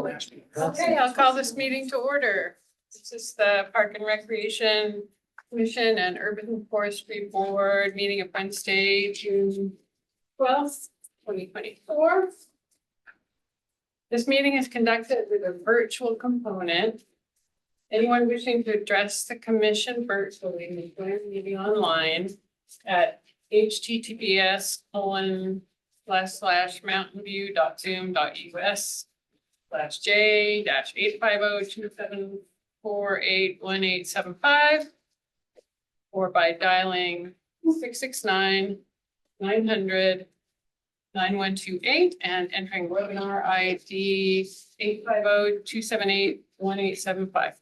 Okay, I'll call this meeting to order. This is the Park and Recreation Commission and Urban Forestry Board meeting of Wednesday, June 12th, 2024. This meeting is conducted with a virtual component. Anyone wishing to address the commission virtually may join the meeting online at https://mountainview.zoom.us/j-850-2748-1875 or by dialing 669-900-9128 and entering webinar ID 850-278-1875.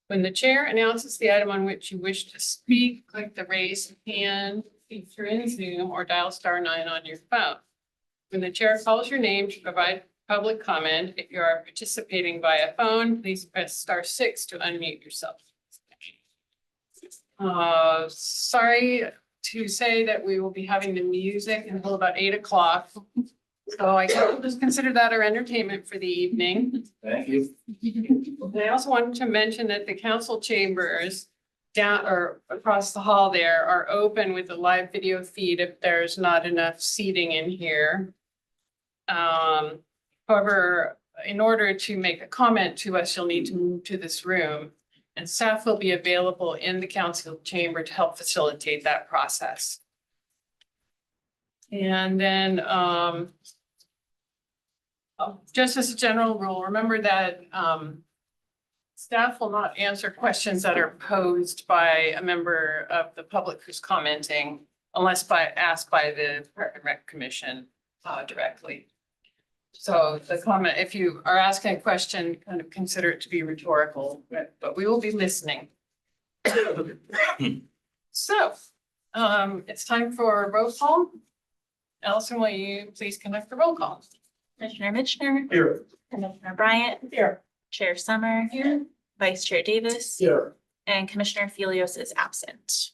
When the chair announces the item on which you wish to speak, click the raise hand feature in Zoom or dial *9 on your phone. When the chair calls your name to provide public comment, if you are participating via phone, please press *6 to unmute yourself. Sorry to say that we will be having the music until about 8 o'clock. So I can just consider that our entertainment for the evening. Thank you. I also wanted to mention that the council chambers down or across the hall there are open with a live video feed if there's not enough seating in here. However, in order to make a comment to us, you'll need to move to this room, and staff will be available in the council chamber to help facilitate that process. And then just as a general rule, remember that staff will not answer questions that are posed by a member of the public who's commenting unless asked by the Park and Rec Commission directly. So the comment, if you are asking a question, kind of consider it to be rhetorical, but we will be listening. So it's time for a roll call. Allison, will you please conduct the roll call? Commissioner Mitchner. Here. Commissioner Bryant. Here. Chair Summer. Here. Vice Chair Davis. Here. And Commissioner Felios is absent.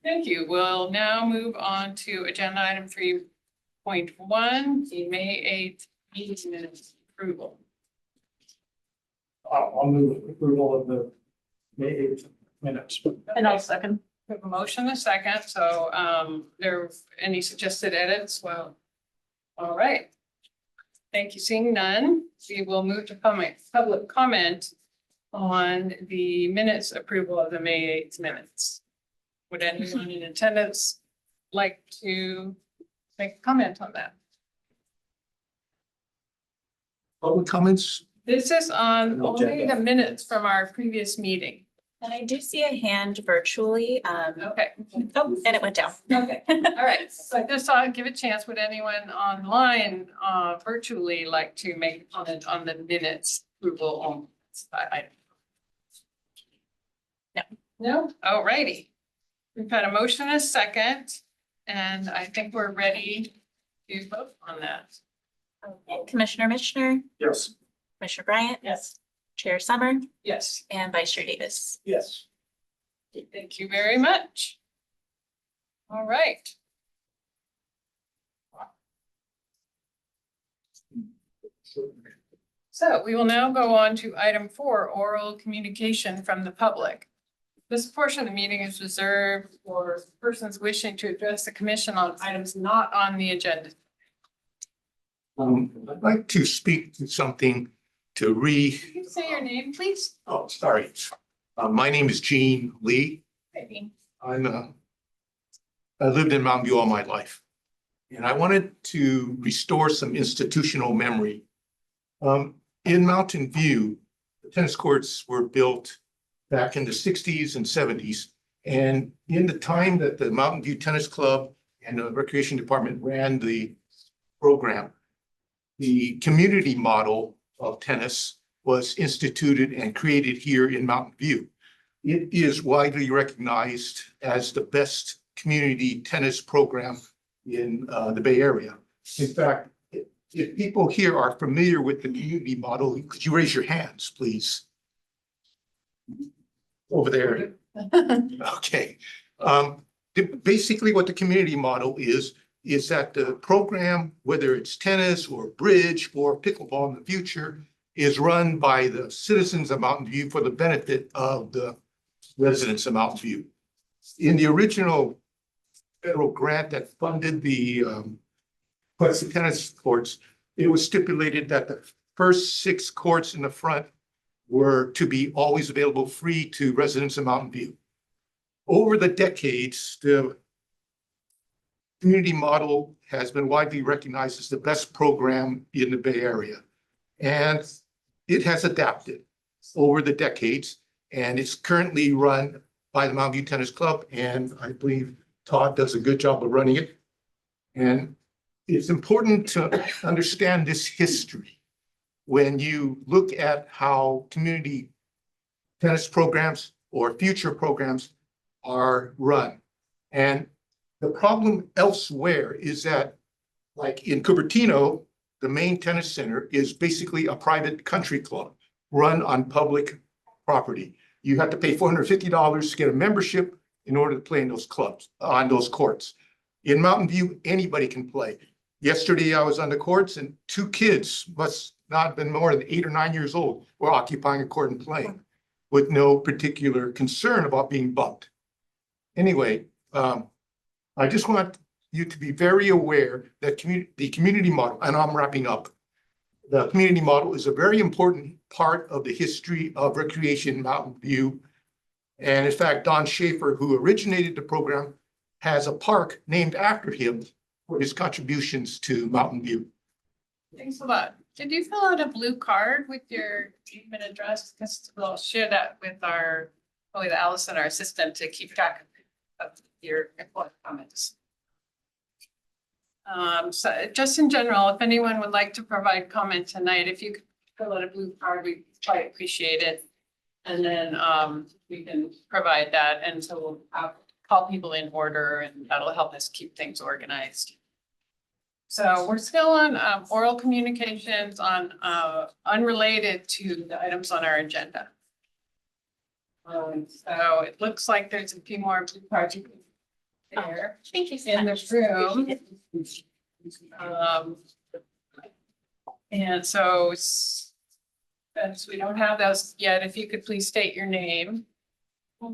Thank you. We'll now move on to agenda item 3.1, the May 8th meeting minutes approval. I'll move approval of the May 8th minutes. And I'll second. We have a motion, a second. So there any suggested edits? Well, all right. Thank you. Seeing none, we will move to public comment on the minutes approval of the May 8th minutes. Would anyone in attendance like to make a comment on that? Public comments? This is on No only agenda. the minutes from our previous meeting. And I do see a hand virtually. Okay. Oh, and it went down. Okay. All right. So just I'll give a chance. Would anyone online virtually like to make a comment on the minutes approval on? No. No? All righty. We've had a motion and a second, and I think we're ready to vote on that. Commissioner Mitchner, Yes. Commissioner Bryant. Yes. Chair Summer Yes. and Vice Chair Davis. Yes. Thank you very much. All right. So we will now go on to item 4, oral communication from the public. This portion of the meeting is reserved for persons wishing to address the commission on items not on the agenda. I'd like to speak to something to Can you say your name, please? sorry. My name is Gene Lee. Maybe. I lived in Mountain View all my life. And I wanted to restore some institutional memory. In Mountain View, the tennis courts were built back in the 60s and 70s. And in the time that the Mountain View Tennis Club and the Recreation Department ran the program, the community model of tennis was instituted and created here in Mountain View. It is widely recognized as the best community tennis program in the Bay Area. In fact, if people here are familiar with the community model, could you raise your hands, please? Over there. Okay. Basically what the community model is is that the program, whether it's tennis or bridge or pickleball in the future, is run by the citizens of Mountain View for the benefit of the residents of Mountain View. In the original federal grant that funded the Quincy tennis courts, it was stipulated that the first 6 courts in the front were to be always available free to residents of Mountain View. Over the decades, the community model has been widely recognized as the best program in the Bay Area. And it has adapted over the decades, and it's currently run by the Mountain View Tennis Club, and I believe Todd does a good job of running it. And it's important to understand this history when you look at how community tennis programs or future programs are run. And the problem elsewhere is that, like in Cupertino, the main tennis center is basically a private country club run on public property. You have to pay $450 to get a membership in order to play in those clubs, on those courts. In Mountain View, anybody can play. Yesterday, I was on the courts and 2 kids, must not have been more than 8 or 9 years old, were occupying a court and playing with no particular concern about being bumped. Anyway, I just want you to be very aware that the community model, and I'm wrapping up, the community model is a very important part of the history of recreation in Mountain View. And in fact, Don Schaefer, who originated the program, has a park named after him for his contributions to Mountain View. Thanks a lot. Did you fill out a blue card with your name and address? Because we'll share that with our, probably the Allison, our assistant, to keep track of your important comments. So just in general, if anyone would like to provide comment tonight, if you could fill out a blue card, we quite appreciate it. And then we can provide that, and so we'll call people in order, and that'll help us keep things organized. So we're still on oral communications on unrelated to the items on our agenda. So it looks like there's a few more blue cards there Thank you so in much. the room. And so since we don't have those yet, if you could please state your name.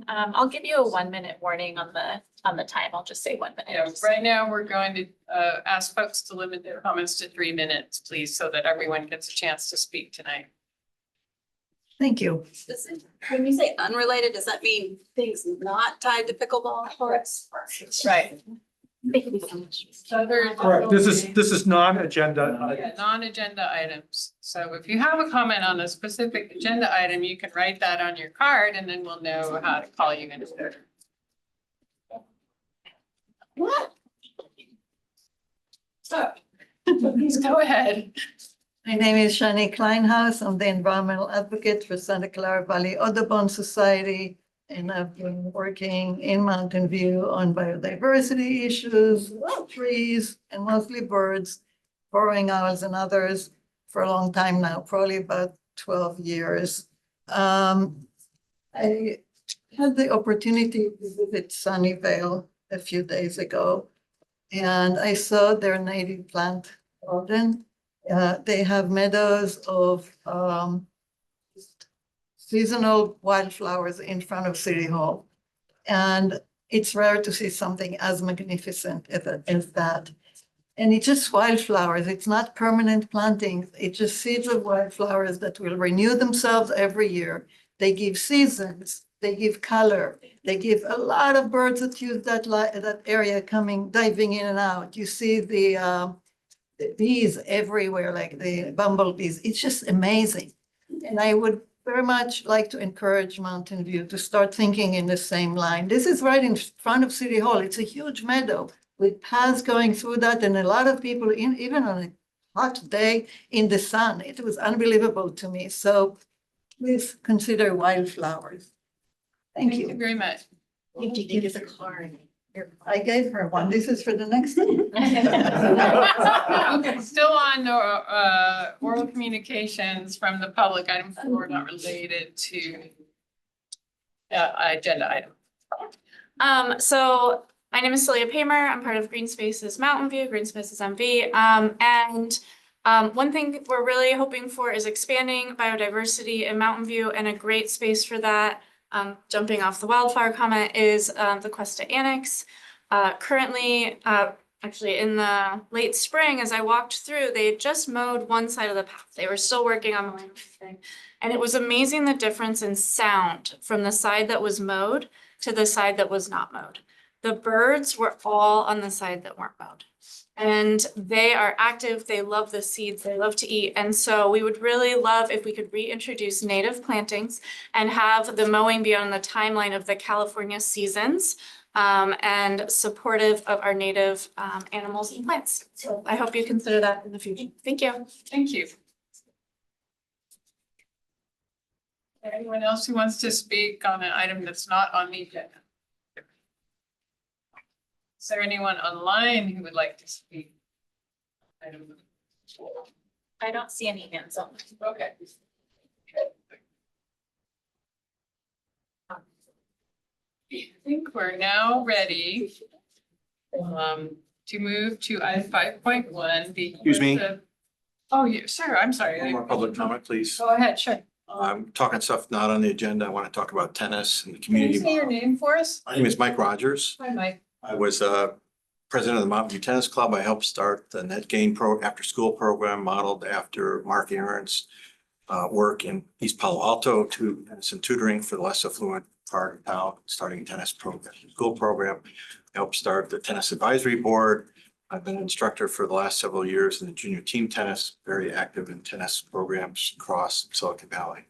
I'll give you a 1-minute warning on the time. I'll just say 1 minute. Yeah, right now, we're going to ask folks to limit their comments to 3 minutes, please, so that everyone gets a chance to speak tonight. Thank you. When you say unrelated, does that mean things not tied to pickleball? Right. Thank you so much. So there's Correct. This is non-agenda. yeah, non-agenda items. So if you have a comment on a specific agenda item, you can write that on your card, and then we'll know how to call you in order. What? So, please go ahead. My name is Shani Kleinhaus. I'm the environmental advocate for Santa Clara Valley Audubon Society. And I've been working in Mountain View on biodiversity issues, trees, and mostly birds, burrowing owls and others for a long time now, probably about 12 years. I had the opportunity to visit Sunnyvale a few days ago, and I saw their native plant garden. They have meadows of seasonal wildflowers in front of City Hall. And it's rare to see something as magnificent as that. And it's just wildflowers. It's not permanent plantings. It's just seeds of wildflowers that will renew themselves every year. They give seasons. They give color. They give a lot of birds that use that area diving in and out. You see the bees everywhere, like the bumblebees. It's just amazing. And I would very much like to encourage Mountain View to start thinking in the same line. This is right in front of City Hall. It's a huge meadow with paths going through that, and a lot of people, even on a hot day in the sun. It was unbelievable to me. So please consider wildflowers. Thank you. very much. You did give us a card. I gave her one. This is for the next one. Okay, still on oral communications from the public. Item 4 not related to agenda item. So My name is Celia Paymer. I'm part of Green Spaces Mountain View, Green Spaces MV. One thing we're really hoping for is expanding biodiversity in Mountain View, and a great space for that, jumping off the wildfire comment, is the Cuesta Annex. Currently, actually in the late spring, as I walked through, they had just mowed one side of the path. They were still working on mowing everything. And it was amazing the difference in sound from the side that was mowed to the side that was not mowed. The birds were all on the side that weren't mowed. And they are active, they love the seeds, they love to eat. And so we would really love if we could reintroduce native plantings and have the mowing be on the timeline of the California seasons, and supportive of our native animals and plants. So I hope you consider that in the future. Thank you. Thank you. Anyone else who wants to speak on an item that's not on the agenda? Is there anyone online who would like to speak? I don't see any hands up. Okay. I think we're now ready to move to item 5.1. Excuse me? Oh, yeah, sure. I'm sorry. One more public comment, please. Go ahead, sure. I'm talking stuff not on the agenda. I want to talk about tennis and the Can you community. say your name for us? My name is Mike Rogers. Hi, Mike. I was president of the Mountain View Tennis Club. I helped start the Net Gain after-school program modeled after Mark Aaron's work in East Palo Alto, to tennis and tutoring for the less affluent part of town, starting a tennis program, school program. I helped start the tennis advisory board. I've been an instructor for the last several years in the junior team tennis, very active in tennis programs across Silicon Valley.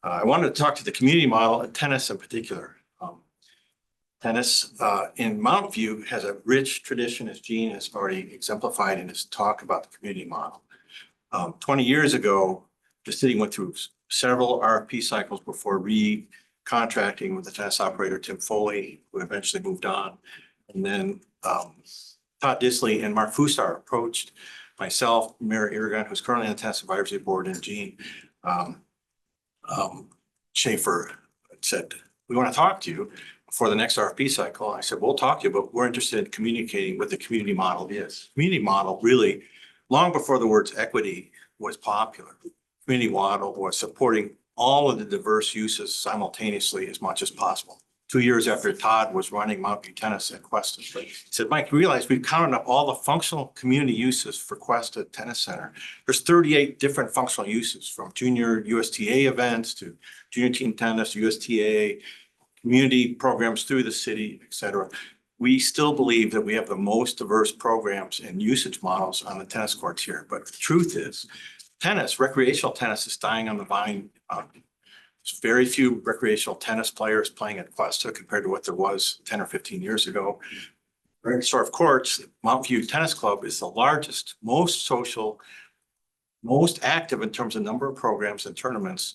I wanted to talk to the community model and tennis in particular. Tennis in Mountain View has a rich tradition, as Gene has already exemplified in his talk about the community model. 20 years ago, the city went through several RFP cycles before contracting with the tennis operator, Tim Foley, who eventually moved on. And then Todd Disley and Mark Fusar approached myself, Mayor Irrigan, who's currently on the tennis advisory board, and Gene Schaefer, said, we want to talk to you for the next RFP cycle. I said, we'll talk to you, but we're interested in communicating what the community model is. Community model really, long before the words equity was popular, community model was supporting all of the diverse uses simultaneously as much as possible. 2 years after Todd was running Mountain View Tennis at Cuesta, he said, Mike, you realize we've counted up all the functional community uses for Cuesta Tennis Center. There's 38 different functional uses, from junior USTA events to junior team tennis, USTA, community programs through the city, et cetera. We still believe that we have the most diverse programs and usage models on the tennis courts here. But the truth is, tennis, recreational tennis, is dying on the vine. There's very few recreational tennis players playing at Cuesta compared to what there was 10 or 15 years ago. So of course, Mountain View Tennis Club is the largest, most social, most active in terms of number of programs and tournaments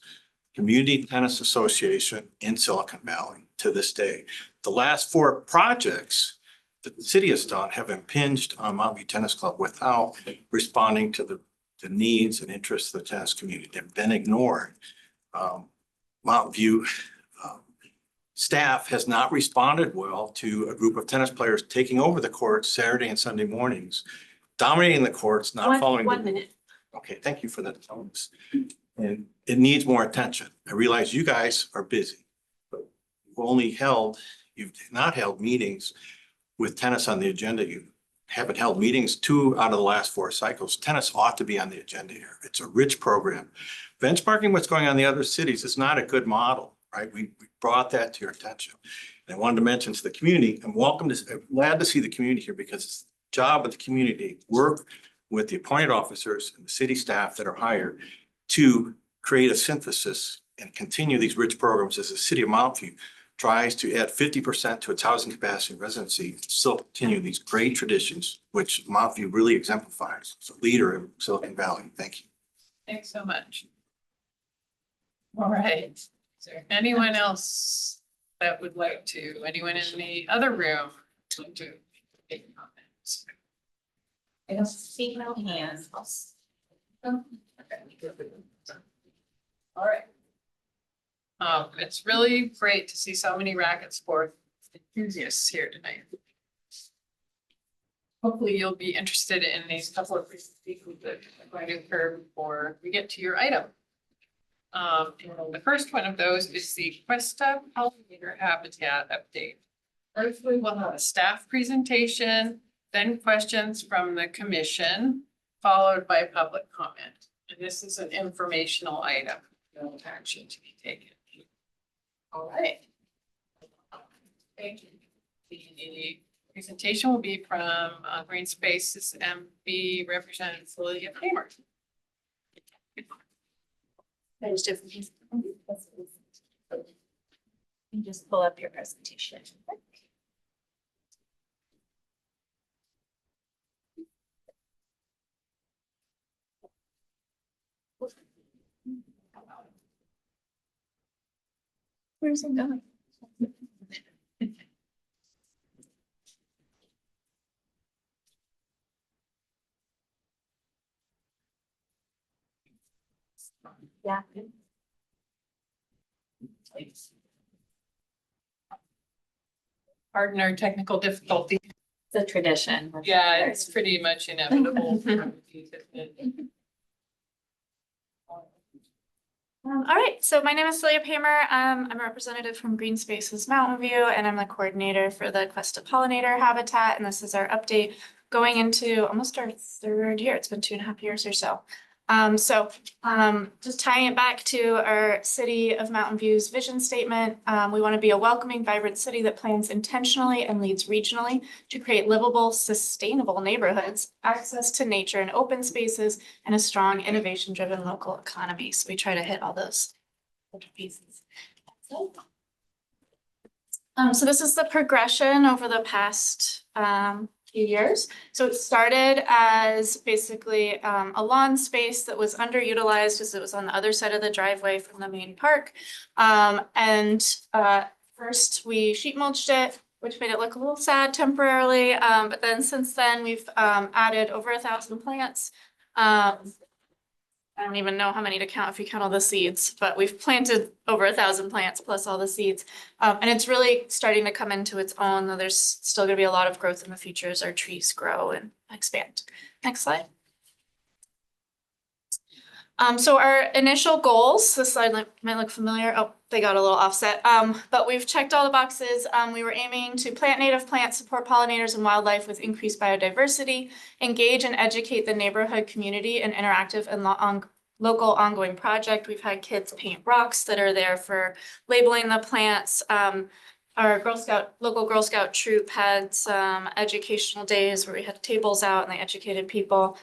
community tennis association in Silicon Valley to this day. The last 4 projects that the city has done have impinged on Mountain View Tennis Club without responding to the needs and interests of the tennis community. They've been ignored. Mountain View staff has not responded well to a group of tennis players taking over the courts Saturday and Sunday mornings, dominating the courts, not following. One minute. Okay, thank you for the tones. And it needs more attention. I realize you guys are busy, but you've not held meetings with tennis on the agenda. You haven't held meetings 2 out of the last 4 cycles. Tennis ought to be on the agenda here. It's a rich program. Benchmarking what's going on in the other cities is not a good model, right? We brought that to your attention. And I wanted to mention to the community, I'm glad to see the community here, because it's the job of the community to work with the appointed officers and the city staff that are hired to create a synthesis and continue these rich programs as the city of Mountain View tries to add 50% to its housing capacity and residency, still continue these great traditions, which Mountain View really exemplifies. It's a leader in Silicon Valley. Thank you. Thanks so much. All right. Is there anyone else that would like to, anyone in the other room to make comments? I don't see no hands. All right. It's really great to see so many racket sport enthusiasts here tonight. hopefully you'll be interested in these couple of presentations that are going to occur before we get to your item. And the first one of those is the Questa pollinator habitat update. First, we will have a staff presentation, then questions from the commission, followed by public comment. And this is an informational item, no action to be taken. All right. Thank you. The presentation will be from Green Spaces MB Representative Celia Kramer. There's different. You just pull up your presentation. Where's it going? Yeah. Pardon our technical difficulty. It's a tradition. Yeah, it's pretty much inevitable. All right, so my name is Celia Pamer. I'm a representative from Green Spaces Mountain View, and I'm the coordinator for the Questa pollinator habitat. And this is our update going into almost our third year. It's been 2.5 years or so. Just tying it back to our City of Mountain View's vision statement, we want to be a welcoming, vibrant city that plans intentionally and leads regionally to create livable, sustainable neighborhoods, access to nature and open spaces, and a strong, innovation-driven local economy. So we try to hit all those pieces. So this is the progression over the past few years. So it started as basically a lawn space that was underutilized as it was on the other side of the driveway from the main park. First we sheet mulched it, which made it look a little sad temporarily. But then since then we've added over 1,000 plants. I don't even know how many to count if you count all the seeds, but we've planted over 1,000 plants plus all the seeds. And it's really starting to come into its own, though there's still gonna be a lot of growth in the future as our trees grow and expand. Next slide. So our initial goals, this slide might look familiar. Oh, they got a little offset. But we've checked all the boxes. We were aiming to plant native plants, support pollinators and wildlife with increased biodiversity, engage and educate the neighborhood community in interactive and local ongoing project. We've had kids paint rocks that are there for labeling the plants. Our local Girl Scout troop had some educational days where we had tables out and they educated people.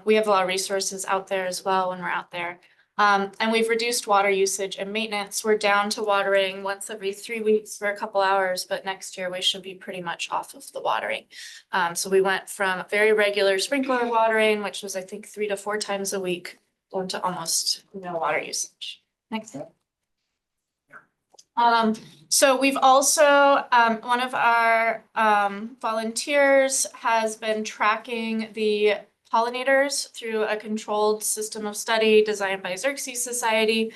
We have a lot of resources out there as well when we're out there. And we've reduced water usage and maintenance. We're down to watering once every 3 weeks for a couple hours, but next year we should be pretty much off of the watering. So we went from very regular sprinkler watering, which was I think 3 to 4 times a week, down to almost no water usage. Next slide. So we've also, one of our volunteers has been tracking the pollinators through a controlled system of study designed by Xerxes Society.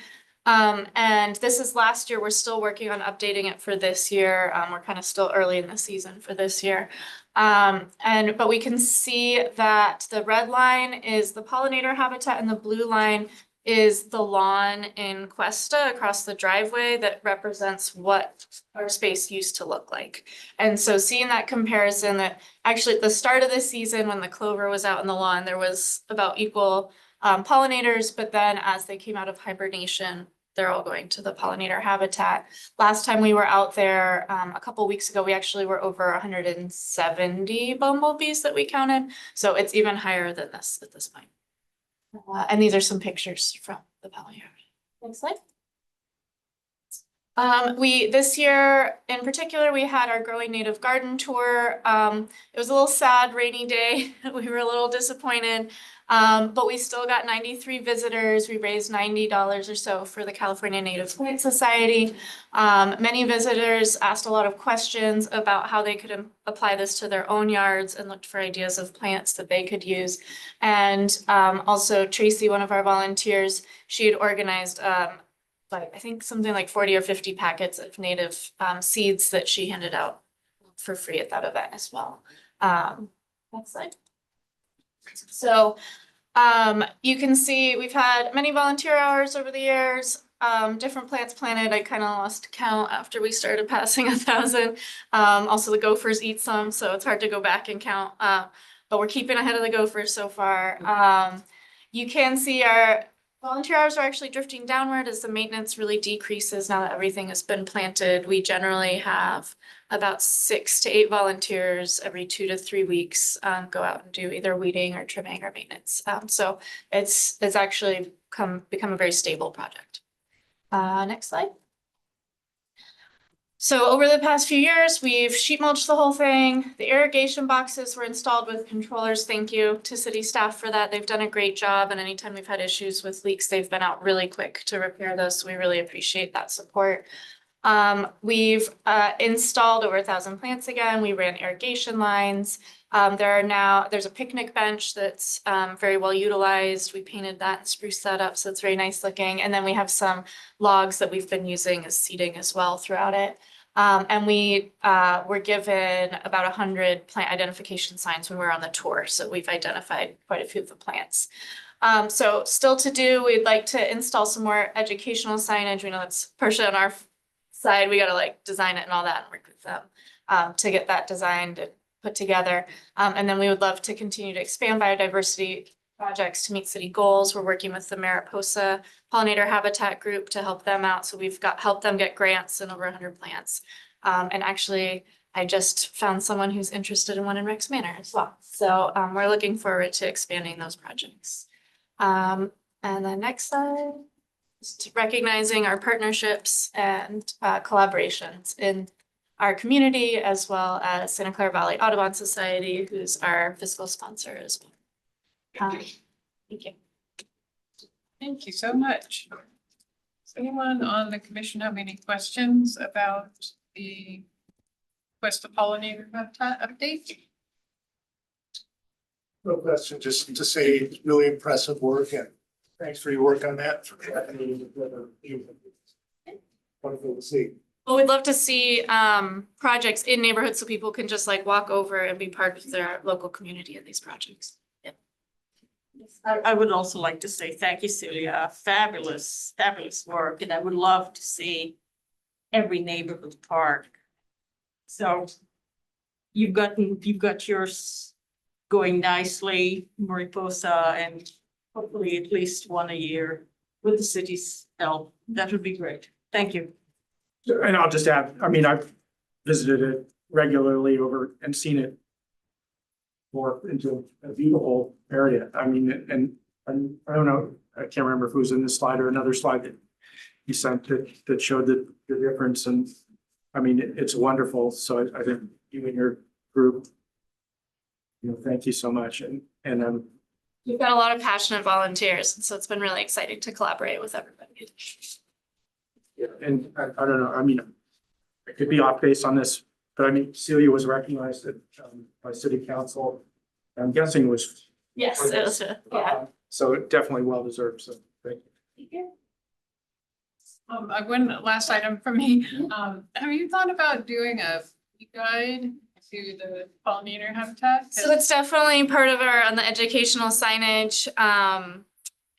And this is last year. We're still working on updating it for this year. We're kind of still early in the season for this year. But we can see that the red line is the pollinator habitat and the blue line is the lawn in Questa across the driveway that represents what our space used to look like. And so seeing that comparison, that actually at the start of the season when the clover was out in the lawn, there was about equal pollinators, but then as they came out of hibernation, they're all going to the pollinator habitat. Last time we were out there, a couple weeks ago, we actually were over 170 bumblebees that we counted. So it's even higher than this at this point. And these are some pictures from the pollinator. Next slide. This year in particular, we had our Growing Native Garden tour. It was a little sad, rainy day. We were a little disappointed, but we still got 93 visitors. We raised $90 or so for the California Native Plant Society. Many visitors asked a lot of questions about how they could apply this to their own yards and looked for ideas of plants that they could use. And also Tracy, one of our volunteers, she had organized like I think something like 40 or 50 packets of native seeds that she handed out for free at that event as well. Next slide. So you can see we've had many volunteer hours over the years. Different plants planted. I kind of lost count after we started passing 1,000. Also the gophers eat some, so it's hard to go back and count. But we're keeping ahead of the gophers so far. You can see our volunteer hours are actually drifting downward as the maintenance really decreases now that everything has been planted. We generally have about 6 to 8 volunteers every 2 to 3 weeks go out and do either weeding or trimming or maintenance. So it's actually become a very stable project. Next slide. So over the past few years, we've sheet mulched the whole thing. The irrigation boxes were installed with controllers. Thank you to city staff for that. They've done a great job. And anytime we've had issues with leaks, they've been out really quick to repair those. So we really appreciate that support. We've installed over 1,000 plants again. We ran irrigation lines. There's a picnic bench that's very well utilized. We painted that and spruced that up, so it's very nice looking. And then we have some logs that we've been using as seating as well throughout it. And we were given about 100 plant identification signs when we were on the tour, so we've identified quite a few of the plants. So still to do, we'd like to install some more educational signage. We know that's partially on our side. We got to like design it and all that and work with them to get that designed and put together. And then we would love to continue to expand biodiversity projects to meet city goals. We're working with the Mariposa Pollinator Habitat Group to help them out. So we've helped them get grants and over 100 plants. And actually, I just found someone who's interested in one in Rex Manor as well. So we're looking forward to expanding those projects. And then next slide. Just recognizing our partnerships and collaborations in our community, as well as Santa Clara Valley Audubon Society, who's our fiscal sponsor as well. Thank you. Thank you so much. Does anyone on the commission have any questions about the Quest of Pollinator Habitat update? No question, just to say it's really impressive work and thanks for your work on that. Wonderful to see. Well, we'd love to see projects in neighborhoods so people can just like walk over and be part of their local community in these projects. I would also like to say thank you, Celia. Fabulous, fabulous work. And I would love to see every neighborhood park. So you've got yours going nicely, Mariposa, and hopefully at least one a year with the city's help. That would be great. Thank you. And I'll just add, I mean, I've visited it regularly over and seen it more into a beautiful area. I mean, and I don't know, I can't remember if it was in this slide or another slide that you sent that showed the difference. And I mean, it's wonderful. So I think you and your group, thank you so much. And we've got a lot of passionate volunteers, and so it's been really exciting to collaborate with everybody. yeah, and I don't know, I mean, I could be off base on this, but I mean, Celia was recognized by city council. I'm guessing it was. Yes, it was, yeah. So definitely well deserved. So thank you. One last item from me. Have you thought about doing a guide to the pollinator habitat? So it's definitely part of on the educational signage.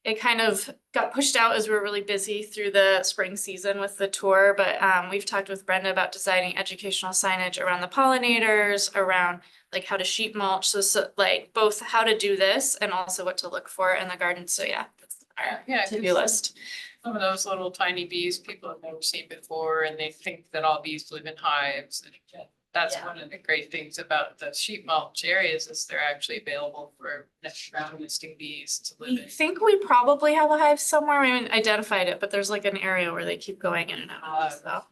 It kind of got pushed out as we were really busy through the spring season with the tour, but we've talked with Brenda about designing educational signage around the pollinators, around like how to sheet mulch. So like both how to do this and also what to look for in the garden. So yeah, that's our to-do list. Some of those little tiny bees people have never seen before, and they think that all bees live in hives. And that's one of the great things about the sheet mulch areas is they're actually available for ground nesting bees to live I in. think we probably have a hive somewhere. We haven't identified it, but there's like an area where they keep going in and out. So,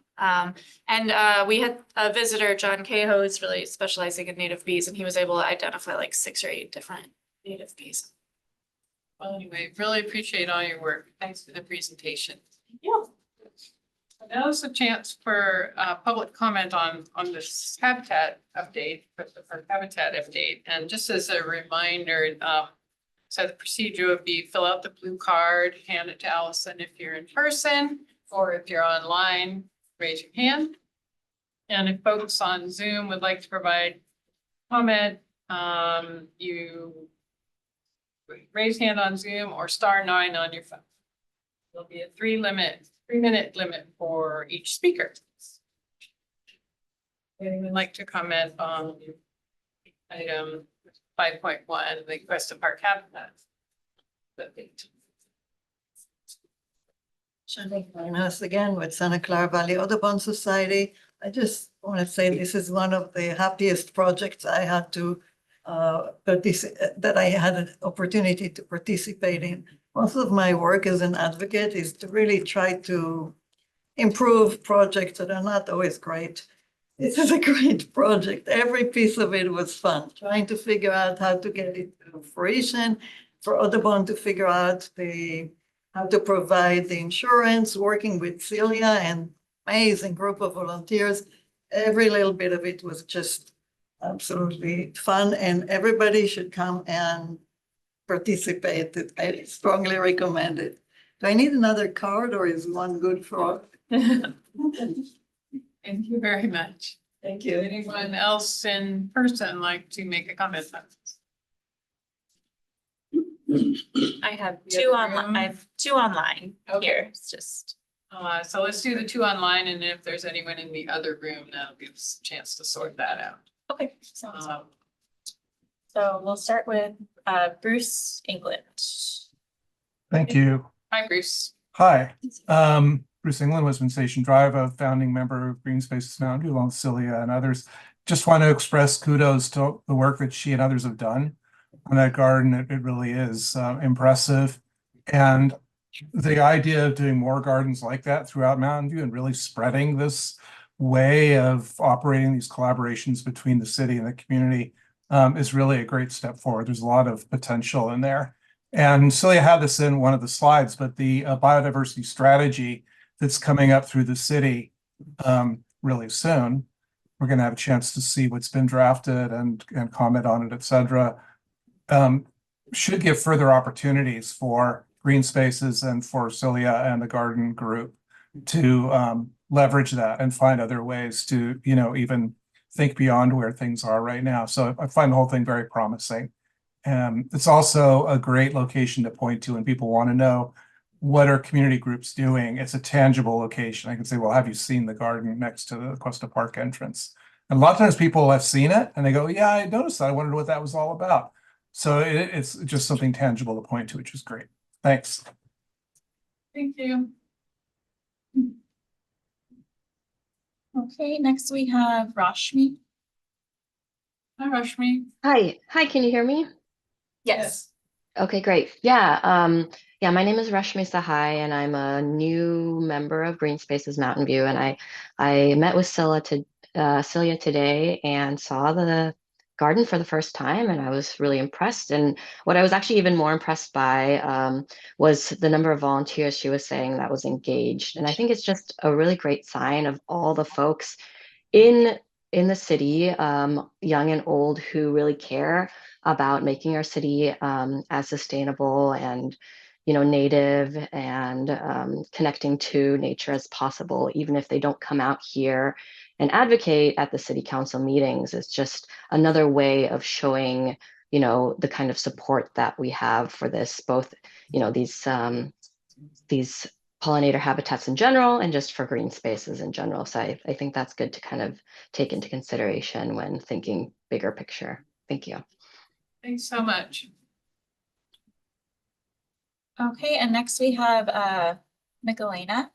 and we had a visitor, John Cahill, who's really specializing in native bees, and he was able to identify like 6 or 8 different native bees. Well, anyway, really appreciate all your work. Thanks for the presentation. Yeah. Now is a chance for public comment on this habitat update, or habitat update. And just as a reminder, so the procedure would be fill out the blue card, hand it to Allison if you're in person, or if you're online, raise your hand. And if folks on Zoom would like to provide comment, You raise hand on Zoom or *9 on your phone. There'll be a 3-minute limit for each speaker. Anyone like to comment on item 5.1, the Cuesta Park habitat? Shani us again with Santa Clara Valley Audubon Society. I just want to say this is one of the happiest projects I had to that I had an opportunity to participate in. Most of my work as an advocate is to really try to improve projects that are not always great. This is a great project. Every piece of it was fun, trying to figure out how to get it to fruition, for Audubon to figure out how to provide the insurance, working with Celia and amazing group of volunteers. Every little bit of it was just absolutely fun, and everybody should come and participate. I strongly recommend it. Do I need another card, or is one good for? Thank you very much. Thank Would you. anyone else in person like to make a comment on this? I have The other room? I have two online Okay. here. It's just, So let's do the 2 online, and if there's anyone in the other room, that'll give us a chance to sort that out. okay. Sounds Um, So we'll start with Bruce England. Thank you. Hi, Bruce. Hi, Bruce England, Wisman Station Drive, a founding member of Green Spaces Mountain View, along with Celia and others. Just want to express kudos to the work that she and others have done on that garden. It really is impressive. And the idea of doing more gardens like that throughout Mountain View and really spreading this way of operating these collaborations between the city and the community is really a great step forward. There's a lot of potential in there. And Celia had this in one of the slides, but the biodiversity strategy that's coming up through the city really soon. We're going to have a chance to see what's been drafted and comment on it, et cetera. Should give further opportunities for green spaces and for Celia and the garden group to leverage that and find other ways to, even think beyond where things are right now. So I find the whole thing very promising. It's also a great location to point to when people want to know what are community groups doing. It's a tangible location. I can say, well, have you seen the garden next to the Cuesta Park entrance? And a lot of times people have seen it and they go, yeah, I noticed that. I wondered what that was all about. So it's just something tangible to point to, which is great. Thanks. Thank you. Okay, next we have Rashmi. Hi, Rashmi. Hi, can you hear me? Yes. Okay, great. Yeah, my name is Rashmi Sahai, and I'm a new member of Green Spaces Mountain View. And I met with Celia today and saw the garden for the first time, and I was really impressed. And what I was actually even more impressed by was the number of volunteers she was saying that was engaged. And I think it's just a really great sign of all the folks in the city, young and old, who really care about making our city as sustainable and native and connecting to nature as possible, even if they don't come out here and advocate at the city council meetings. It's just another way of showing the kind of support that we have for this, both these pollinator habitats in general and just for green spaces in general. So I think that's good to kind of take into consideration when thinking bigger picture. Thank you. Thanks so much. Okay, and next we have Michelena.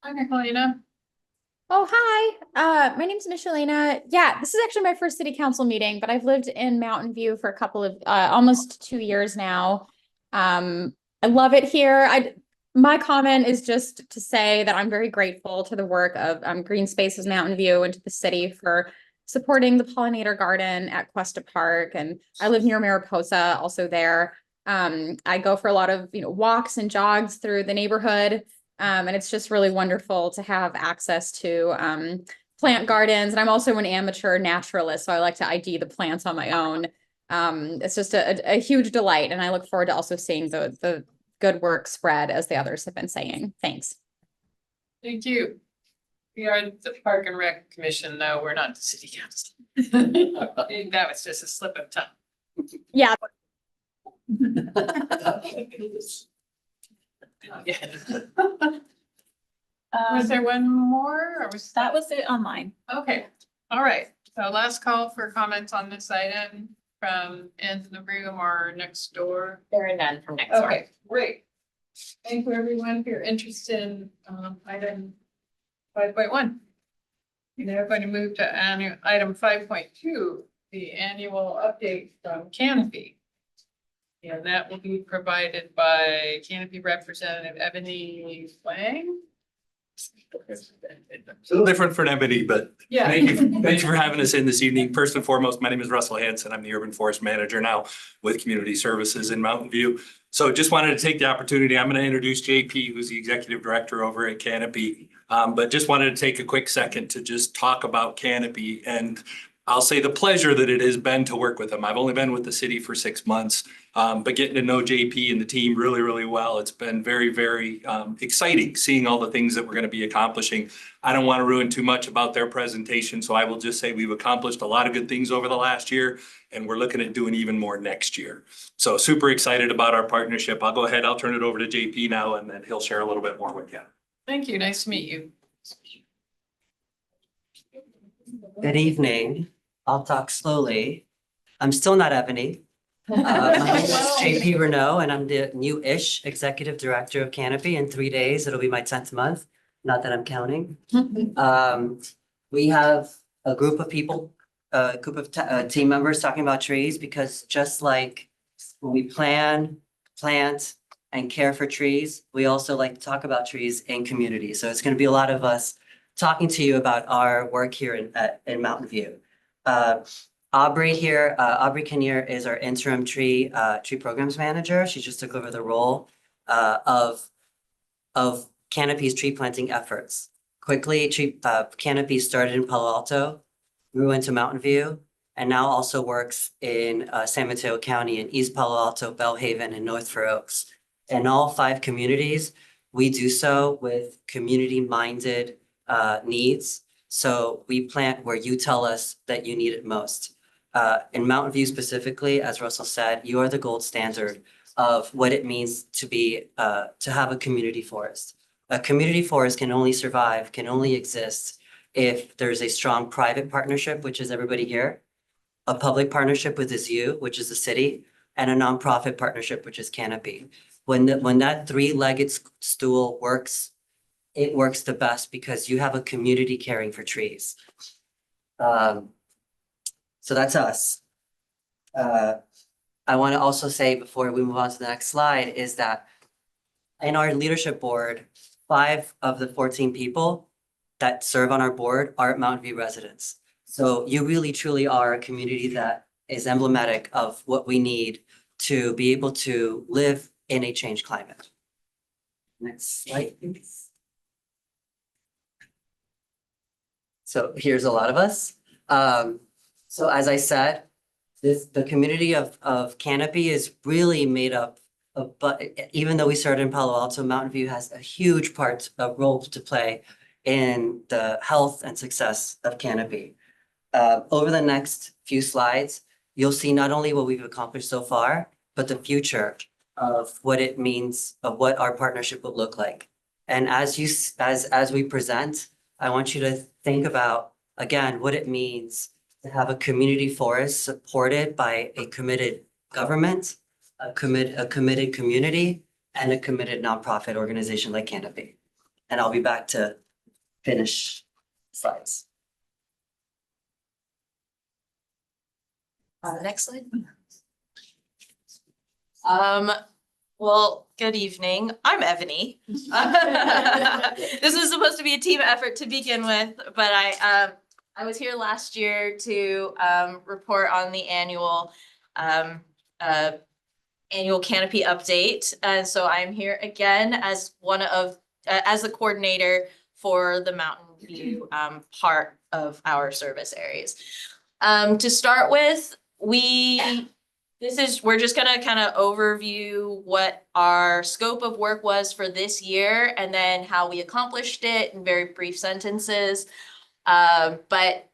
Hi, Nicolina. Oh, hi. My name's Michelena. Yeah, this is actually my first city council meeting, but I've lived in Mountain View for a couple of almost 2 years now. I love it here. My comment is just to say that I'm very grateful to the work of Green Spaces Mountain View and to the city for supporting the pollinator garden at Cuesta Park. And I live near Mariposa, also there. I go for a lot of walks and jogs through the neighborhood. And it's just really wonderful to have access to plant gardens. And I'm also an amateur naturalist, so I like to ID the plants on my own. It's just a huge delight, and I look forward to also seeing the good work spread as the others have been saying. Thanks. Thank you. We are the Park and Rec Commission, though, we're not the city council. I think that was just a slip of tongue. Yeah. Was there one more or was That was it online. Okay, all right. So last call for comments on this item from in the room or next door. There are none from next door. Okay, great. Thank you, everyone, for your interest in item 5.1. Now going to move to item 5.2, the annual update from Canopy. And that will be provided by Canopy Representative Ebony Wang. It's a little different for Ebony, but Yeah. thank you for having us in this evening. First and foremost, my name is Russell Hanson. I'm the Urban Forest Manager now with Community Services in Mountain View. So just wanted to take the opportunity. I'm going to introduce JP, who's the Executive Director over at Canopy. But just wanted to take a quick second to just talk about Canopy, and I'll say the pleasure that it has been to work with them. I've only been with the city for 6 months, but getting to know JP and the team really, really well. It's been very, very exciting seeing all the things that we're going to be accomplishing. I don't want to ruin too much about their presentation, so I will just say we've accomplished a lot of good things over the last year, and we're looking at doing even more next year. So super excited about our partnership. I'll go ahead, I'll turn it over to JP now, and then he'll share a little bit more with you. Thank you. Nice to meet you. Good evening. I'll talk slowly. I'm still not Ebony. My name is JP Renault, and I'm the new-ish Executive Director of Canopy. In 3 days, it'll be my 10th month. Not that I'm counting. We have a group of people, a group of team members talking about trees, because just like when we plan, plant, and care for trees, we also like to talk about trees in community. So it's going to be a lot of us talking to you about our work here in Mountain View. Aubrey here, Aubrey Kinnear is our interim tree programs manager. She just took over the role of Canopy's tree planting efforts. Quickly, Canopy started in Palo Alto, grew into Mountain View, and now also works in San Mateo County in East Palo Alto, Bellhaven, and North Fair Oaks. In all 5 communities, we do so with community-minded needs. So we plant where you tell us that you need it most. In Mountain View specifically, as Russell said, you are the gold standard of what it means to have a community forest. A community forest can only survive, can only exist if there's a strong private partnership, which is everybody here, a public partnership, which is you, which is the city, and a nonprofit partnership, which is Canopy. When that 3-legged stool works, it works the best because you have a community caring for trees. So that's us. I want to also say before we move on to the next slide is that in our leadership board, 5 of the 14 people that serve on our board are Mountain View residents. So you really truly are a community that is emblematic of what we need to be able to live in a changed climate. Next slide, please. So here's a lot of us. So as I said, the community of Canopy is really made up of, but even though we started in Palo Alto, Mountain View has a huge role to play in the health and success of Canopy. Over the next few slides, you'll see not only what we've accomplished so far, but the future of what it means, of what our partnership will look like. And as we present, I want you to think about, again, what it means to have a community forest supported by a committed government, a committed community, and a committed nonprofit organization like Canopy. And I'll be back to finish slides. Next slide. Well, good evening. I'm Ebony. This was supposed to be a team effort to begin with, but I was here last year to report on the annual Canopy update. And so I'm here again as as the coordinator for the Mountain View part of our service areas. To start with, we we're just gonna kind of overview what our scope of work was for this year and then how we accomplished it in very brief sentences. But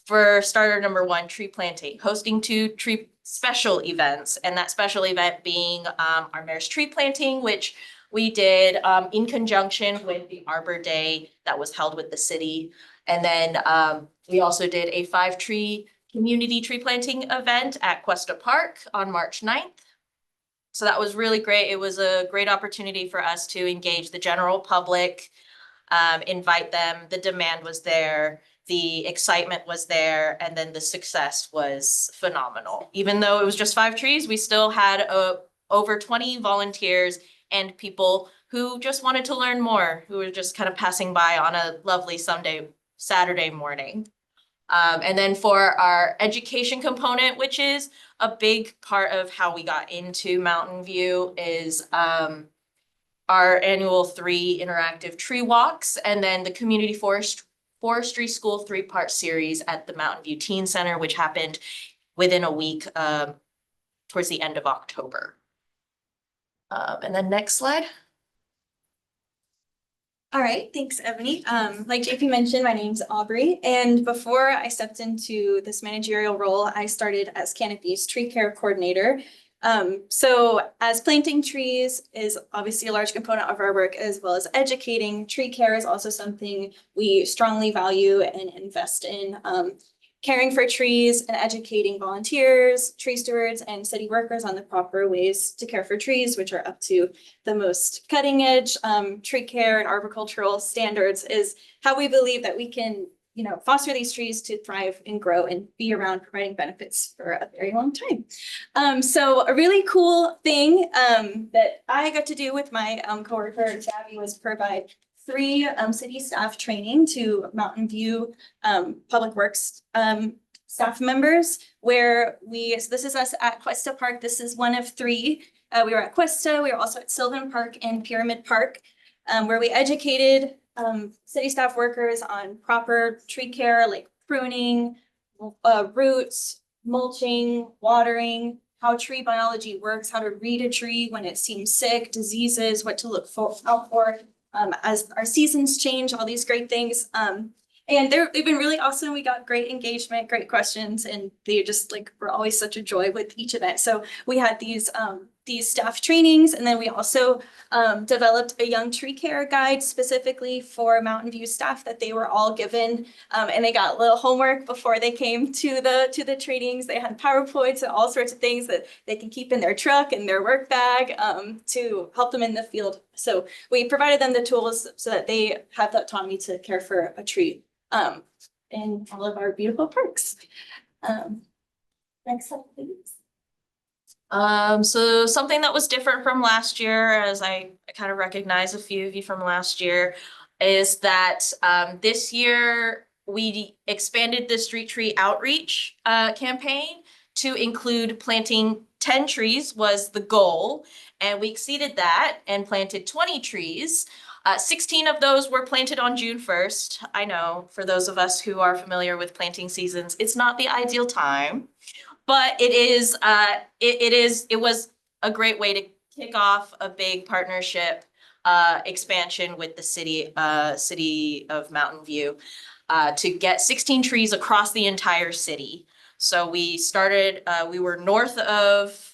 for starter number one, tree planting, hosting 2 tree special events, and that special event being our mayor's tree planting, which we did in conjunction with the Arbor Day that was held with the city. And then we also did a 5-tree community tree planting event at Cuesta Park on March 9th. So that was really great. It was a great opportunity for us to engage the general public, invite them. The demand was there. The excitement was there, and then the success was phenomenal. Even though it was just 5 trees, we still had over 20 volunteers and people who just wanted to learn more, who were just kind of passing by on a lovely Saturday morning. And then for our education component, which is a big part of how we got into Mountain View, is our annual 3 interactive tree walks, and then the community forestry school 3-part series at the Mountain View Teen Center, which happened within a week towards the end of October. And then next slide. All right, thanks, Ebony. Like JP mentioned, my name's Aubrey, and before I stepped into this managerial role, I started as Canopy's tree care coordinator. So as planting trees is obviously a large component of our work, as well as educating, tree care is also something we strongly value and invest in. Caring for trees and educating volunteers, tree stewards, and city workers on the proper ways to care for trees, which are up to the most cutting edge tree care and arboricultural standards, is how we believe that we can, foster these trees to thrive and grow and be around, providing benefits for a very long time. So a really cool thing that I got to do with my coworker Gabby was provide 3 city staff training to Mountain View Public Works staff members, where so this is us at Cuesta Park. This is one of 3. We were at Cuesta, we were also at Sylvan Park and Pyramid Park, where we educated city staff workers on proper tree care, like pruning, roots, mulching, watering, how tree biology works, how to read a tree when it seems sick, diseases, what to look out for. As our seasons change, all these great things. And they've been really awesome. We got great engagement, great questions, and they just were always such a joy with each event. So we had these staff trainings, and then we also developed a young tree care guide specifically for Mountain View staff that they were all given, and they got a little homework before they came to the trainings. They had PowerPoints and all sorts of things that they can keep in their truck and their work bag to help them in the field. So we provided them the tools so that they have the autonomy to care for a tree in all of our beautiful parks. Next slide, please. So something that was different from last year, as I kind of recognize a few of you from last year, is that this year we expanded the street tree outreach campaign to include planting 10 trees was the goal, and we exceeded that and planted 20 trees. 16 of those were planted on June 1st. I know, for those of us who are familiar with planting seasons, it's not the ideal time, but it was a great way to kick off a big partnership expansion with the city of Mountain View to get 16 trees across the entire city. So we started, we were north of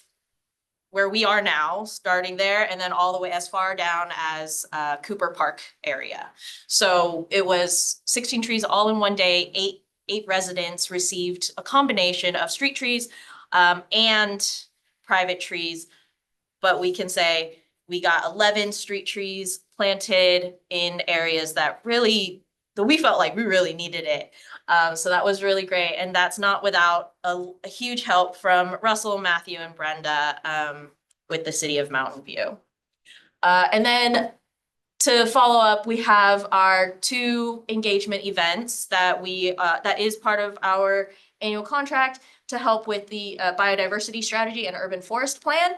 where we are now, starting there, and then all the way as far down as Cooper Park area. So it was 16 trees all in one day. Eight residents received a combination of street trees and private trees, but we can say we got 11 street trees planted in areas that we felt like we really needed it. So that was really great. And that's not without a huge help from Russell, Matthew, and Brenda with the city of Mountain View. And then to follow up, we have our 2 engagement events that that is part of our annual contract to help with the biodiversity strategy and urban forest plan.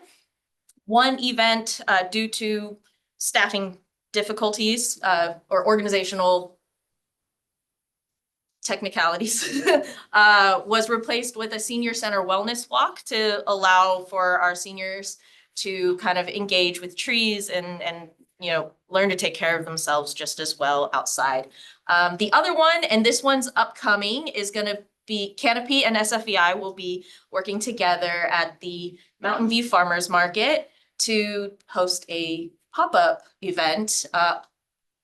One event due to staffing difficulties or organizational technicalities, was replaced with a senior center wellness walk to allow for our seniors to kind of engage with trees and you know, learn to take care of themselves just as well outside. The other one, and this one's upcoming, is gonna be Canopy and SFEI will be working together at the Mountain View Farmers Market to host a pop-up event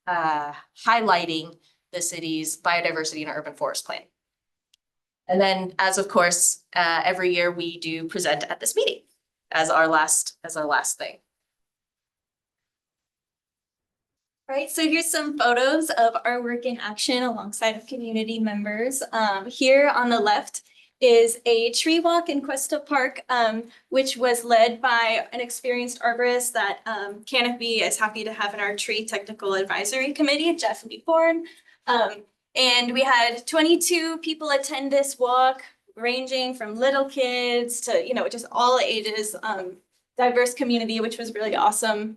highlighting the city's biodiversity and urban forest plan. And then, as of course, every year we do present at this meeting as our last thing. Right, so here's some photos of our work in action alongside of community members. Here on the left is a tree walk in Cuesta Park, which was led by an experienced arborist that Canopy is happy to have in our tree technical advisory committee, Jeff Newborn. And we had 22 people attend this walk, ranging from little kids to, you know, just all ages, diverse community, which was really awesome,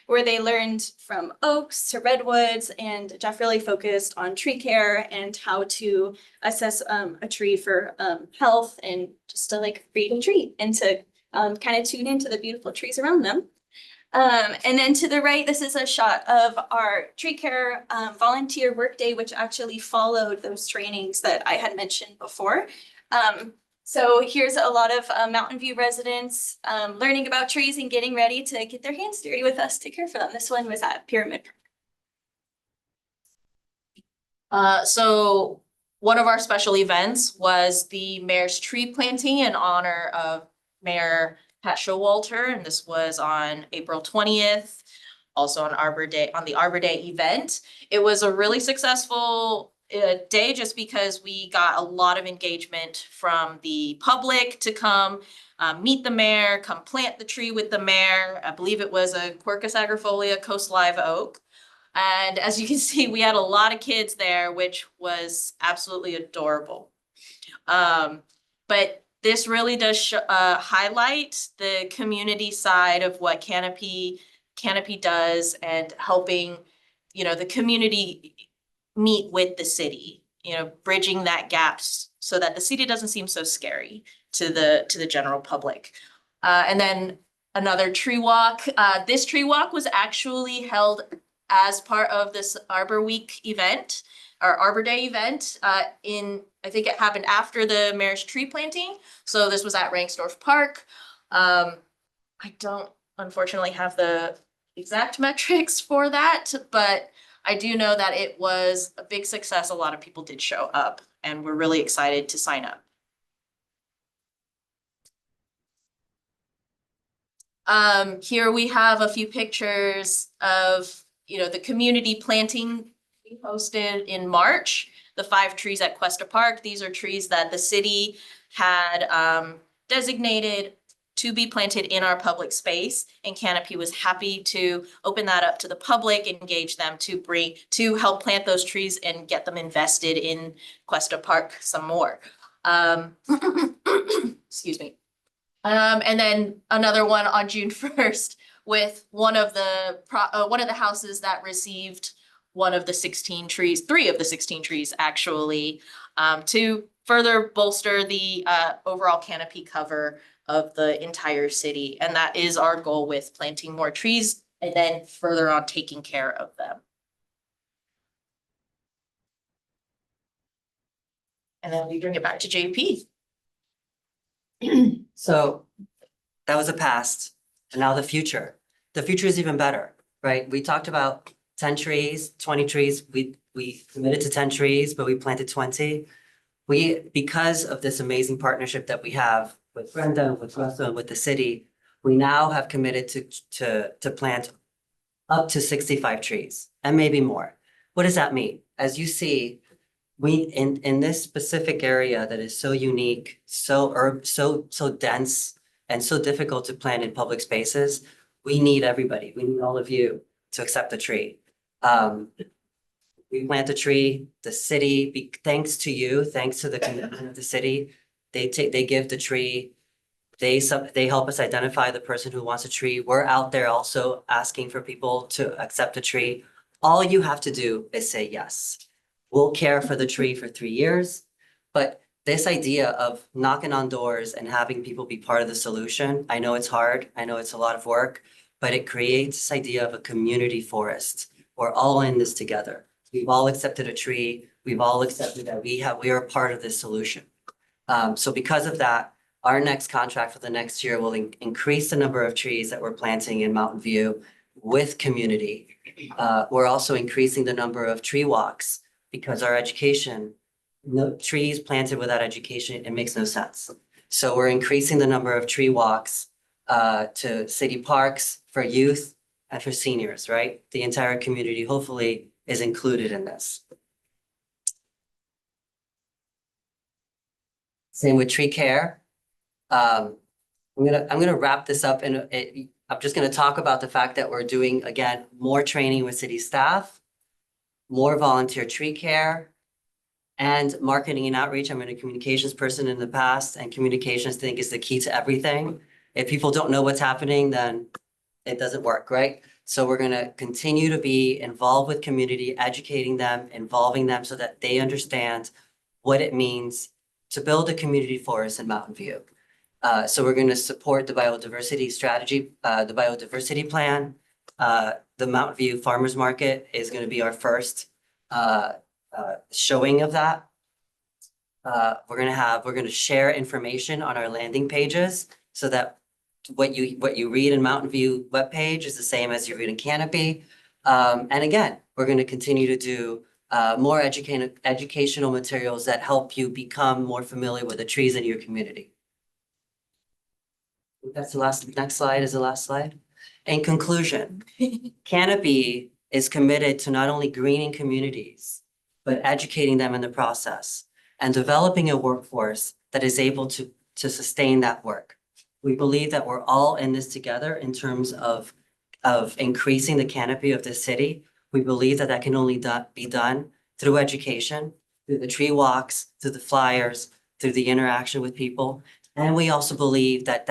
where they learned from oaks to redwoods, and Jeff really focused on tree care and how to assess a tree for health and just to like breed a tree and to kind of tune into the beautiful trees around them. And then to the right, this is a shot of our tree care volunteer workday, which actually followed those trainings that I had mentioned before. So here's a lot of Mountain View residents learning about trees and getting ready to get their hands dirty with us to care for them. This one was at Pyramid Park. So one of our special events was the mayor's tree planting in honor of Mayor Pat Showalter, and this was on April 20th, also on Arbor Day, on the Arbor Day event. It was a really successful day just because we got a lot of engagement from the public to come meet the mayor, come plant the tree with the mayor. I believe it was a Quercus agrifolia coast live oak. And as you can see, we had a lot of kids there, which was absolutely adorable. But this really does highlight the community side of what Canopy does and helping, you know, the community meet with the city, you know, bridging that gap so that the city doesn't seem so scary to the general public. And then another tree walk. This tree walk was actually held as part of this Arbor Week event or Arbor Day event I think it happened after the mayor's tree planting. So this was at Rangsdorf Park. I don't unfortunately have the exact metrics for that, but I do know that it was a big success. A lot of people did show up and we're really excited to sign up. Here we have a few pictures of, you know, the community planting we hosted in March, the 5 trees at Cuesta Park. These are trees that the city had designated to be planted in our public space, and Canopy was happy to open that up to the public, engage them to help plant those trees and get them invested in Cuesta Park some more. Excuse me. And then another one on June 1st with one of the houses that received one of the 16 trees, 3 of the 16 trees actually, to further bolster the overall canopy cover of the entire city. And that is our goal with planting more trees and then further on taking care of them. And then we bring it back to JP. So that was the past, and now the future. The future is even better, right? We talked about 10 trees, 20 trees. We committed to 10 trees, but we planted 20. Because of this amazing partnership that we have with Brenda, with Russell, and with the city, we now have committed to plant up to 65 trees and maybe more. What does that mean? As you see, we in this specific area that is so unique, so dense, and so difficult to plant in public spaces, we need everybody. We need all of you to accept the tree. We plant a tree, the city, thanks to you, thanks to the commitment of the city, they give the tree, they help us identify the person who wants a tree. We're out there also asking for people to accept a tree. All you have to do is say yes. We'll care for the tree for 3 years. But this idea of knocking on doors and having people be part of the solution, I know it's hard, I know it's a lot of work, but it creates this idea of a community forest. We're all in this together. We've all accepted a tree. We've all accepted that we are part of this solution. So because of that, our next contract for the next year will increase the number of trees that we're planting in Mountain View with community. We're also increasing the number of tree walks because our education, no trees planted without education, it makes no sense. So we're increasing the number of tree walks to city parks for youth and for seniors, right? The entire community hopefully is included in this. Same with tree care. I'm gonna wrap this up and I'm just gonna talk about the fact that we're doing, again, more training with city staff, more volunteer tree care, and marketing and outreach. I'm a communications person in the past, and communications, I think, is the key to everything. If people don't know what's happening, then it doesn't work, right? So we're gonna continue to be involved with community, educating them, involving them so that they understand what it means to build a community forest in Mountain View. So we're gonna support the biodiversity strategy, the biodiversity plan. The Mountain View Farmers Market is gonna be our first showing of that. We're gonna share information on our landing pages so that what you read in Mountain View webpage is the same as you read in Canopy. And again, we're gonna continue to do more educational materials that help you become more familiar with the trees in your community. That's the next slide is the last slide. In conclusion, Canopy is committed to not only greening communities, but educating them in the process and developing a workforce that is able to sustain that work. We believe that we're all in this together in terms of increasing the canopy of the city. We believe that that can only be done through education, through the tree walks, through the flyers, through the interaction with people. And we also believe that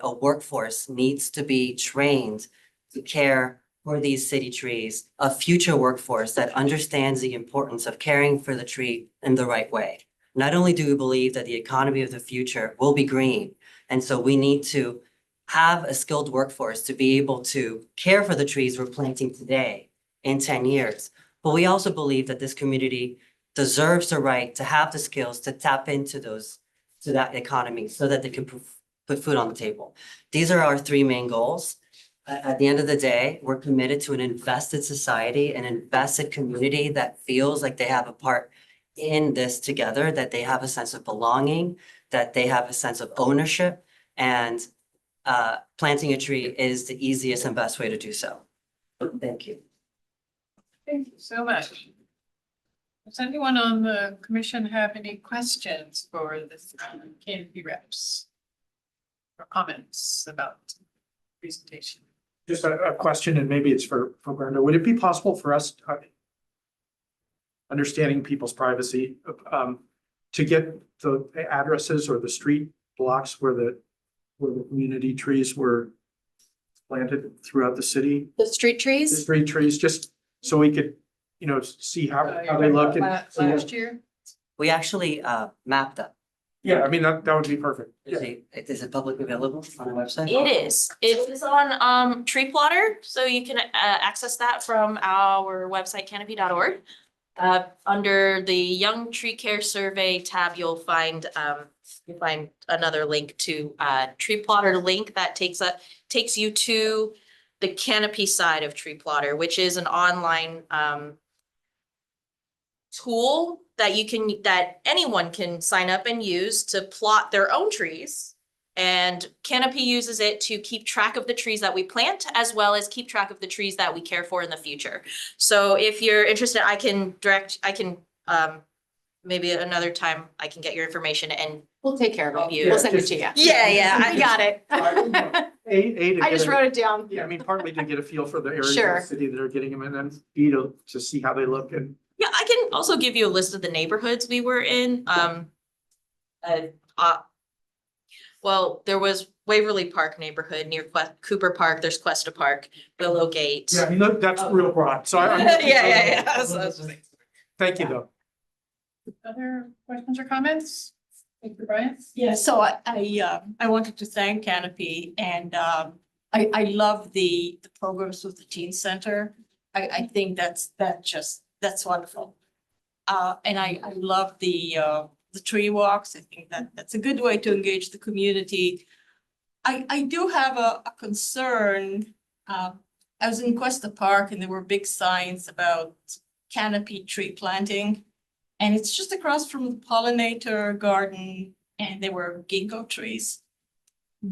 a workforce needs to be trained to care for these city trees, a future workforce that understands the importance of caring for the tree in the right way. Not only do we believe that the economy of the future will be green, and so we need to have a skilled workforce to be able to care for the trees we're planting today in 10 years. But we also believe that this community deserves the right to have the skills to tap into that economy so that they can put food on the table. These are our 3 main goals. At the end of the day, we're committed to an invested society, an invested community that feels like they have a part in this together, that they have a sense of belonging, that they have a sense of ownership, and planting a tree is the easiest and best way to do so. Thank you. Thank you so much. Does anyone on the commission have any questions for this Canopy reps? Or comments about the presentation? Just a question, and maybe it's for Brenda. Would it be possible for us, understanding people's privacy, to get the addresses or the street blocks where the community trees were planted throughout the city? The street The trees? street trees, just so we could, see how they look. And Last year? We actually mapped them. Yeah, I mean, that would be perfect. Yeah. Is it publicly available on the website? It is. It is on Tree Plotter, so you can access that from our website canopy.org. Under the Young Tree Care Survey tab, you'll find another link to Tree Plotter link that takes you to the Canopy side of Tree Plotter, which is an online tool that anyone can sign up and use to plot their own trees. And Canopy uses it to keep track of the trees that we plant, as well as keep track of the trees that we care for in the future. So if you're interested, maybe another time I can get your information and We'll take care of it. Yeah, We'll send it to you. yeah, I got it. I just wrote it down. Yeah, I mean, partly to get a feel for the areas of Sure. the city that are getting them, and then B, to see how they look. And yeah, I can also give you a list of the neighborhoods we were in. Well, there was Waverly Park neighborhood near Cooper Park. There's Cuesta Park, Willow Gate. yeah, I mean, that's real broad. So Yeah. So Thank you, though. Other questions or comments? Thank you, Brian. Yeah, so I wanted to thank Canopy and I love the programs with the teen center. I think that's wonderful. And I love the tree walks. I think that's a good way to engage the community. I do have a concern. I was in Cuesta Park and there were big signs about canopy tree planting. And it's just across from the pollinator garden and there were ginkgo trees.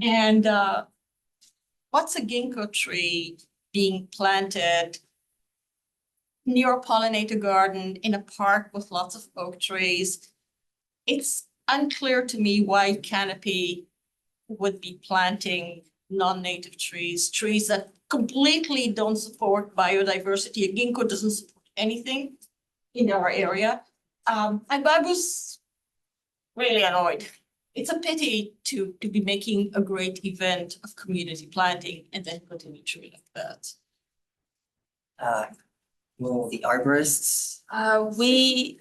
And what's a ginkgo tree being planted near a pollinator garden in a park with lots of oak trees? It's unclear to me why Canopy would be planting non-native trees that completely don't support biodiversity. A ginkgo doesn't support anything in our area. I was really annoyed. It's a pity to be making a great event of community planting and then putting a tree like that. Will the arborists? We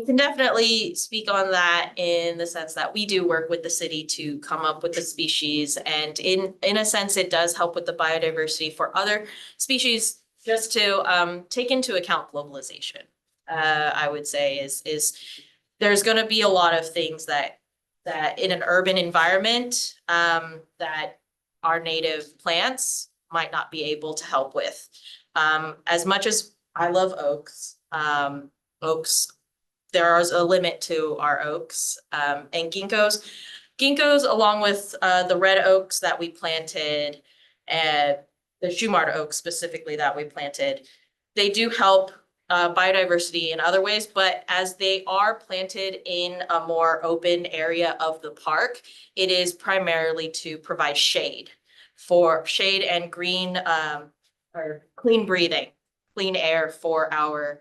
can definitely speak on that in the sense that we do work with the city to come up with the species. And in a sense, it does help with the biodiversity for other species, just to take into account globalization. I would say is there's going to be a lot of things that in an urban environment that our native plants might not be able to help with. As much as I love oaks, there is a limit to our oaks and ginkgos. Ginkgos, along with the red oaks that we planted and the Shumard oaks specifically that we planted, they do help biodiversity in other ways, but as they are planted in a more open area of the park, it is primarily to provide shade and green or clean breathing, clean air for our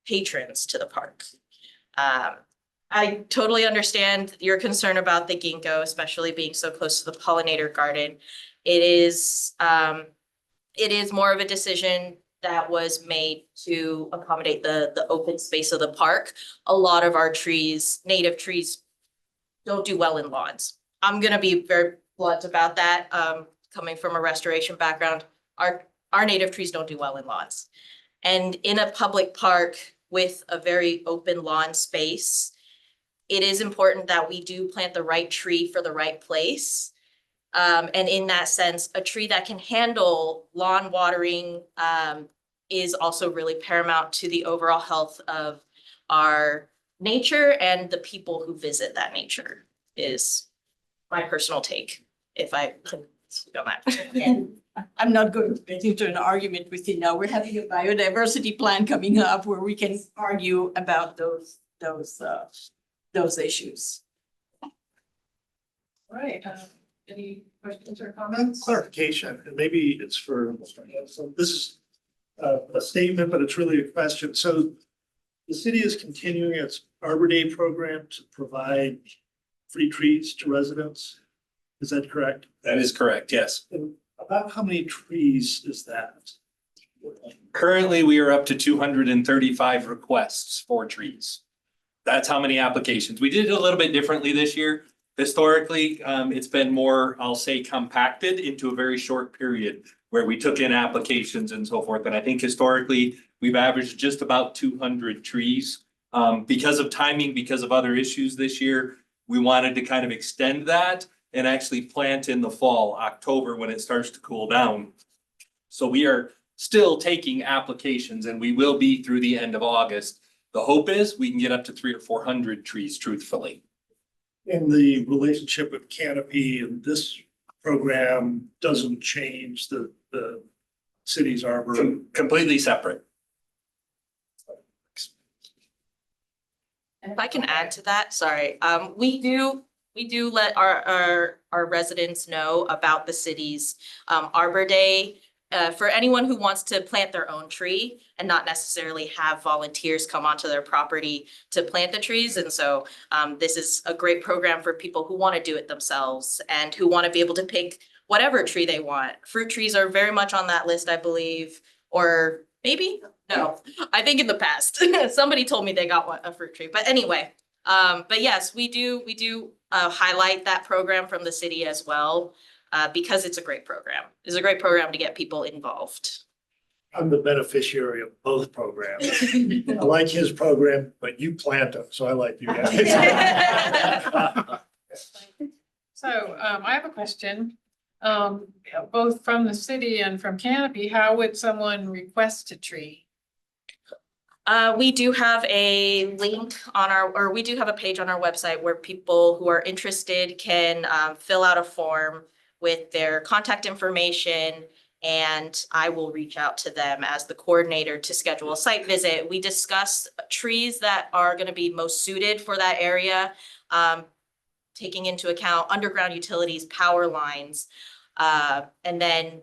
patrons to the park. I totally understand your concern about the ginkgo, especially being so close to the pollinator garden. It is more of a decision that was made to accommodate the open space of the park. A lot of our trees, native trees, don't do well in lawns. I'm gonna be very blunt about that. Coming from a restoration background, our native trees don't do well in lawns. And in a public park with a very open lawn space, it is important that we do plant the right tree for the right place. And in that sense, a tree that can handle lawn watering is also really paramount to the overall health of our nature and the people who visit that nature, is my personal take, if I can speak on that. And I'm not going to get into an argument with you now. We're having a biodiversity plan coming up where we can argue about those issues. All right, any questions or comments? Clarification, and maybe it's for, so this is a statement, but it's really a question. So the city is continuing its Arbor Day program to provide free trees to residents. Is that correct? That is correct, yes. And about how many trees is that? Currently, we are up to 235 requests for trees. That's how many applications. We did it a little bit differently this year. Historically, it's been more, I'll say, compacted into a very short period where we took in applications and so forth. And I think historically, we've averaged just about 200 trees. Because of timing, because of other issues this year, we wanted to kind of extend that and actually plant in the fall, October, when it starts to cool down. So we are still taking applications and we will be through the end of August. The hope is we can get up to 300 or 400 trees, truthfully. And the relationship with Canopy and this program doesn't change the city's arbor. Completely separate. And if I can add to that, sorry, we do let our residents know about the city's Arbor Day. For anyone who wants to plant their own tree and not necessarily have volunteers come onto their property to plant the trees. And so this is a great program for people who want to do it themselves and who want to be able to pick whatever tree they want. Fruit trees are very much on that list, I believe, or Maybe? No, I think in the past, somebody told me they got a fruit tree, but anyway. But yes, we do highlight that program from the city as well, because it's a great program. It's a great program to get people involved. I'm the beneficiary of both programs. I like his program, but you plant them, so I like you guys. So, I have a question. Both from the city and from Canopy, how would someone request a tree? We do have a link on or we do have a page on our website where people who are interested can fill out a form with their contact information, and I will reach out to them as the coordinator to schedule a site visit. We discuss trees that are going to be most suited for that area, taking into account underground utilities, power lines, and then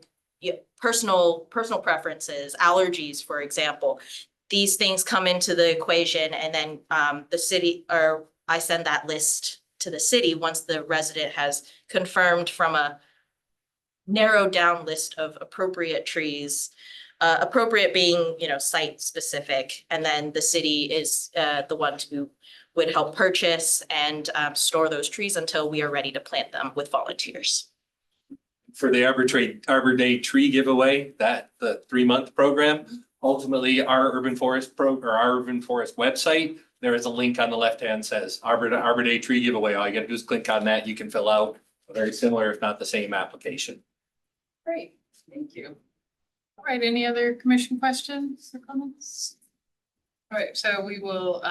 personal preferences, allergies, for example. These things come into the equation, and then the city, or I send that list to the city once the resident has confirmed from a narrowed down list of appropriate trees, appropriate being, site specific. And then the city is the one who would help purchase and store those trees until we are ready to plant them with volunteers. For the Arbor Day tree giveaway, the 3-month program, ultimately our urban forest website, there is a link on the left hand says Arbor Day tree giveaway. All you gotta do is click on that. You can fill out a very similar, if not the same application. Great, thank you. All right, any other commission questions or comments? All right, so we will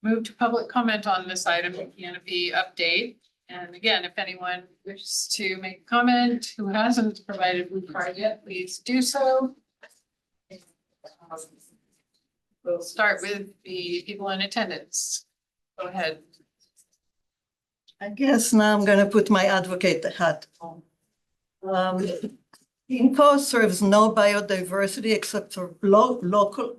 move to public comment on this item, Canopy update. And again, if anyone wishes to make a comment who hasn't provided a blue card yet, please do so. We'll start with the people in attendance. Go ahead. I guess now I'm gonna put my advocate hat on. INCO serves no biodiversity except for local,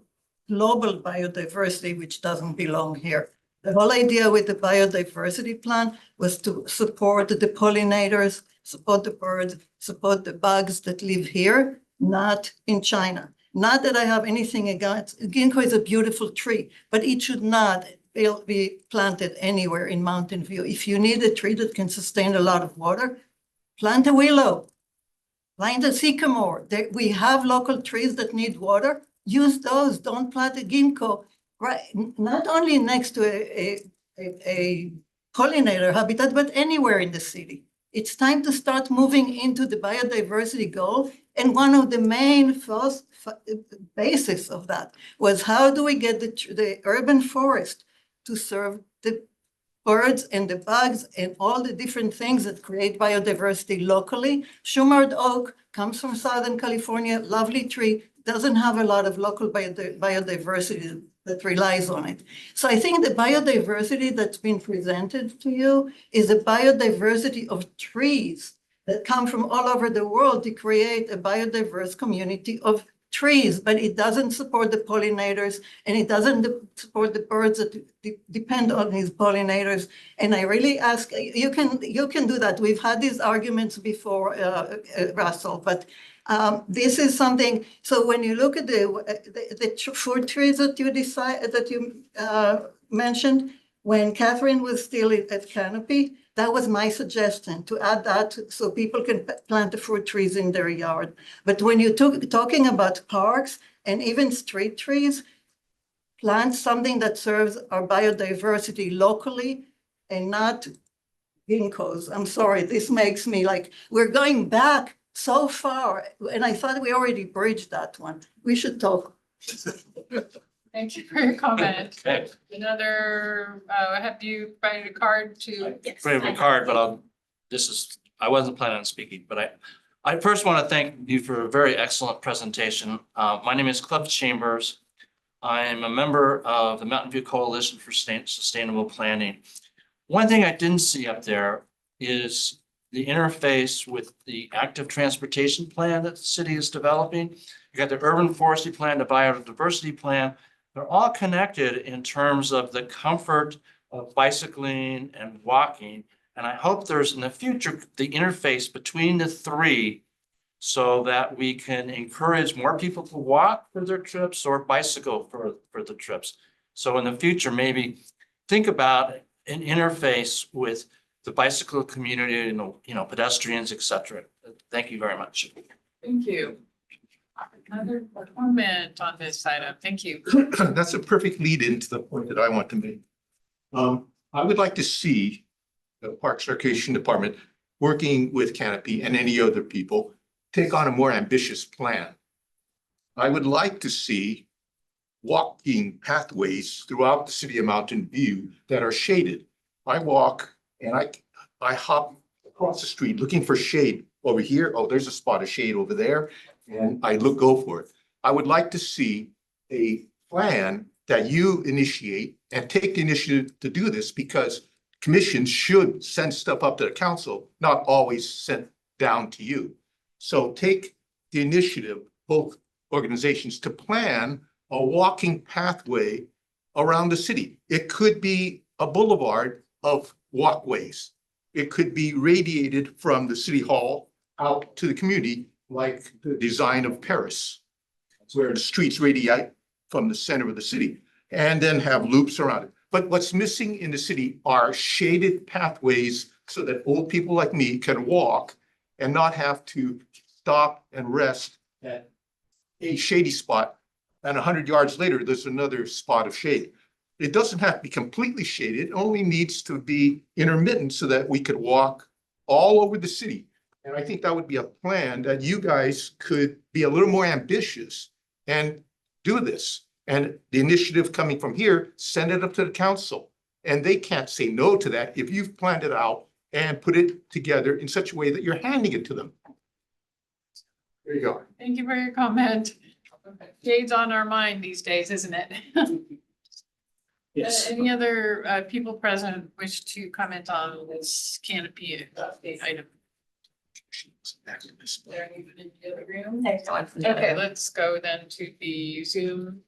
global biodiversity, which doesn't belong here. The whole idea with the biodiversity plan was to support the pollinators, support the birds, support the bugs that live here, not in China. Not that I have anything against, ginkgo is a beautiful tree, but it should not be planted anywhere in Mountain View. If you need a tree that can sustain a lot of water, plant a willow, plant a sycamore. We have local trees that need water. Use those. Don't plant a ginkgo, right? Not only next to a pollinator habitat, but anywhere in the city. It's time to start moving into the biodiversity goal. And one of the main basis of that was how do we get the urban forest to serve the birds and the bugs and all the different things that create biodiversity locally. Shumard oak comes from Southern California, lovely tree, doesn't have a lot of local biodiversity that relies on it. So I think the biodiversity that's been presented to you is a biodiversity of trees that come from all over the world to create a biodiverse community of trees, but it doesn't support the pollinators and it doesn't support the birds that depend on these pollinators. And I really ask, you can do that. We've had these arguments before, Russell, but this is something. So when you look at the fruit trees that you mentioned, when Catherine was still at Canopy, that was my suggestion, to add that so people can plant the fruit trees in their yard. But when you're talking about parks and even street trees, plant something that serves our biodiversity locally and not ginkgos. I'm sorry, this makes me like, we're going back so far, and I thought we already bridged that one. We should talk. Thank you for your comment. Okay. Another, have you provided a card to? Yes. I have a card, but I wasn't planning on speaking, but I first want to thank you for a very excellent presentation. My name is Cliff Chambers. I am a member of the Mountain View Coalition for Sustainable Planning. One thing I didn't see up there is the interface with the active transportation plan that the city is developing. You got the urban forestry plan, the biodiversity plan. They're all connected in terms of the comfort of bicycling and walking. And I hope there's in the future, the interface between the three so that we can encourage more people to walk for their trips or bicycle for the trips. So in the future, maybe think about an interface with the bicycle community, pedestrians, et cetera. Thank you very much. Thank you. Another comment on this item. Thank you. That's a perfect lead into the point that I want to make. I would like to see the Parks Recreation Department working with Canopy and any other people take on a more ambitious plan. I would like to see walking pathways throughout the city of Mountain View that are shaded. I walk and I hop across the street looking for shade over here. Oh, there's a spot of shade over there. And I go for it. I would like to see a plan that you initiate and take the initiative to do this, because commissions should send stuff up to the council, not always sent down to you. So take the initiative, both organizations, to plan a walking pathway around the city. It could be a boulevard of walkways. It could be radiated from the city hall out to the community, like the design of Paris, where the streets radiate from the center of the city, and then have loops around it. But what's missing in the city are shaded pathways so that old people like me can walk and not have to stop and rest at a shady spot. And 100 yards later, there's another spot of shade. It doesn't have to be completely shaded. It only needs to be intermittent so that we could walk all over the city. And I think that would be a plan that you guys could be a little more ambitious and do this. And the initiative coming from here, send it up to the council. And they can't say no to that if you've planned it out and put it together in such a way that you're handing it to them. There you go. Thank you for your comment. Shade's on our mind these days, isn't it? Yes. Any other people present wish to comment on this canopy item? There even in the other room? Okay, let's go then to the Zoom.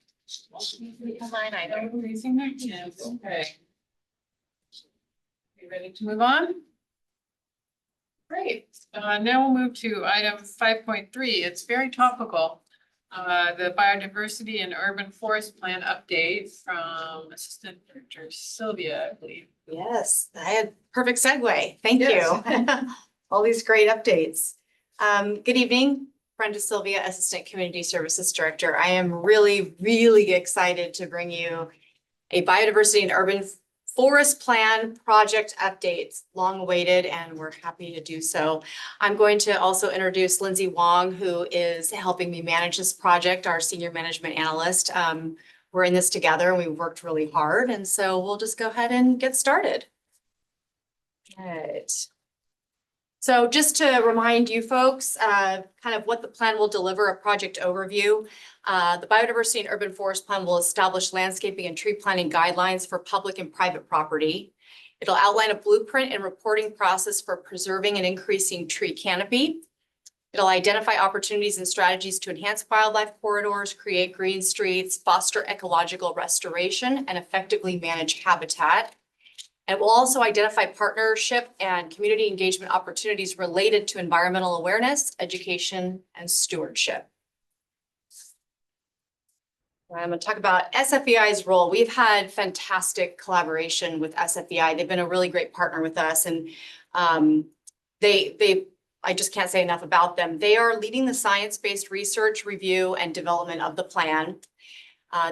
Line item. Okay. You ready to move on? Great. Now we'll move to item 5.3. It's very topical. The biodiversity and urban forest plan update from Assistant Director Sylvia, I believe. Yes, I had perfect segue. Thank Yes. you. All these great updates. Good evening, Brenda Sylvia, Assistant Community Services Director. I am really, really excited to bring you a biodiversity and urban forest plan project updates, long awaited, and we're happy to do so. I'm going to also introduce Lindsay Wong, who is helping me manage this project, our senior management analyst. We're in this together and we worked really hard, and so we'll just go ahead and get started. Right. So just to remind you folks, kind of what the plan will deliver, a project overview. The Biodiversity and Urban Forest Plan will establish landscaping and tree planting guidelines for public and private property. It'll outline a blueprint and reporting process for preserving and increasing tree canopy. It'll identify opportunities and strategies to enhance wildlife corridors, create green streets, foster ecological restoration, and effectively manage habitat. And we'll also identify partnership and community engagement opportunities related to environmental awareness, education, and stewardship. I'm going to talk about SFEI's role. We've had fantastic collaboration with SFEI. They've been a really great partner with us, and I just can't say enough about them. They are leading the science-based research, review, and development of the plan.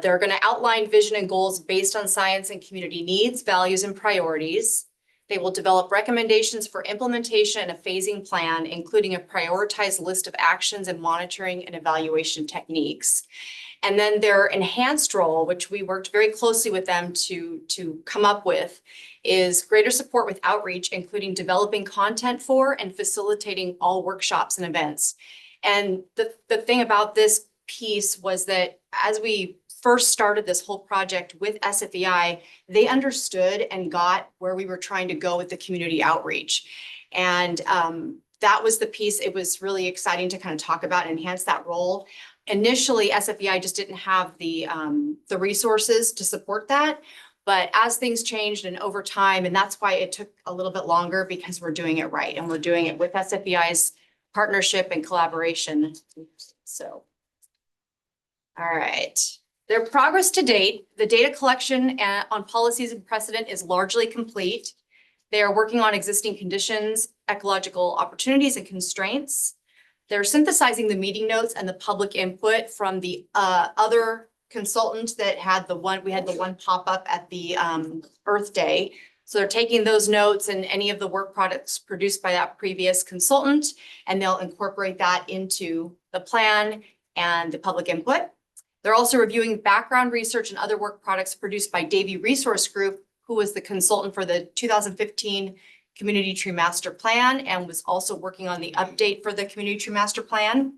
They're going to outline vision and goals based on science and community needs, values, and priorities. They will develop recommendations for implementation and a phasing plan, including a prioritized list of actions and monitoring and evaluation techniques. And then their enhanced role, which we worked very closely with them to come up with, is greater support with outreach, including developing content for and facilitating all workshops and events. And the thing about this piece was that as we first started this whole project with SFEI, they understood and got where we were trying to go with the community outreach. And that was the piece. It was really exciting to kind of talk about and enhance that role. Initially, SFEI just didn't have the resources to support that. But as things changed and over time, and that's why it took a little bit longer, because we're doing it right and we're doing it with SFEI's partnership and collaboration. So. All right. Their progress to date, the data collection on policies and precedent is largely complete. They are working on existing conditions, ecological opportunities and constraints. They're synthesizing the meeting notes and the public input from the other consultant that had we had the one pop up at the Earth Day. So they're taking those notes and any of the work products produced by that previous consultant, and they'll incorporate that into the plan and the public input. They're also reviewing background research and other work products produced by Davie Resource Group, who was the consultant for the 2015 Community Tree Master Plan and was also working on the update for the Community Tree Master Plan.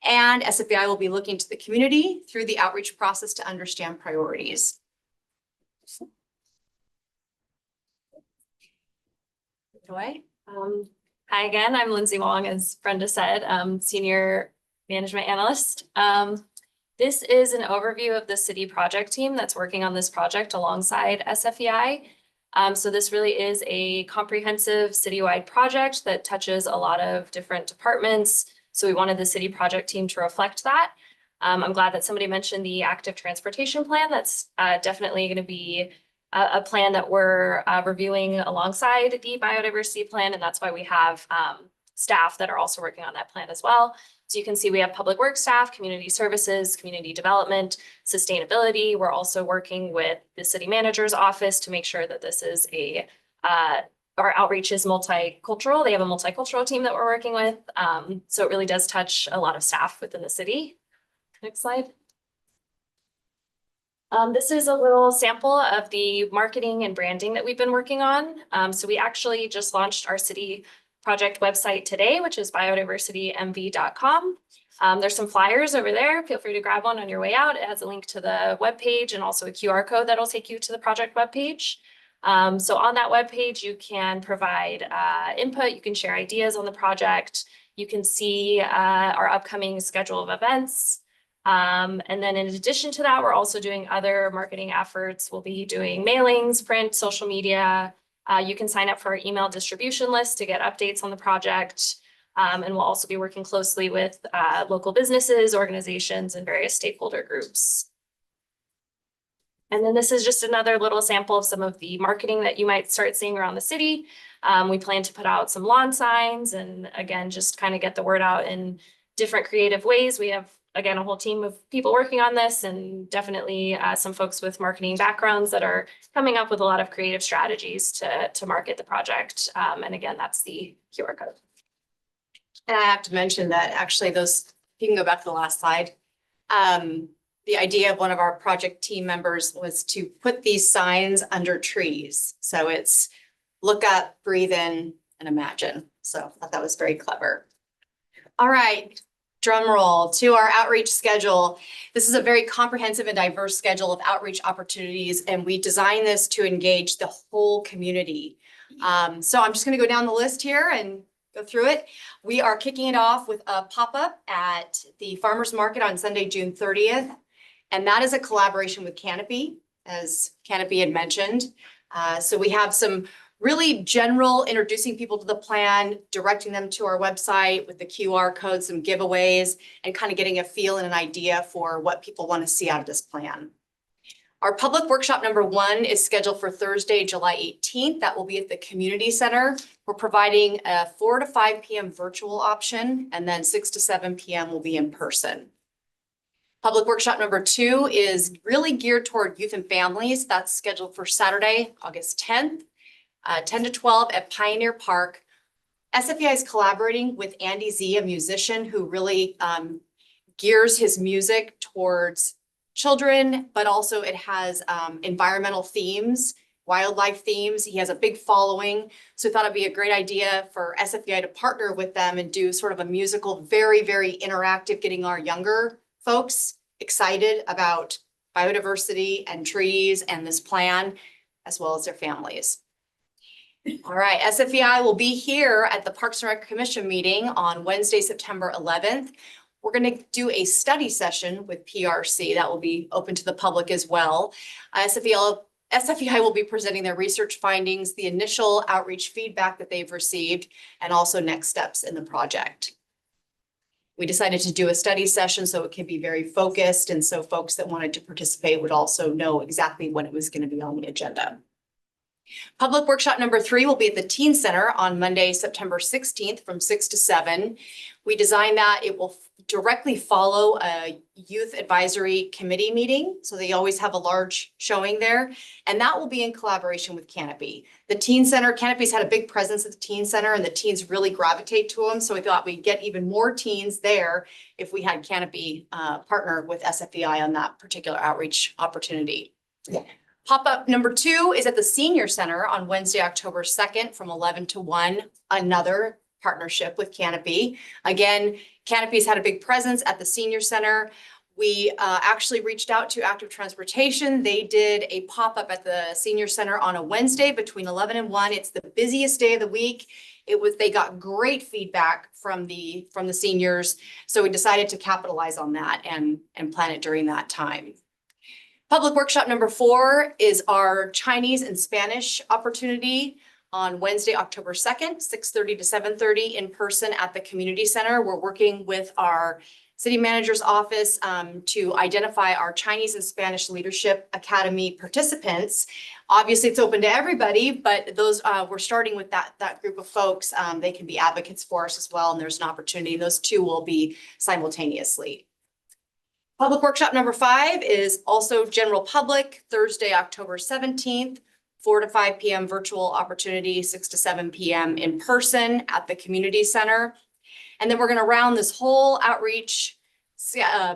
And SFEI will be looking to the community through the outreach process to understand priorities. Hi again, I'm Lindsay Wong, as Brenda said, Senior Management Analyst. This is an overview of the city project team that's working on this project alongside SFEI. So this really is a comprehensive citywide project that touches a lot of different departments. So we wanted the city project team to reflect that. I'm glad that somebody mentioned the active transportation plan. That's definitely going to be a plan that we're reviewing alongside the biodiversity plan. And that's why we have staff that are also working on that plan as well. So you can see we have public works staff, community services, community development, sustainability. We're also working with the city manager's office to make sure that this is our outreach is multicultural. They have a multicultural team that we're working with. So it really does touch a lot of staff within the city. Next slide. This is a little sample of the marketing and branding that we've been working on. So we actually just launched our city project website today, which is biodiversitymv.com. There's some flyers over there. Feel free to grab one on your way out. It has a link to the webpage and also a QR code that'll take you to the project webpage. So on that webpage, you can provide input, you can share ideas on the project, you can see our upcoming schedule of events. And then in addition to that, we're also doing other marketing efforts. We'll be doing mailings, print, social media. You can sign up for our email distribution list to get updates on the project. And we'll also be working closely with local businesses, organizations, and various stakeholder groups. And then this is just another little sample of some of the marketing that you might start seeing around the city. We plan to put out some lawn signs and again, just kind of get the word out in different creative ways. We have, again, a whole team of people working on this and definitely some folks with marketing backgrounds that are coming up with a lot of creative strategies to market the project. And again, that's the QR code. And I have to mention that actually those, you can go back to the last slide. The idea of one of our project team members was to put these signs under trees. So it's look up, breathe in, and imagine. So I thought that was very clever. All right, drum roll to our outreach schedule. This is a very comprehensive and diverse schedule of outreach opportunities, and we designed this to engage the whole community. So I'm just going to go down the list here and go through it. We are kicking it off with a pop-up at the Farmers Market on Sunday, June 30th. And that is a collaboration with Canopy, as Canopy had mentioned. So we have some really general introducing people to the plan, directing them to our website with the QR code, some giveaways, and kind of getting a feel and an idea for what people want to see out of this plan. Our public workshop number 1 is scheduled for Thursday, July 18th. That will be at the community center. We're providing a 4 to 5 p.m. virtual option, and then 6 to 7 p.m. will be in person. Public workshop number 2 is really geared toward youth and families. That's scheduled for Saturday, August 10th, 10 to 12 at Pioneer Park. SFEI is collaborating with Andy Z, a musician who really gears his music towards children, but also it has environmental themes, wildlife themes. He has a big following. So I thought it'd be a great idea for SFEI to partner with them and do sort of a musical, very, very interactive, getting our younger folks excited about biodiversity and trees and this plan, as well as their families. All right, SFEI will be here at the Parks and Rec Commission meeting on Wednesday, September 11th. We're going to do a study session with PRC that will be open to the public as well. SFEI will be presenting their research findings, the initial outreach feedback that they've received, and also next steps in the project. We decided to do a study session so it could be very focused, and so folks that wanted to participate would also know exactly when it was going to be on the agenda. Public workshop number 3 will be at the Teen Center on Monday, September 16th from 6 to 7. We designed that it will directly follow a youth advisory committee meeting. So they always have a large showing there. And that will be in collaboration with Canopy. The Teen Center, Canopy's had a big presence at the Teen Center and the teens really gravitate to them. So we thought we'd get even more teens there if we had Canopy partner with SFEI on that particular outreach opportunity. Pop-up number 2 is at the Senior Center on Wednesday, October 2nd from 11 to 1, another partnership with Canopy. Again, Canopy's had a big presence at the Senior Center. We actually reached out to Active Transportation. They did a pop-up at the Senior Center on a Wednesday between 11 and 1. It's the busiest day of the week. They got great feedback from the seniors. So we decided to capitalize on that and plan it during that time. Public workshop number 4 is our Chinese and Spanish opportunity on Wednesday, October 2nd, 6:30 to 7:30 in person at the community center. We're working with our city manager's office to identify our Chinese and Spanish Leadership Academy participants. Obviously, it's open to everybody, but those we're starting with that group of folks. They can be advocates for us as well, and there's an opportunity. Those 2 will be simultaneously. Public workshop number 5 is also general public, Thursday, October 17th, 4 to 5 p.m. virtual opportunity, 6 to 7 p.m. in person at the community center. And then we're going to round this whole outreach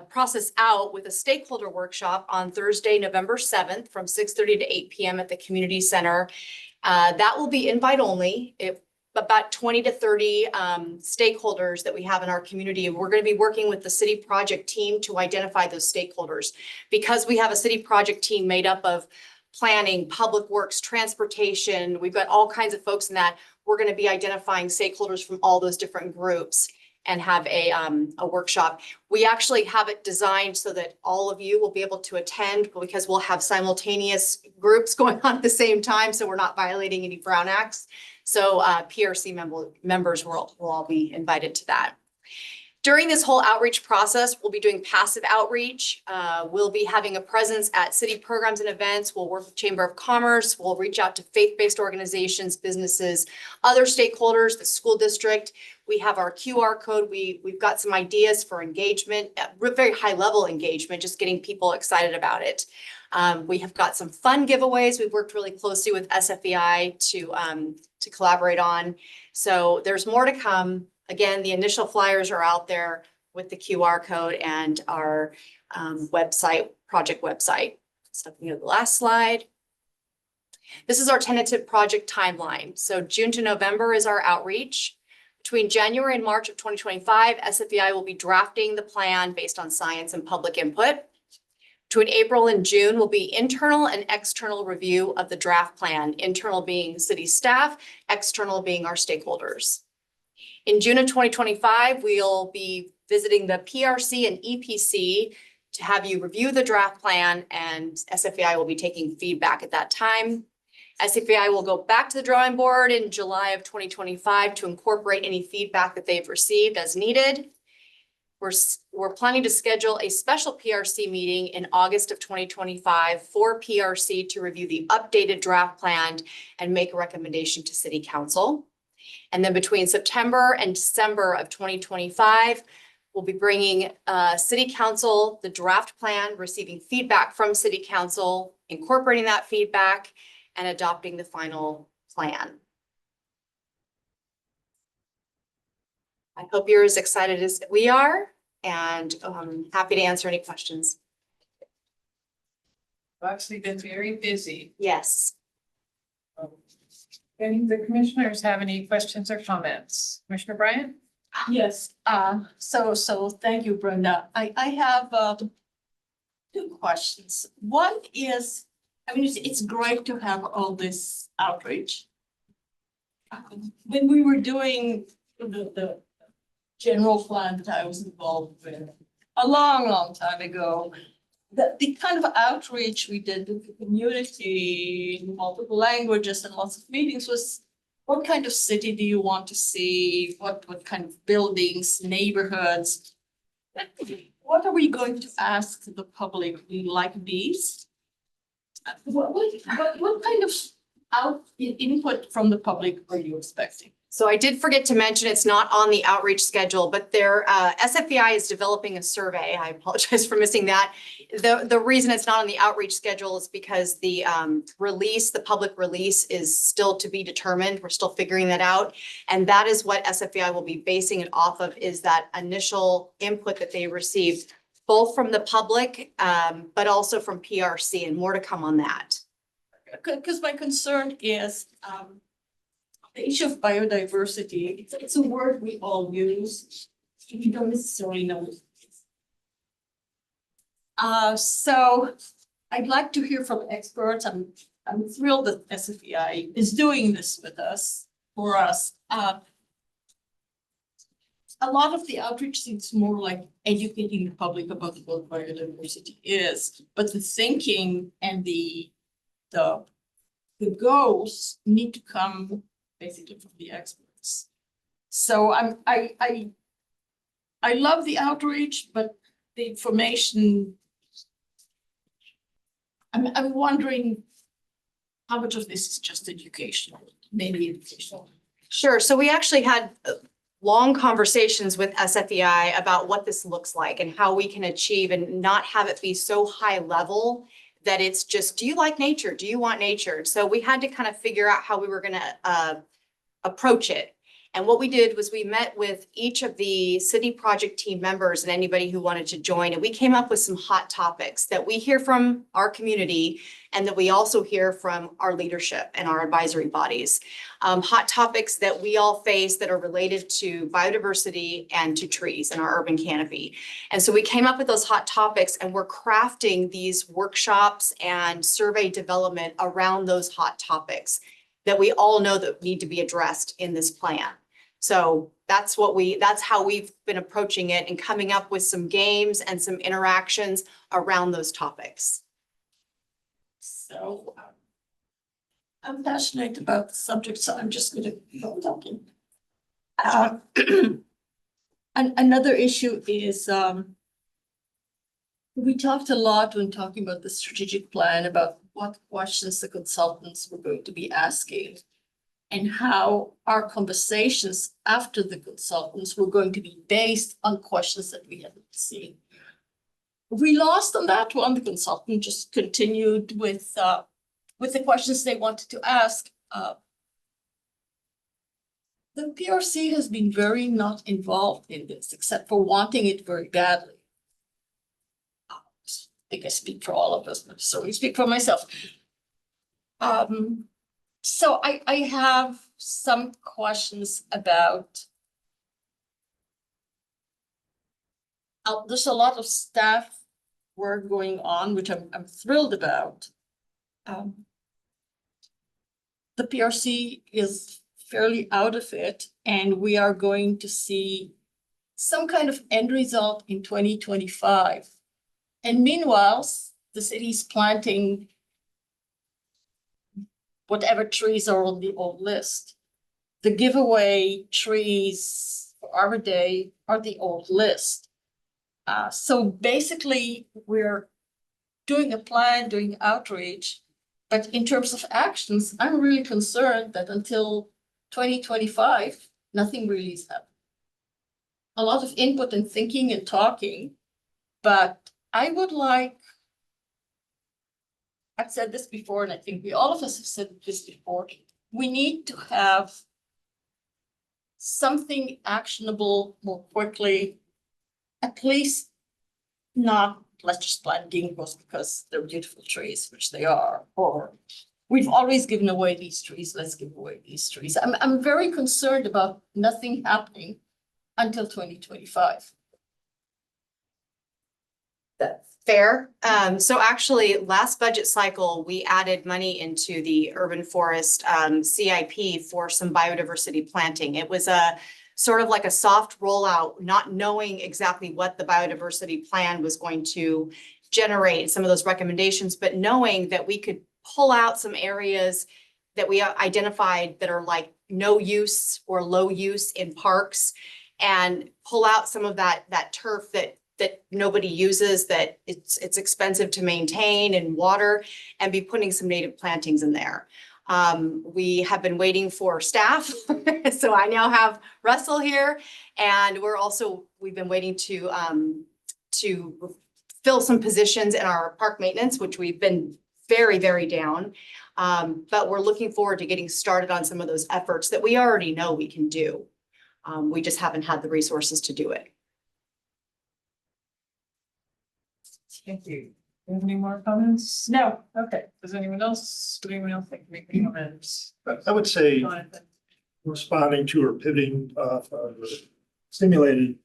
process out with a stakeholder workshop on Thursday, November 7th from 6:30 to 8 p.m. at the community center. That will be invite only. About 20 to 30 stakeholders that we have in our community. We're going to be working with the city project team to identify those stakeholders. Because we have a city project team made up of planning, public works, transportation, we've got all kinds of folks in that. We're going to be identifying stakeholders from all those different groups and have a workshop. We actually have it designed so that all of you will be able to attend because we'll have simultaneous groups going on at the same time, so we're not violating any Brown Acts. So PRC members will all be invited to that. During this whole outreach process, we'll be doing passive outreach. We'll be having a presence at city programs and events. We'll work with Chamber of Commerce. We'll reach out to faith-based organizations, businesses, other stakeholders, the school district. We have our QR code. We've got some ideas for engagement, very high level engagement, just getting people excited about it. We have got some fun giveaways. We've worked really closely with SFEI to collaborate on. So there's more to come. Again, the initial flyers are out there with the QR code and our website, project website. So the last slide. This is our tentative project timeline. So June to November is our outreach. Between January and March of 2025, SFEI will be drafting the plan based on science and public input. Between April and June will be internal and external review of the draft plan, internal being city staff, external being our stakeholders. In June of 2025, we'll be visiting the PRC and EPC to have you review the draft plan, and SFEI will be taking feedback at that time. SFEI will go back to the drawing board in July of 2025 to incorporate any feedback that they've received as needed. We're planning to schedule a special PRC meeting in August of 2025 for PRC to review the updated draft plan and make a recommendation to City Council. And then between September and December of 2025, we'll be bringing City Council the draft plan, receiving feedback from City Council, incorporating that feedback, and adopting the final plan. I hope you're as excited as we are, and I'm happy to answer any questions. I've actually been very busy. Yes. Any of the commissioners have any questions or comments? Commissioner Bryant? Yes, so thank you, Brenda. I have 2 questions. One is, I mean, it's great to have all this outreach. When we were doing the general plan that I was involved with a long time ago, the kind of outreach we did with the community in multiple languages and lots of meetings was, what kind of city do you want to see? What kind of buildings, neighborhoods? What are we going to ask the public like these? What kind of input from the public are you expecting? So I did forget to mention, it's not on the outreach schedule, but their SFEI is developing a survey. I apologize for missing that. The reason it's not on the outreach schedule is because the public release is still to be determined. We're still figuring that out. And that is what SFEI will be basing it off of, is that initial input that they received, both from the public, but also from PRC, and more to come on that. Because my concern is, the issue of biodiversity, it's a word we all use. You don't necessarily know what it is. So I'd like to hear from experts. I'm thrilled that SFEI is doing this with us, for us. A lot of the outreach seems more like educating the public about what biodiversity is, but the thinking and the goals need to come basically from the experts. So I love the outreach, but the information, I'm wondering how much of this is just educational, maybe educational. Sure. So we actually had long conversations with SFEI about what this looks like and how we can achieve and not have it be so high level that it's just, do you like nature? Do you want nature? So we had to kind of figure out how we were going to approach it. And what we did was we met with each of the city project team members and anybody who wanted to join. And we came up with some hot topics that we hear from our community and that we also hear from our leadership and our advisory bodies. Hot topics that we all face that are related to biodiversity and to trees in our urban canopy. And so we came up with those hot topics, and we're crafting these workshops and survey development around those hot topics that we all know that need to be addressed in this plan. So that's how we've been approaching it and coming up with some games and some interactions around those topics. So I'm passionate about the subject, so I'm just going to go talking. Another issue is we talked a lot when talking about the strategic plan about what questions the consultants were going to be asking and how our conversations after the consultants were going to be based on questions that we hadn't seen. We lost on that one. The consultant just continued with the questions they wanted to ask. The PRC has been very not involved in this, except for wanting it very badly. I think I speak for all of us, but so I speak for myself. So I have some questions about. There's a lot of staff work going on, which I'm thrilled about. The PRC is fairly out of it, and we are going to see some kind of end result in 2025. And meanwhile, the city's planting whatever trees are on the old list. The giveaway trees for Arbor Day are the old list. So basically, we're doing a plan, doing outreach, but in terms of actions, I'm really concerned that until 2025, nothing really is happening. A lot of input and thinking and talking, but I would like, I've said this before, and I think all of us have said this before, we need to have something actionable more quickly, at least not, let's just plant ginkgos because they're beautiful trees, which they are, or we've always given away these trees, let's give away these trees. I'm very concerned about nothing happening until 2025. That's fair. So actually, last budget cycle, we added money into the urban forest CIP for some biodiversity planting. It was a sort of like a soft rollout, not knowing exactly what the biodiversity plan was going to generate, some of those recommendations, but knowing that we could pull out some areas that we identified that are like no use or low use in parks, and pull out some of that turf that that nobody uses, that it's expensive to maintain and water, and be putting some native plantings in there. We have been waiting for staff, so I now have Russell here, and we've been waiting to fill some positions in our park maintenance, which we've been very, very down. But we're looking forward to getting started on some of those efforts that we already know we can do. We just haven't had the resources to do it. Thank you. Do you have any more comments? No. Okay. Does anyone else think make any comments? I would say, responding to or pivoting stimulated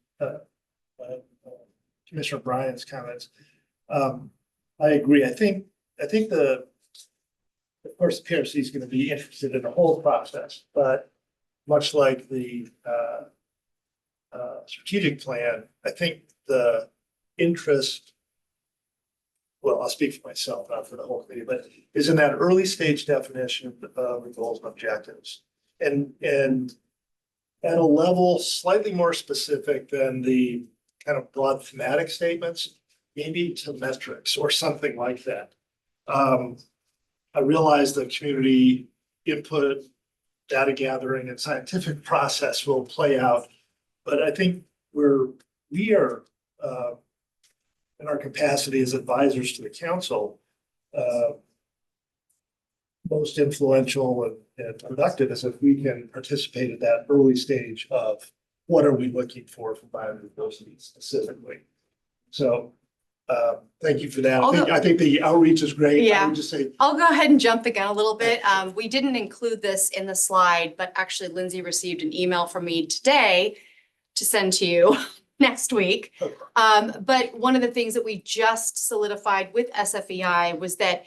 Commissioner Bryan's comments. I agree. I think of course, the PRC is going to be interested in the whole process, but much like the strategic plan, I think the interest, well, I'll speak for myself, not for the whole committee, but is in that early stage definition of the goals and objectives. And at a level slightly more specific than the kind of broad thematic statements, maybe to metrics or something like that. I realize the community input, data gathering and scientific process will play out, but I think we are in our capacity as advisors to the council, most influential and productive is if we can participate at that early stage of what are we looking for from biodiversity specifically. So thank you for that. I think the outreach is great. Yeah. I would just say, I'll go ahead and jump the gun a little bit. We didn't include this in the slide, but actually Lindsay received an email from me today to send to you next week. But one of the things that we just solidified with SFEI was that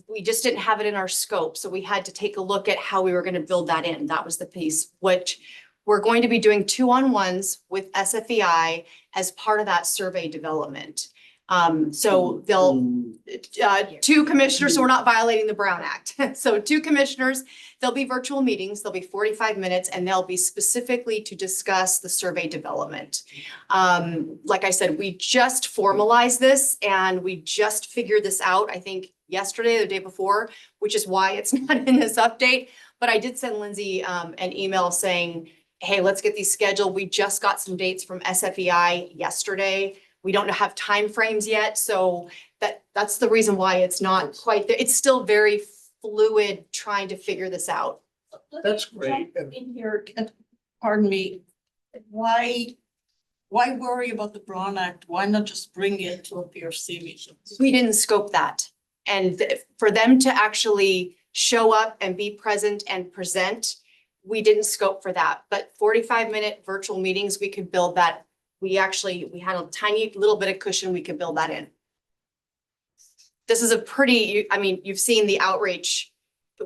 we just didn't have it in our scope. So we had to take a look at how we were going to build that in. That was the piece, which we're going to be doing 2-on-1s with SFEI as part of that survey development. So they'll, 2 commissioners, so we're not violating the Brown Act. So 2 commissioners, there'll be virtual meetings, there'll be 45 minutes, and they'll be specifically to discuss the survey development. Like I said, we just formalized this and we just figured this out, I think yesterday or the day before, which is why it's not in this update. But I did send Lindsay an email saying, hey, let's get these scheduled. We just got some dates from SFEI yesterday. We don't have timeframes yet, so that's the reason why it's not quite there. It's still very fluid trying to figure this out. that's great. In here, pardon me, why worry about the Brown Act? Why not just bring it to a PRC meeting? We didn't scope that. And for them to actually show up and be present and present, we didn't scope for that. But 45-minute virtual meetings, we could build that. We had a tiny little bit of cushion, we could build that in. This is a pretty, I mean, you've seen the outreach.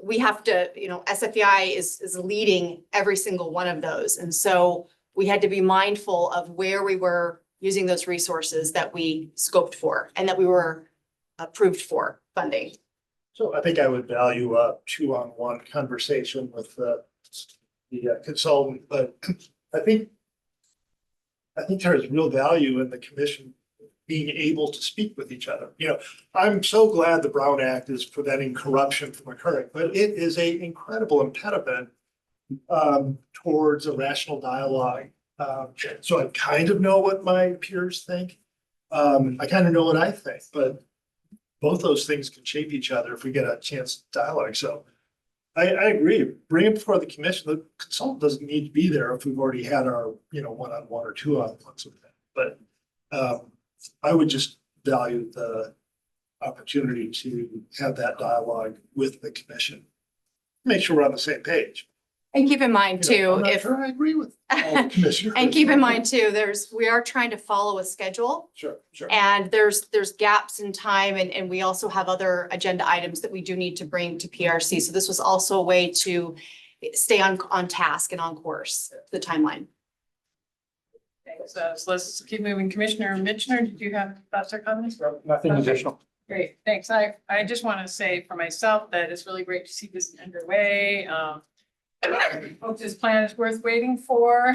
We have to, SFEI is leading every single one of those. And so we had to be mindful of where we were using those resources that we scoped for and that we were approved for funding. So I think I would value a 2-on-1 conversation with the consultant, but I think there is real value in the commission being able to speak with each other. I'm so glad the Brown Act is preventing corruption from occurring, but it is an incredible impediment towards a rational dialogue. So I kind of know what my peers think. I kind of know what I think, but both those things can shape each other if we get a chance to dialogue. So I agree. Bring it before the commission. The consultant doesn't need to be there if we've already had our, 1-on-1 or 2-on-1s with them. But I would just value the opportunity to have that dialogue with the commission. Make sure we're on the same page. And keep in mind too, I'm not sure I agree with all the commissioners. and keep in mind too, we are trying to follow a schedule. Sure. And there's gaps in time and we also have other agenda items that we do need to bring to PRC. So this was also a way to stay on task and on course, the timeline. Okay, so let's keep moving. Commissioner Mitchner, did you have thoughts or comments? Nothing additional. Great, thanks. I just want to say for myself that it's really great to see this underway. I hope this plan is worth waiting for.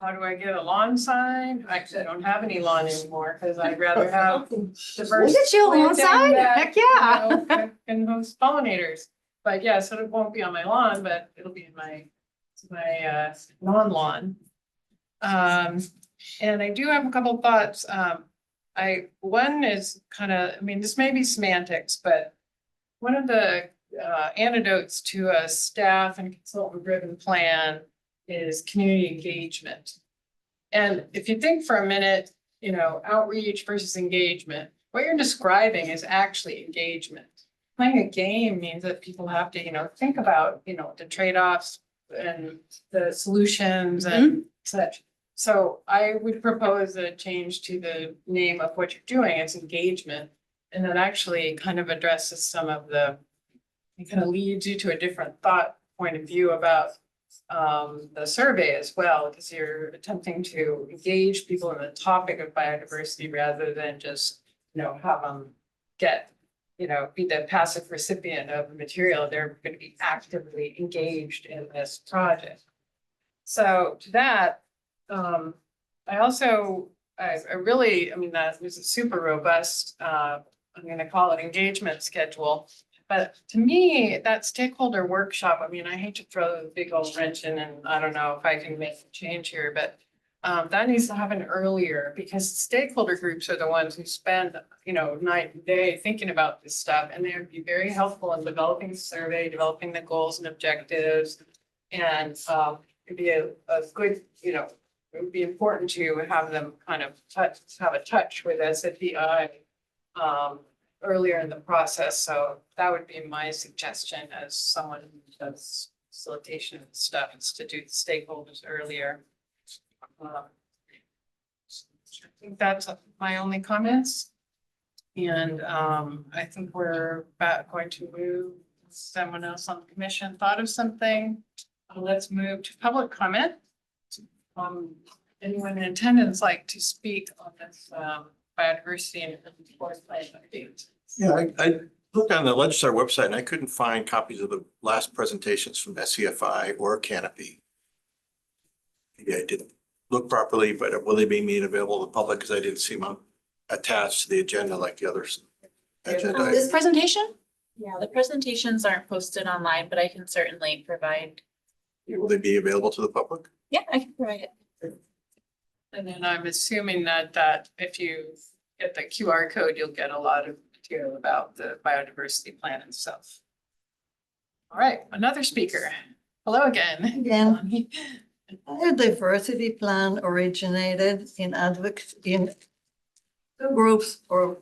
how do I get a lawn sign? Actually, I don't have any lawn anymore because I'd rather have diverse. Get you a lawn planting sign? that, Heck yeah. you know, that can host pollinators. But yeah, so it won't be on my lawn, but it'll be in my non-lawn. And I do have a couple thoughts. One is kind of, I mean, this may be semantics, but one of the antidotes to a staff and consultant driven plan is community engagement. And if you think for a minute, you know, outreach versus engagement, what you're describing is actually engagement. Playing a game means that people have to, you know, think about, you know, the trade-offs and the solutions and such. So I would propose a change to the name of what you're doing. It's engagement. And that actually kind of addresses some of the, it kind of leads you to a different thought point of view about the survey as well, because you're attempting to engage people in the topic of biodiversity rather than just, you know, have them get, you know, be the passive recipient of material. They're going to be actively engaged in this project. So to that, I also, I really, I mean, that was a super robust, I'm going to call it engagement schedule. But to me, that stakeholder workshop, I mean, I hate to throw the big old wrench in, and I don't know if I can make a change here, but that needs to happen earlier because stakeholder groups are the ones who spend, you know, night and day thinking about this stuff. And they would be very helpful in developing the survey, developing the goals and objectives. And it'd be a good, you know, it would be important to have them kind of have a touch with SFDI earlier in the process. So that would be my suggestion as someone who does facilitation and stuff, is to do the stakeholders earlier. I think that's my only comments. And I think we're going to move. Someone else on the commission thought of something. Let's move to public comment. Anyone in attendance like to speak on this biodiversity and forest plan update? Yeah, I looked on the legislature website and I couldn't find copies of the last presentations from SCFI or Canopy. Maybe I didn't look properly, but will they be made available to the public? Because I didn't see them attached to the agenda like the others. This presentation? Yeah, the presentations aren't posted online, but I can certainly provide. Will they be available to the public? Yeah, I can provide it. And then I'm assuming that if you get the QR code, you'll get a lot of material about the biodiversity plan itself. All right, another speaker. Hello again. Again. Biodiversity plan originated in two groups or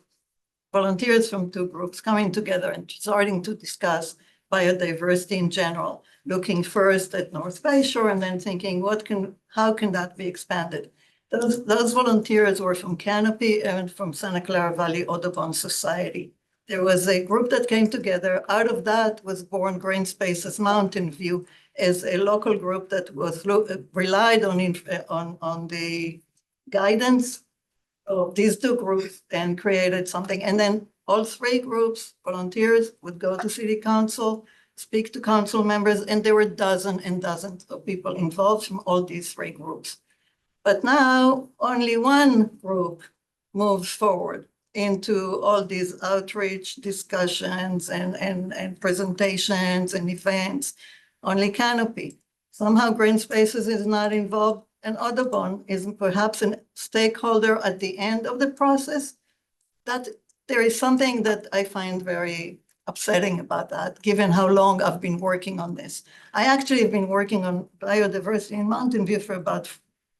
volunteers from two groups coming together and starting to discuss biodiversity in general, looking first at North Bayshore and then thinking how can that be expanded? Those volunteers were from Canopy and from Santa Clara Valley Audubon Society. There was a group that came together. Out of that was born Green Spaces Mountain View as a local group that was relied on the guidance of these two groups and created something. And then all three groups, volunteers, would go to city council, speak to council members, and there were dozens and dozens of people involved from all these three groups. But now only one group moves forward into all these outreach discussions and presentations and events, only Canopy. Somehow Green Spaces is not involved, and Audubon is perhaps a stakeholder at the end of the process. That there is something that I find very upsetting about that, given how long I've been working on this. I actually have been working on biodiversity in Mountain View for about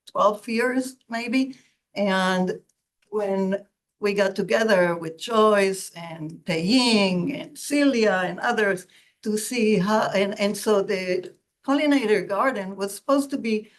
12 years, maybe. And when we got together with Joyce and Pei-Ying and Celia and others to see how, and so the pollinator garden was supposed to be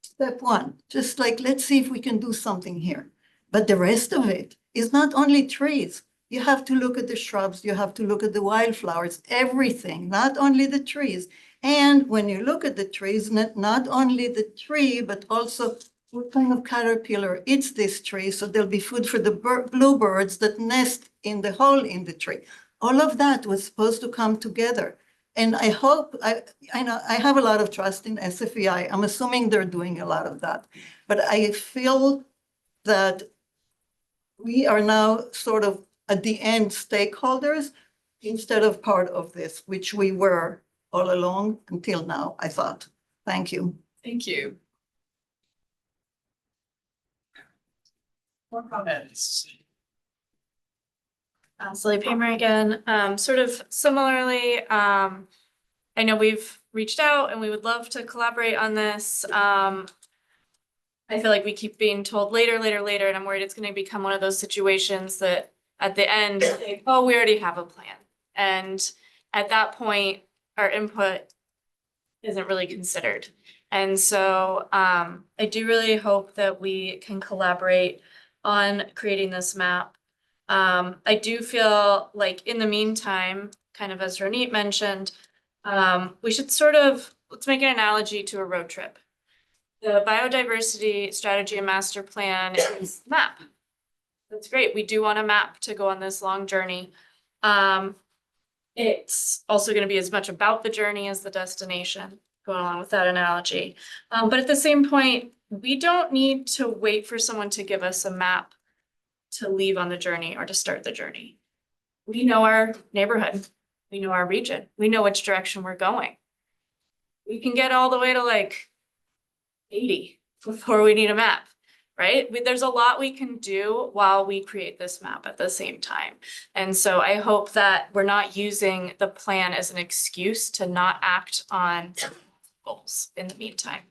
step one, just like, let's see if we can do something here. But the rest of it is not only trees. You have to look at the shrubs, you have to look at the wildflowers, everything, not only the trees. And when you look at the trees, not only the tree, but also what kind of caterpillar eats this tree, so there'll be food for the bluebirds that nest in the hole in the tree. All of that was supposed to come together. And I hope, I know, I have a lot of trust in SFEI. I'm assuming they're doing a lot of that. But I feel that we are now sort of at the end stakeholders instead of part of this, which we were all along until now, I thought. Thank you. Thank you. More comments? Sally Paymer again, sort of similarly, I know we've reached out and we would love to collaborate on this. I feel like we keep being told later, and I'm worried it's gonna become one of those situations that at the end, say, oh, we already have a plan. And at that point, our input isn't really considered. And so I do really hope that we can collaborate on creating this map. I do feel like in the meantime, kind of as Ronit mentioned, we should let's make an analogy to a road trip. The biodiversity strategy and master plan is a map. That's great. We do want a map to go on this long journey. It's also going to be as much about the journey as the destination, going along with that analogy. But at the same point, we don't need to wait for someone to give us a map to leave on the journey or to start the journey. We know our neighborhood. We know our region. We know which direction we're going. We can get all the way to like 80 before we need a map, right? There's a lot we can do while we create this map at the same time. And so I hope that we're not using the plan as an excuse to not act on goals in the meantime.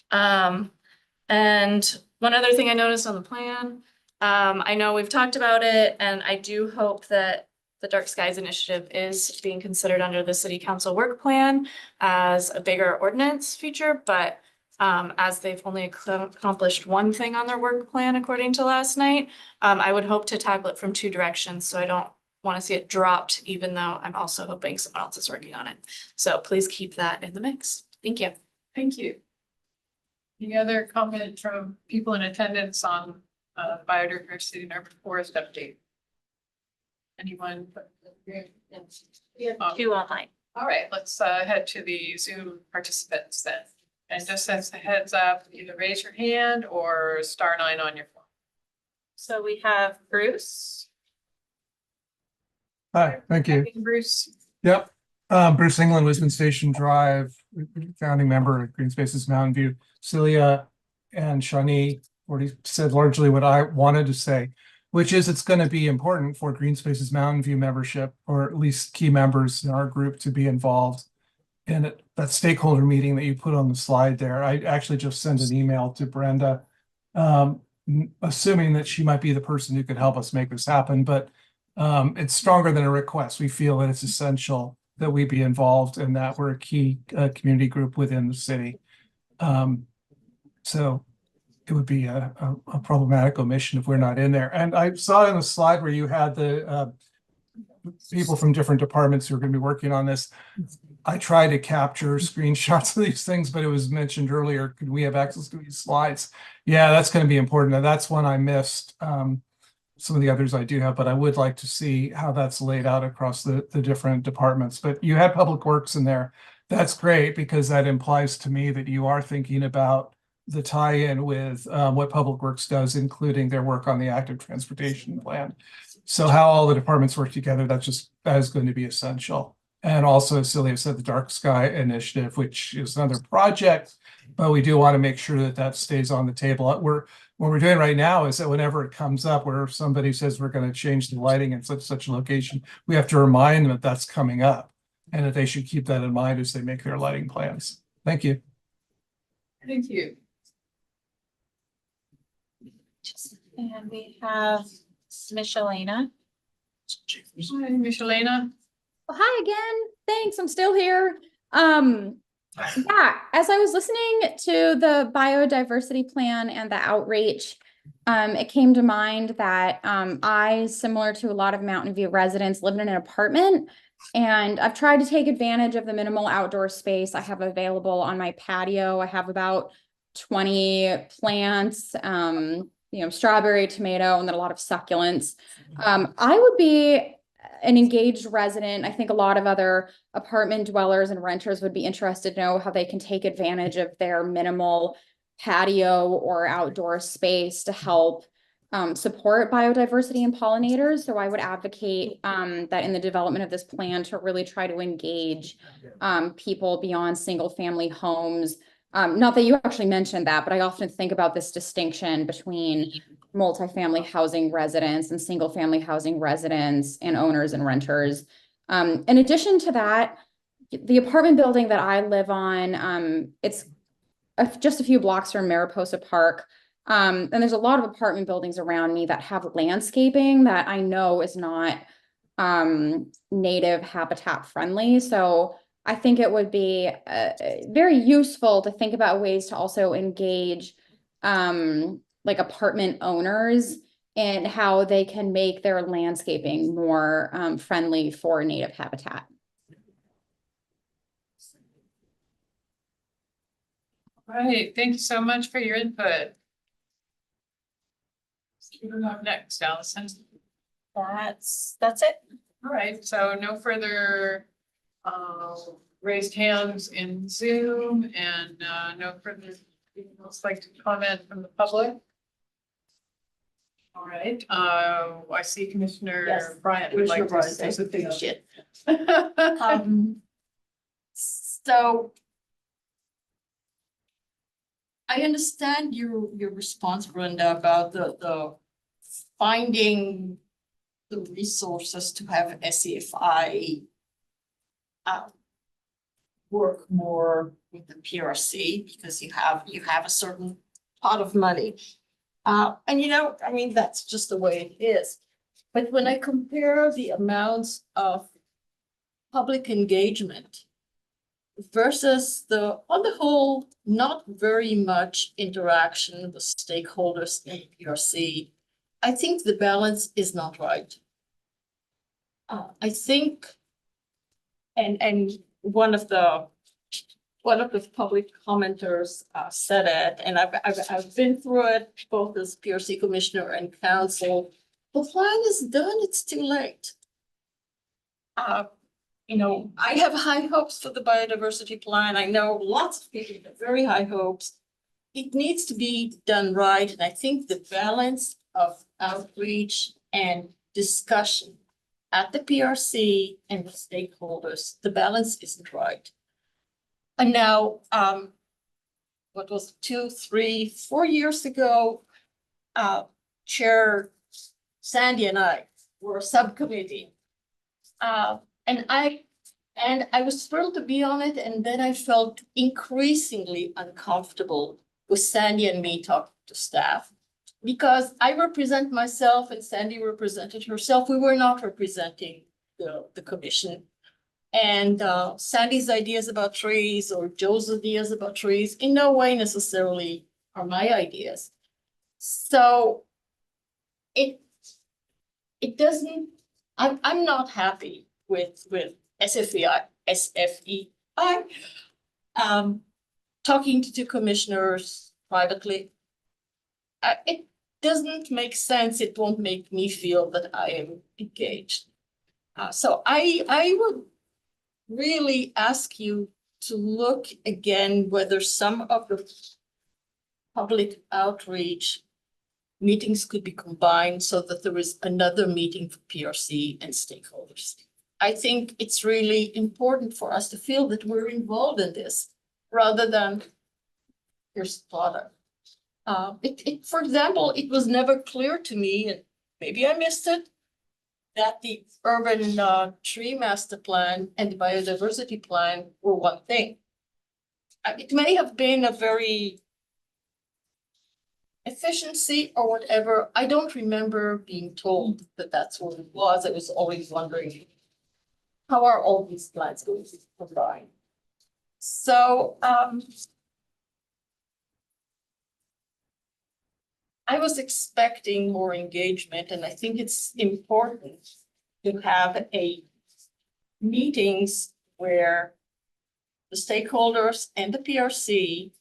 And one other thing I noticed on the plan, I know we've talked about it, and I do hope that the Dark Skies Initiative is being considered under the City Council work plan as a bigger ordinance feature, but as they've only accomplished one thing on their work plan, according to last night, I would hope to tackle it from two directions. So I don't want to see it dropped, even though I'm also hoping someone else is working on it. So please keep that in the mix. Thank you. Thank you. Any other comment from people in attendance on biodiversity and urban forest update? Anyone? We have two online. All right, let's head to the Zoom participants then. And just as a heads up, either raise your hand or *9 on your phone. So we have Bruce. Hi, thank you. Bruce. Yep. Bruce England, Wisdom Station Drive, founding member of Green Spaces Mountain View. Celia and Shani already said largely what I wanted to say, which is it's going to be important for Green Spaces Mountain View membership, or at least key members in our group, to be involved in that stakeholder meeting that you put on the slide there. I actually just sent an email to Brenda, assuming that she might be the person who could help us make this happen, but it's stronger than a request. We feel that it's essential that we be involved and that we're a key community group within the city. So it would be a problematic omission if we're not in there. And I saw in the slide where you had the people from different departments who are going to be working on this. I tried to capture screenshots of these things, but it was mentioned earlier, could we have access to these slides? Yeah, that's going to be important. And that's one I missed. Some of the others I do have, but I would like to see how that's laid out across the different departments. But you had Public Works in there. That's great, because that implies to me that you are thinking about the tie-in with what Public Works does, including their work on the active transportation plan. So how all the departments work together, that is going to be essential. And also, as Celia said, the Dark Sky Initiative, which is another project, but we do want to make sure that that stays on the table. What we're doing right now is that whenever it comes up where somebody says we're going to change the lighting in such a location, we have to remind them that that's coming up and that they should keep that in mind as they make their lighting plans. Thank you. Thank you. And we have Michelena. Hi, Michelena. Well, hi again. Thanks. I'm still here. Yeah, as I was listening to the biodiversity plan and the outreach, it came to mind that I, similar to a lot of Mountain View residents, live in an apartment, and I've tried to take advantage of the minimal outdoor space I have available on my patio. I have about 20 plants, strawberry, tomato, and then a lot of succulents. I would be an engaged resident. I think a lot of other apartment dwellers and renters would be interested to know how they can take advantage of their minimal patio or outdoor space to help support biodiversity and pollinators. So I would advocate that in the development of this plan to really try to engage people beyond single family homes. Not that you actually mentioned that, but I often think about this distinction between multifamily housing residents and single family housing residents and owners and renters. In addition to that, the apartment building that I live on, it's just a few blocks from Mariposa Park. And there's a lot of apartment buildings around me that have landscaping that I know is not native habitat friendly. So I think it would be very useful to think about ways to also engage like apartment owners and how they can make their landscaping more friendly for native habitat. Right, thank you so much for your input. Who do we have next, Allison? That's it. All right, so no further raised hands in Zoom and no further, anyone else like to comment from the public? All right, I see Commissioner Yes, Bryant would like Commissioner to say something. Shit. So I understand your response, Brenda, about the finding the resources to have SEFI work more with the PRC because you have a certain pot of money. And I mean, that's just the way it is. But when I compare the amounts of public engagement versus on the whole, not very much interaction with stakeholders in PRC, I think the balance is not right. I think, and one of the public commenters said it, and I've been through it both as PRC commissioner and council. The plan is done, it's too late. I have high hopes for the biodiversity plan. I know lots of people have very high hopes. It needs to be done right, and I think the balance of outreach and discussion at the PRC and the stakeholders, the balance isn't right. And now, what was 2, 3, 4 years ago, Chair Sandy and I were a subcommittee. And I was thrilled to be on it, and then I felt increasingly uncomfortable with Sandy and me talking to staff. Because I represent myself and Sandy represented herself. We were not representing the commission. And Sandy's ideas about trees or Joe's ideas about trees in no way necessarily are my ideas. So it doesn't, I'm not happy with SFEI, talking to commissioners privately. It doesn't make sense. It won't make me feel that I am engaged. So I would really ask you to look again whether some of the public outreach meetings could be combined so that there is another meeting for PRC and stakeholders. I think it's really important for us to feel that we're involved in this rather than here's the product. For example, it was never clear to me, and maybe I missed it, that the urban tree master plan and the biodiversity plan were one thing. It may have been a very efficiency or whatever. I don't remember being told that that's what it was. I was always wondering, how are all these plans going to be combined? So I was expecting more engagement, and I think it's important to have meetings where the stakeholders and the PRC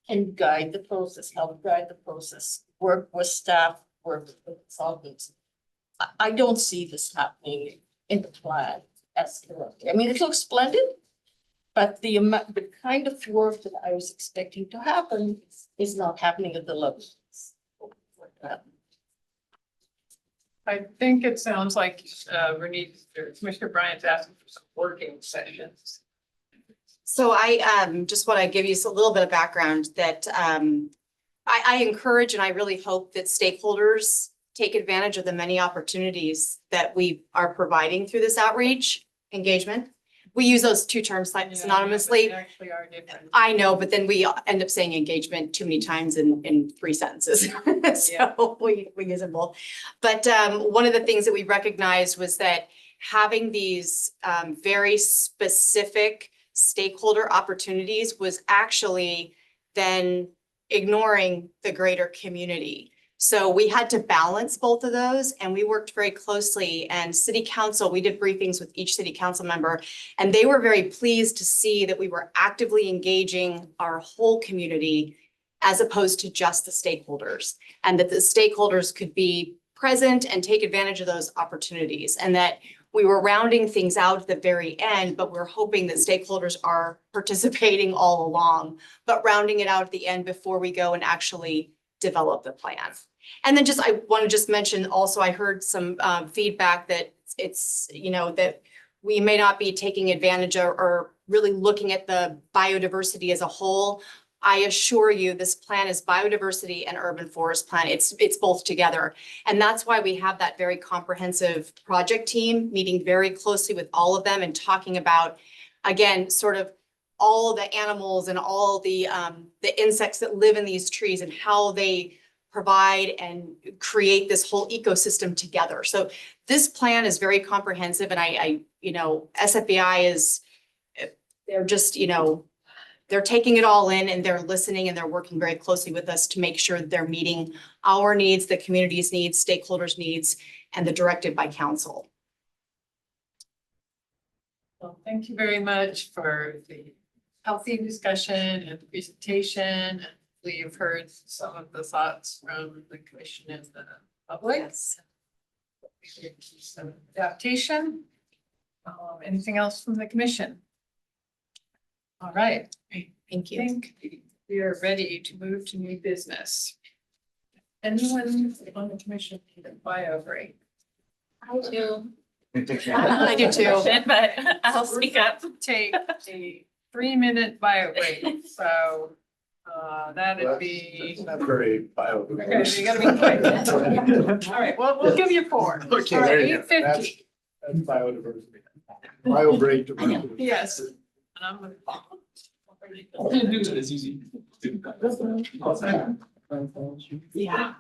can guide the process, help guide the process, work with staff, work with consultants. I don't see this happening in the plan as currently. I mean, it looks splendid, but the amount, the kind of work that I was expecting to happen is not happening at the level. I think it sounds like, Renee, Commissioner Bryant's asking for some working sessions. So I just want to give you a little bit of background that I encourage and I really hope that stakeholders take advantage of the many opportunities that we are providing through this outreach engagement. We use those two terms synonymously. They actually are different. I know, but then we end up saying engagement too many times in 3 sentences. So we use them both. But one of the things that we recognized was that having these very specific stakeholder opportunities was actually then ignoring the greater community. So we had to balance both of those and we worked very closely, and city council, we did briefings with each city council member, and they were very pleased to see that we were actively engaging our whole community as opposed to just the stakeholders, and that the stakeholders could be present and take advantage of those opportunities, and that we were rounding things out at the very end, but we're hoping that stakeholders are participating all along, but rounding it out at the end before we go and actually develop the plan. And then I want to just mention also, I heard some feedback that it's, that we may not be taking advantage of or really looking at the biodiversity as a whole. I assure you, this plan is biodiversity and urban forest plan. It's both together. And that's why we have that very comprehensive project team meeting very closely with all of them and talking about, again, sort of all the animals and all the insects that live in these trees and how they provide and create this whole ecosystem together. So this plan is very comprehensive, and I SFBI is, they're just, they're taking it all in and they're listening and they're working very closely with us to make sure that they're meeting our needs, the community's needs, stakeholders' needs, and the directive by council. Well, thank you very much for the healthy discussion and the presentation. We've heard some of the thoughts from the commission and the public. Yes. Some adaptation. Anything else from the commission? All right. Thank you. I think we are ready to move to new business. Anyone on the commission need a bio break? I do. I do too. But I'll speak up. Take a 3-minute bio break. So that'd be. Not very bio. Okay, so you gotta be quick. All right, well, we'll give you 4. Okay, All right, there you go. 8:50. That's biodiversity. Bio break. Yes. And I'm gonna. Do it as easy. Yeah.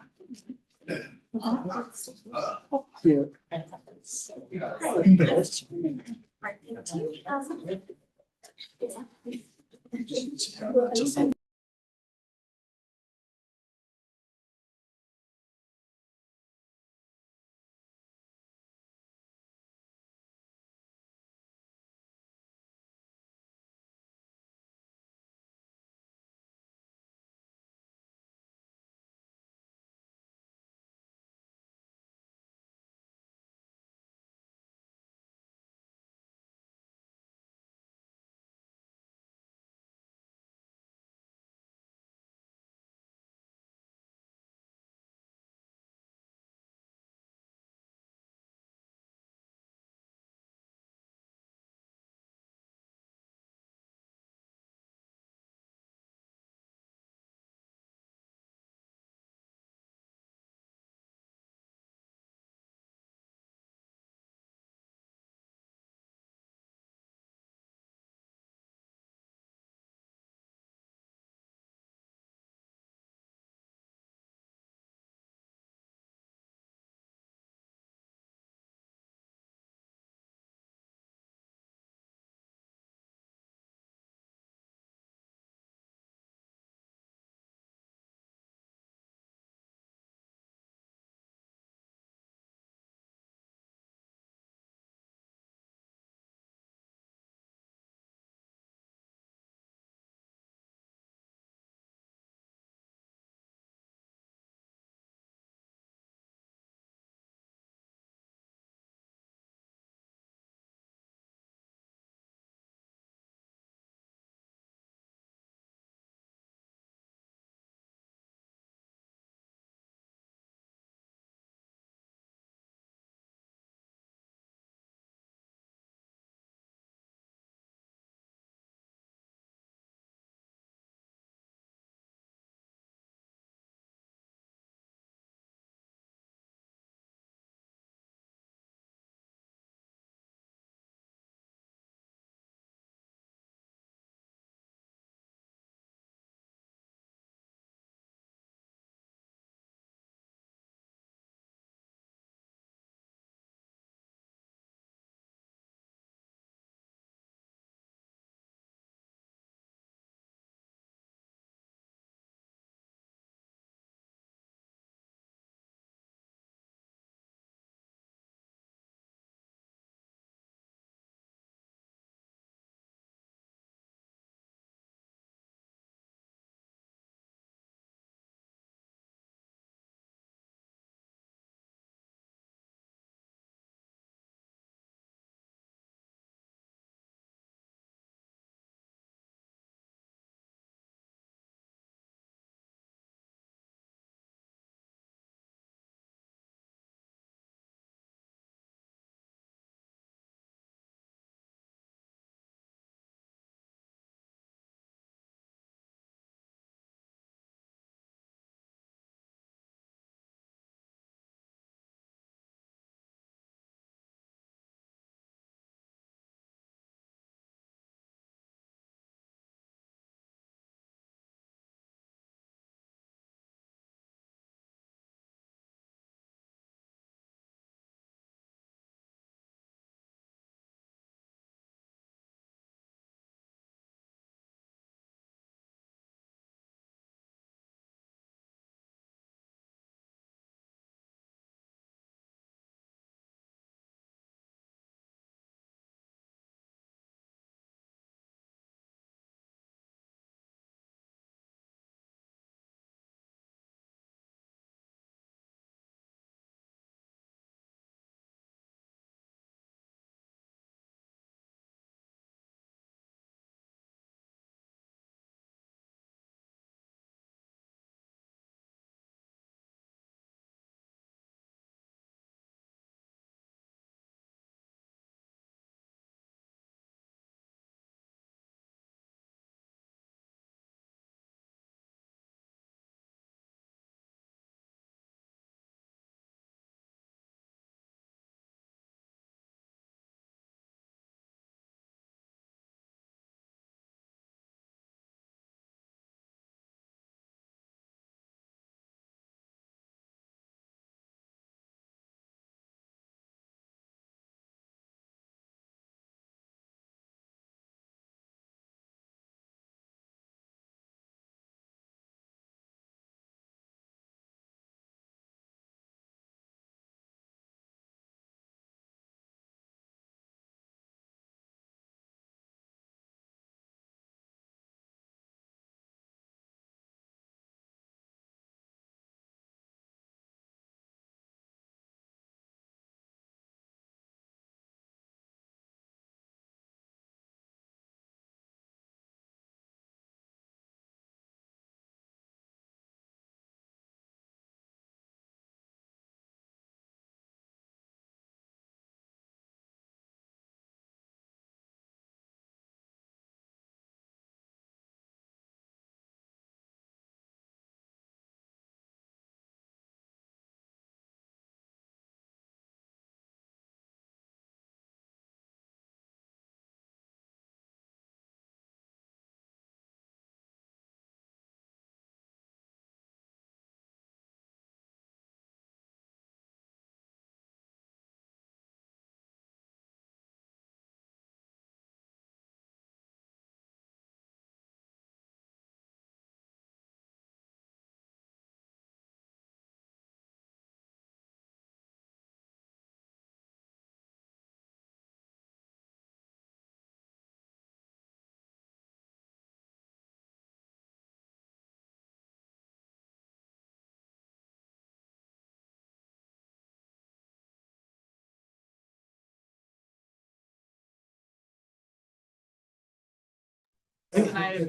Okay.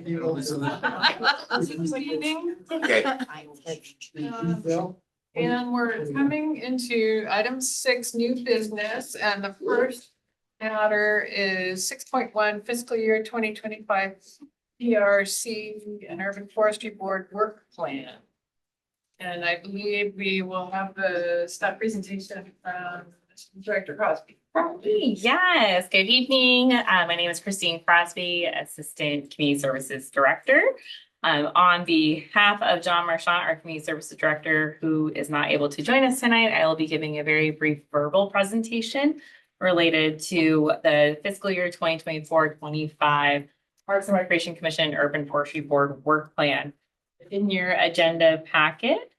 And we're coming into item 6, new business, and the first matter is 6.1 fiscal year 2025 PRC and Urban Forestry Board work plan. And I believe we will have the staff presentation from Director Crosby. Yes, good evening. My name is Christine Crosby, Assistant Community Services Director. On behalf of John Marchant, our Community Services Director, who is not able to join us tonight, I will be giving a very brief verbal presentation related to the fiscal year 2024-25 Parks and Recreation Commission Urban Forestry Board work plan. In your agenda packet,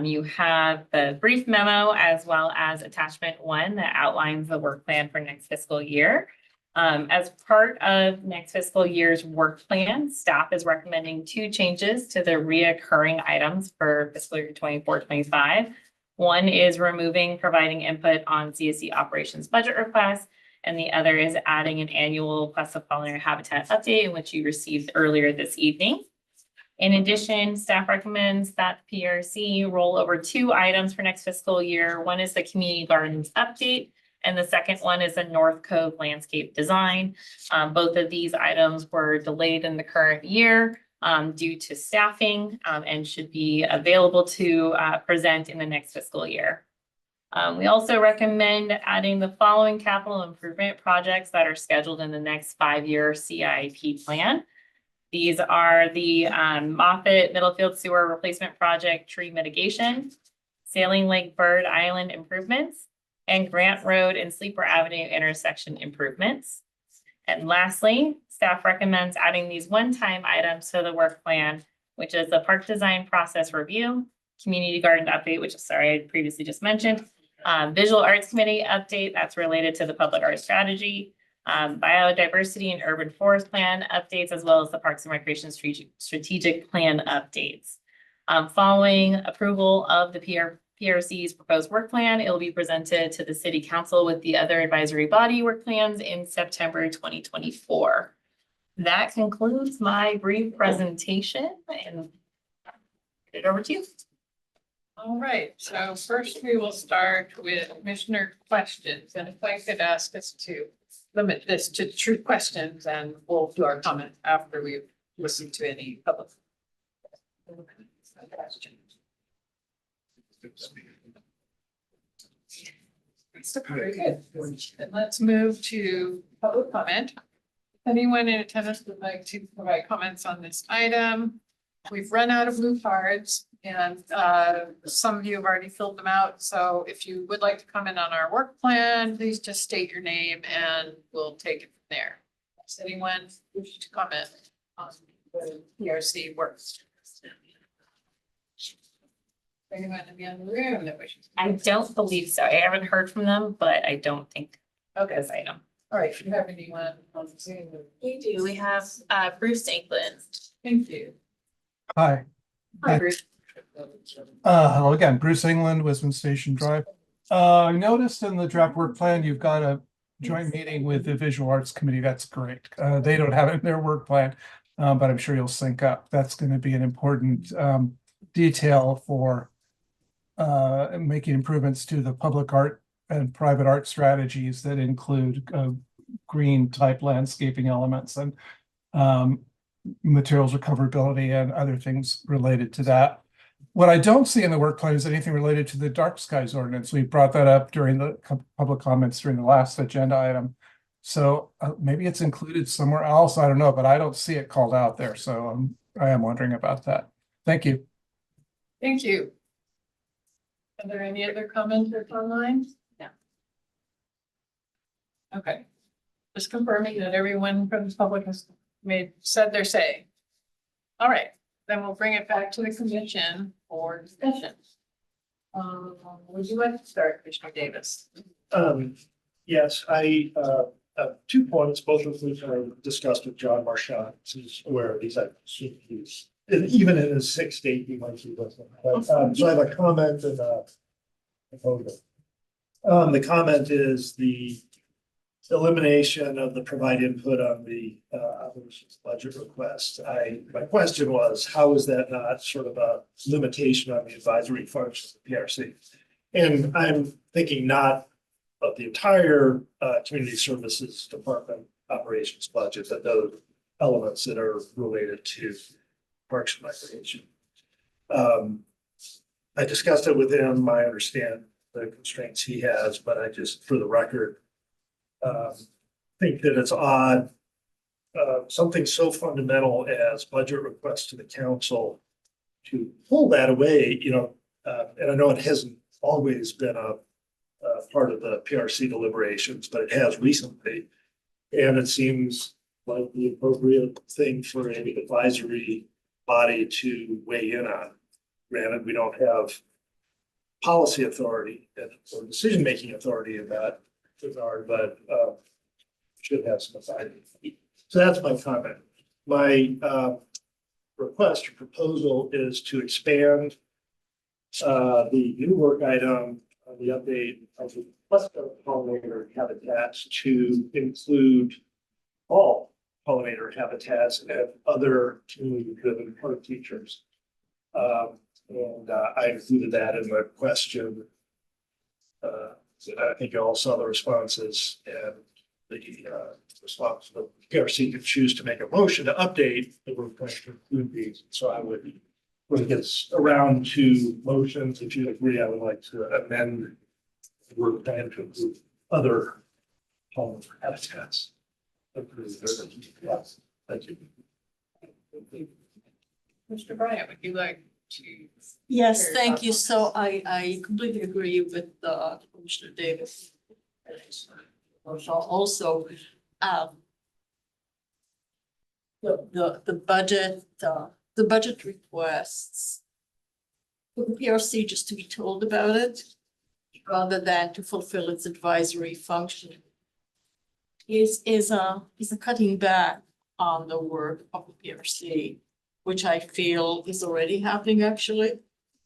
you have the brief memo as well as attachment 1 that outlines the work plan for next fiscal year. As part of next fiscal year's work plan, staff is recommending 2 changes to the reoccurring items for fiscal year 24-25. One is removing providing input on CSC operations budget requests, and the other is adding an annual Quest of Pollinator Habitat update, which you received earlier this evening. In addition, staff recommends that PRC roll over 2 items for next fiscal year. One is the community gardens update, and the second one is a North Cove landscape design. Both of these items were delayed in the current year due to staffing and should be available to present in the next fiscal year. We also recommend adding the following capital improvement projects that are scheduled in the next 5-year CIP plan. These are the Moffett Middlefield Sewer Replacement Project tree mitigation, Sailing Lake Bird Island improvements, and Grant Road and Sleeper Avenue intersection improvements. And lastly, staff recommends adding these one-time items to the work plan, which is the park design process review, community garden update, which I previously just mentioned, visual arts committee update that's related to the public art strategy, biodiversity and urban forest plan updates, as well as the Parks and Recreation strategic plan updates. Following approval of the PRC's proposed work plan, it will be presented to the City Council with the other advisory body work plans in September 2024. That concludes my brief presentation, and get it over to you. All right, so first we will start with commissioner questions, and if I could ask us to limit this to true questions, and we'll do our comment after we've listened to any public questions. Very good. Then let's move to public comment. If anyone in attendance would like to provide comments on this item, we've run out of blue cards, and some of you have already filled them out. So if you would like to comment on our work plan, please just state your name and we'll take it from there. Does anyone wish to comment on the PRC works? Anyone in the other room that wishes? I don't believe so. I haven't heard from them, but I don't think this item. All right, do you have anyone on Zoom? We do. We have Bruce England. Thank you. Hi. Hi, Bruce. Hello again, Bruce England, Wisman Station Drive. I noticed in the draft work plan, you've got a joint meeting with the Visual Arts Committee. That's great. They don't have it in their work plan, but I'm sure you'll sync up. That's going to be an important detail for making improvements to the public art and private art strategies that include green type landscaping elements and materials recoverability and other things related to that. What I don't see in the work plan is anything related to the dark skies ordinance. We brought that up during the public comments during the last agenda item. So maybe it's included somewhere else. I don't know, but I don't see it called out there. So I am wondering about that. Thank you. Thank you. Are there any other comments online? No. Okay. Just confirming that everyone from the public has said their say. All right, then we'll bring it back to the commission for discussion. Would you like to start, Commissioner Davis? Yes, I have 2 points, both of which I discussed with John Marchant. He's aware of these. Even in his 6th state, he might be listening. But, so I have a comment and a proposal. The comment is the elimination of the provide input on the operations budget request. My question was, how is that not sort of a limitation on the advisory functions of the PRC? And I'm thinking not of the entire community services department operations budget, but those elements that are related to Parks and Recreation. I discussed it with him. I understand the constraints he has, but I just, for the record, think that it's odd. Something so fundamental as budget requests to the council to pull that away, and I know it hasn't always been a part of the PRC deliberations, but it has recently. And it seems like the appropriate thing for an advisory body to weigh in on. Granted, we don't have policy authority or decision-making authority in that regard, but should have some authority. So that's my comment. My request or proposal is to expand the new work item on the update of the cluster pollinator habitats to include all pollinator habitats and other community-driven park features. And I included that in my question. I think you all saw the responses, and the response, the PRC could choose to make a motion to update the work plan to include these. So I would, when it gets around to motions, if you agree, I would like to amend the work plan to include other pollinator habitats. Yes, thank you. Mr. Bryant, would you like to? Yes, share thank you. thoughts? So I completely agree with Commissioner Davis. Also, the budget requests for the PRC just to be told about it, rather than to fulfill its advisory function, is a cutting back on the work of the PRC, which I feel is already happening. Actually,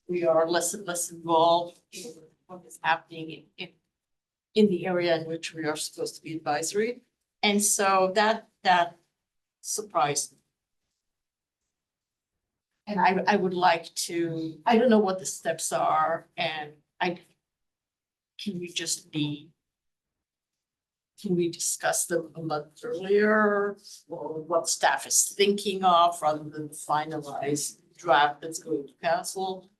we are less and less involved in what is happening in the area in which we are supposed to be advisory. And so that surprised me. And I would like to, I don't know what the steps are, and can we discuss them a month earlier, or what staff is thinking of, rather than the finalized draft that's going to council?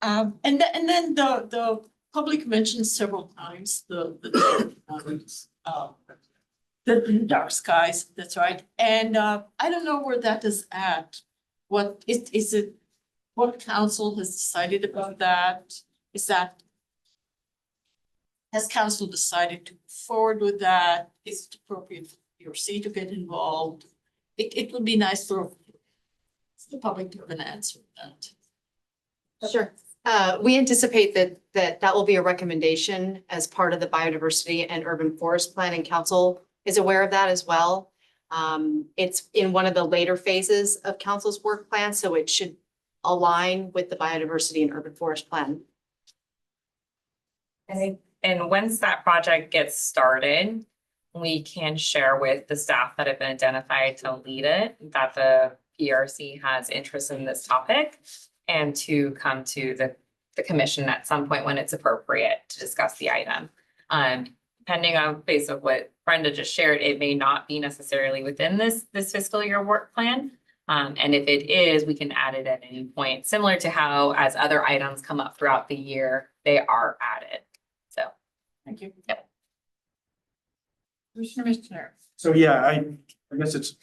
And then the public mentioned several times the dark skies, that's right. And I don't know where that is at. What is it, what council has decided about that? Has council decided to move forward with that? Is it appropriate for PRC to get involved? It would be nice for the public to have an answer to that. Sure. We anticipate that will be a recommendation as part of the Biodiversity and Urban Forest Plan, and council is aware of that as well. It's in one of the later phases of council's work plan, so it should align with the Biodiversity and Urban Forest Plan. And once that project gets started, we can share with the staff that have been identified to lead it, that the PRC has interest in this topic, and to come to the commission at some point when it's appropriate to discuss the item. Depending on based on what Brenda just shared, it may not be necessarily within this fiscal year work plan. And if it is, we can add it at any point, similar to how as other items come up throughout the year, they are added. So, Thank you. Yep. Commissioner Missioner. So yeah, I guess it's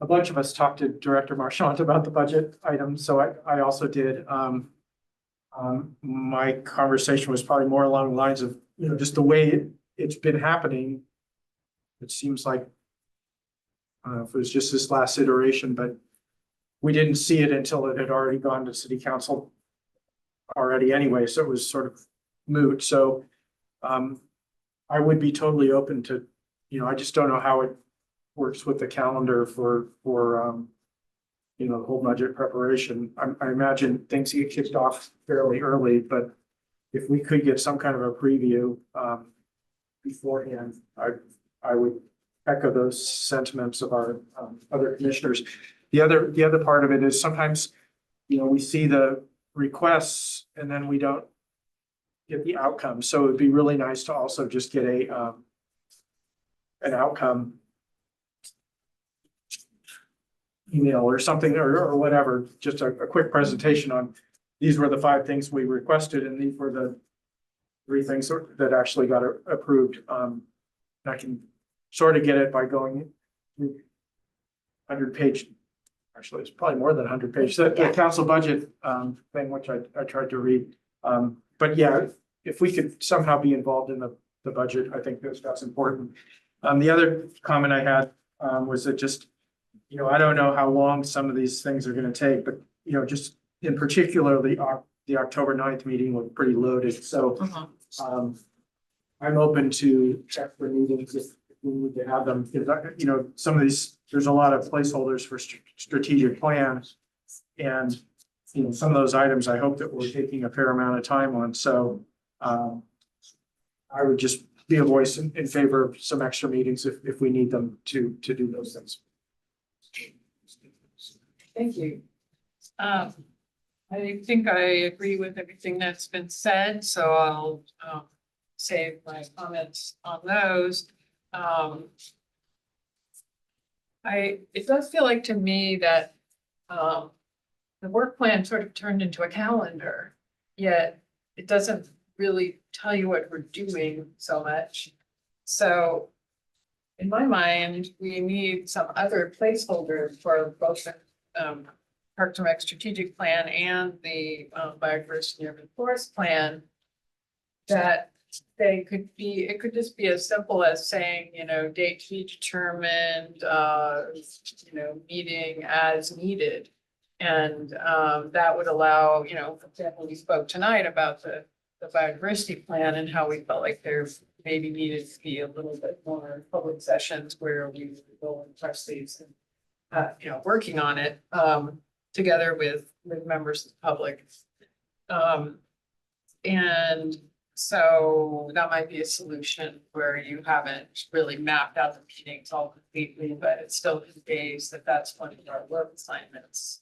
a bunch of us talked to Director Marchant about the budget items, so I also did. My conversation was probably more along the lines of, just the way it's been happening. It seems like, I don't know if it was just this last iteration, but we didn't see it until it had already gone to city council already anyway, so it was sort of moot. So I would be totally open to, I just don't know how it works with the calendar for the whole budget preparation. I imagine things get kicked off fairly early, but if we could get some kind of a preview, beforehand. I would echo those sentiments of our other commissioners. The other part of it is sometimes, we see the requests and then we don't get the outcome. So it'd be really nice to also just get an outcome email or something or whatever, just a quick presentation on these were the 5 things we requested and these were the 3 things that actually got approved. I can sort of get it by going 100-page, actually, it's probably more than 100 pages, the council budget thing, which I tried to read. But yeah, if we could somehow be involved in the budget, I think that's important. The other comment I had was that just, I don't know how long some of these things are going to take, but, just in particular, the October 9th meeting was pretty loaded. So I'm open to check for meetings if we need to have them. Because, some of these, there's a lot of placeholders for strategic plans. And, some of those items, I hope that we're taking a fair amount of time on. So I would just be a voice in favor of some extra meetings if we need them to do those things. Thank you. I think I agree with everything that's been said, so I'll save my comments on those. It does feel like to me that the work plan sort of turned into a calendar, yet it doesn't really tell you what we're doing so much. So in my mind, we need some other placeholder for both Parks and Rec strategic plan and the biodiversity urban forest plan. That it could just be as simple as saying, date to be determined, meeting as needed. And that would allow, for example, we spoke tonight about the biodiversity plan and how we felt like there maybe needed to be a little bit more public sessions where we would go and press these and, working on it together with members of the public. And so that might be a solution where you haven't really mapped out the meetings all completely, but it still conveys that that's one of our work assignments.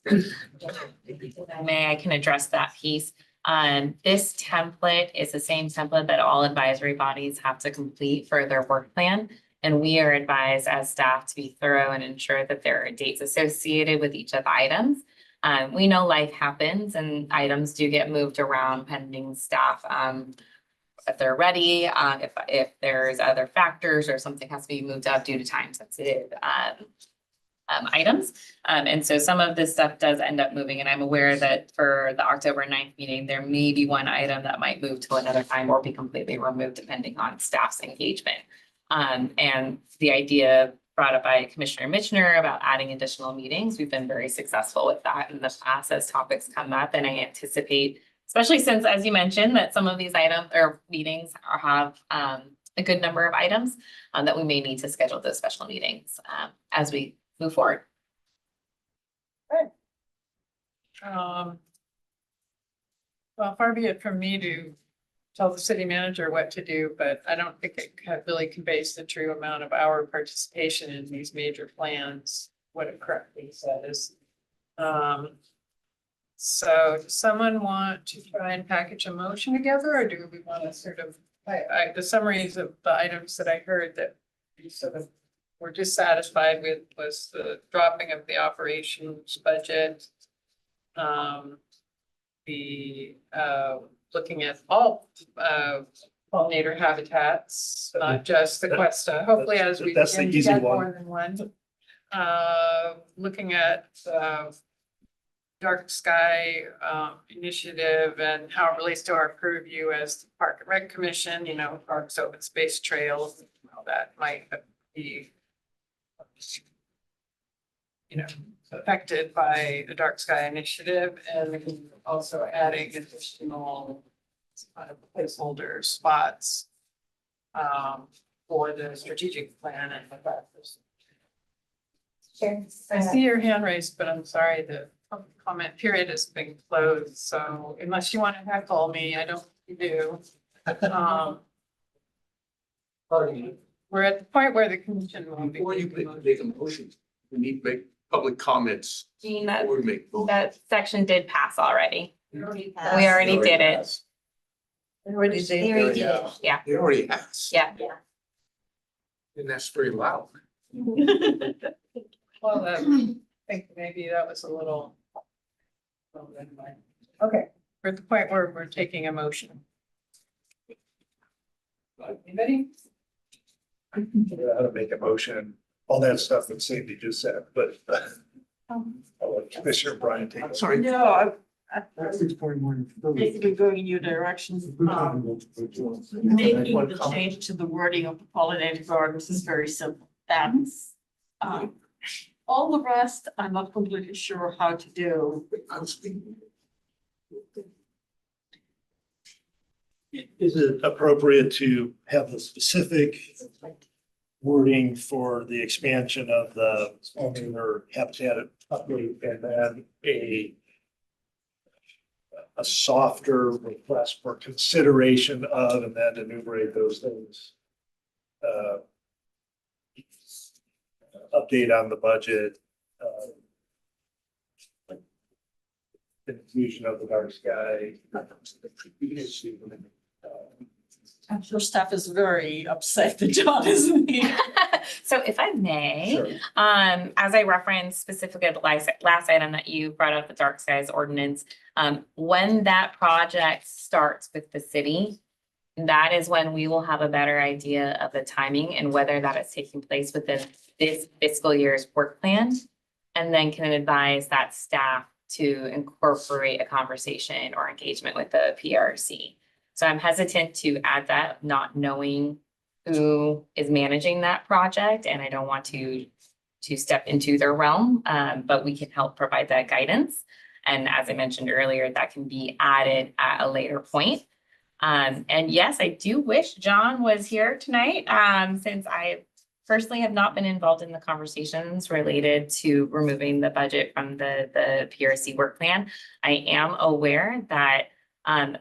I can address that piece. This template is the same template that all advisory bodies have to complete for their work plan. And we are advised as staff to be thorough and ensure that there are dates associated with each of the items. We know life happens and items do get moved around pending staff. If they're ready, if there's other factors or something has to be moved up due to time sensitive items. And so some of this stuff does end up moving, and I'm aware that for the October 9th meeting, there may be one item that might move to another time or be completely removed depending on staff's engagement. And the idea brought up by Commissioner Mitchner about adding additional meetings, we've been very successful with that in the past as topics come up, and I anticipate, especially since, as you mentioned, that some of these items or meetings have a good number of items that we may need to schedule those special meetings as we move forward. Well, far be it from me to tell the city manager what to do, but I don't think it really conveys the true amount of our participation in these major plans, what it correctly says. So does someone want to try and package a motion together, or do we want to sort of, the summaries of the items that I heard that we sort of were dissatisfied with was the dropping of the operations budget. Looking at all pollinator habitats, not just the Cuesta, hopefully as we That's the begin to easy get one. more than one. Looking at dark sky initiative and how it relates to our purview as the Park and Rec Commission, parks, open space, trails, how that might be affected by the dark sky initiative, and also adding additional placeholder spots for the strategic plan and the practice. Sure. I see your hand raised, but I'm sorry, the comment period has been closed, so unless you want to heckle me, I don't think you do. We're at the point where the commission will be. Before you make a motion, we need to make public comments. Jean, that, Before we make. that section did pass already. We already We already did it. Already did. They already did it. Yeah. It already has. Yeah. And that's very loud. Well, I think maybe that was a little. Okay, we're at the point where we're taking a motion. Anybody? How to make a motion, all that stuff that Sandy just said, but I'll let Commissioner Brian take it. Sorry. No, basically going in your direction. Making the change to the wording of the pollinated gardens is very simple. That's, all the rest, I'm not completely sure how to do. Is it appropriate to have the specific wording for the expansion of the or habitat update and then a softer request for consideration of, and then enumerate those things? Update on the budget, inclusion of the dark sky. I'm sure staff is very upset that John isn't here. So if I may, Sure. as I referenced specifically the last item that you brought up, the dark skies ordinance, when that project starts with the city, that is when we will have a better idea of the timing and whether that is taking place within this fiscal year's work plan. And then can advise that staff to incorporate a conversation or engagement with the PRC. So I'm hesitant to add that, not knowing who is managing that project, and I don't want to step into their realm, but we can help provide that guidance. And as I mentioned earlier, that can be added at a later point. And yes, I do wish John was here tonight, since I personally have not been involved in the conversations related to removing the budget from the PRC work plan. I am aware that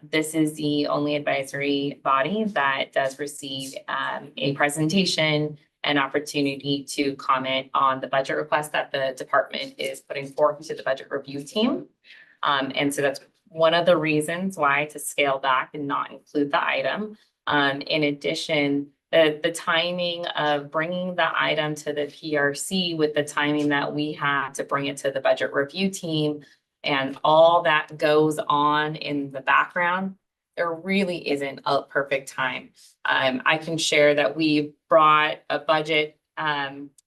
this is the only advisory body that does receive a presentation, an opportunity to comment on the budget request that the department is putting forth to the budget review team. And so that's one of the reasons why to scale back and not include the item. In addition, the timing of bringing the item to the PRC with the timing that we have to bring it to the budget review team and all that goes on in the background, there really isn't a perfect time. I can share that we brought a budget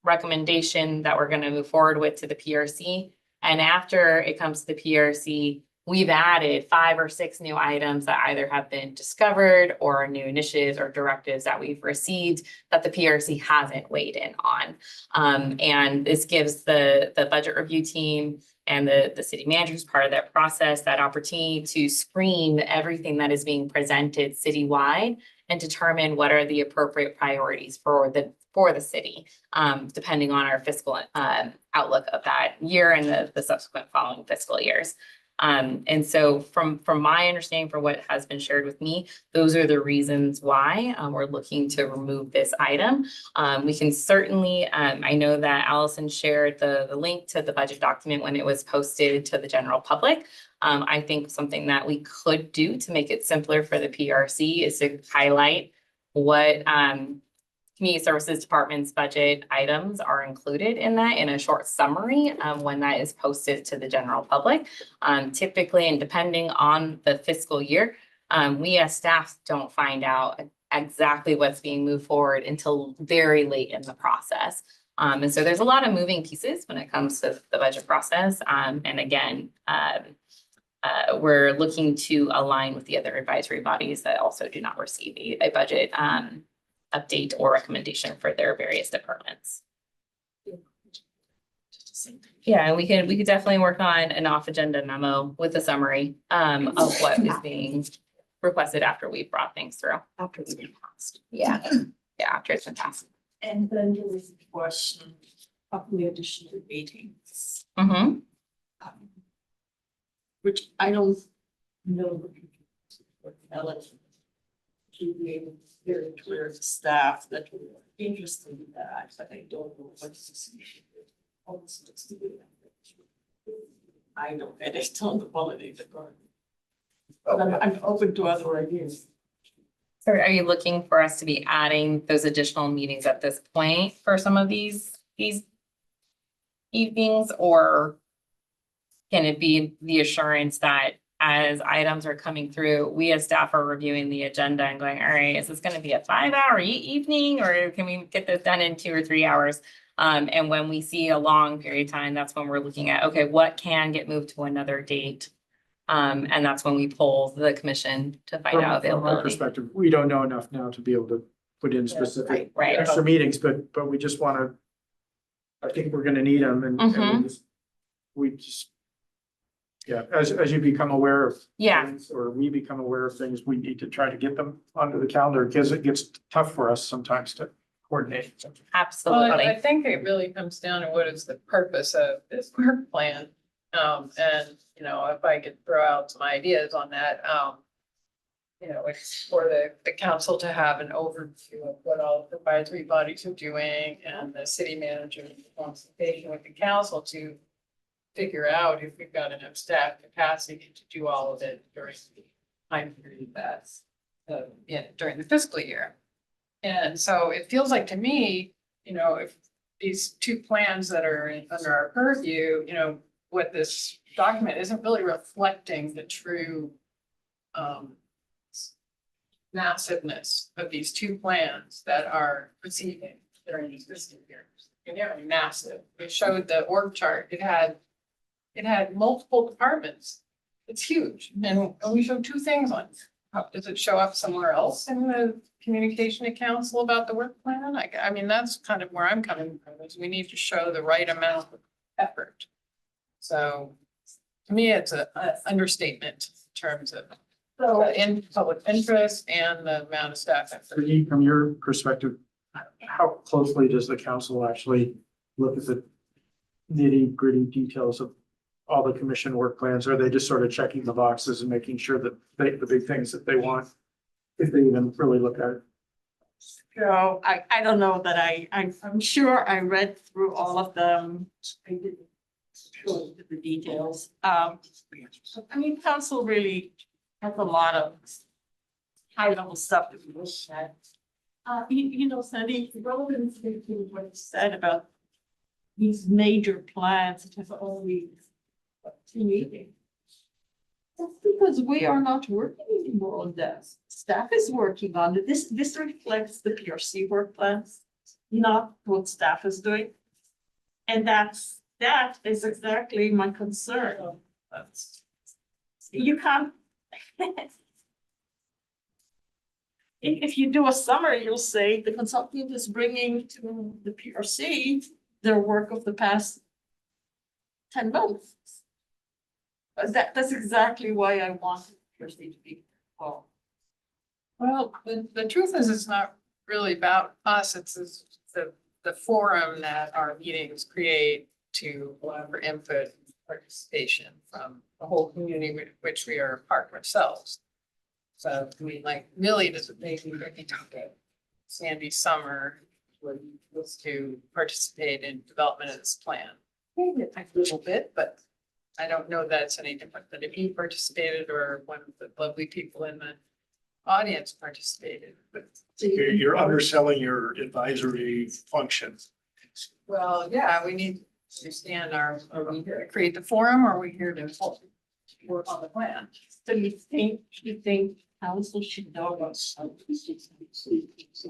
recommendation that we're going to move forward with to the PRC. And after it comes to the PRC, we've added 5 or 6 new items that either have been discovered or new initiatives or directives that we've received that the PRC hasn't weighed in on. And this gives the budget review team and the city managers, part of that process, that opportunity to screen everything that is being presented citywide and determine what are the appropriate priorities for the city, depending on our fiscal outlook of that year and the subsequent following fiscal years. And so from my understanding, for what has been shared with me, those are the reasons why we're looking to remove this item. We can certainly, I know that Allison shared the link to the budget document when it was posted to the general public. I think something that we could do to make it simpler for the PRC is to highlight what Community Services Department's budget items are included in that in a short summary when that is posted to the general public. Typically, and depending on the fiscal year, we as staff don't find out exactly what's being moved forward until very late in the process. And so there's a lot of moving pieces when it comes to the budget process. And again, we're looking to align with the other advisory bodies that also do not receive a budget update or recommendation for their various departments. Yeah, we could definitely work on an off-agenda memo with a summary of what is being requested after we've brought things through. After it's been passed. Yeah, after it's been passed. And then there was a question of the additional meetings, Mm-hmm. which I don't know. to be able to very clear to staff that we're interested in that, but I don't know what this almost looks to be. I know, and it's still the quality of the garden. But I'm open to other ideas. So are you looking for us to be adding those additional meetings at this point for some of these evenings? Or can it be the assurance that as items are coming through, we as staff are reviewing the agenda and going, all right, is this gonna be a 5-hour evening, or can we get this done in 2 or 3 hours? And when we see a long period of time, that's when we're looking at, okay, what can get moved to another date? And that's when we poll the commission to find out From my availability. perspective, we don't know enough now to be able to put in specific Right. extra meetings, but we just wanna. I think we're gonna need them and we just. Yeah, as you become aware of. Yeah. things, or we become aware of things, we need to try to get them onto the calendar, because it gets tough for us sometimes to coordinate. Well, Absolutely. I think it really comes down to what is the purpose of this work plan. And, you know, if I could throw out some ideas on that, you know, it's for the council to have an overview of what all the advisory bodies are doing, and the city manager in consultation with the council to figure out if we've got enough staff capacity to do all of it during the time period that's during the fiscal year. And so it feels like to me, you know, if these two plans that are under our purview, you know, what this document isn't really reflecting the true massiveness of these two plans that are proceeding during these fiscal years. And they're massive. It showed the org chart. It had multiple departments. It's huge. And we showed two things on it. How does it show up somewhere else in the communication to council about the work plan? I mean, that's kind of where I'm coming from, is we need to show the right amount of effort. So to me, it's a understatement in terms of in public interest and the amount of staff effort. From your perspective, how closely does the council actually look at the nitty-gritty details of all the commission work plans? Are they just sort of checking the boxes and making sure that the big things that they want, if they even really look at it? So I don't know that I'm sure I read through all of them. I didn't go into the details. I mean, council really has a lot of high level stuff that we look at. You know, Sandy, relevant to what you said about these major plans that have always meeting. That's because we are not working anymore on this. Staff is working on it. This reflects the PRC work plans, not what staff is doing. And that is exactly my concern. You can't. If you do a summary, you'll say the consultant is bringing to the PRC their work of the past 10 months. That's exactly why I want PRC to be involved. Well, the truth is, it's not really about us. It's the forum that our meetings create to allow for input and participation from the whole community with which we are a part ourselves. So, I mean, like, really, does it make me talk about Sandy Summer was to participate in development of this plan? Maybe a little bit, but I don't know that it's any different than if you participated or one of the lovely people in the audience participated. But You're underselling your advisory function. well, yeah, we need to understand are we here to create the forum, or are we here to work on the plan? So you think council should know about something?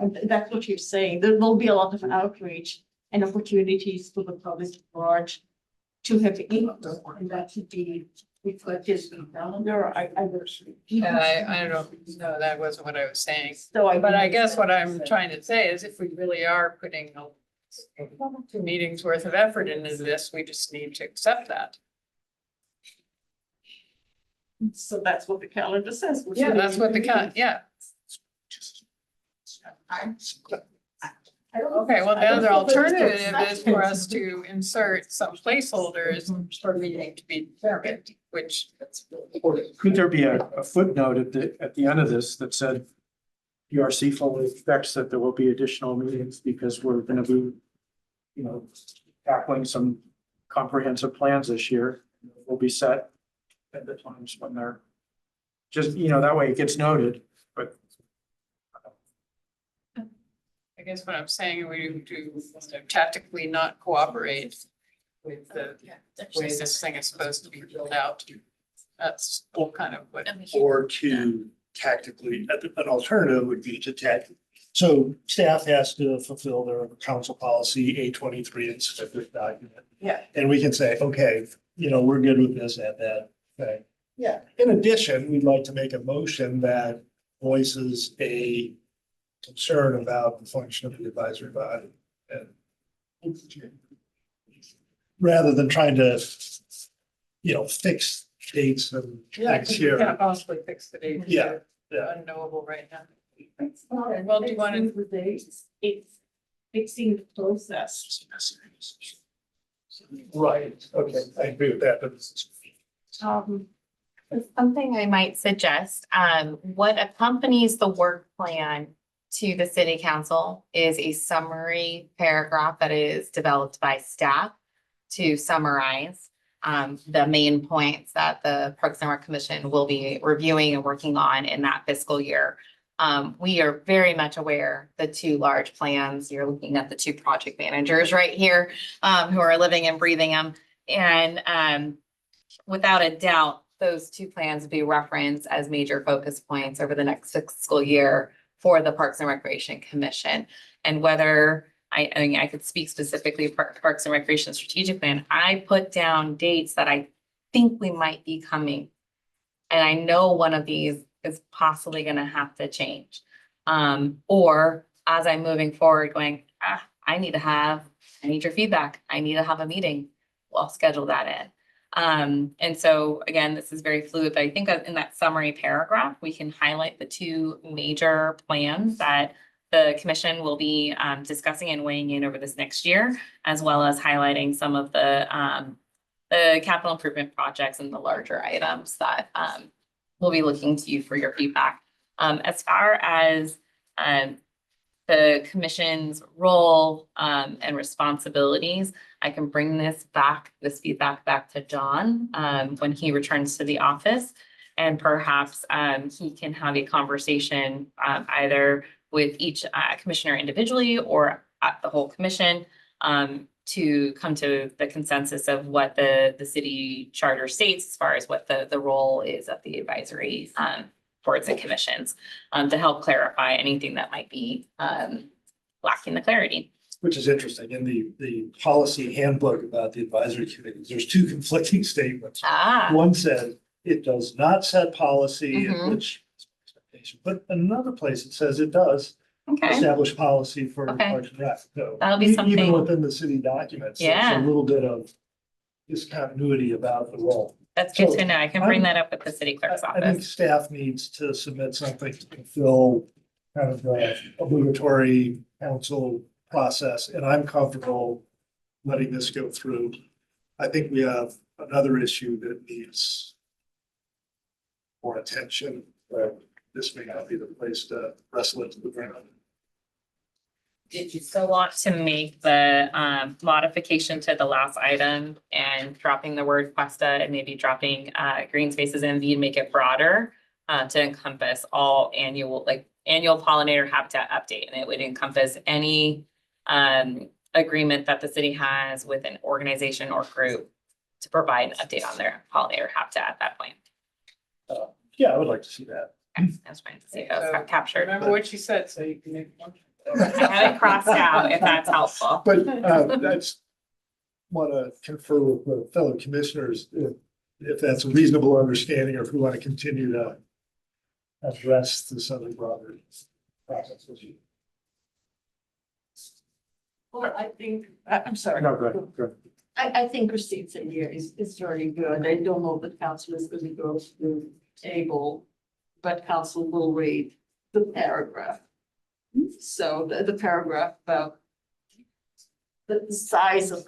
And that's what you're saying. There will be a lot of outreach and opportunities for the public at large to have input, and that should be reflected in the calendar. I don't know, that wasn't what I was saying. So But I guess what I'm trying to say is if we really are putting 2 meetings worth of effort into this, we just need to accept that. So that's what the calendar says. Yeah, that's what yeah. Okay, well, the other alternative is for us to insert some placeholders for meeting to be determined, which. Or could there be a footnote at the end of this that said, PRC fully expects that there will be additional meetings because we're gonna be, you know, tackling some comprehensive plans this year. Will be set at the times when they're just, you know, that way it gets noted, but I guess what I'm saying, we do tactically not cooperate with the way this thing is supposed to be built out. That's all kind of what. Or to tactically, an alternative would be to so staff has to fulfill their council policy A23 and submit the document. Yeah. And we can say, okay, you know, we're good with this and that thing. Yeah. In addition, we'd like to make a motion that voices a concern about the function of the advisory body. And rather than trying to, you know, fix dates and Yeah, things you here. can't possibly fix the date. Yeah, They're unknowable right now. Well, do you want to? The dates, it's fixing the process. Right, okay, I agree with that, but Something I might suggest, what accompanies the work plan to the city council is a summary paragraph that is developed by staff to summarize the main points that the Parks and Rec Commission will be reviewing and working on in that fiscal year. We are very much aware the two large plans, you're looking at the two project managers right here, who are living and breathing them. And without a doubt, those two plans will be referenced as major focus points over the next fiscal year for the Parks and Recreation Commission. And whether I mean, I could speak specifically for Parks and Recreation Strategic Plan, I put down dates that I think we might be coming. And I know one of these is possibly gonna have to change. Or as I'm moving forward going, I need your feedback. I need to have a meeting. We'll schedule that in. And so again, this is very fluid, but I think in that summary paragraph, we can highlight the two major plans that the commission will be discussing and weighing in over this next year, as well as highlighting some of the capital improvement projects and the larger items that we'll be looking to you for your feedback. As far as the commission's role and responsibilities, I can bring this feedback back to John when he returns to the office. And perhaps he can have a conversation either with each commissioner individually or at the whole commission to come to the consensus of what the city charter states as far as what the role is of the advisory boards and commissions to help clarify anything that might be lacking the clarity. which is interesting. In the policy handbook about the advisory committees, there's two conflicting statements. One said it does not set policy, Mhm. which is my expectation, but another place it says it does Okay, establish policy for Okay. Parks and Rec. So That'll be even something- within the city documents, there's Yeah. a little bit of discontinuity about the role. that's good So to know. I can bring I'm- that up with the city clerk's I think office. staff needs to submit something to fulfill kind of the obligatory council process, and I'm comfortable letting this go through. I think we have another issue that needs more attention, but this may not be the place to wrestle it to the ground. Did you still want to make the modification to the last item and dropping the word Cuesta and maybe dropping green spaces MV and make it broader to encompass all annual pollinator habitat update? And it would encompass any agreement that the city has with an organization or group to provide an update on their pollinator habitat at that point. Yeah, I would like to see that. I was trying to see if that was captured. Remember what she said, so you can make one. I have it crossed out if that's helpful. But that's want to confer with the fellow commissioners if that's a reasonable understanding or if we want to continue to address this other broader process issue. Well, I think, I'm sorry. No, go ahead, go ahead. I think Christine's idea is very good. I don't know that council is going to go to the table, but council will read the paragraph. So the paragraph about the size of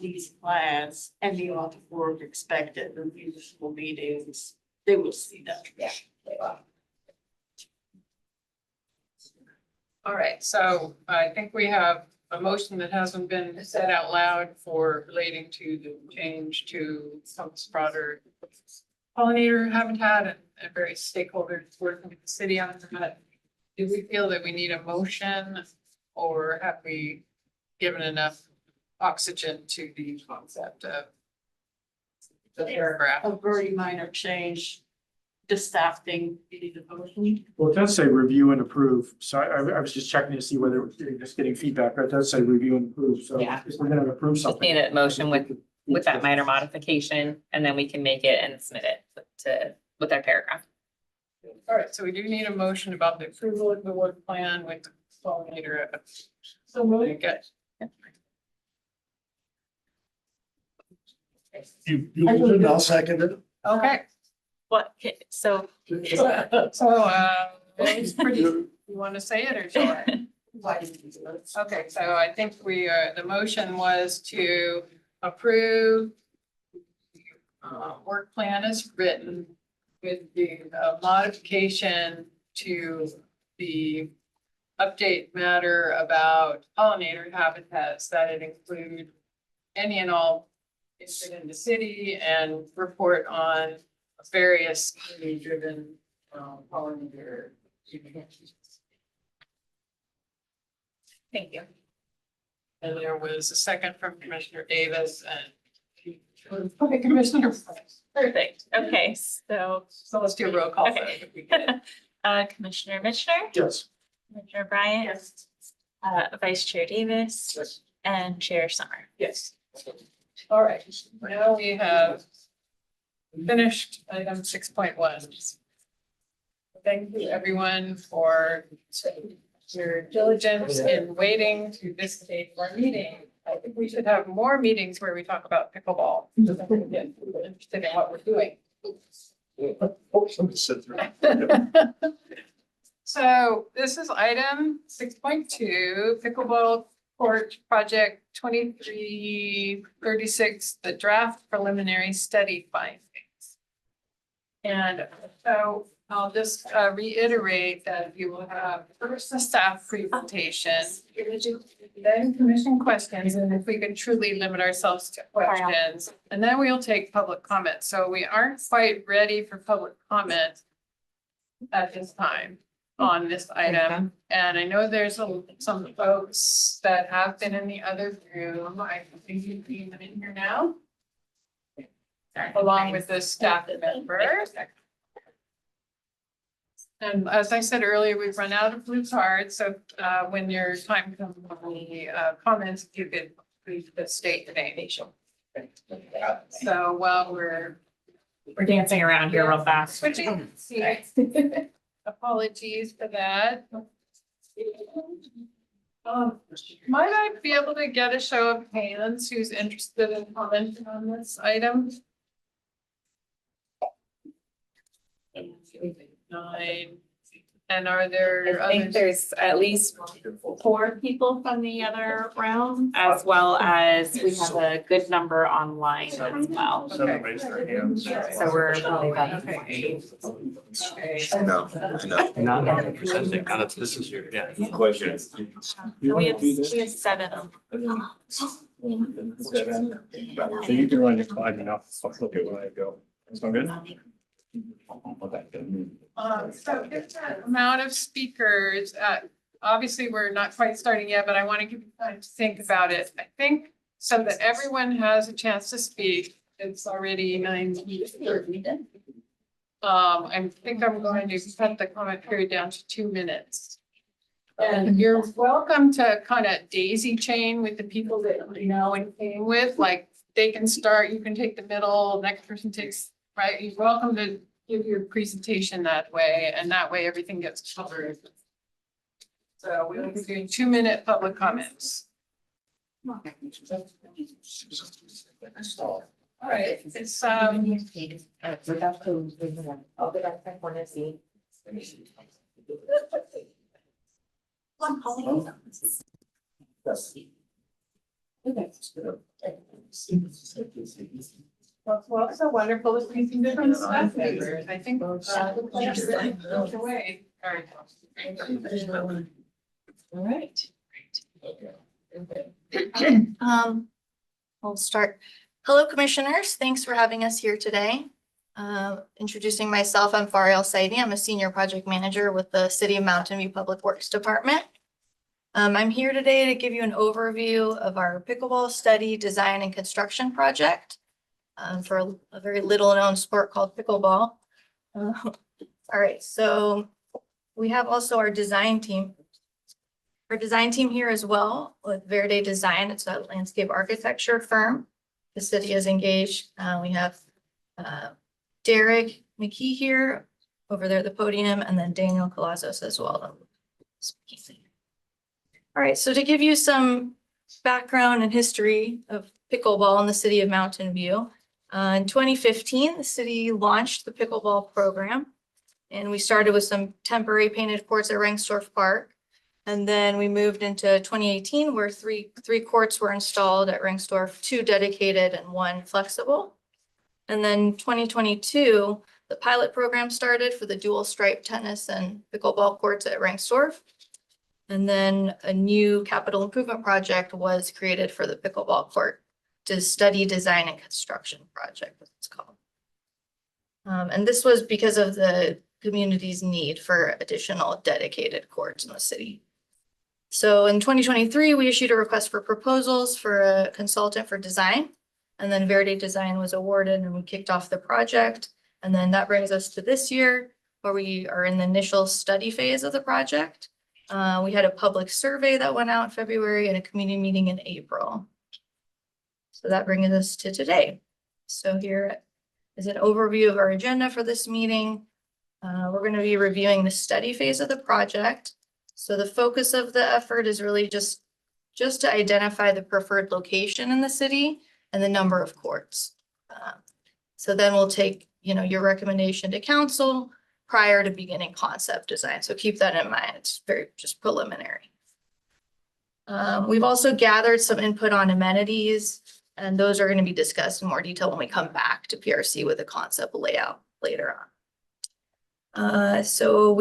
these plans and the amount of work expected in municipal meetings, they will see that. Yeah, they will. All right, so I think we have a motion that hasn't been said out loud for relating to the change to some broader pollinator habitat and various stakeholders working with the city on that. Do we feel that we need a motion or have we given enough oxygen to the concept of the paragraph? A very minor change, the staff thing, you need a motion. Well, it does say review and approve, so I was just checking to see whether you're just getting feedback, but it does say review and approve, so Yeah. if we're gonna approve Just something. need a motion with that minor modification, and then we can make it and submit it to, with our paragraph. All right, so we do need a motion about the approval of the work plan with the pollinator. So we'll get. You moved it, I'll second it. Okay, What, so so, it's pretty, you want to say it or shall I? Okay, so I think the motion was to approve work plan as written with the modification to the update matter about pollinator habitats, that it include any and all interested in the city and report on various community-driven pollinator. Thank you. And there was a second from Commissioner Davis and Commissioner. Perfect. Okay, so. So let's do a roll call. Okay. vote if we can. Commissioner Mishner, Yes. Commissioner Bryant. Yes. Vice Chair Davis. Yes. And Chair Summer. Yes. All right, now we have finished item 6.1. Thank you, everyone, for your diligence in waiting to this date for our meeting. I think we should have more meetings where we talk about pickleball. Because I think get people interested in what we're doing. Somebody sit through. So this is item 6.2, pickleball court project 2336, the draft preliminary study findings. And so I'll just reiterate that you will have first a staff presentation, then commission questions, and if we could truly limit ourselves to questions, and then we'll take public comment. So we aren't quite ready for public comment at this time on this item. And I know there's some folks that have been in the other room. I think you've seen them in here now, along with the staff member. And as I said earlier, we've run out of blue cards, so when your time comes on the comments, if you could please just state your name. So while we're dancing around here real fast. switching seats. Apologies for that. Might I be able to get a show of hands who's interested in commenting on this item? 9. And are there I think others? there's at least 4 people from the other room, as well as we have a good number online as well. Seven raised their hands. So we're probably about. Okay. I know. Not 100%, kind of, this is your, yeah. Question. We have 7. So you can run your slide and I'll look at when I go. Sound good? So given the amount of speakers, obviously, we're not quite starting yet, but I want to give you time to think about it. I think so that everyone has a chance to speak. It's already 9:30. I think I'm going to cut the comment period down to 2 minutes. And you're welcome to kind of daisy chain with the people that you know and came with, like they can start, you can take the middle, next person takes, right? You're welcome to give your presentation that way, and that way everything gets covered. So we will be doing 2-minute public comments. All right, it's well, it's so wonderful to see some different staff members. I think. Away. All right. All right. We'll start. Hello, commissioners. Thanks for having us here today. Introducing myself, I'm Fariel Saidi. I'm a senior project manager with the City of Mountain View Public Works Department. I'm here today to give you an overview of our pickleball study, design, and construction project for a very little known sport called pickleball. All right, so we have also our design team. Our design team here as well with Verde Design. It's a landscape architecture firm. The city is engaged. We have Derek McKee here over there at the podium, and then Daniel Colazos as well. All right, so to give you some background and history of pickleball in the city of Mountain View, in 2015, the city launched the pickleball program, and we started with some temporary painted courts at Rengstorff Park. And then we moved into 2018 where three courts were installed at Rengstorff, 2 dedicated and 1 flexible. And then 2022, the pilot program started for the dual stripe tennis and pickleball courts at Rengstorff. And then a new capital improvement project was created for the pickleball court to study, design, and construction project, as it's called. And this was because of the community's need for additional dedicated courts in the city. So in 2023, we issued a request for proposals for a consultant for design. And then Verde Design was awarded and we kicked off the project. And then that brings us to this year where we are in the initial study phase of the project. We had a public survey that went out in February and a community meeting in April. So that brings us to today. So here is an overview of our agenda for this meeting. We're going to be reviewing the study phase of the project. So the focus of the effort is really just to identify the preferred location in the city and the number of courts. So then we'll take, your recommendation to council prior to beginning concept design. So keep that in mind. It's very just preliminary. We've also gathered some input on amenities, and those are going to be discussed in more detail when we come back to PRC with the concept layout later on. So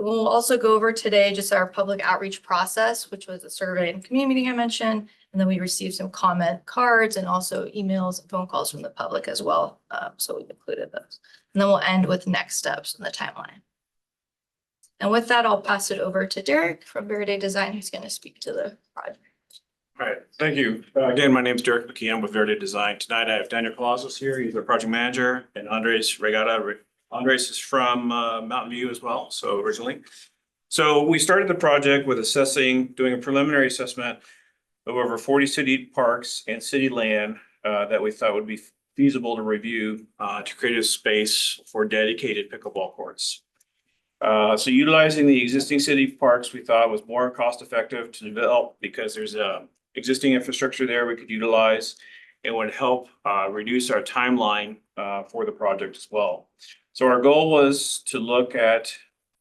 we'll also go over today just our public outreach process, which was a survey and community meeting I mentioned. And then we received some comment cards and also emails and phone calls from the public as well. So we've included those. And then we'll end with next steps in the timeline. And with that, I'll pass it over to Derek from Verde Design, who's going to speak to the project. All right, thank you. Again, my name is Derek McKee. I'm with Verde Design. Tonight I have Daniel Colazos here. He's our project manager, and Andres Regata. Andres is from Mountain View as well, so originally. So we started the project with doing a preliminary assessment of over 40 city parks and city land that we thought would be feasible to review to create a space for dedicated pickleball courts. So utilizing the existing city parks, we thought was more cost effective to develop because there's existing infrastructure there we could utilize. It would help reduce our timeline for the project as well. So our goal was to look at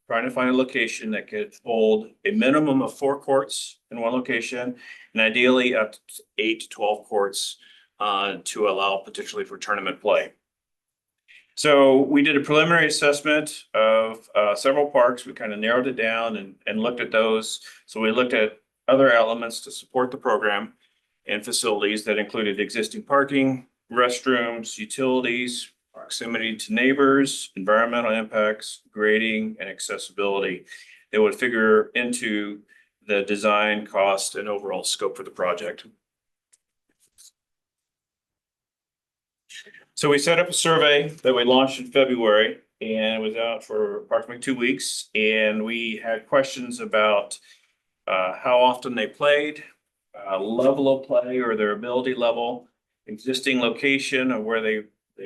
trying to find a location that could hold a minimum of 4 courts in one location, and ideally up to 8 to 12 courts to allow potentially for tournament play. So we did a preliminary assessment of several parks. We kind of narrowed it down and looked at those. So we looked at other elements to support the program and facilities that included existing parking, restrooms, utilities, proximity to neighbors, environmental impacts, grading, and accessibility. It would figure into the design, cost, and overall scope for the project. So we set up a survey that we launched in February, and it was out for approximately 2 weeks. And we had questions about how often they played, level of play or their ability level, existing location of where they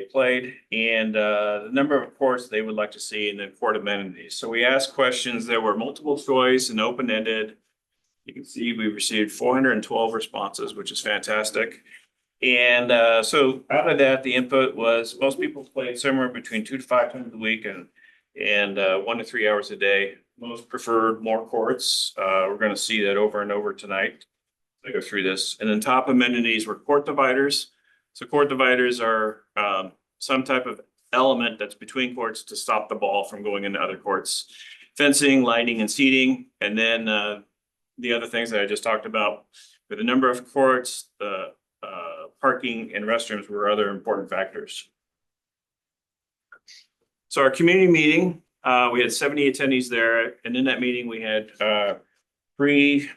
played, and the number of courts they would like to see in the court amenities. So we asked questions that were multiple choice and open-ended. You can see we received 412 responses, which is fantastic. And so out of that, the input was most people played somewhere between 2 to 5 times a week and 1 to 3 hours a day. Most preferred more courts. We're going to see that over and over tonight. I go through this. And then top amenities were court dividers. So court dividers are some type of element that's between courts to stop the ball from going into other courts. Fencing, lighting, and seating. And then the other things that I just talked about, with the number of courts, the parking and restrooms were other important factors. So our community meeting, we had 70 attendees there, and in that meeting, we had three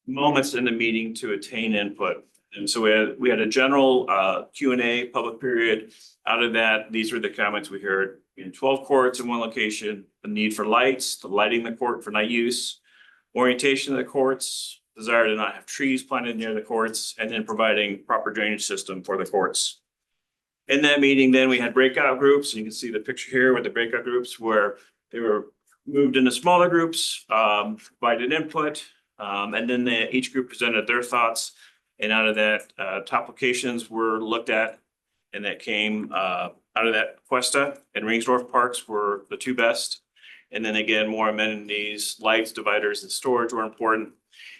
moments in the meeting to attain input. And so we had a general Q&A public period. Out of that, these were the comments we heard. We had 12 courts in one location, the need for lights, the lighting the court for night use, orientation of the courts, desire to not have trees planted near the courts, and then providing proper drainage system for the courts. In that meeting, then we had breakout groups. You can see the picture here with the breakout groups where they were moved into smaller groups, provided input, and then each group presented their thoughts. And out of that, top locations were looked at, and that came out of that Cuesta and Ringsdorf parks were the two best. And then again, more amenities, lights, dividers, and storage were important.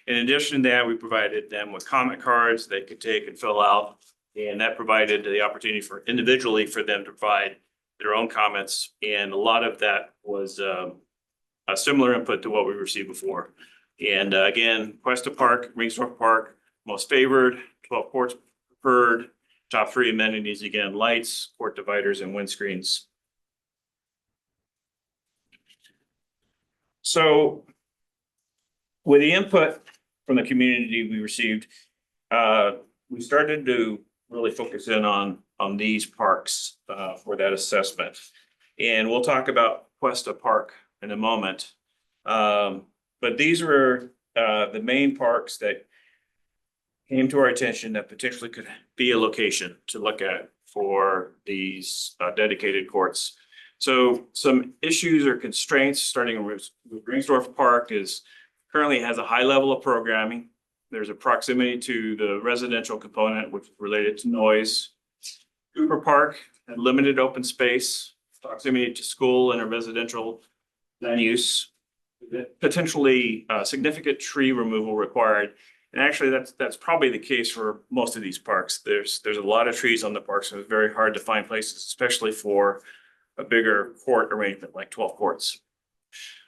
In addition to that, we provided them with comment cards they could take and fill out. And that provided the opportunity for individually for them to provide their own comments. And a lot of that was a similar input to what we received before. And again, Cuesta Park, Ringsdorf Park, most favored, 12 courts preferred, top three amenities, again, lights, court dividers, and windscreens. So with the input from the community we received, we started to really focus in on these parks for that assessment. And we'll talk about Cuesta Park in a moment. But these were the main parks that came to our attention that potentially could be a location to look at for these dedicated courts. So some issues or constraints, starting with Ringsdorf Park, is currently has a high level of programming. There's a proximity to the residential component, which is related to noise. Cooper Park had limited open space, proximity to school and a residential land use, potentially significant tree removal required. And actually, that's probably the case for most of these parks. There's a lot of trees on the park, so it's very hard to find places, especially for a bigger court arrangement like 12 courts.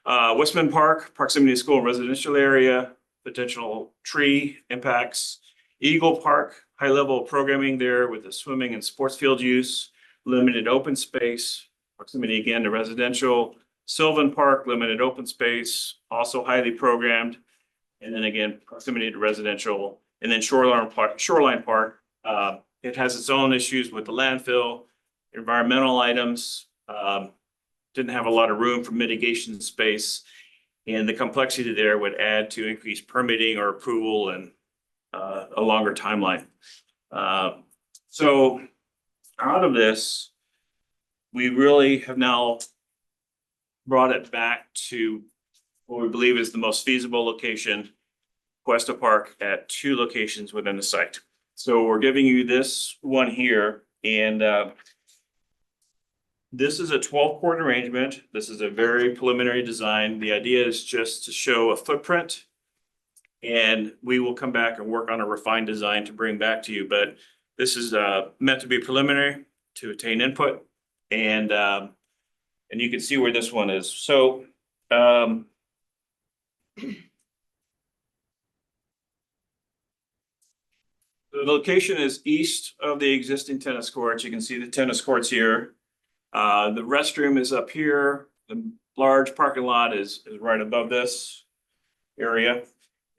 Westman Park, proximity to school and residential area, potential tree impacts. Eagle Park, high level of programming there with the swimming and sports field use, limited open space, proximity again to residential. Sylvan Park, limited open space, also highly programmed. And then again, proximity to residential. And then Shoreline Park, it has its own issues with the landfill, environmental items, didn't have a lot of room for mitigation space. And the complexity there would add to increased permitting or approval and a longer timeline. So out of this, we really have now brought it back to what we believe is the most feasible location, Cuesta Park, at 2 locations within the site. So we're giving you this one here, and this is a 12-court arrangement. This is a very preliminary design. The idea is just to show a footprint, and we will come back and work on a refined design to bring back to you. But this is meant to be preliminary to attain input, and you can see where this one is. So the location is east of the existing tennis courts. You can see the tennis courts here. The restroom is up here. The large parking lot is right above this area.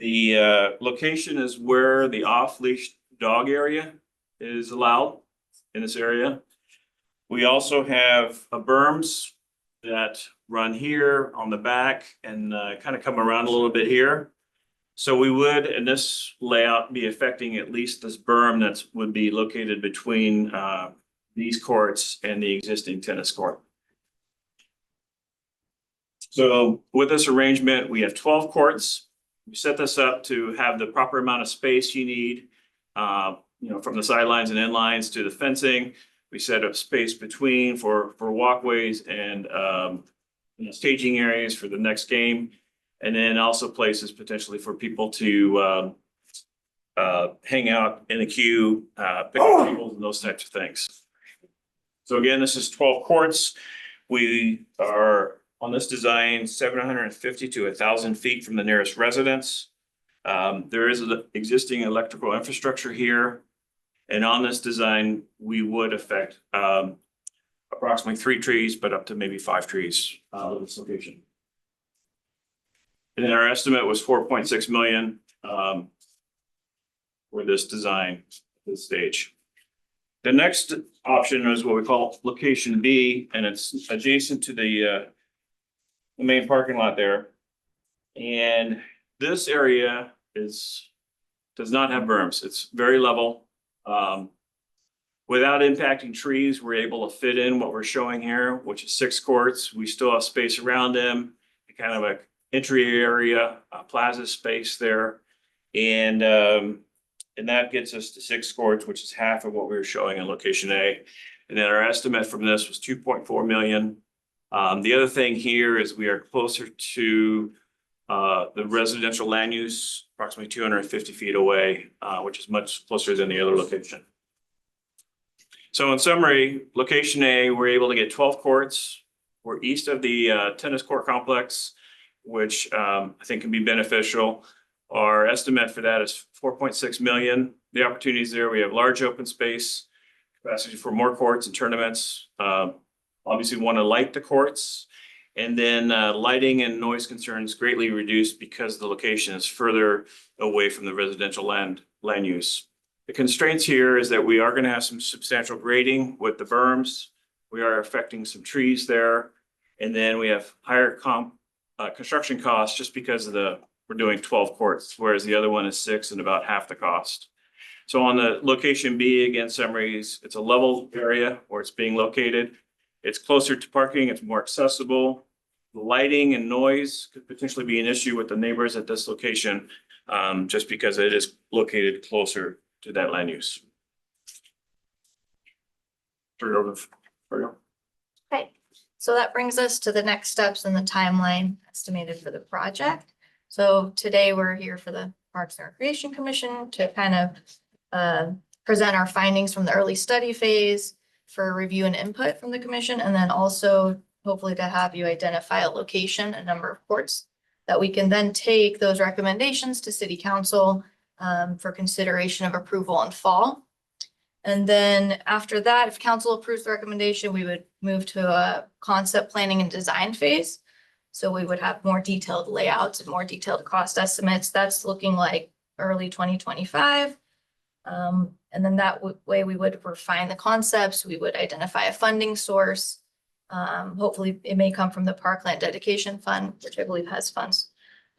The location is where the off-leash dog area is allowed in this area. We also have berms that run here on the back and kind of come around a little bit here. So we would, in this layout, be affecting at least this berm that would be located between these courts and the existing tennis court. So with this arrangement, we have 12 courts. We set this up to have the proper amount of space you need, from the sidelines and end lines to the fencing. We set up space between for walkways and staging areas for the next game. And then also places potentially for people to hang out in the queue, pick up tables and those types of things. So again, this is 12 courts. We are On this design, 750 to 1,000 feet from the nearest residence. There is an existing electrical infrastructure here. And on this design, we would affect approximately 3 trees, but up to maybe 5 trees at this location. And then our estimate was 4.6 million for this design at this stage. The next option is what we call location B, and it's adjacent to the main parking lot there. And this area does not have berms. It's very level. Without impacting trees, we're able to fit in what we're showing here, which is 6 courts. We still have space around them, kind of a entry area, plaza space there. And that gets us to 6 courts, which is half of what we were showing in location A. And then our estimate from this was 2.4 million. The other thing here is we are closer to the residential land use, approximately 250 feet away, which is much closer than the other location. So in summary, location A, we're able to get 12 courts. We're east of the tennis court complex, which I think can be beneficial. Our estimate for that is 4.6 million. The opportunities there, we have large open space, capacity for more courts and tournaments. Obviously, we want to light the courts. And then lighting and noise concerns greatly reduced because the location is further away from the residential land use. The constraints here is that we are going to have some substantial grading with the berms. We are affecting some trees there. And then we have higher construction costs just because of we're doing 12 courts, whereas the other one is 6 and about half the cost. So on the location B, again, summaries, it's a level area where it's being located. It's closer to parking, it's more accessible. Lighting and noise could potentially be an issue with the neighbors at this location, just because it is located closer to that land use. Turn it over for you. Okay, so that brings us to the next steps in the timeline estimated for the project. So today we're here for the Parks and Recreation Commission to kind of present our findings from the early study phase for review and input from the commission, and then also hopefully to have you identify a location, a number of courts that we can then take those recommendations to City Council for consideration of approval in fall. And then after that, if council approves the recommendation, we would move to a concept planning and design phase. So we would have more detailed layouts and more detailed cost estimates. That's looking like early 2025. And then that way we would refine the concepts. We would identify a funding source. Hopefully it may come from the Parkland Dedication Fund, which I believe has funds.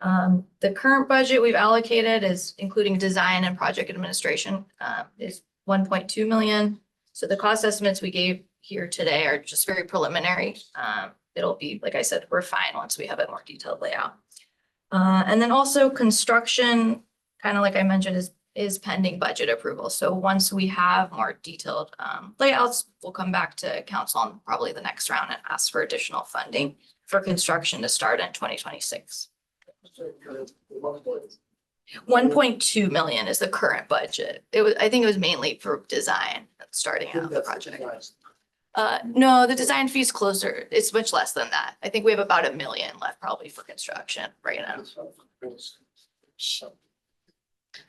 The current budget we've allocated is including design and project administration is 1.2 million. So the cost estimates we gave here today are just very preliminary. It'll be, like I said, refined once we have a more detailed layout. And then also construction, kind of like I mentioned, is pending budget approval. So once we have more detailed layouts, we'll come back to council on probably the next round and ask for additional funding for construction to start in 2026. 1.2 million is the current budget. I think it was mainly for design starting out the project. No, the design fee is closer. It's much less than that. I think we have about $1 million left probably for construction right now.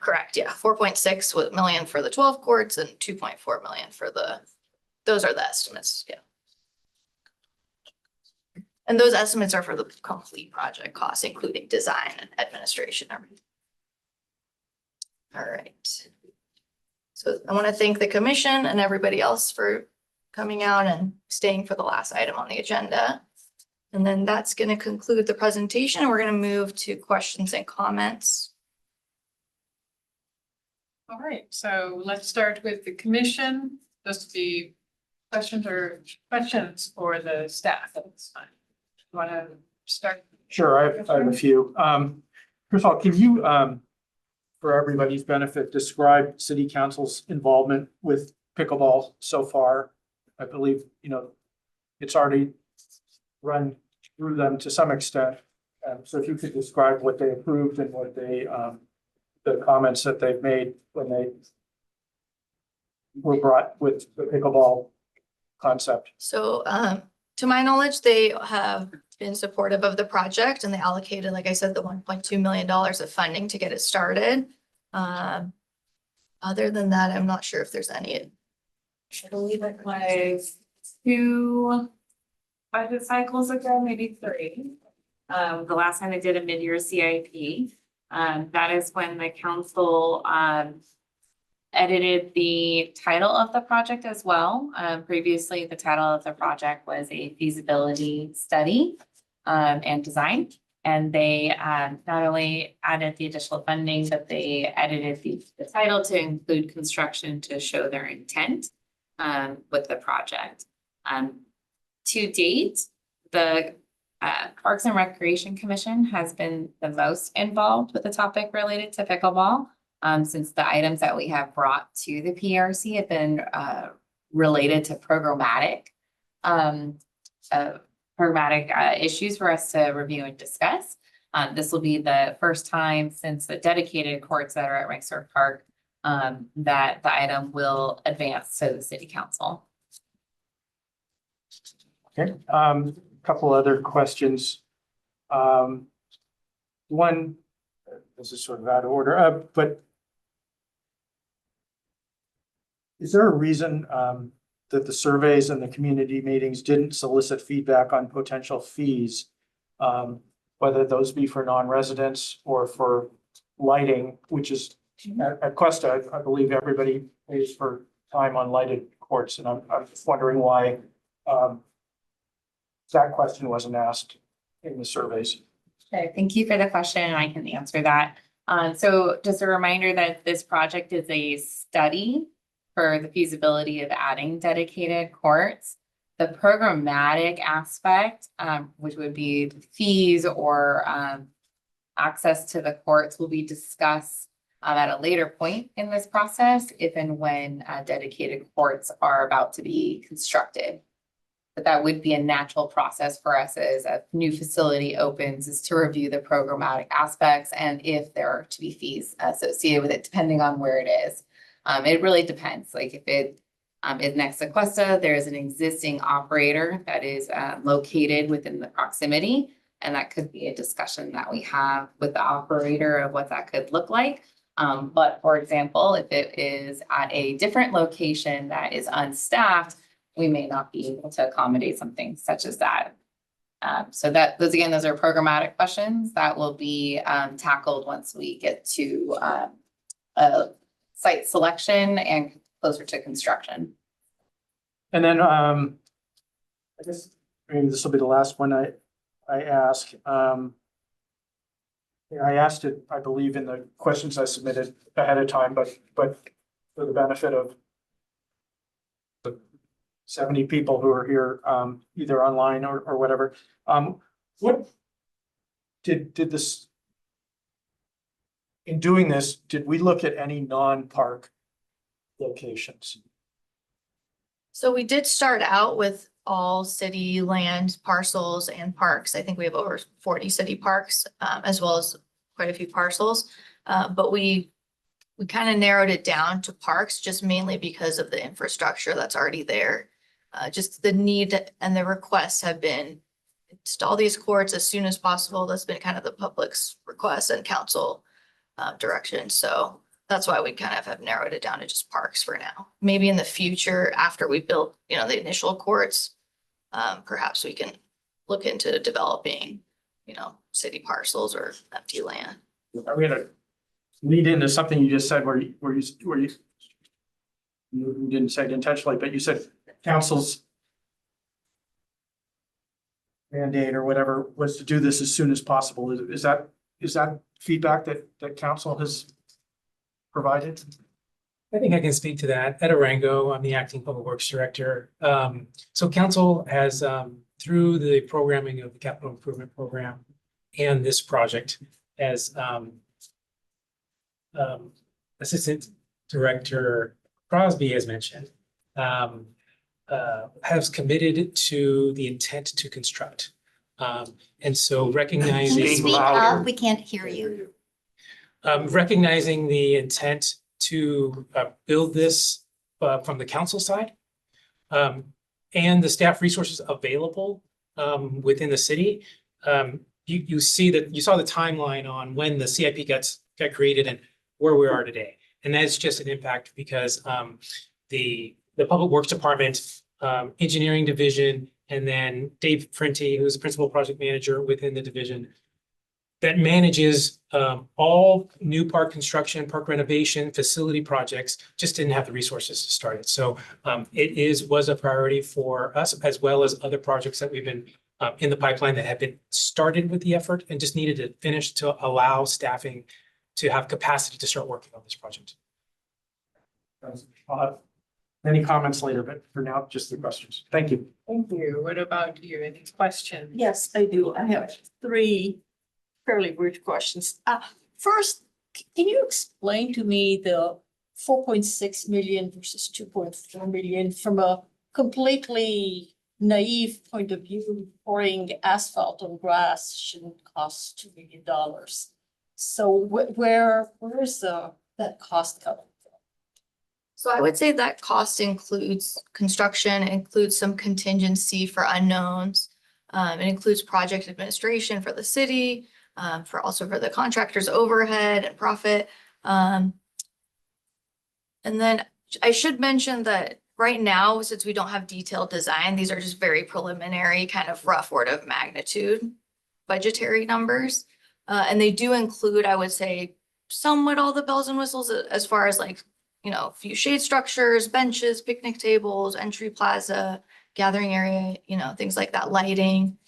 Correct, yeah. 4.6 million for the 12 courts and 2.4 million for those are the estimates, yeah. And those estimates are for the complete project costs, including design and administration. All right. So I want to thank the commission and everybody else for coming out and staying for the last item on the agenda. And then that's going to conclude the presentation. We're going to move to questions and comments. All right, so let's start with the commission. Just the questions for the staff at this time. Want to start? Sure, I have a few. First of all, can you, for everybody's benefit, describe city council's involvement with pickleball so far? I believe, it's already run through them to some extent. So if you could describe what they approved and what they, the comments that they've made when they were brought with the pickleball concept. So to my knowledge, they have been supportive of the project and they allocated, like I said, the $1.2 million of funding to get it started. Other than that, I'm not sure if there's any. I believe it was 2 budget cycles ago, maybe 3. The last time they did a mid-year CIP. That is when the council edited the title of the project as well. Previously, the title of the project was a feasibility study and design. And they not only added the additional funding, but they edited the title to include construction to show their intent with the project. To date, the Parks and Recreation Commission has been the most involved with the topic related to pickleball. Since the items that we have brought to the PRC have been related to programmatic issues for us to review and discuss. This will be the first time since the dedicated courts that are at Rexford Park that the item will advance to the city council. Okay, couple other questions. One, this is sort of out of order, but is there a reason that the surveys and the community meetings didn't solicit feedback on potential fees? Whether those be for non-residents or for lighting, which is at Cuesta, I believe everybody pays for time on lighted courts, and I'm just wondering why that question wasn't asked in the surveys. Okay, thank you for the question, and I can answer that. So just a reminder that this project is a study for the feasibility of adding dedicated courts. The programmatic aspect, which would be the fees or access to the courts, will be discussed at a later point in this process, if and when dedicated courts are about to be constructed. But that would be a natural process for us as a new facility opens, is to review the programmatic aspects and if there are to be fees associated with it, depending on where it is. It really depends. Like if it is next to Cuesta, there is an existing operator that is located within the proximity. And that could be a discussion that we have with the operator of what that could look like. But for example, if it is at a different location that is unstaffed, we may not be able to accommodate something such as that. So those are programmatic questions that will be tackled once we get to site selection and closer to construction. And then I guess maybe this will be the last one I ask. I asked it, I believe, in the questions I submitted ahead of time, but for the benefit of the 70 people who are here, either online or whatever. What did this, in doing this, did we look at any non-park locations? So we did start out with all city land parcels and parks. I think we have over 40 city parks, as well as quite a few parcels. But we kind of narrowed it down to parks just mainly because of the infrastructure that's already there. Just the need and the requests have been install these courts as soon as possible. That's been kind of the public's request and council direction. So that's why we kind of have narrowed it down to just parks for now. Maybe in the future, after we build, the initial courts, perhaps we can look into developing, city parcels or empty land. I'm gonna lead into something you just said where you didn't say it intentionally, but you said council's mandate or whatever was to do this as soon as possible. Is that feedback that council has provided? I think I can speak to that. Ed Arango, I'm the acting public works director. So council has, through the programming of the capital improvement program and this project, as Assistant Director Crosby has mentioned, has committed to the intent to construct. And so recognizing. Can you speak up? We can't hear you. Recognizing the intent to build this from the council side and the staff resources available within the city. You see that, you saw the timeline on when the CIP got created and where we are today. And that's just an impact because the Public Works Department, Engineering Division, and then Dave Prenti, who's the Principal Project Manager within the division, that manages all new park construction, park renovation, facility projects, just didn't have the resources to start it. So was a priority for us, as well as other projects that we've been in the pipeline that have been started with the effort and just needed to finish to allow staffing to have capacity to start working on this project. I'll have any comments later, but for now, just the questions. Thank you. Thank you. What about you? Any questions? Yes, I do. I have three fairly brief questions. First, can you explain to me the 4.6 million versus 2.4 million from a completely naive point of view? Pouring asphalt on grass shouldn't cost $2 million. So where is that cost coming from? So I would say that cost includes construction, includes some contingency for unknowns. It includes project administration for the city, for the contractor's overhead and profit. And then I should mention that right now, since we don't have detailed design, these are just very preliminary, kind of rough order of magnitude budgetary numbers. And they do include, I would say, somewhat all the bells and whistles as far as like, a few shade structures, benches, picnic tables, entry plaza, gathering area, things like that, lighting.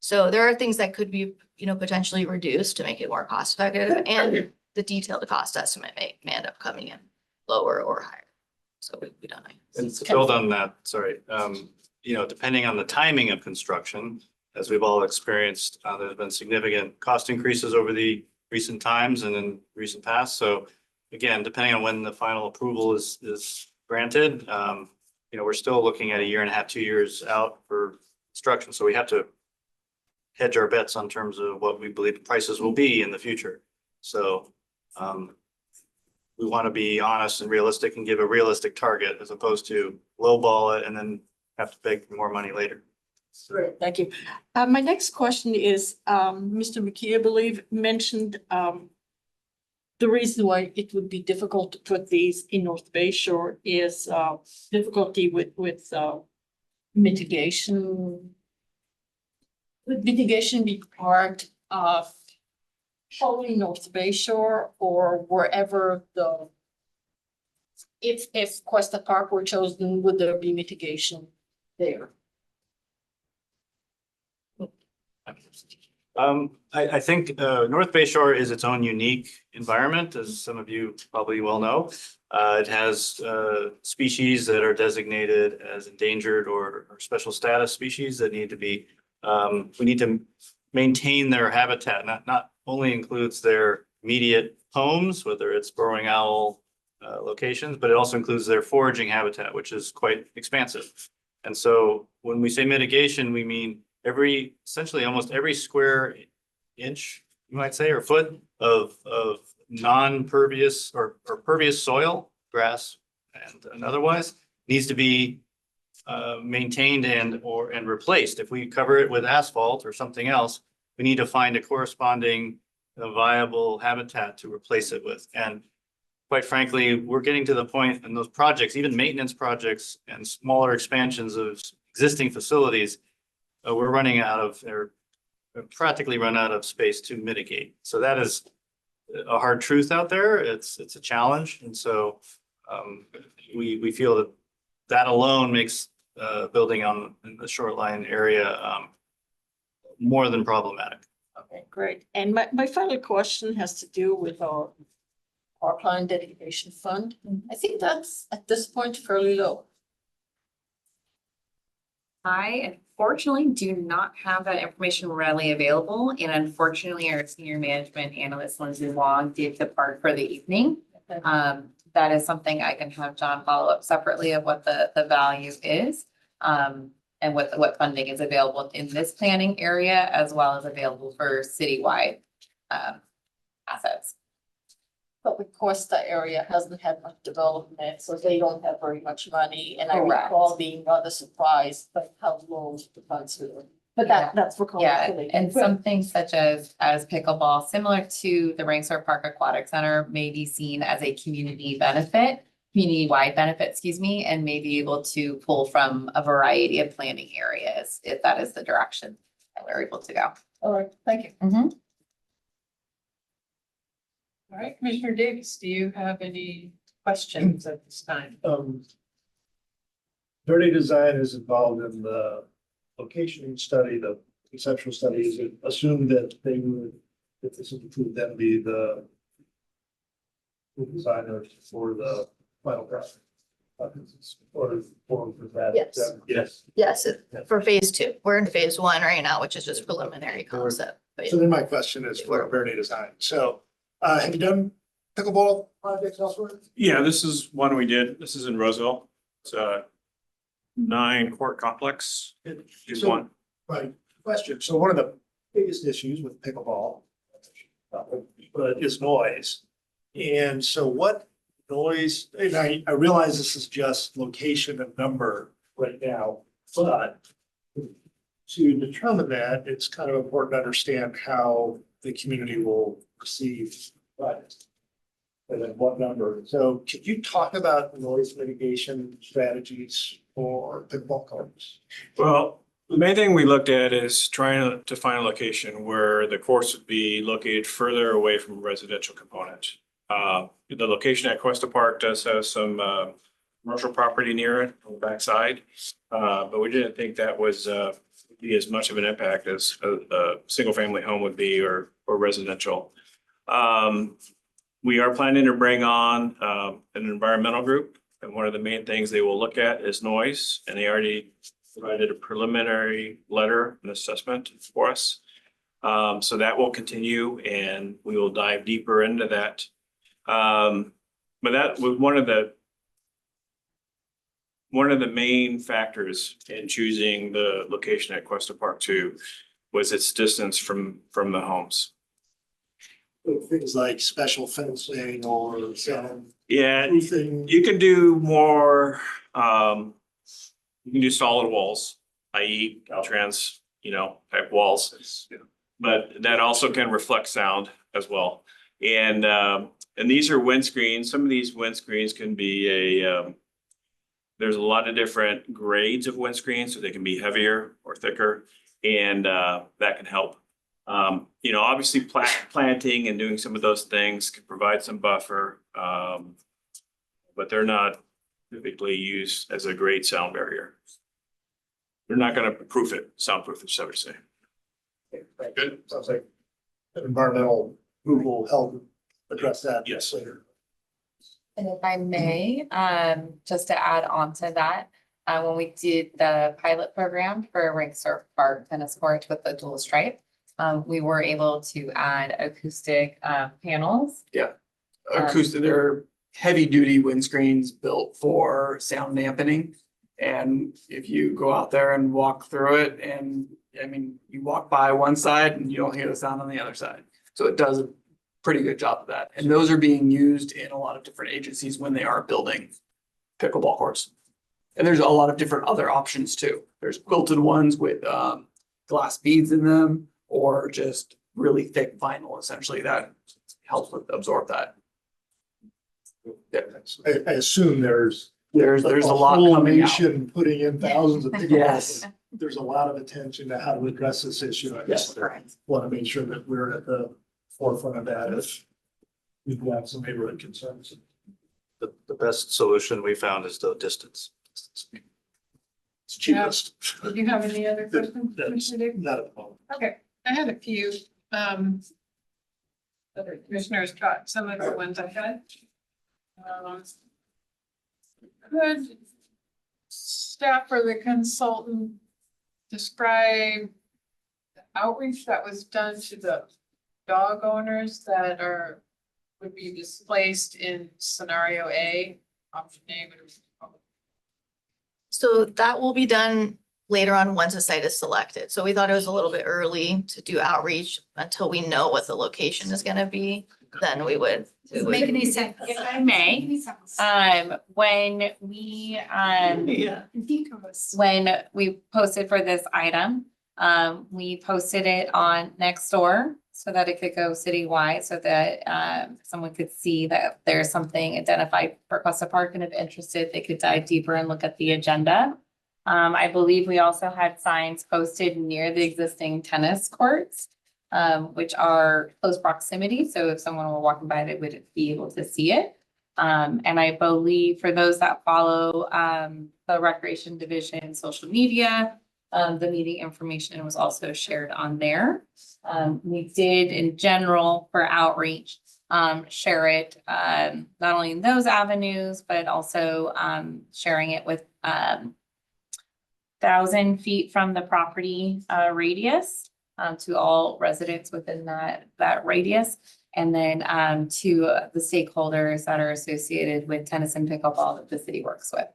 So there are things that could be, potentially reduced to make it more cost effective, and the detailed cost estimate may end up coming in lower or higher. So we don't know. And to build on that, sorry, depending on the timing of construction, as we've all experienced, there's been significant cost increases over the recent times and in recent past. So again, depending on when the final approval is granted, we're still looking at 1.5 to 2 years out for construction. So we have to hedge our bets on terms of what we believe the prices will be in the future. So we want to be honest and realistic and give a realistic target as opposed to lowball it and then have to beg for more money later. Great, thank you. My next question is, Mr. McKee, I believe, mentioned the reason why it would be difficult to put these in North Bay Shore is difficulty with mitigation. Would mitigation be part of only North Bay Shore or wherever if Cuesta Park were chosen, would there be mitigation there? I think North Bay Shore is its own unique environment, as some of you probably well know. It has species that are designated as endangered or special status species that need to be, we need to maintain their habitat. Not only includes their immediate homes, whether it's burrowing owl locations, but it also includes their foraging habitat, which is quite expansive. And so when we say mitigation, we mean essentially almost every square inch, you might say, or foot of non-pervious or pervious soil, grass and otherwise, needs to be maintained and replaced. If we cover it with asphalt or something else, we need to find a corresponding viable habitat to replace it with. And quite frankly, we're getting to the point in those projects, even maintenance projects and smaller expansions of existing facilities, we're running out of, or practically run out of space to mitigate. So that is a hard truth out there. It's a challenge. And so we feel that alone makes building in the shoreline area more than problematic. Okay, great. And my final question has to do with our parkland dedication fund. I think that's at this point fairly low. I unfortunately do not have that information readily available, and unfortunately our senior management analyst Lindsay Long did depart for the evening. That is something I can have John follow up separately of what the value is, and what funding is available in this planning area as well as available for citywide assets. But the Costa area hasn't had much development, so they don't have very much money, and I Correct. recall being rather surprised by how low the funds were. But that's for Yeah, college. and something such as pickleball, similar to the Rangsor Park Aquatic Center, may be seen as a community-wide benefit, excuse me, and may be able to pull from a variety of planning areas, if that is the direction that we're able to go. All right, thank you. Mhm. All right, Commissioner Davis, do you have any questions at this time? Verde Design is involved in the location study, the conceptual study. Is it assumed that they would, if this is approved, then be the designer for the final project? Or for that? Yes. Yes. Yes, for phase 2. We're in phase 1 right now, which is just preliminary concept. But So then my question is for Verde Design. So, have you done pickleball projects elsewhere? Yeah, this is one we did. This is in Roseville. It's a 9-court complex. Is So- one. Right, question. So one of the biggest issues with pickleball but is noise. And so what noise, and I realize this is just location and number right now, but to determine that, it's kind of important to understand how the community will perceive, right? And then what number. So could you talk about noise mitigation strategies for pickleball courts? Well, the main thing we looked at is trying to find a location where the course would be located further away from a residential component. The location at Cuesta Park does have some commercial property near it on the backside. But we didn't think that was be as much of an impact as a single family home would be or residential. We are planning to bring on an environmental group, and one of the main things they will look at is noise, and they already provided a preliminary letter and assessment for us. So that will continue, and we will dive deeper into that. But that was one of the main factors in choosing the location at Cuesta Park 2 was its distance from the homes. Things like special fencing or sound. Yeah, Roofing. you can do more, you can do solid walls, i.e. Caltrans, type walls. But that also can reflect sound as well. And these are windscreens. Some of these windscreens can be there's a lot of different grades of windscreens, so they can be heavier or thicker, and that can help. Obviously planting and doing some of those things can provide some buffer, but they're not typically used as a great sound barrier. They're not going to soundproof it, so to say. Good. Sounds like an environmental group will help address that. Yes. Later. And if I may, just to add on to that, when we did the pilot program for Rangsor Park tennis court with the dual stripe, we were able to add acoustic panels. Yeah, acoustic, they're heavy duty windscreens built for sound dampening. And if you go out there and walk through it, and you walk by one side and you don't hear the sound on the other side. So it does a pretty good job of that. And those are being used in a lot of different agencies when they are building pickleball courts. And there's a lot of different other options too. There's quilted ones with glass beads in them, or just really thick vinyl, essentially, that helps with absorb that. Yeah, I assume there's a lot whole coming out. nation putting in thousands of pickleball. Yes. There's a lot of attention to how to address this issue. I Yes, just want to make sure that we're at the forefront of that if we have some neighborhood concerns. The best solution we found is the distance. It's cheapest. Did you have any other questions? Commissioner Davis? Not at the moment. Okay, I had a few, other commissioners got some of the ones I had. Could staff or the consultant describe the outreach that was done to the dog owners that would be displaced in scenario A, option A, whatever it's called? So that will be done later on once a site is selected. So we thought it was a little bit early to do outreach until we know what the location is gonna be. then we would. Make any sense. If I may, when we, when we posted for this item, we posted it on Nextdoor so that it could go citywide, so that someone could see that there's something identified for Cuesta Park, and if interested, they could dive deeper and look at the agenda. I believe we also had signs posted near the existing tennis courts, which are close proximity. So if someone were walking by, they would be able to see it. And I believe for those that follow the Recreation Division social media, the meeting information was also shared on there. We did in general for outreach, share it not only in those avenues, but also sharing it with 1,000 feet from the property radius to all residents within that radius. And then to the stakeholders that are associated with tennis and pickleball that the city works with.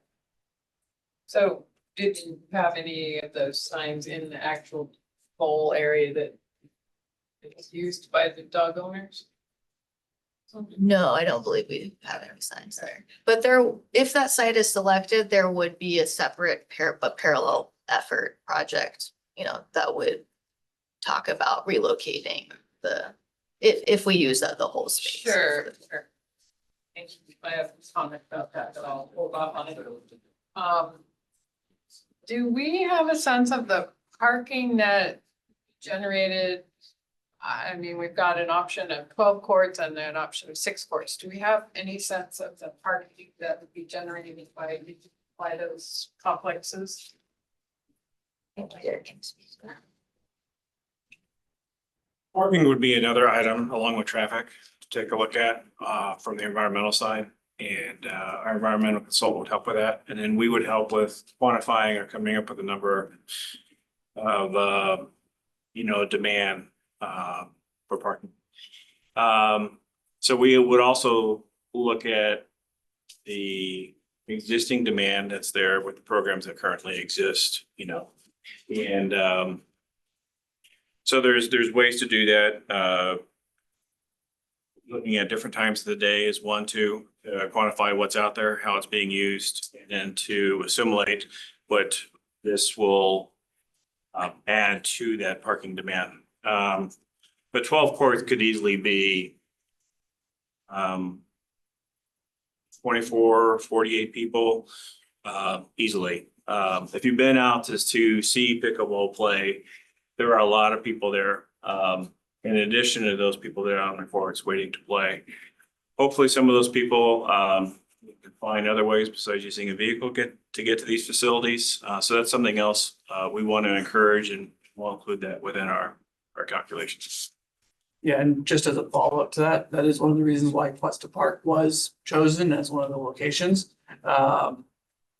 So did you have any of those signs in the actual bowl area that is used by the dog owners? No, I don't believe we have any signs there. But there, if that site is selected, there would be a separate but parallel effort project, you know, that would talk about relocating if we use the whole space. Sure. Thank you. I have a comment about that, but I'll hold off on it. Do we have a sense of the parking that generated? I mean, we've got an option of 12 courts and an option of 6 courts. Do we have any sense of the parking that would be generated by those complexes? Parking would be another item along with traffic to take a look at from the environmental side. And our environmental consultant would help with that. And then we would help with quantifying or coming up with a number of, demand for parking. So we would also look at the existing demand that's there with the programs that currently exist, and so there's ways to do that. Looking at different times of the day is one to quantify what's out there, how it's being used, and to assimilate what this will add to that parking demand. But 12 courts could easily be 24, 48 people easily. If you've been out to see pickleball play, there are a lot of people there. In addition to those people that are on the courts waiting to play. Hopefully some of those people can find other ways besides using a vehicle to get to these facilities. So that's something else we want to encourage, and we'll include that within our calculations. Yeah, and just as a follow-up to that, that is one of the reasons why Cuesta Park was chosen as one of the locations.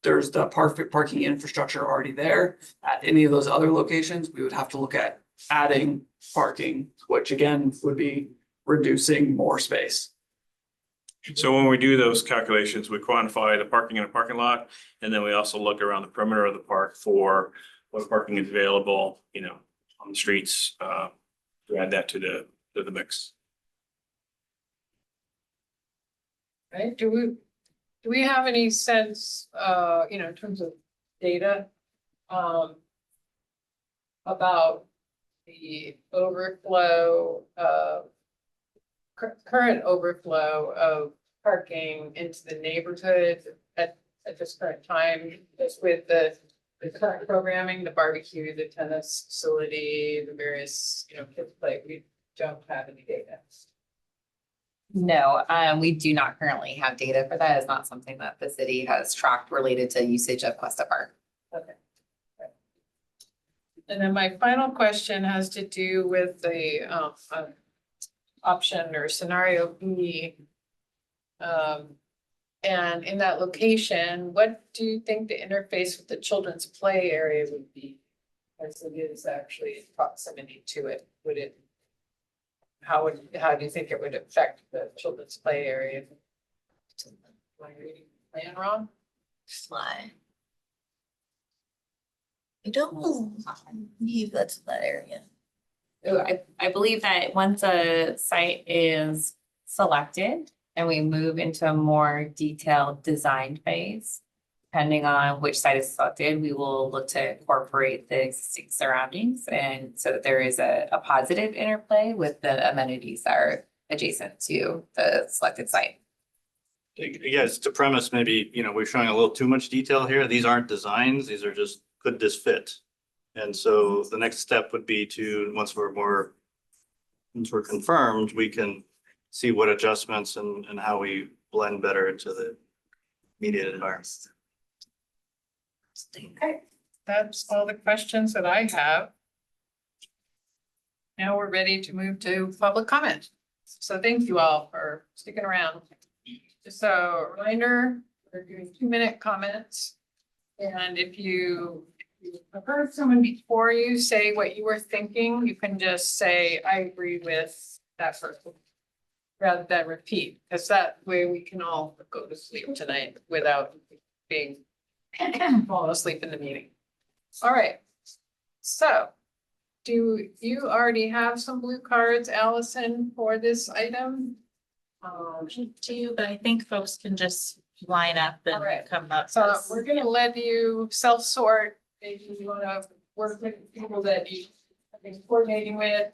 There's the perfect parking infrastructure already there. At any of those other locations, we would have to look at adding parking, which again would be reducing more space. So when we do those calculations, we quantify the parking in a parking lot, and then we also look around the perimeter of the park for what parking is available, on the streets, to add that to the mix. Right, do we have any sense, in terms of data, about the overflow of current overflow of parking into the neighborhood at this current time, just with the current programming, the barbecue, the tennis facility, the various, kids play, we don't have any data. No, we do not currently have data for that. It's not something that the city has tracked related to usage of Cuesta Park. Okay. And then my final question has to do with the option or scenario B. And in that location, what do you think the interface with the children's play area would be? As it is actually in proximity to it, how do you think it would affect the children's play area? Am I reading the plan wrong? Slide. I don't believe that's that area. I believe that once a site is selected and we move into a more detailed design phase. Depending on which site is selected, we will look to incorporate the existing surroundings and so that there is a positive interplay with the amenities that are adjacent to the selected site. Yes, to premise, maybe, we're showing a little too much detail here. These aren't designs. These are just, could this fit? And so the next step would be to, once we're confirmed, we can see what adjustments and how we blend better into the immediate environment. Okay, that's all the questions that I have. Now we're ready to move to public comment. So thank you all for sticking around. Just a reminder, we're doing 2-minute comments. And if you have heard someone before you say what you were thinking, you can just say, I agree with that person. Rather than repeat, because that way we can all go to sleep tonight without being falling asleep in the meeting. All right. So do you already have some blue cards, Allison, for this item? Do, but I think folks can just line up and Alright. come up. So we're gonna let you self-sort. Maybe you wanna work with people that you have been coordinating with.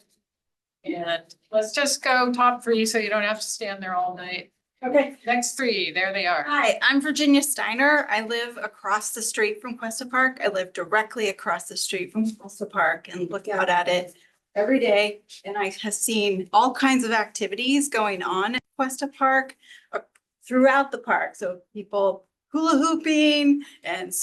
And let's just go top 3 so you don't have to stand there all night. Okay, next 3, there they are. Hi, I'm Virginia Steiner. I live across the street from Cuesta Park. I live directly across the street from Cuesta Park and look out at it every day. And I have seen all kinds of activities going on at Cuesta Park throughout the park. So people hula hooping and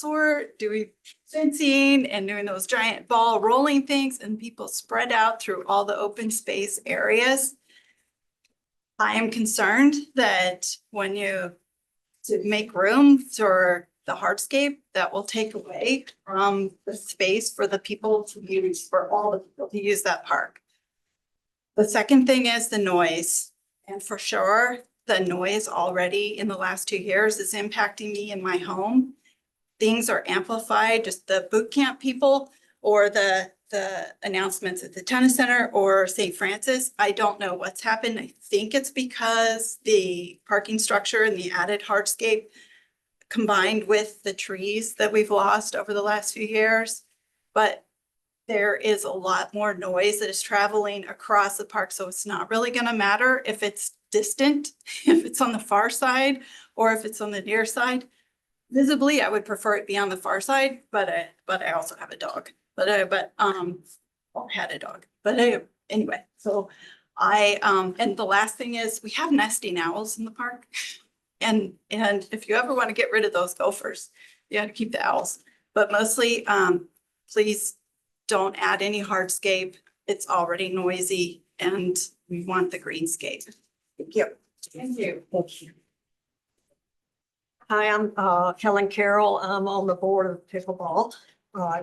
doing fencing and doing those giant ball rolling things, and people spread out through all the open space areas. I am concerned that when you to make room for the hardscape, that will take away from the space for the people to use, for all the people to use that park. The second thing is the noise. And for sure, the noise already in the last 2 years is impacting me in my home. Things are amplified, just the boot camp people or the announcements at the tennis center or St. Francis. I don't know what's happened. I think it's because the parking structure and the added hardscape combined with the trees that we've lost over the last few years. But there is a lot more noise that is traveling across the park. So it's not really going to matter if it's distant, if it's on the far side or if it's on the near side. Visibly, I would prefer it be on the far side, but I also have a dog. Or had a dog. But anyway, so and the last thing is we have nesting owls in the park. And if you ever want to get rid of those gophers, you have to keep the owls. But mostly, please don't add any hardscape. It's already noisy and we want the greenscape. Thank you. Thank you. Thank you. Hi, I'm Helen Carroll. I'm on the board of pickleball.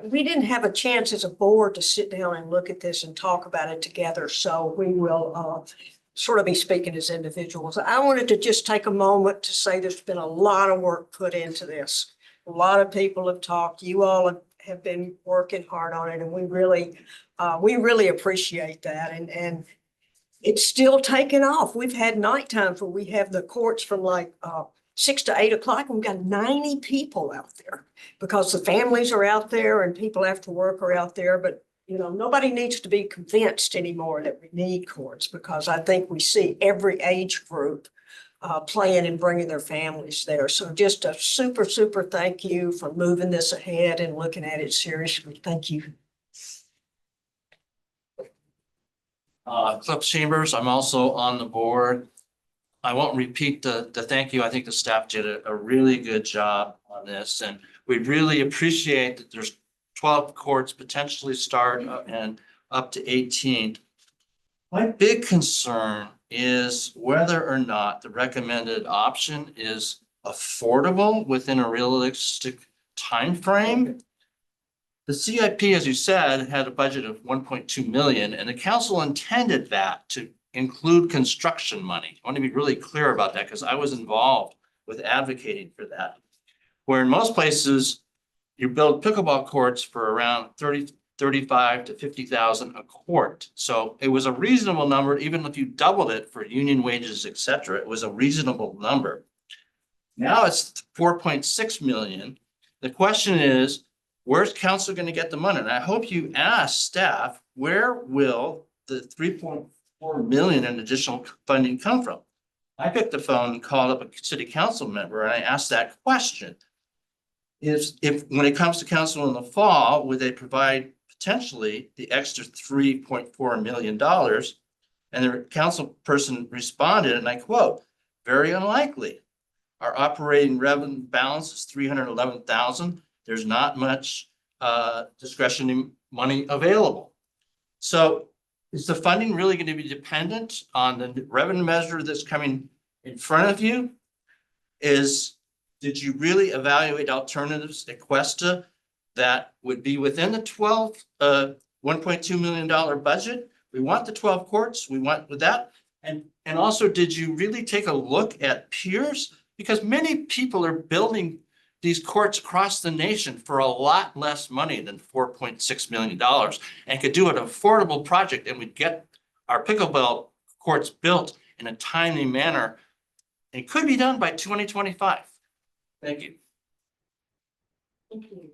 We didn't have a chance as a board to sit down and look at this and talk about it together, so we will sort of be speaking as individuals. I wanted to just take a moment to say there's been a lot of work put into this. A lot of people have talked. You all have been working hard on it, and we really appreciate that. And it's still taking off. We've had night times where we have the courts from like 6 to 8 o'clock, and we've got 90 people out there because the families are out there and people after work are out there. But, nobody needs to be convinced anymore that we need courts, because I think we see every age group playing and bringing their families there. So just a super, super thank you for moving this ahead and looking at it seriously. Thank you. Cliff Chambers, I'm also on the board. I won't repeat the thank you. I think the staff did a really good job on this, and we really appreciate that there's 12 courts potentially start and up to 18. My big concern is whether or not the recommended option is affordable within a realistic time frame. The CIP, as you said, had a budget of 1.2 million, and the council intended that to include construction money. I want to be really clear about that because I was involved with advocating for that. Where in most places, you build pickleball courts for around 35 to 50,000 a court. So it was a reasonable number, even if you doubled it for union wages, et cetera, it was a reasonable number. Now it's 4.6 million. The question is, where's council going to get the money? And I hope you ask staff, where will the 3.4 million in additional funding come from? I picked the phone and called up a city council member and I asked that question. If when it comes to council in the fall, would they provide potentially the extra $3.4 million? And the council person responded, and I quote, "Very unlikely. Our operating revenue balance is 311,000. There's not much discretionary money available." So is the funding really going to be dependent on the revenue measure that's coming in front of you? Did you really evaluate alternatives at Cuesta that would be within the $1.2 million budget? We want the 12 courts, we want with that. And also, did you really take a look at peers? Because many people are building these courts across the nation for a lot less money than $4.6 million and could do an affordable project and we'd get our pickleball courts built in a timely manner. It could be done by 2025. Thank you. Thank you.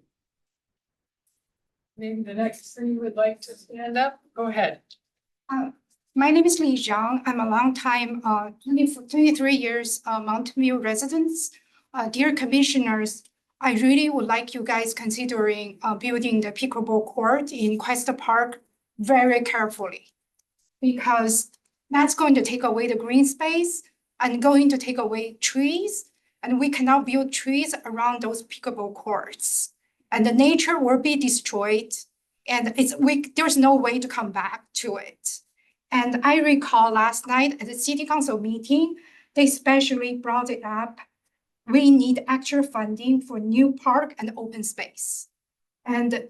Maybe the next three would like to stand up. Go ahead. My name is Li Zhang. I'm a longtime, 23 years Mountain View resident. Dear commissioners, I really would like you guys considering building the pickleball court in Cuesta Park very carefully, because that's going to take away the green space and going to take away trees, and we cannot build trees around those pickleball courts, and the nature will be destroyed, and there's no way to come back to it. And I recall last night at the city council meeting, they specially brought it up. We need extra funding for new park and open space. And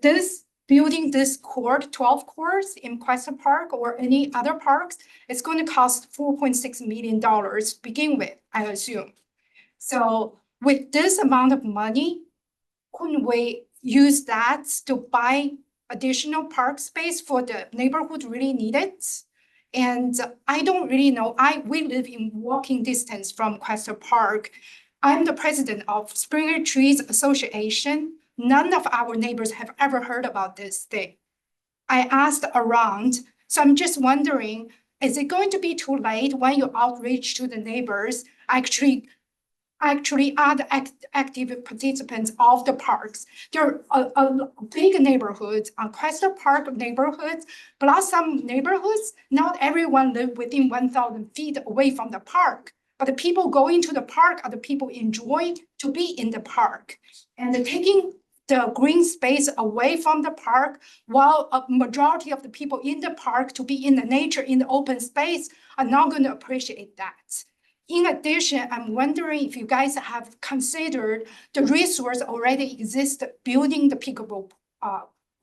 building this court, 12 courts in Cuesta Park or any other parks, it's going to cost $4.6 million to begin with, I assume. So with this amount of money, couldn't we use that to buy additional park space for the neighborhood really need it? And I don't really know. We live in walking distance from Cuesta Park. I'm the president of Springer Trees Association. None of our neighbors have ever heard about this thing. I asked around, so I'm just wondering, is it going to be too late when you outreach to the neighbors, actually are the active participants of the parks? There are a big neighborhoods, Cuesta Park neighborhoods, plus some neighborhoods, not everyone live within 1,000 feet away from the park. But the people going to the park are the people enjoy to be in the park. And taking the green space away from the park, while a majority of the people in the park to be in the nature, in the open space, are not going to appreciate that. In addition, I'm wondering if you guys have considered the resource already exists building the pickleball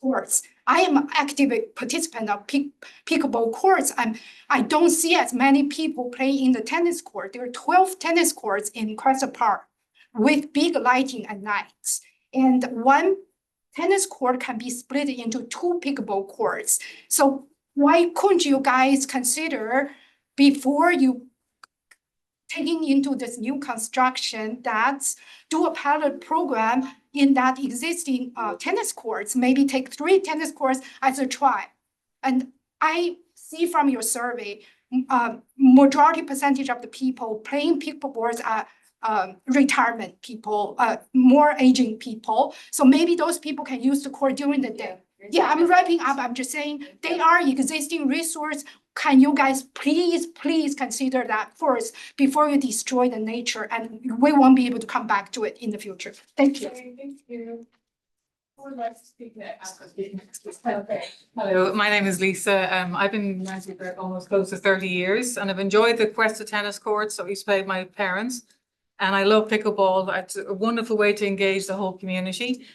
courts. I am an active participant of pickleball courts. I don't see as many people playing in the tennis court. There are 12 tennis courts in Cuesta Park with big lighting at night. And one tennis court can be split into 2 pickleball courts. So why couldn't you guys consider, before you taking into this new construction, that's do a pilot program in that existing tennis courts, maybe take 3 tennis courts as a try. And I see from your survey, majority percentage of the people playing pickleball are retirement people, more aging people. So maybe those people can use the court during the day. Yeah, I'm wrapping up. I'm just saying they are existing resource. Can you guys please consider that first before you destroy the nature, and we won't be able to come back to it in the future. Thank you. Okay, thank you. Who would like to speak next? Hello, my name is Lisa. I've been married for almost close to 30 years and I've enjoyed the Cuesta tennis courts. I used to play with my parents and I love pickleball. It's a wonderful way to engage the whole community.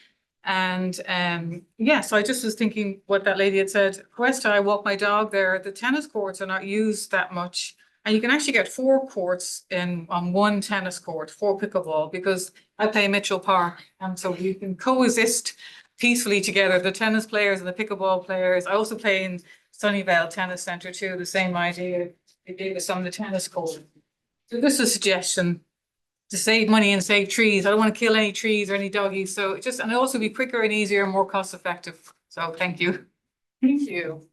And so I just was thinking what that lady had said. Cuesta, I walk my dog there. The tennis courts are not used that much. And you can actually get 4 courts on one tennis court for pickleball, because I play Mitchell Park. And so you can coexist peacefully together, the tennis players and the pickleball players. I also play in Sunnyvale Tennis Center too, the same idea they did with some of the tennis courts. So just a suggestion to save money and save trees. I don't want to kill any trees or any doggies, so just, and also be quicker and easier and more cost effective. So thank you. Thank you.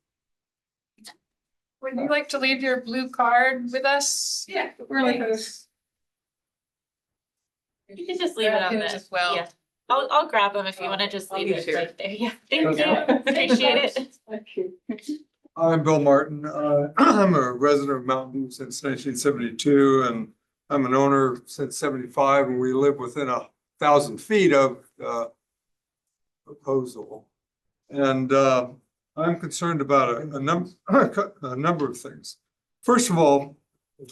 Would you like to leave your blue card with us? Yeah, we're like this. You can just leave it on Grab the, his as well. yeah. I'll grab them if you want to just leave leave it it right there. Yeah, thank Okay. you. Appreciate it. Thank you. I'm Bill Martin. I'm a resident of Mountain View since 1972, and I'm an owner since 75, and we live within 1,000 feet of proposal. And I'm concerned about a number of things. First of all,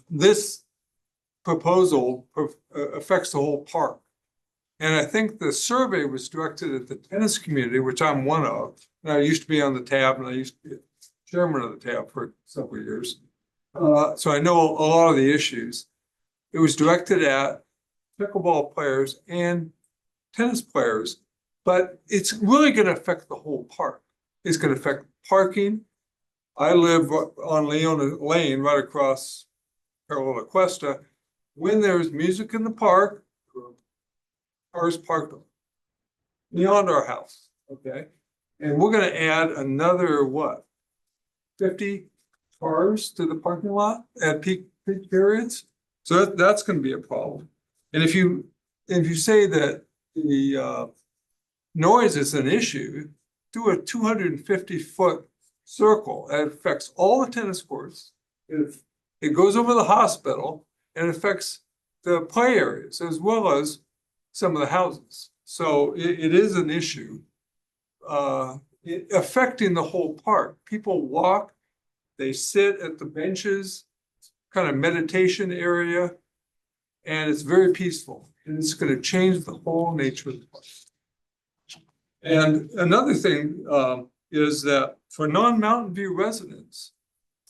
this proposal affects the whole park. And I think the survey was directed at the tennis community, which I'm one of. And I used to be on the tab, and I used to be chairman of the tab for several years. So I know a lot of the issues. It was directed at pickleball players and tennis players, but it's really going to affect the whole park. It's going to affect parking. I live on Leona Lane, right across parallel to Cuesta. When there's music in the park, cars parked beyond our house, okay? And we're gonna add another, what, 50 cars to the parking lot at peak periods? So that's gonna be a problem. And if you say that the noise is an issue, do a 250-foot circle that affects all the tennis courts. It goes over the hospital and affects the play areas as well as some of the houses. So it is an issue affecting the whole park. People walk, they sit at the benches, kind of meditation area, and it's very peaceful. And it's going to change the whole nature of the park. And another thing is that for non-Mountain View residents,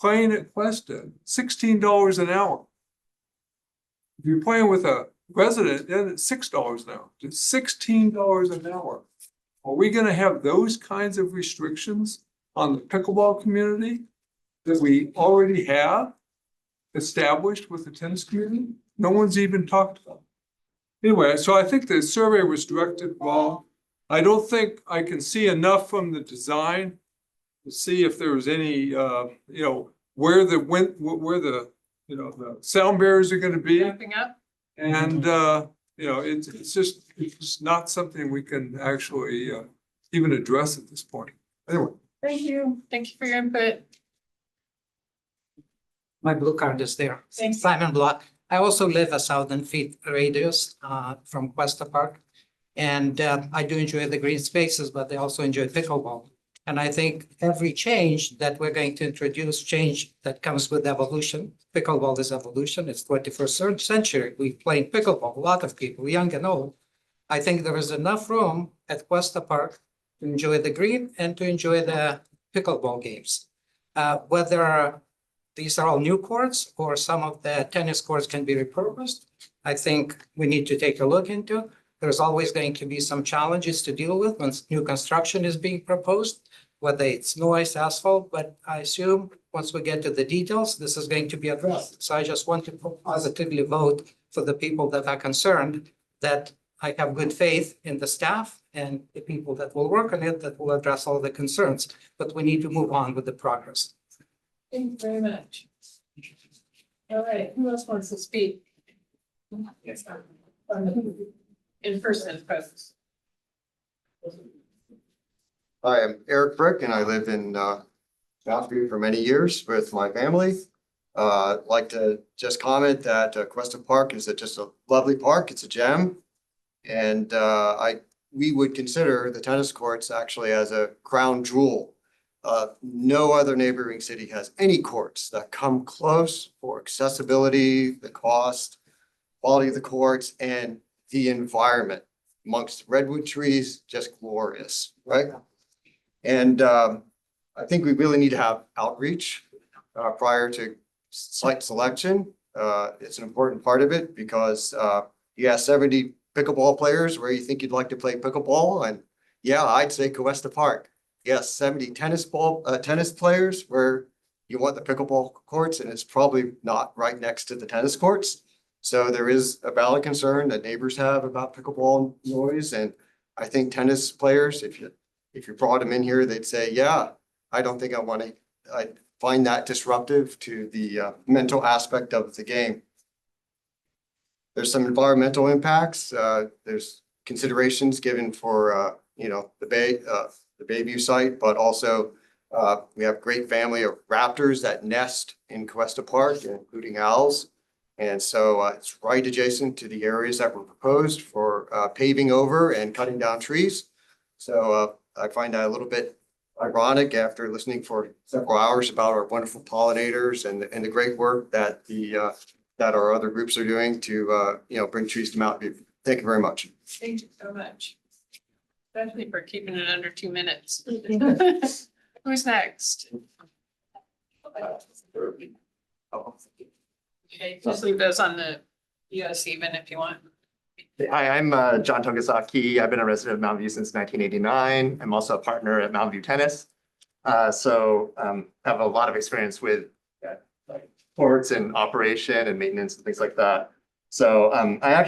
playing at Cuesta, $16 an hour. If you're playing with a resident, then it's $6 an hour. It's $16 an hour. Are we going to have those kinds of restrictions on the pickleball community that we already have established with the tennis community? No one's even talked about it. Anyway, so I think the survey was directed well. I don't think I can see enough from the design to see if there was any, where the sound barriers are going to be. Wrapping up. And, it's just not something we can actually even address at this point. Anyway. Thank you. Thank you for your input. My blue card is there. Thanks. Simon Block. I also live a 1,000 feet radius from Cuesta Park. And I do enjoy the green spaces, but I also enjoy pickleball. And I think every change that we're going to introduce, change that comes with evolution. Pickleball is evolution. It's 21st century. We play pickleball, a lot of people, young and old. I think there is enough room at Cuesta Park to enjoy the green and to enjoy the pickleball games. Whether these are all new courts or some of the tennis courts can be repurposed, I think we need to take a look into. There's always going to be some challenges to deal with when new construction is being proposed, whether it's noise, asphalt, but I assume once we get to the details, this is going to be addressed. So I just want to positively vote for the people that are concerned, that I have good faith in the staff and the people that will work on it, that will address all the concerns, but we need to move on with the progress. Thank you very much. All right, who else wants to speak? Yes. In person, presence. Hi, I'm Eric Brick and I live in Mountain View for many years with my family. I'd like to just comment that Cuesta Park is just a lovely park. It's a gem. And we would consider the tennis courts actually as a crown jewel. No other neighboring city has any courts that come close for accessibility, the cost, quality of the courts, and the environment amongst redwood trees, just glorious, right? And I think we really need to have outreach prior to site selection. It's an important part of it because you ask 70 pickleball players where you think you'd like to play pickleball, and yeah, I'd say Cuesta Park. Yes, 70 tennis players where you want the pickleball courts, and it's probably not right next to the tennis courts. So there is a valid concern that neighbors have about pickleball noise, and I think tennis players, if you brought them in here, they'd say, yeah, I don't think I find that disruptive to the mental aspect of the game. There's some environmental impacts. There's considerations given for, the Bayview site, but also we have great family of raptors that nest in Cuesta Park, including owls. And so it's right adjacent to the areas that were proposed for paving over and cutting down trees. So I find that a little bit ironic after listening for several hours about our wonderful pollinators and the great work that that our other groups are doing to bring trees to Mountain View. Thank you very much. Thank you so much. Especially for keeping it under 2 minutes. Who's next? Okay, just leave those on the US even if you want. Hi, I'm John Togasaki. I've been a resident of Mountain View since 1989. I'm also a partner at Mountain View Tennis. So have a lot of experience with like courts and operation and maintenance and things like that. So I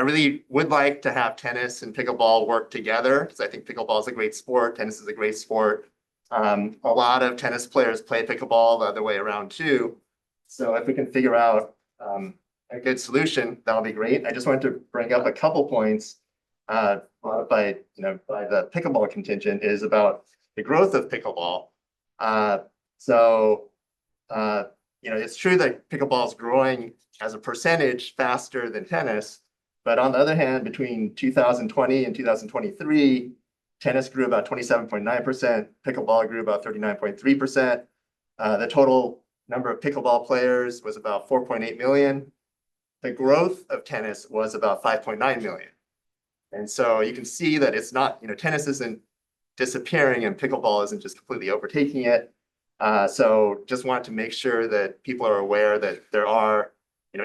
really would like to have tennis and pickleball work together because I think pickleball is a great sport. Tennis is a great sport. A lot of tennis players play pickleball the other way around too. So if we can figure out a good solution, that'll be great. I just wanted to bring up a couple points by the pickleball contingent is about the growth of pickleball. It's true that pickleball is growing as a percentage faster than tennis. But on the other hand, between 2020 and 2023, tennis grew about 27.9%, pickleball grew about 39.3%. The total number of pickleball players was about 4.8 million. The growth of tennis was about 5.9 million. And so you can see that it's not, tennis isn't disappearing and pickleball isn't just completely overtaking it. So just wanted to make sure that people are aware that there are,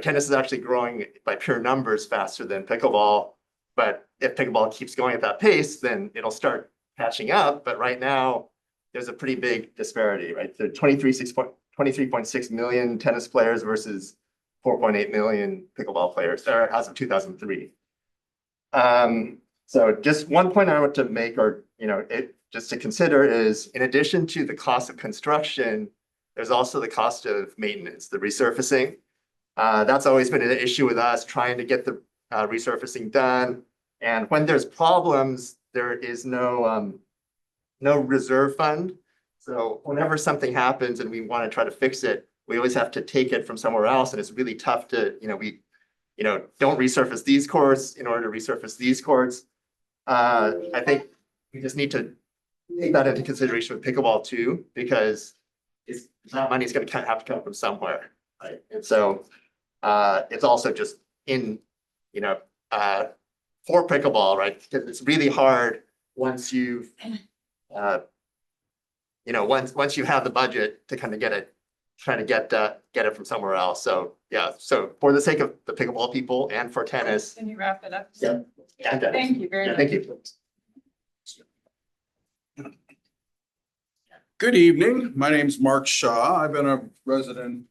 tennis is actually growing by pure numbers faster than pickleball. But if pickleball keeps going at that pace, then it'll start catching up. But right now, there's a pretty big disparity, right? There are 23.6 million tennis players versus 4.8 million pickleball players there as of 2003. So just one point I want to make, or just to consider is, in addition to the cost of construction, there's also the cost of maintenance, the resurfacing. That's always been an issue with us, trying to get the resurfacing done. And when there's problems, there is no reserve fund. So whenever something happens and we want to try to fix it, we always have to take it from somewhere else. And it's really tough to, we don't resurface these courts in order to resurface these courts. I think we just need to take that into consideration with pickleball too, because that money is going to have to come from somewhere, right? And so it's also just for pickleball, right? Because it's really hard once you've, once you have the budget to kind of try to get it from somewhere else. So yeah, so for the sake of the pickleball people and for tennis. Can you wrap it up? Yeah. Thank you very much. Thank you. Good evening. My name's Mark Shaw. I've been a resident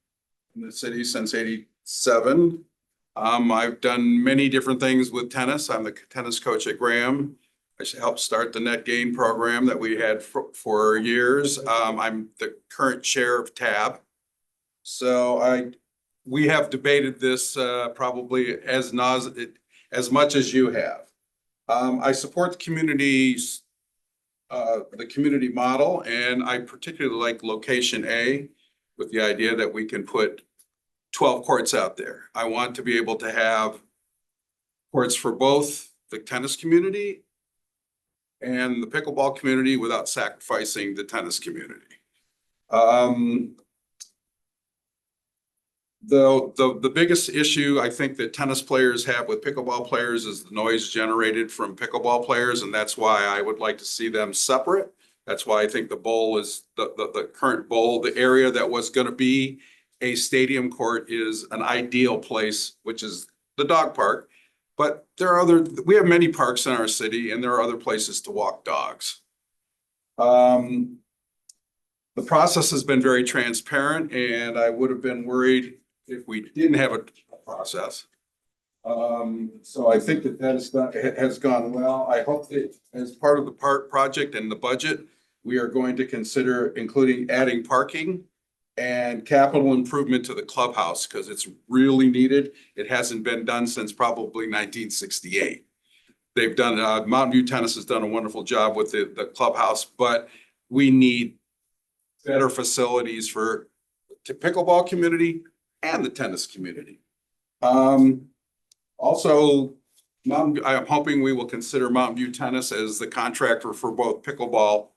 in the city since '87. I've done many different things with tennis. I'm the tennis coach at Graham. I helped start the net gain program that we had for years. I'm the current chair of TAB. So we have debated this probably as much as you have. I support the community model, and I particularly like location A with the idea that we can put 12 courts out there. I want to be able to have courts for both the tennis community and the pickleball community without sacrificing the tennis community. The biggest issue I think that tennis players have with pickleball players is the noise generated from pickleball players, and that's why I would like to see them separate. That's why I think the bowl is the current bowl, the area that was going to be a stadium court is an ideal place, which is the dog park. But there are other, we have many parks in our city and there are other places to walk dogs. The process has been very transparent and I would have been worried if we didn't have a process. So I think that has gone well. I hope that as part of the park project and the budget, we are going to consider including adding parking and capital improvement to the clubhouse because it's really needed. It hasn't been done since probably 1968. They've done, Mountain View Tennis has done a wonderful job with the clubhouse, but we need better facilities for the pickleball community and the tennis community. Also, I'm hoping we will consider Mountain View Tennis as the contractor for both pickleball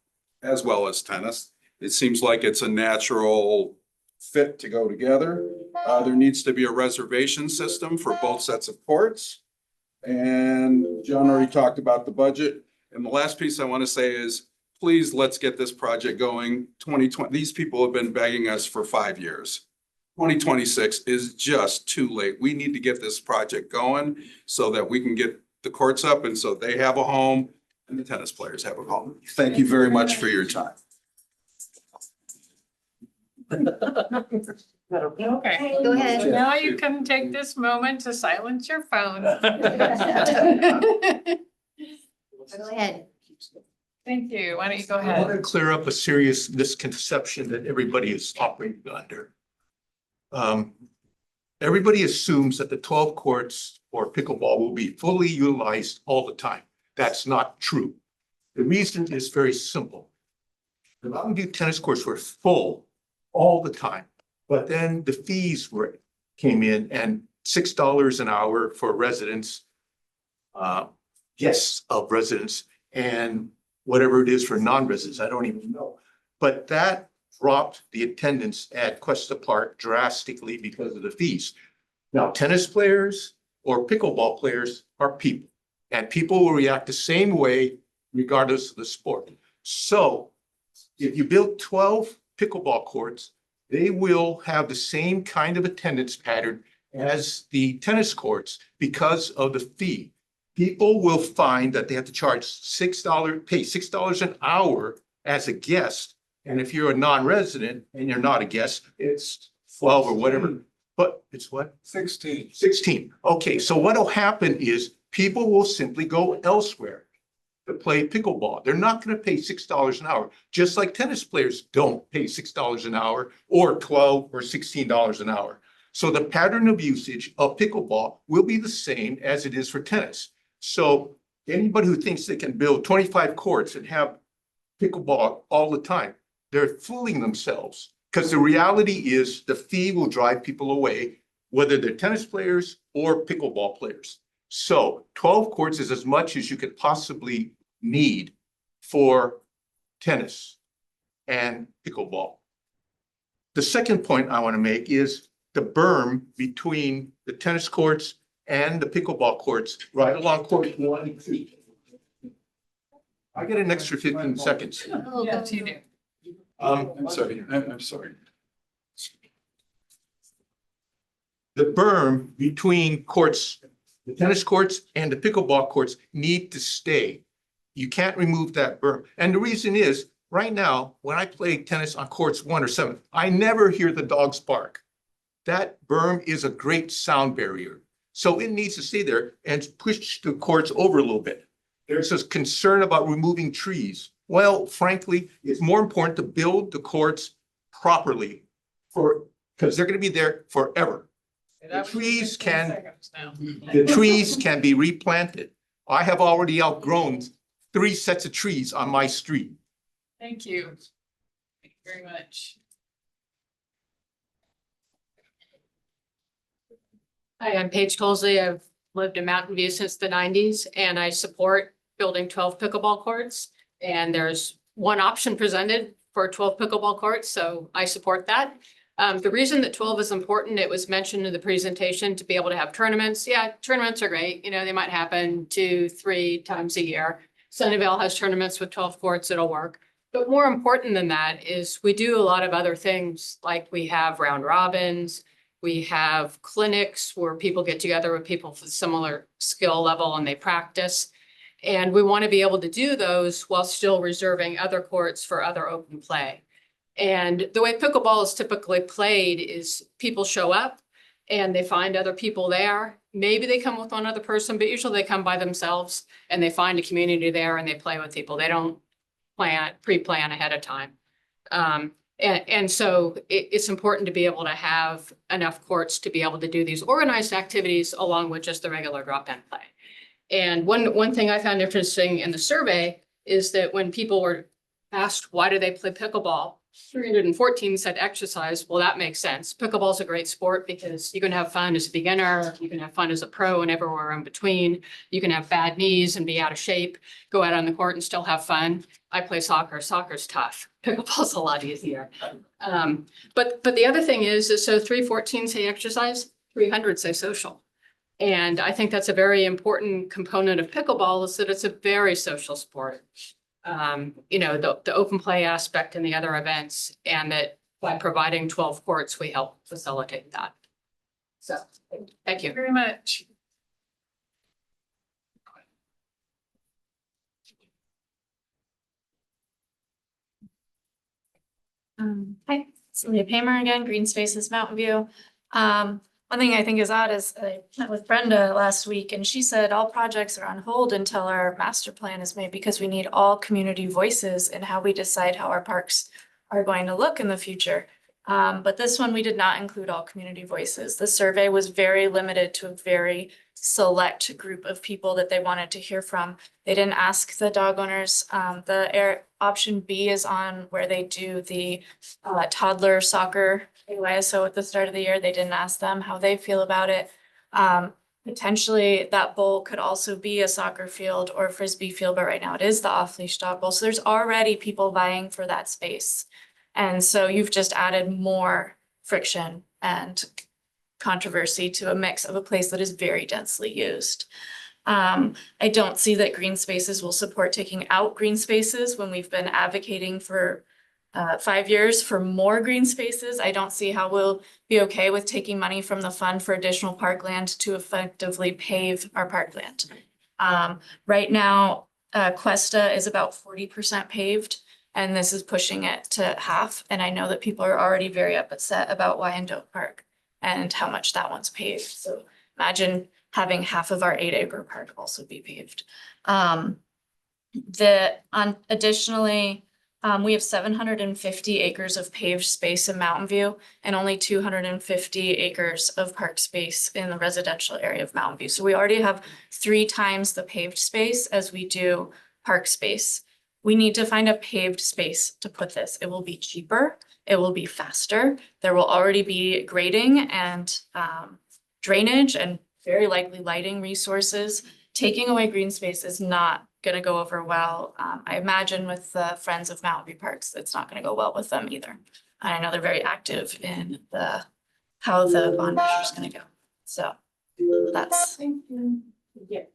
as well as tennis. It seems like it's a natural fit to go together. There needs to be a reservation system for both sets of courts. And John already talked about the budget. And the last piece I want to say is, please, let's get this project going. 2020, these people have been begging us for 5 years. 2026 is just too late. We need to get this project going so that we can get the courts up and so they have a home and the tennis players have a home. Thank you very much for your time. Okay. Go ahead. Now you can take this moment to silence your phone. Go ahead. Thank you. Why don't you go I want ahead? to clear up a serious misconception that everybody is operating under. Everybody assumes that the 12 courts or pickleball will be fully utilized all the time. That's not true. The reason is very simple. The Mountain View tennis courts were full all the time, but then the fees came in and $6 an hour for residents, guests of residents, and whatever it is for non-residents, I don't even know. But that dropped the attendance at Cuesta Park drastically because of the fees. Now, tennis players or pickleball players are people, and people will react the same way regardless of the sport. So if you build 12 pickleball courts, they will have the same kind of attendance pattern as the tennis courts because of the fee. People will find that they have to charge $6, pay $6 an hour as a guest. And if you're a non-resident and you're not a guest, it's 12 or whatever. But it's what? 16. 16. Okay, so what'll happen is people will simply go elsewhere to play pickleball. They're not going to pay $6 an hour, just like tennis players don't pay $6 an hour or $12 or $16 an hour. So the pattern of usage of pickleball will be the same as it is for tennis. So anybody who thinks they can build 25 courts and have pickleball all the time, they're fooling themselves, because the reality is the fee will drive people away, whether they're tennis players or pickleball players. So 12 courts is as much as you could possibly need for tennis and pickleball. The second point I want to make is the berm between the tennis courts and the pickleball courts right along court 1 and 2. I get an extra 15 seconds. Yes, you do. I'm sorry. I'm sorry. The berm between courts, the tennis courts and the pickleball courts need to stay. You can't remove that berm. And the reason is, right now, when I play tennis on courts 1 or 7, I never hear the dogs bark. That berm is a great sound barrier. So it needs to stay there and push the courts over a little bit. There's a concern about removing trees. Well, frankly, it's more important to build the courts properly because they're going to be there forever. The trees can be replanted. I have already outgrown 3 sets of trees on my street. Thank you. Thank you very much. Hi, I'm Paige Colsley. I've lived in Mountain View since the 90s, and I support building 12 pickleball courts. And there's one option presented for 12 pickleball courts, so I support that. The reason that 12 is important, it was mentioned in the presentation to be able to have tournaments. Yeah, tournaments are great. You know, they might happen 2-3 times a year. Sunnyvale has tournaments with 12 courts, it'll work. But more important than that is we do a lot of other things, like we have round robins We have clinics where people get together with people with similar skill level and they practice. And we want to be able to do those while still reserving other courts for other open play. And the way pickleball is typically played is people show up and they find other people there. Maybe they come with one other person, but usually they come by themselves and they find a community there and they play with people. They don't pre-plan ahead of time. And so it's important to be able to have enough courts to be able to do these organized activities along with just the regular drop-in play. And one thing I found interesting in the survey is that when people were asked, why do they play pickleball? 314 said exercise. Well, that makes sense. Pickleball is a great sport because you can have fun as a beginner, you can have fun as a pro and everywhere in between. You can have bad knees and be out of shape, go out on the court and still have fun. I play soccer. Soccer's tough. Pickleball's a lot easier. But the other thing is so 314 say exercise, 300 say social. And I think that's a very important component of pickleball is that it's a very social sport. You know, the open play aspect and the other events, and that by providing 12 courts, we help facilitate that. So, thank you very much. Hi, Celia Paymer again, Green Spaces Mountain View. One thing I think is odd is I met with Brenda last week and she said all projects are on hold until our master plan is made because we need all community voices in how we decide how our parks are going to look in the future. But this one, we did not include all community voices. The survey was very limited to a very select group of people that they wanted to hear from. They didn't ask the dog owners. Option B is on where they do the toddler soccer AYSO at the start of the year. They didn't ask them how they feel about it. Potentially that bowl could also be a soccer field or Frisbee field, but right now it is the off-leash dog bowl. So there's already people vying for that space. And so you've just added more friction and controversy to a mix of a place that is very densely used. I don't see that green spaces will support taking out green spaces when we've been advocating for 5 years for more green spaces. I don't see how we'll be okay with taking money from the fund for additional parkland to effectively pave our parkland. Right now, Cuesta is about 40% paved, and this is pushing it to half. And I know that people are already very upset about Wyandotte Park and how much that one's paved. So imagine having half of our 8-acre park also be paved. Additionally, we have 750 acres of paved space in Mountain View and only 250 acres of park space in the residential area of Mountain View. So we already have 3 times the paved space as we do park space. We need to find a paved space to put this. It will be cheaper. It will be faster. There will already be grading and drainage and very likely lighting resources. Taking away green space is not going to go over well. I imagine with the Friends of Mountain View Parks, it's not going to go well with them either. And I know they're very active in how the bond measure is going to go. So that's. Thank you. Yeah.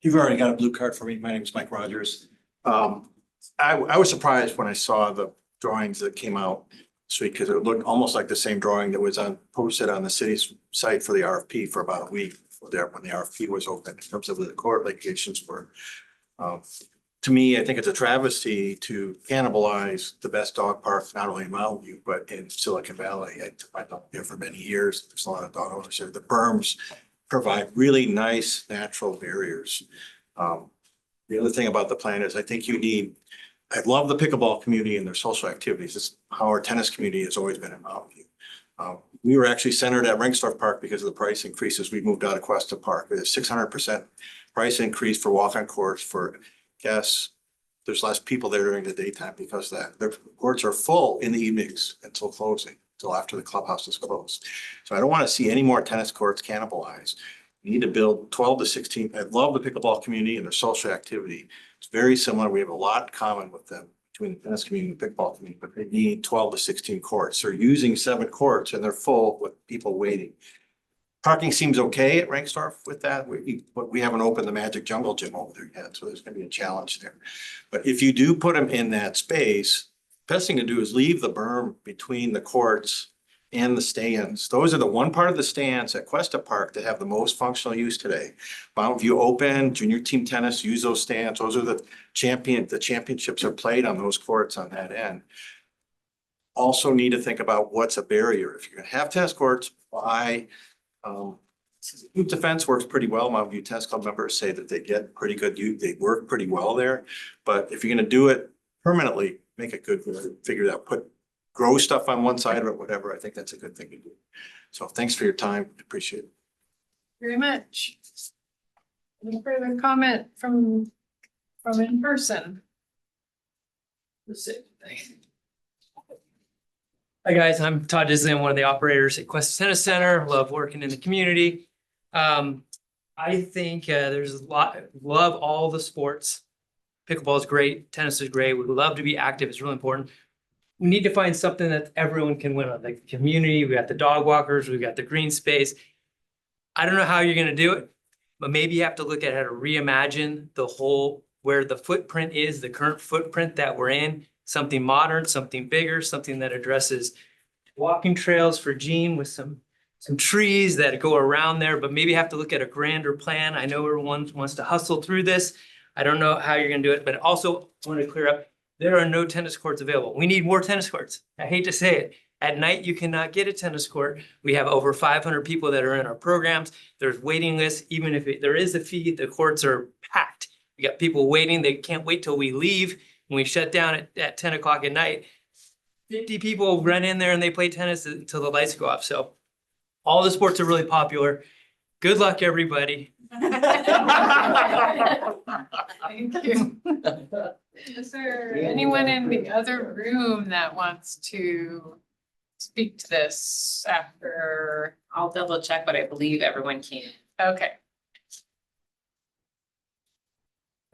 You've already got a blue card for me. My name is Mike Rogers. I was surprised when I saw the drawings that came out this week because it looked almost like the same drawing that was posted on the city's site for the RFP for about a week there when the RFP was open in terms of the court locations were. To me, I think it's a travesty to cannibalize the best dog park, not only in Mountain View, but in Silicon Valley. I've been there for many years. There's a lot of dog owners there. The berms provide really nice natural barriers. The other thing about the plan is I think I love the pickleball community and their social activities. It's how our tennis community has always been in Mountain View. We were actually centered at Ringstorff Park because of the price increases. We moved out of Cuesta Park. There's 600% price increase for walk-on courts for guests. There's less people there during the daytime because of that. The courts are full in the evenings until closing, until after the clubhouse is closed. So I don't want to see any more tennis courts cannibalized. We need to build 12 to 16. I love the pickleball community and their social activity. It's very similar. We have a lot in common with them between the tennis community and the pickleball community, but they need 12 to 16 courts. They're using 7 courts and they're full with people waiting. Parking seems okay at Ringstorff with that. We haven't opened the Magic Jungle Gym over there yet, so there's going to be a challenge there. But if you do put them in that space, best thing to do is leave the berm between the courts and the stands. Those are the one part of the stands at Cuesta Park that have the most functional use today. Mountain View Open, junior team tennis, use those stands. Those are the championships are played on those courts on that end. Also need to think about what's a barrier. If you're gonna have tennis courts, why? Hoop defense works pretty well. Mountain View Tennis Club members say that they get pretty good, they work pretty well there. But if you're gonna do it permanently, make it good, figure it out, grow stuff on one side or whatever. I think that's a good thing to do. So thanks for your time. Appreciate it. Very much. Any further comment from in person? Hi, guys. I'm Todd Disley. I'm one of the operators at Quest Tennis Center. Love working in the community. I think there's a lot, love all the sports. Pickleball is great. Tennis is great. We love to be active. It's really important. We need to find something that everyone can win on, like the community. We got the dog walkers. We got the green space. I don't know how you're going to do it, but maybe you have to look at how to reimagine the whole, where the footprint is, the current footprint that we're in, something modern, something bigger, something that addresses walking trails for Gene with some trees that go around there, but maybe have to look at a grander plan. I know everyone wants to hustle through this. I don't know how you're going to do it, but also want to clear up, there are no tennis courts available. We need more tennis courts. I hate to say it. At night, you cannot get a tennis court. We have over 500 people that are in our programs. There's waiting lists. Even if there is a fee, the courts are packed. We got people waiting. They can't wait till we leave. When we shut down at 10 o'clock at night, 50 people run in there and they play tennis until the lights go off. So all the sports are really popular. Good luck, everybody. Thank you. Is there anyone in the other room that wants to speak to this after? I'll double check, but I believe everyone can. Okay.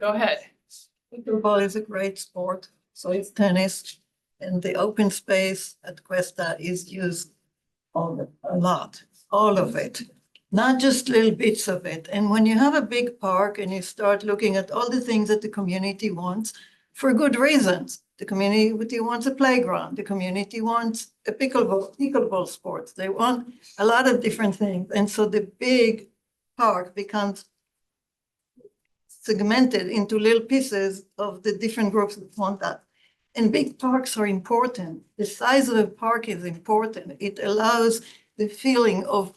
Go ahead. Pickleball is a great sport, so is tennis, and the open space at Cuesta is used a lot, all of it, not just little bits of it. And when you have a big park and you start looking at all the things that the community wants, for good reasons, the community wants a playground, the community wants a pickleball sports, they want a lot of different things. And so the big park becomes segmented into little pieces of the different groups that want that. And big parks are important. The size of a park is important. It allows the feeling of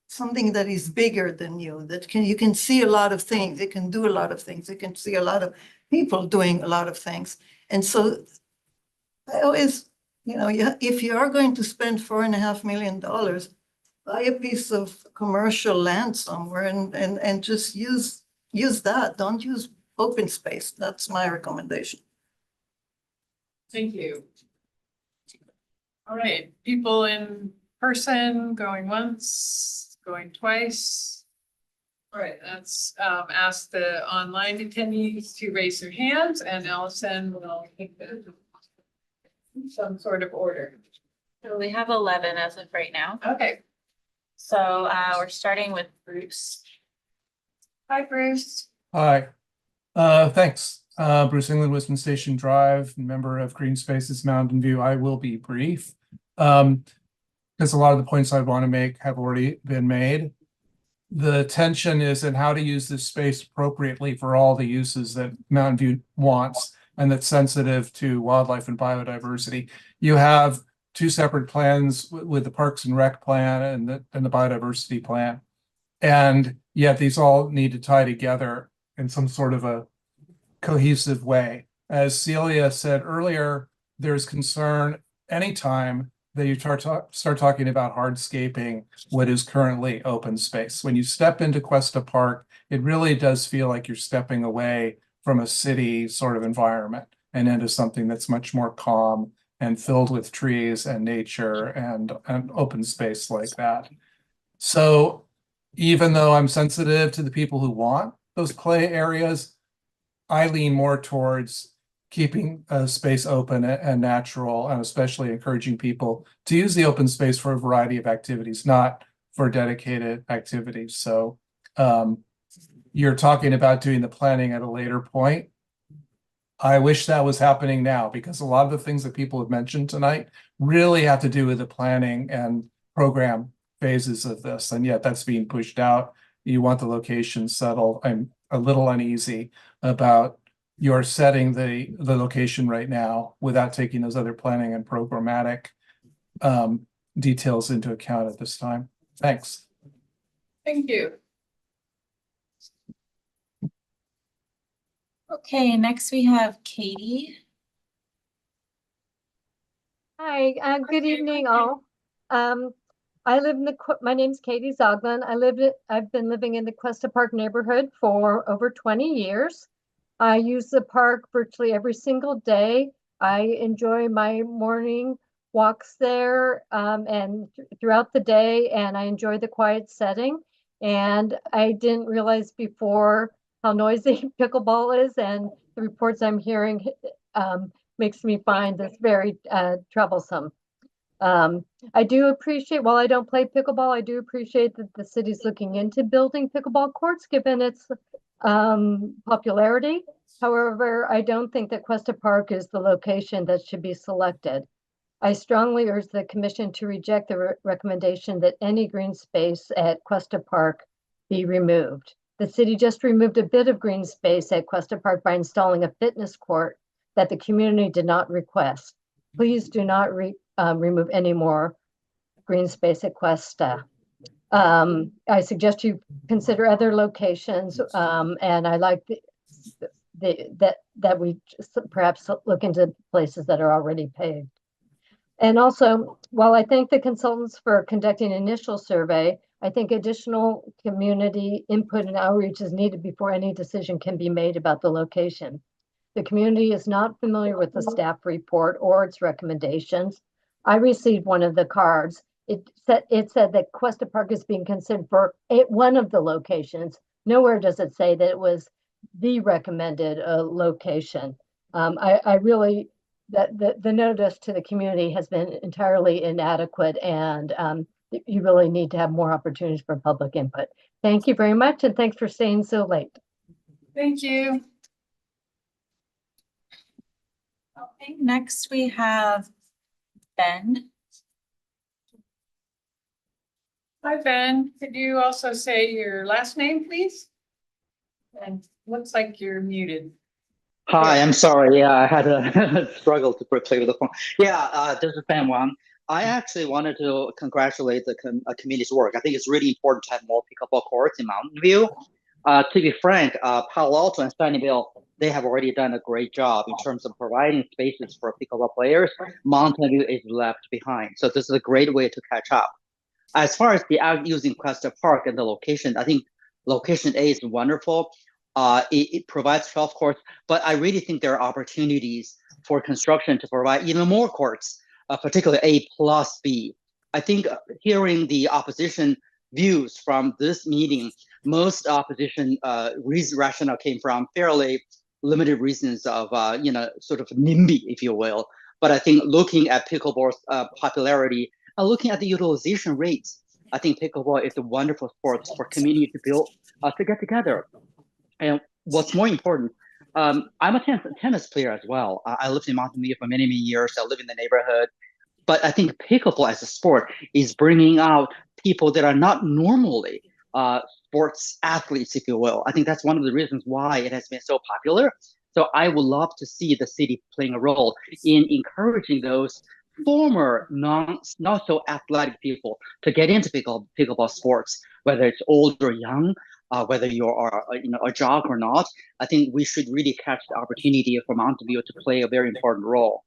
something that is bigger than you, that you can see a lot of things, you can do a lot of things, you can see a lot of people doing a lot of things. And so I always, if you are going to spend $4.5 million, buy a piece of commercial land somewhere and just use that. Don't use open space. That's my recommendation. Thank you. All right, people in person going once, going twice. All right, let's ask the online attendees to raise their hands, and Allison will take some sort of order. So we have 11 as of right now. Okay. So we're starting with Bruce. Hi, Bruce. Hi, thanks. Bruce England, Wisdom Station Drive, member of Green Spaces Mountain View. I will be brief because a lot of the points I want to make have already been made. The tension is in how to use this space appropriately for all the uses that Mountain View wants and that's sensitive to wildlife and biodiversity. You have two separate plans with the Parks and Rec plan and the biodiversity plan. And yet these all need to tie together in some sort of a cohesive way. As Celia said earlier, there's concern anytime that you start talking about hardscaping what is currently open space. When you step into Cuesta Park, it really does feel like you're stepping away from a city sort of environment and into something that's much more calm and filled with trees and nature and open space like that. So even though I'm sensitive to the people who want those play areas, I lean more towards keeping a space open and natural, and especially encouraging people to use the open space for a variety of activities, not for dedicated activities. So you're talking about doing the planning at a later point. I wish that was happening now because a lot of the things that people have mentioned tonight really have to do with the planning and program phases of this, and yet that's being pushed out. You want the location settled. I'm a little uneasy about your setting the location right now without taking those other planning and programmatic details into account at this time. Thanks. Thank you. Okay, next we have Katie. Hi, good evening all. I live in my name's Katie Zoglin. I've been living in the Cuesta Park neighborhood for over 20 years. I use the park virtually every single day. I enjoy my morning walks there and throughout the day, and I enjoy the quiet setting. And I didn't realize before how noisy pickleball is, and the reports I'm hearing makes me find this very troublesome. I do appreciate, while I don't play pickleball, I do appreciate that the city's looking into building pickleball courts given its popularity. However, I don't think that Cuesta Park is the location that should be selected. I strongly urge the commission to reject the recommendation that any green space at Cuesta Park be removed. The city just removed a bit of green space at Cuesta Park by installing a fitness court that the community did not request. Please do not remove any more green space at Cuesta. I suggest you consider other locations, and I like that we perhaps look into places that are already paved. And also, while I thank the consultants for conducting an initial survey, I think additional community input and outreach is needed before any decision can be made about the location. The community is not familiar with the staff report or its recommendations. I received one of the cards. It said that Cuesta Park is being considered for one of the locations. Nowhere does it say that it was the recommended location. I really, the notice to the community has been entirely inadequate, and you really need to have more opportunities for public input. Thank you very much, and thanks for staying so late. Thank you. Okay, next we have Ben. Hi, Ben. Could you also say your last name, please? And looks like you're muted. Hi, I'm sorry. Yeah, I had a struggle to play with the phone. Yeah, this is Ben Wang. I actually wanted to congratulate the community's work. I think it's really important to have more pickleball courts in Mountain View. To be frank, Palo Alto and Sunnyvale, they have already done a great job in terms of providing spaces for pickleball players. Mountain View is left behind. So this is a great way to catch up. As far as the using Cuesta Park and the location, I think location A is wonderful. It provides 12 courts, but I really think there are opportunities for construction to provide even more courts, particularly A plus B. I think hearing the opposition views from this meeting, most opposition rationale came from fairly limited reasons of, sort of NIMBY, if you will. But I think looking at pickleball's popularity and looking at the utilization rates, I think pickleball is a wonderful sport for community to build, to get together. And what's more important, I'm a tennis player as well. I lived in Mountain View for many, many years. I live in the neighborhood. But I think pickleball as a sport is bringing out people that are not normally sports athletes, if you will. I think that's one of the reasons why it has been so popular. So I would love to see the city playing a role in encouraging those former not so athletic people to get into pickleball sports, whether it's old or young, whether you are a jog or not. I think we should really catch the opportunity for Mountain View to play a very important role.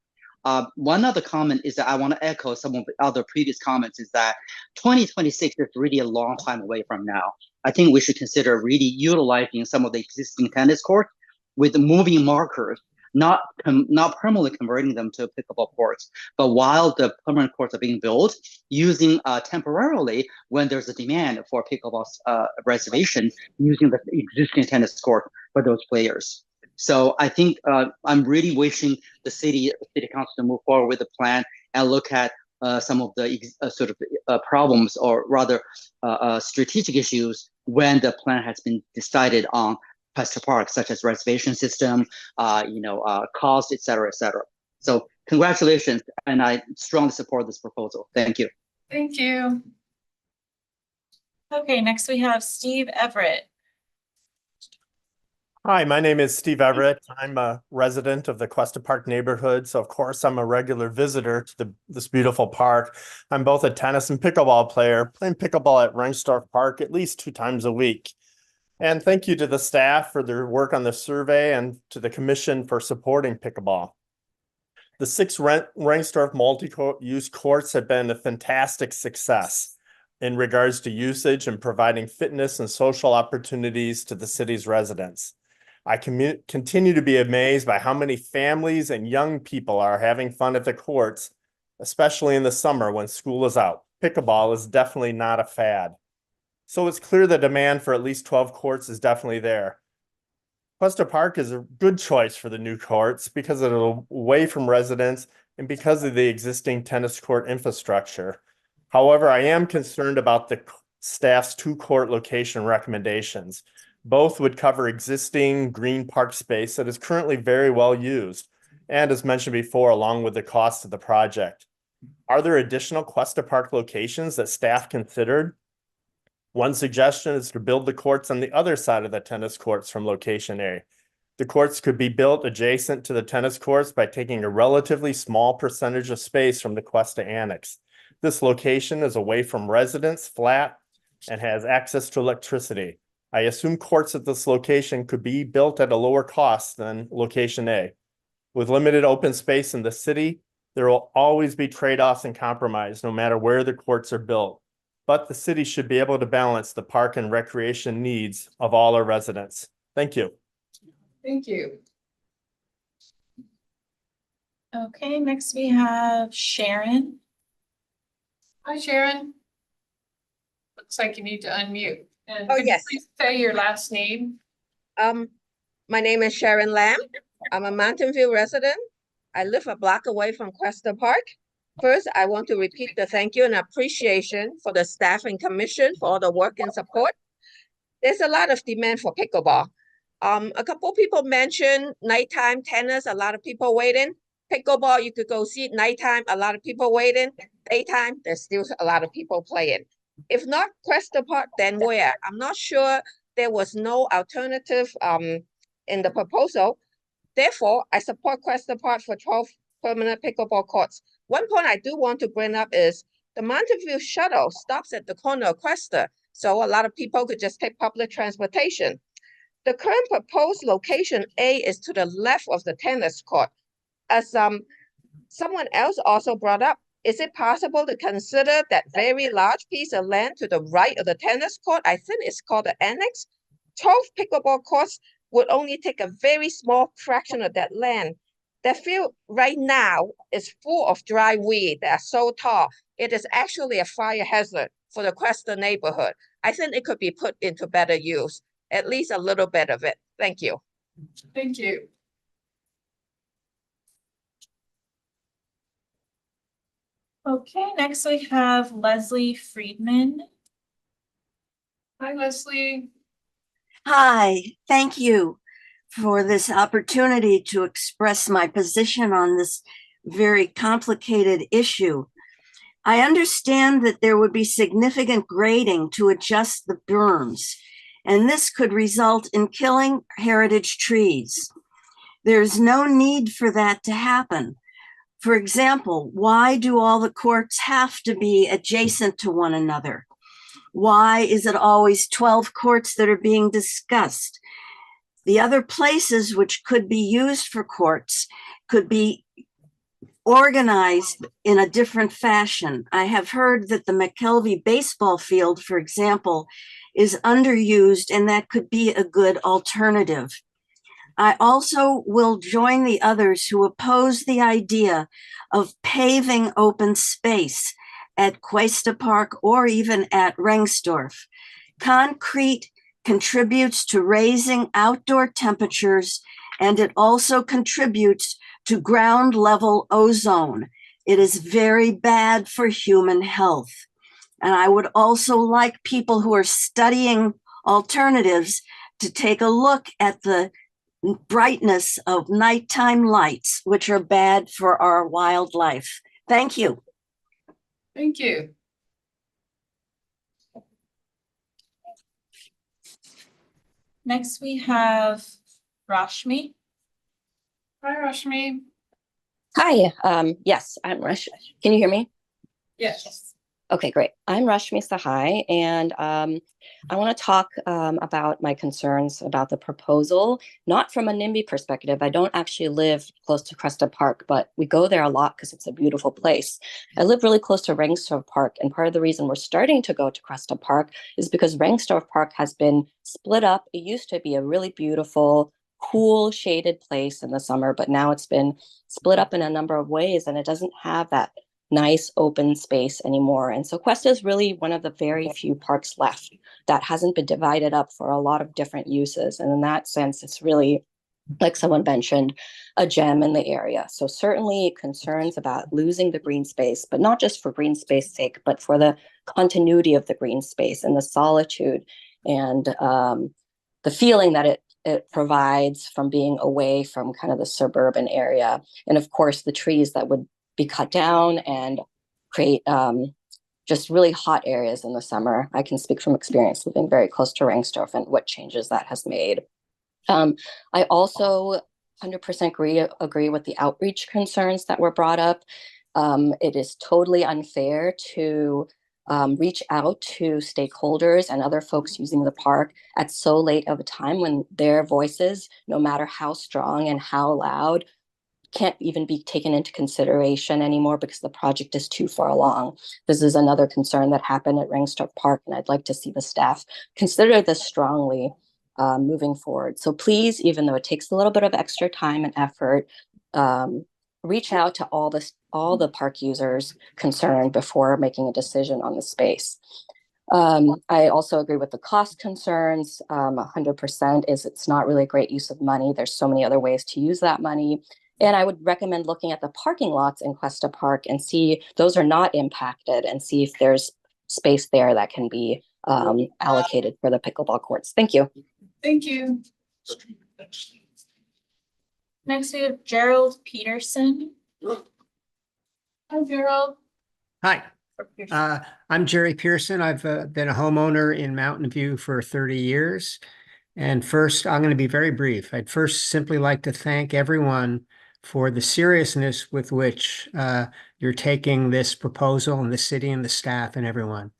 One other comment is that I want to echo some of the other previous comments is that 2026 is really a long time away from now. I think we should consider really utilizing some of the existing tennis courts with moving markers, not permanently converting them to pickleball courts, but while the permanent courts are being built, using temporarily when there's a demand for pickleball reservation, using the existing tennis court for those players. So I think I'm really wishing the city council to move forward with the plan and look at some of the sort of problems, or rather strategic issues when the plan has been decided on Cuesta Park, such as reservation system, cost, et cetera, et cetera. So congratulations, and I strongly support this proposal. Thank you. Thank you. Okay, next we have Steve Everett. Hi, my name is Steve Everett. I'm a resident of the Cuesta Park neighborhood. So of course I'm a regular visitor to this beautiful park. I'm both a tennis and pickleball player, playing pickleball at Reinsdorf Park at least 2 times a week. And thank you to the staff for their work on the survey and to the commission for supporting pickleball. The 6 Reinsdorf multi-use courts have been a fantastic success in regards to usage and providing fitness and social opportunities to the city's residents. I continue to be amazed by how many families and young people are having fun at the courts, especially in the summer when school is out. Pickleball is definitely not a fad. So it's clear the demand for at least 12 courts is definitely there. Cuesta Park is a good choice for the new courts because it's away from residents and because of the existing tennis court infrastructure. However, I am concerned about the staff's 2 court location recommendations. Both would cover existing green park space that is currently very well used, and as mentioned before, along with the cost of the project. Are there additional Cuesta Park locations that staff considered? One suggestion is to build the courts on the other side of the tennis courts from location A. The courts could be built adjacent to the tennis courts by taking a relatively small percentage of space from the Cuesta Annex. This location is away from residents, flat, and has access to electricity. I assume courts at this location could be built at a lower cost than location A. With limited open space in the city, there will always be trade-offs and compromise no matter where the courts are built. But the city should be able to balance the park and recreation needs of all our residents. Thank you. Thank you. Okay, next we have Sharon. Hi, Sharon. Looks like you need to unmute. And Oh, could you yes. please say your last name? My name is Sharon Lamb. I'm a Mountain View resident. I live a block away from Cuesta Park. First, I want to repeat the thank you and appreciation for the staff and commission for all the work and support. There's a lot of demand for pickleball. A couple people mentioned nighttime tennis, a lot of people waiting. Pickleball, you could go see it nighttime, a lot of people waiting. Daytime, there's still a lot of people playing. If not Cuesta Park, then where? I'm not sure there was no alternative in the proposal. Therefore, I support Cuesta Park for 12 permanent pickleball courts. One point I do want to bring up is the Mountain View shuttle stops at the corner of Cuesta, so a lot of people could just take public transportation. The current proposed location A is to the left of the tennis court. As someone else also brought up, is it possible to consider that very large piece of land to the right of the tennis court? I think it's called the annex. 12 pickleball courts would only take a very small fraction of that land. The field right now is full of dry weed that are so tall. It is actually a fire hazard for the Cuesta neighborhood. I think it could be put into better use, at least a little bit of it. Thank you. Thank you. Okay, next we have Leslie Friedman. Hi, Leslie. Hi, thank you for this opportunity to express my position on this very complicated issue. I understand that there would be significant grading to adjust the berms, and this could result in killing heritage trees. There's no need for that to happen. For example, why do all the courts have to be adjacent to one another? Why is it always 12 courts that are being discussed? The other places which could be used for courts could be organized in a different fashion. I have heard that the McKelvey baseball field, for example, is underused, and that could be a good alternative. I also will join the others who oppose the idea of paving open space at Cuesta Park or even at Reinsdorf. Concrete contributes to raising outdoor temperatures, and it also contributes to ground level ozone. It is very bad for human health. And I would also like people who are studying alternatives to take a look at the brightness of nighttime lights, which are bad for our wildlife. Thank you. Thank you. Next, we have Rashmi. Hi, Rashmi. Hi, yes, I'm Rush. Can you hear me? Yes. Okay, great. I'm Rashmi Sahai, and I want to talk about my concerns about the proposal, not from a NIMBY perspective. I don't actually live close to Cresta Park, but we go there a lot because it's a beautiful place. I live really close to Rengstorff Park, and part of the reason we're starting to go to Cresta Park is because Rengstorff Park has been split up. It used to be a really beautiful, cool, shaded place in the summer, but now it's been split up in a number of ways, and it doesn't have that nice open space anymore. And so Cuesta is really one of the very few parks left that hasn't been divided up for a lot of different uses. And in that sense, it's really, like someone mentioned, a gem in the area. So certainly concerns about losing the green space, but not just for green space sake, but for the continuity of the green space and the solitude and the feeling that it provides from being away from kind of the suburban area. And of course, the trees that would be cut down and create just really hot areas in the summer. I can speak from experience living very close to Rengstorff and what changes that has made. I also 100% agree with the outreach concerns that were brought up. It is totally unfair to reach out to stakeholders and other folks using the park at so late of a time when their voices, no matter how strong and how loud, can't even be taken into consideration anymore because the project is too far along. This is another concern that happened at Rengstorff Park, and I'd like to see the staff consider this strongly moving forward. So please, even though it takes a little bit of extra time and effort, reach out to all the park users concerned before making a decision on the space. I also agree with the cost concerns. 100% is it's not really a great use of money. There's so many other ways to use that money. And I would recommend looking at the parking lots in Cuesta Park and see those are not impacted and see if there's space there that can be allocated for the pickleball courts. Thank you. Thank you. Next, we have Gerald Peterson. Hi, Gerald. Hi, I'm Jerry Pearson. I've been a homeowner in Mountain View for 30 years. And first, I'm going to be very brief. I'd first simply like to thank everyone for the seriousness with which you're taking this proposal, and the city and the staff and everyone.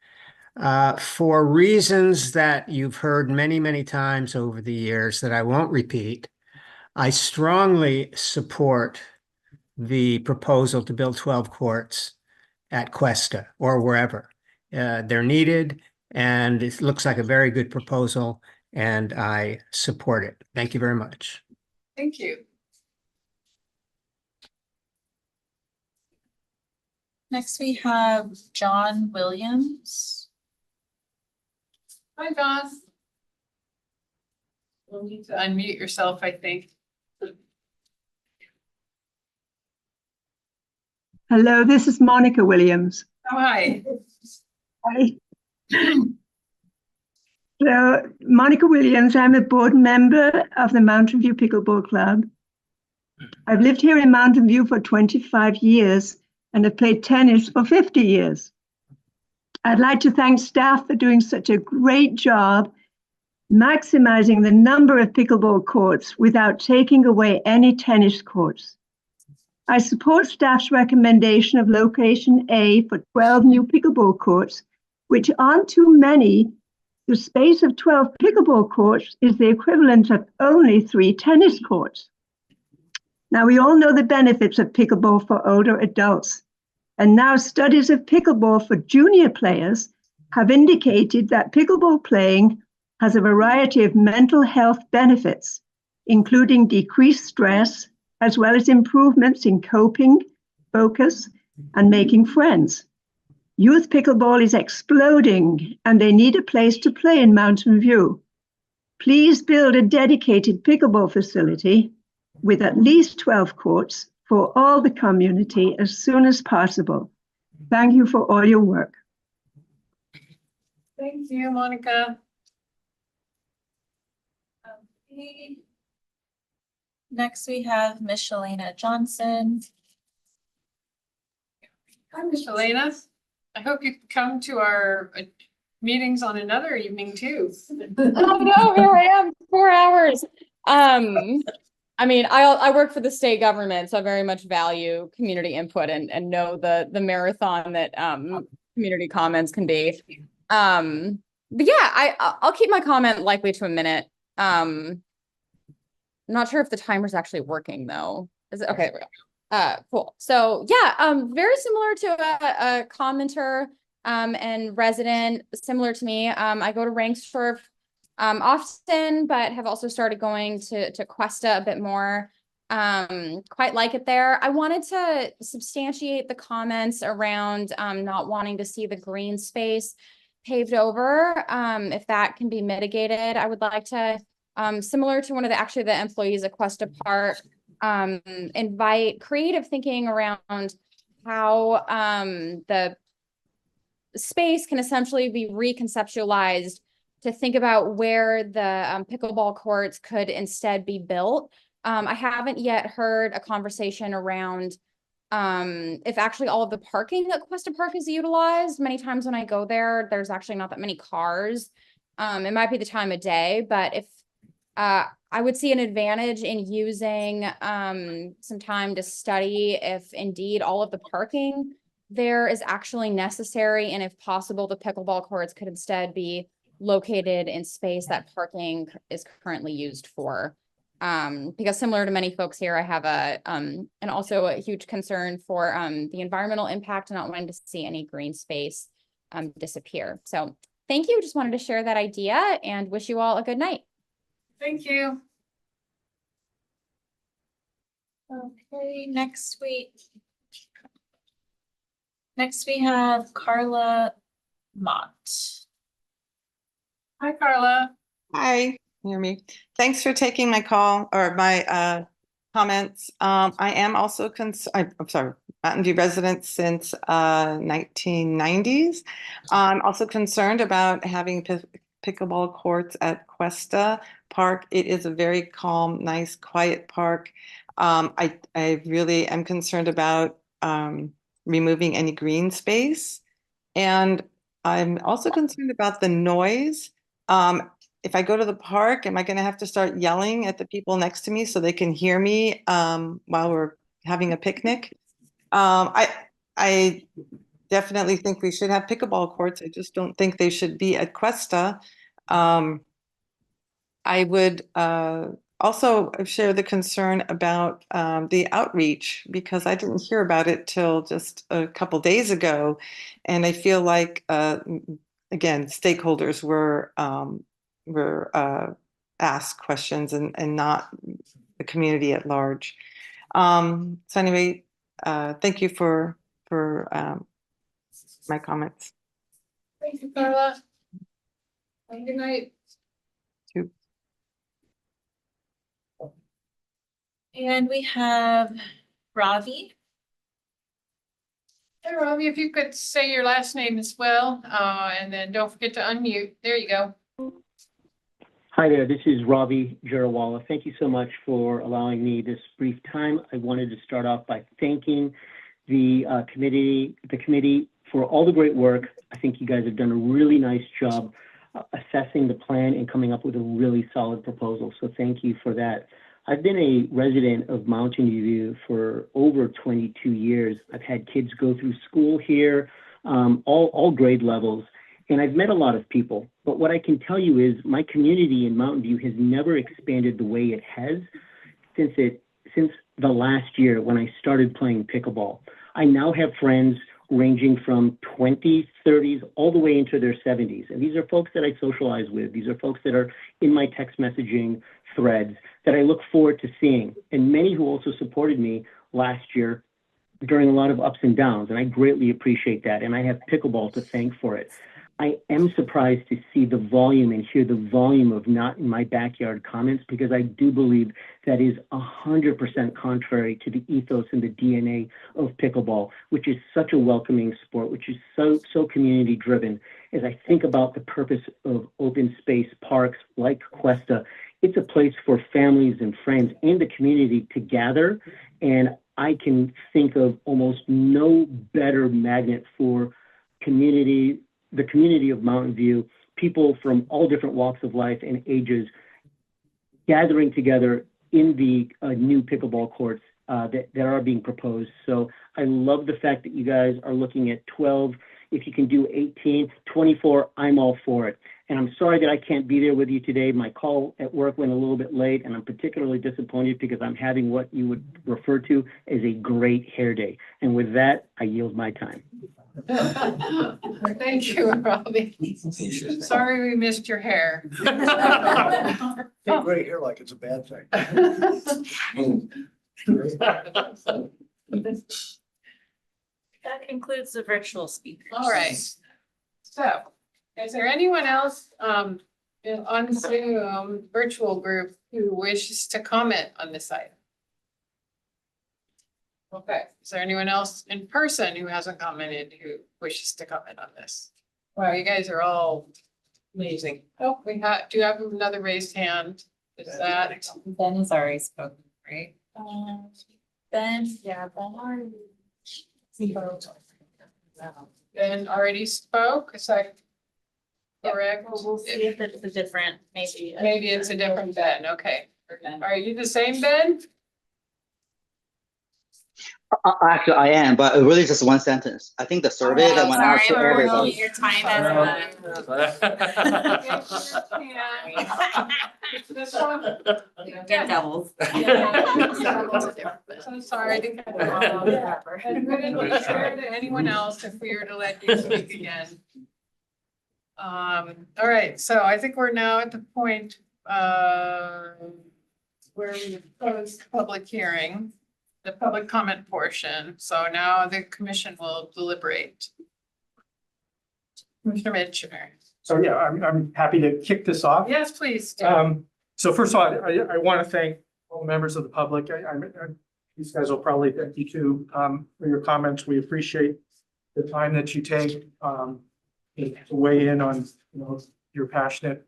For reasons that you've heard many, many times over the years that I won't repeat, I strongly support the proposal to build 12 courts at Cuesta or wherever. They're needed, and it looks like a very good proposal, and I support it. Thank you very much. Thank you. Next, we have John Williams. Hi, John. You'll need to unmute yourself, I think. Hello, this is Monica Williams. Oh, hi. Hi. So, Monica Williams, I'm a board member of the Mountain View Pickleball Club. I've lived here in Mountain View for 25 years and have played tennis for 50 years. I'd like to thank staff for doing such a great job maximizing the number of pickleball courts without taking away any tennis courts. I support staff's recommendation of location A for 12 new pickleball courts, which aren't too many. The space of 12 pickleball courts is the equivalent of only 3 tennis courts. Now, we all know the benefits of pickleball for older adults, and now studies of pickleball for junior players have indicated that pickleball playing has a variety of mental health benefits, including decreased stress, as well as improvements in coping, focus, and making friends. Youth pickleball is exploding, and they need a place to play in Mountain View. Please build a dedicated pickleball facility with at least 12 courts for all the community as soon as possible. Thank you for all your work. Thank you, Monica. Okay. Next, we have Michelina Johnson. Hi, Miss Elena. I hope you can come to our meetings on another evening too. Oh no, here I am, 4 hours. I mean, I work for the state government, so I very much value community input and know the marathon that community comments can be. But yeah, I'll keep my comment likely to a minute. I'm not sure if the timer's actually working though. Is it okay? There we go. Cool. So yeah, very similar to a commenter and resident, similar to me. I go to Rangstorf often, but have also started going to Cuesta a bit more. Quite like it there. I wanted to substantiate the comments around not wanting to see the green space paved over. If that can be mitigated, I would like to, similar to one of the employees at Cuesta Park, invite creative thinking around how the space can essentially be reconceptualized to think about where the pickleball courts could instead be built. I haven't yet heard a conversation around if actually all of the parking at Cuesta Park is utilized. Many times when I go there, there's actually not that many cars. It might be the time of day, but if I would see an advantage in using some time to study if indeed all of the parking there is actually necessary, and if possible, the pickleball courts could instead be located in space that parking is currently used for. Because similar to many folks here, I have and also a huge concern for the environmental impact and not wanting to see any green space disappear. So thank you. Just wanted to share that idea and wish you all a good night. Thank you. Okay, next we have Carla Mott. Hi, Carla. Hi, hear me. Thanks for taking my call or my comments. I am also I'm sorry, Mountain View resident since 1990s. I'm also concerned about having pickleball courts at Cuesta Park. It is a very calm, nice, quiet park. I really am concerned about removing any green space. And I'm also concerned about the noise. If I go to the park, am I going to have to start yelling at the people next to me so they can hear me while we're having a picnic? I definitely think we should have pickleball courts. I just don't think they should be at Cuesta. I would also share the concern about the outreach, because I didn't hear about it till just a couple days ago. And I feel like, again, stakeholders were asked questions and not the community at large. So anyway, thank you for my comments. Thank you, Carla. Good night. And we have Ravi. Hey, Ravi, if you could say your last name as well, and then don't forget to unmute. There you go. Hi there, this is Ravi Jarawala. Thank you so much for allowing me this brief time. I wanted to start off by thanking the committee for all the great work. I think you guys have done a really nice job assessing the plan and coming up with a really solid proposal. So thank you for that. I've been a resident of Mountain View for over 22 years. I've had kids go through school here, all grade levels, and I've met a lot of people. But what I can tell you is my community in Mountain View has never expanded the way it has since the last year when I started playing pickleball. I now have friends ranging from 20s, 30s, all the way into their 70s. And these are folks that I socialize with. These are folks that are in my text messaging threads that I look forward to seeing. And many who also supported me last year during a lot of ups and downs. And I greatly appreciate that. And I have pickleball to thank for it. I am surprised to see the volume and hear the volume of not in my backyard comments, because I do believe that is 100% contrary to the ethos and the DNA of pickleball, which is such a welcoming sport, which is so community driven. As I think about the purpose of open space parks like Cuesta, it's a place for families and friends and the community to gather. And I can think of almost no better magnet for community, the community of Mountain View, people from all different walks of life and ages gathering together in the new pickleball courts that are being proposed. So I love the fact that you guys are looking at 12. If you can do 18, 24, I'm all for it. And I'm sorry that I can't be there with you today. My call at work went a little bit late, and I'm particularly disappointed because I'm having what you would refer to as a great hair day. And with that, I yield my time. Thank you, Robbie. Sorry we missed your hair. Hey, gray hair like it's a bad thing. That concludes the virtual speakers. All right. So, is there anyone else on Zoom virtual group who wishes to comment on this item? Okay, is there anyone else in person who hasn't commented who wishes to comment on this? Wow, you guys are all amazing. Oh, do you have another raised hand? Is that? Ben has already spoken, right? Ben, yeah, Ben already. Ben already spoke, is that correct? We'll see if it's a different, maybe. Maybe it's a different Ben, okay. Are you the same Ben? Actually, I am, but really just one sentence. I think the survey that went out to everybody. Your time as Get doubles. So sorry to cut you off. And would it be fair to anyone else if we were to let you speak again? All right, so I think we're now at the point where we close the public hearing, the public comment portion. So now the commission will deliberate. Commissioner Mitchell. So yeah, I'm happy to kick this off. Yes, please. Do. So first of all, I want to thank all the members of the public. These guys will probably thank you too for your comments. We appreciate the time that you take to weigh in on, your passionate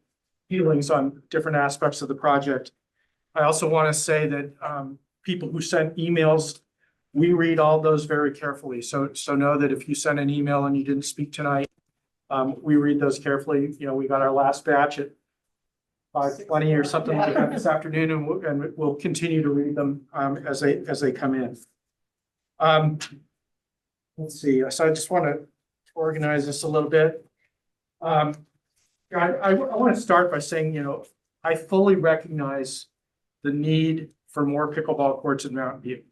feelings on different aspects of the project. I also want to say that people who sent emails, we read all those very carefully. So know that if you sent an email and you didn't speak tonight, we read those carefully. We got our last batch at 5:20 or something like that this afternoon, and we'll continue to read them as they come in. Let's see. So I just want to organize this a little bit. I want to start by saying, I fully recognize the need for more pickleball courts in Mountain View.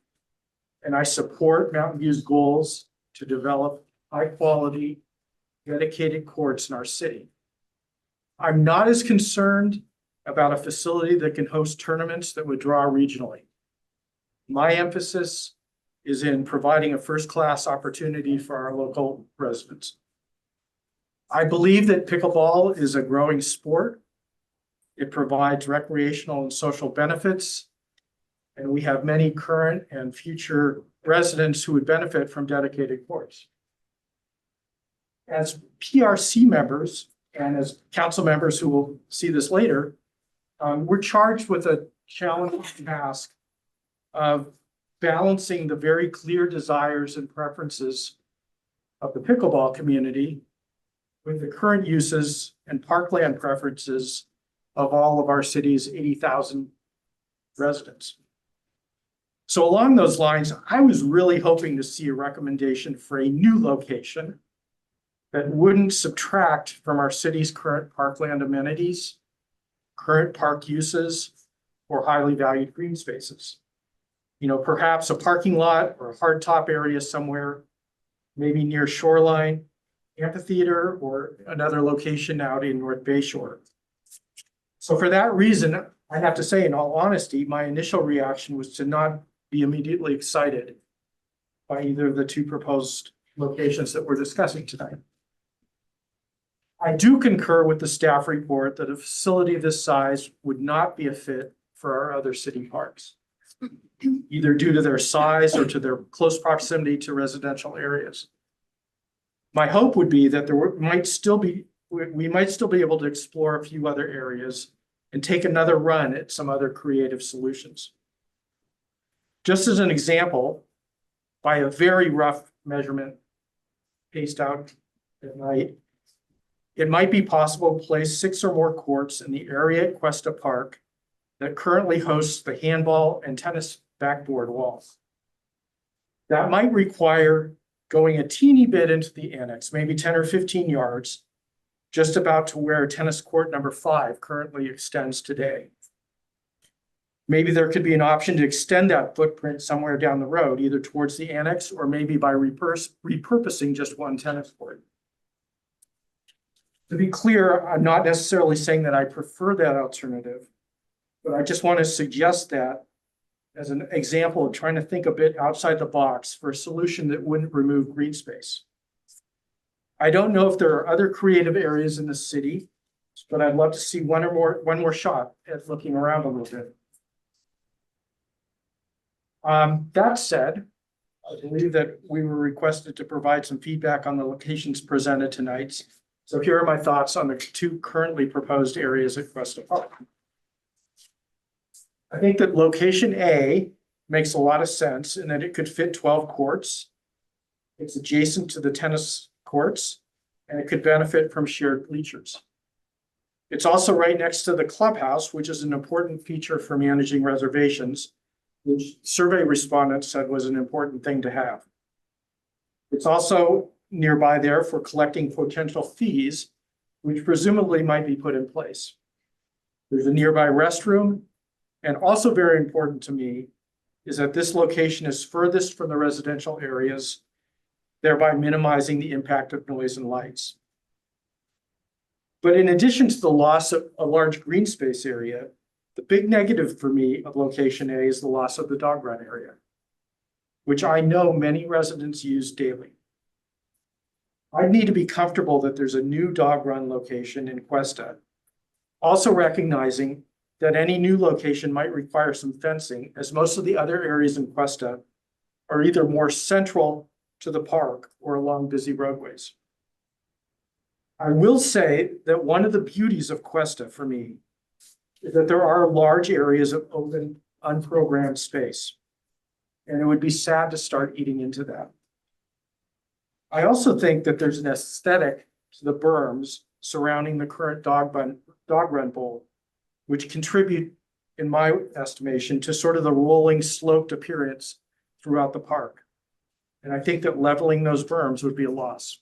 And I support Mountain View's goals to develop high quality, dedicated courts in our city. I'm not as concerned about a facility that can host tournaments that would draw regionally. My emphasis is in providing a first-class opportunity for our local residents. I believe that pickleball is a growing sport. It provides recreational and social benefits, and we have many current and future residents who would benefit from dedicated courts. As PRC members and as council members who will see this later, we're charged with a challenging task of balancing the very clear desires and preferences of the pickleball community with the current uses and parkland preferences of all of our city's 80,000 residents. So along those lines, I was really hoping to see a recommendation for a new location that wouldn't subtract from our city's current parkland amenities, current park uses, or highly valued green spaces. Perhaps a parking lot or a hardtop area somewhere, maybe near Shoreline, Amphitheater, or another location out in North Bayshore. So for that reason, I have to say, in all honesty, my initial reaction was to not be immediately excited by either of the two proposed locations that we're discussing tonight. I do concur with the staff report that a facility this size would not be a fit for our other city parks, either due to their size or to their close proximity to residential areas. My hope would be that we might still be able to explore a few other areas and take another run at some other creative solutions. Just as an example, by a very rough measurement paced out at night, it might be possible to place 6 or more courts in the area at Cuesta Park that currently hosts the handball and tennis backboard walls. That might require going a teeny bit into the annex, maybe 10 or 15 yards, just about to where tennis court number 5 currently extends today. Maybe there could be an option to extend that footprint somewhere down the road, either towards the annex or maybe by repurposing just one tennis court. To be clear, I'm not necessarily saying that I prefer that alternative, but I just want to suggest that as an example of trying to think a bit outside the box for a solution that wouldn't remove green space. I don't know if there are other creative areas in the city, but I'd love to see one more shot at looking around a little bit. That said, I believe that we were requested to provide some feedback on the locations presented tonight. So here are my thoughts on the 2 currently proposed areas at Cuesta Park. I think that location A makes a lot of sense in that it could fit 12 courts. It's adjacent to the tennis courts, and it could benefit from shared bleachers. It's also right next to the clubhouse, which is an important feature for managing reservations, which survey respondents said was an important thing to have. It's also nearby there for collecting potential fees, which presumably might be put in place. There's a nearby restroom, and also very important to me is that this location is furthest from the residential areas, thereby minimizing the impact of noise and lights. But in addition to the loss of a large green space area, the big negative for me of location A is the loss of the dog run area, which I know many residents use daily. I need to be comfortable that there's a new dog run location in Cuesta, also recognizing that any new location might require some fencing, as most of the other areas in Cuesta are either more central to the park or along busy roadways. I will say that one of the beauties of Cuesta for me is that there are large areas of open, unprogrammed space, and it would be sad to start eating into that. I also think that there's an aesthetic to the berms surrounding the current dog run bowl, which contribute, in my estimation, to sort of the rolling sloped appearance throughout the park. And I think that leveling those berms would be a loss.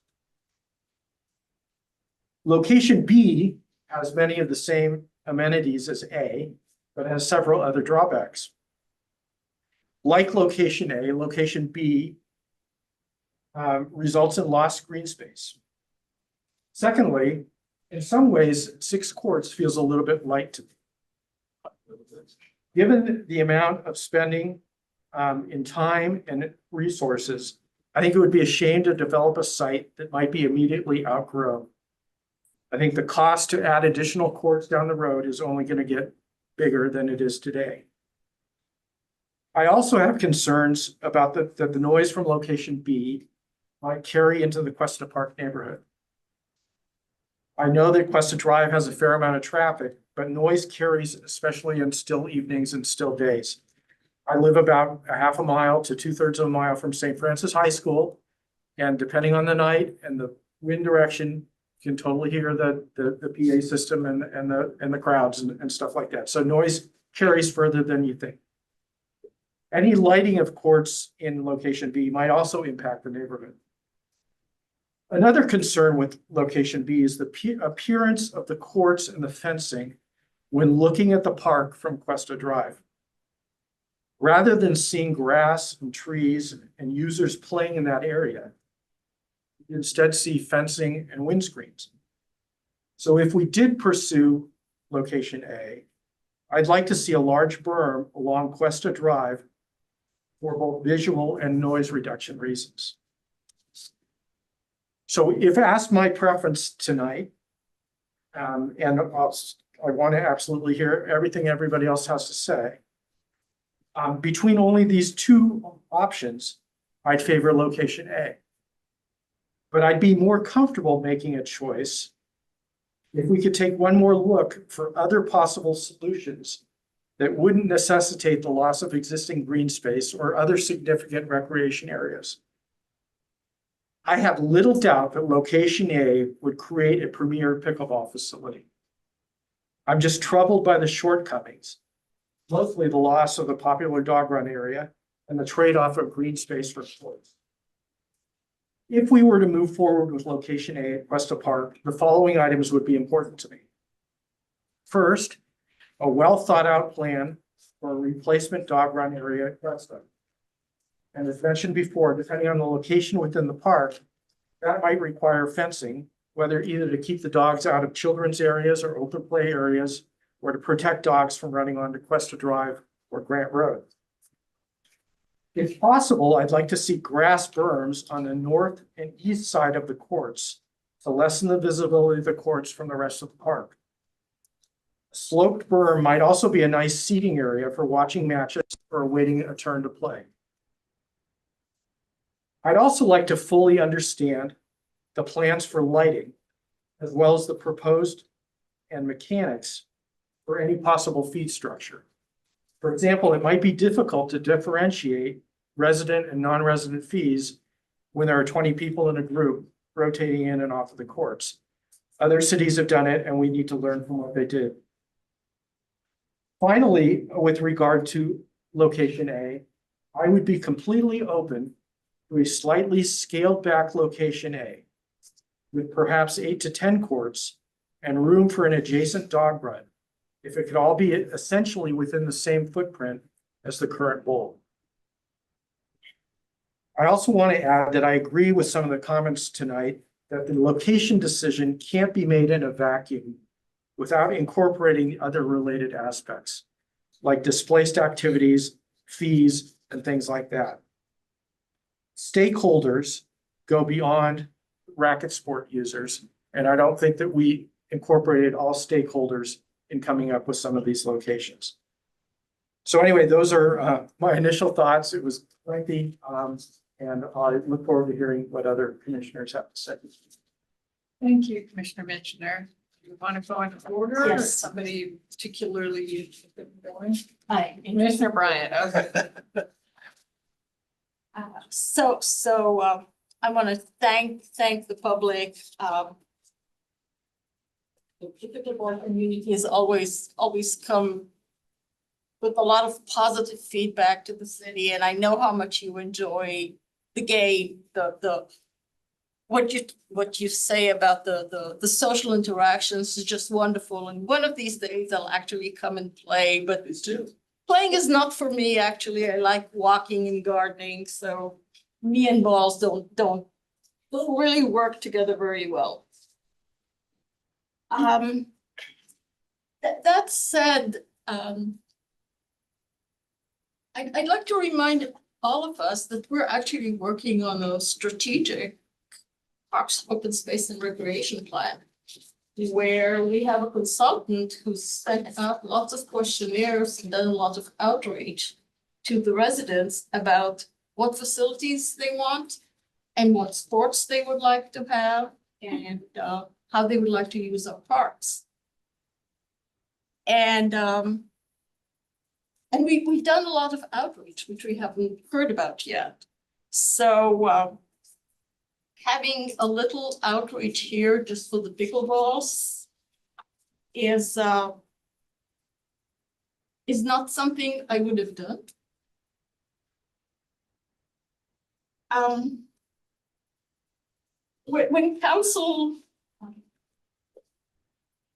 Location B has many of the same amenities as A, but has several other drawbacks. Like location A, location B results in lost green space. Secondly, in some ways, 6 courts feels a little bit light to me. Given the amount of spending in time and resources, I think it would be a shame to develop a site that might be immediately outgrown. I think the cost to add additional courts down the road is only going to get bigger than it is today. I also have concerns about that the noise from location B might carry into the Cuesta Park neighborhood. I know that Cuesta Drive has a fair amount of traffic, but noise carries, especially on still evenings and still days. I live about a half a mile to 2/3 of a mile from St. Francis High School, and depending on the night and the wind direction, you can totally hear the PA system and the crowds and stuff like that. So noise carries further than you think. Any lighting of courts in location B might also impact the neighborhood. Another concern with location B is the appearance of the courts and the fencing when looking at the park from Cuesta Drive. Rather than seeing grass and trees and users playing in that area, you instead see fencing and windscreens. So if we did pursue location A, I'd like to see a large berm along Cuesta Drive for both visual and noise reduction reasons. So if asked my preference tonight, and I want to absolutely hear everything everybody else has to say, between only these 2 options, I'd favor location A. But I'd be more comfortable making a choice If we could take one more look for other possible solutions that wouldn't necessitate the loss of existing green space or other significant recreation areas. I have little doubt that location A would create a premier pickleball facility. I'm just troubled by the shortcomings, mostly the loss of the popular dog run area and the trade-off of green space for sports. If we were to move forward with location A at Cuesta Park, the following items would be important to me. First, a well thought out plan for a replacement dog run area at Cuesta. And as mentioned before, depending on the location within the park, that might require fencing, whether either to keep the dogs out of children's areas or open play areas, or to protect dogs from running onto Cuesta Drive or Grant Road. If possible, I'd like to see grass berms on the north and east side of the courts to lessen the visibility of the courts from the rest of the park. A sloped berm might also be a nice seating area for watching matches or awaiting a turn to play. I'd also like to fully understand the plans for lighting, as well as the proposed and mechanics for any possible fee structure. For example, it might be difficult to differentiate resident and non-resident fees when there are 20 people in a group rotating in and off of the courts. Other cities have done it, and we need to learn from what they did. Finally, with regard to location A, I would be completely open to a slightly scaled back location A with perhaps 8 to 10 courts and room for an adjacent dog run, if it could all be essentially within the same footprint as the current bowl. I also want to add that I agree with some of the comments tonight that the location decision can't be made in a vacuum without incorporating other related aspects, like displaced activities, fees, and things like that. Stakeholders go beyond racket sport users, and I don't think that we incorporated all stakeholders in coming up with some of these locations. So anyway, those are my initial thoughts. It was lengthy, and I look forward to hearing what other commissioners have to say. Thank you, Commissioner Mentioner. Do you want to go in order? Or Yes. somebody particularly going? Hi. Commissioner Bryant, okay. I want to thank the public. The pickleball community has always come with a lot of positive feedback to the city, and I know how much you enjoy the game, what you say about the social interactions is just wonderful. And one of these days I'll actually come and play, but playing is not for me, actually. I like walking and gardening, so me and balls don't really work together very well. That said, I'd like to remind all of us that we're actually working on a strategic parks, open space and recreation plan, where we have a consultant who's sent out lots of questionnaires and done a lot of outreach to the residents about what facilities they want and what sports they would like to have and how they would like to use our parks. And we've done a lot of outreach, which we haven't heard about yet. So having a little outreach here just for the pickleballs is not something I would have done. When council,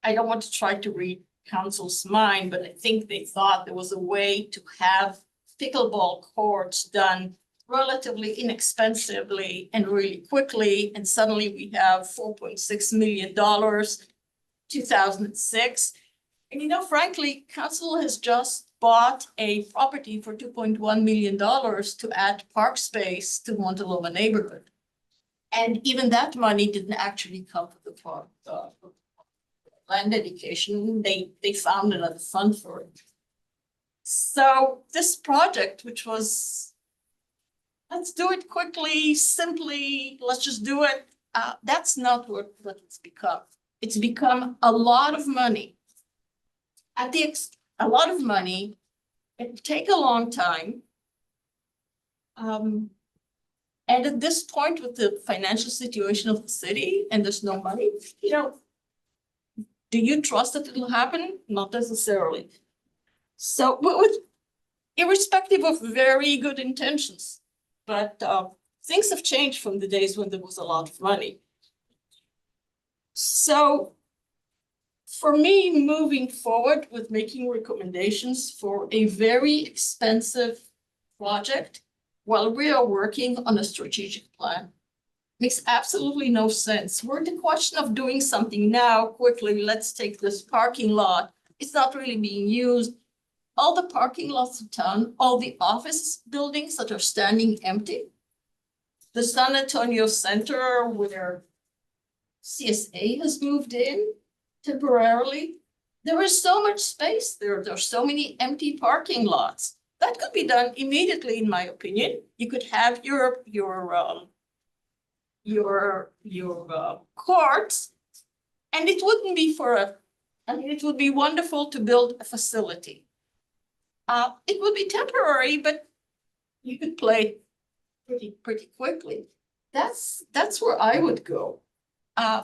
I don't want to try to read council's mind, but I think they thought there was a way to have pickleball courts done relatively inexpensively and really quickly. And suddenly we have $4.6 million, 2006. And frankly, council has just bought a property for $2.1 million to add park space to Montaloma neighborhood. And even that money didn't actually come from the park. Land dedication, they found another fund for it. So this project, which was, let's do it quickly, simply, let's just do it. That's not what it's become. It's become a lot of money. A lot of money. It'll take a long time. And at this point, with the financial situation of the city and there's no money, do you trust that it'll happen? Not necessarily. So, but irrespective of very good intentions, but things have changed from the days when there was a lot of money. So for me, moving forward with making recommendations for a very expensive project while we are working on a strategic plan makes absolutely no sense. We're in the question of doing something now quickly. Let's take this parking lot. It's not really being used. All the parking lots of town, all the office buildings that are standing empty. The San Antonio Center where CSA has moved in temporarily. There is so much space there. There's so many empty parking lots. That could be done immediately, in my opinion. You could have your courts, and it wouldn't be it would be wonderful to build a facility. It would be temporary, but you could play pretty quickly. That's where I would go.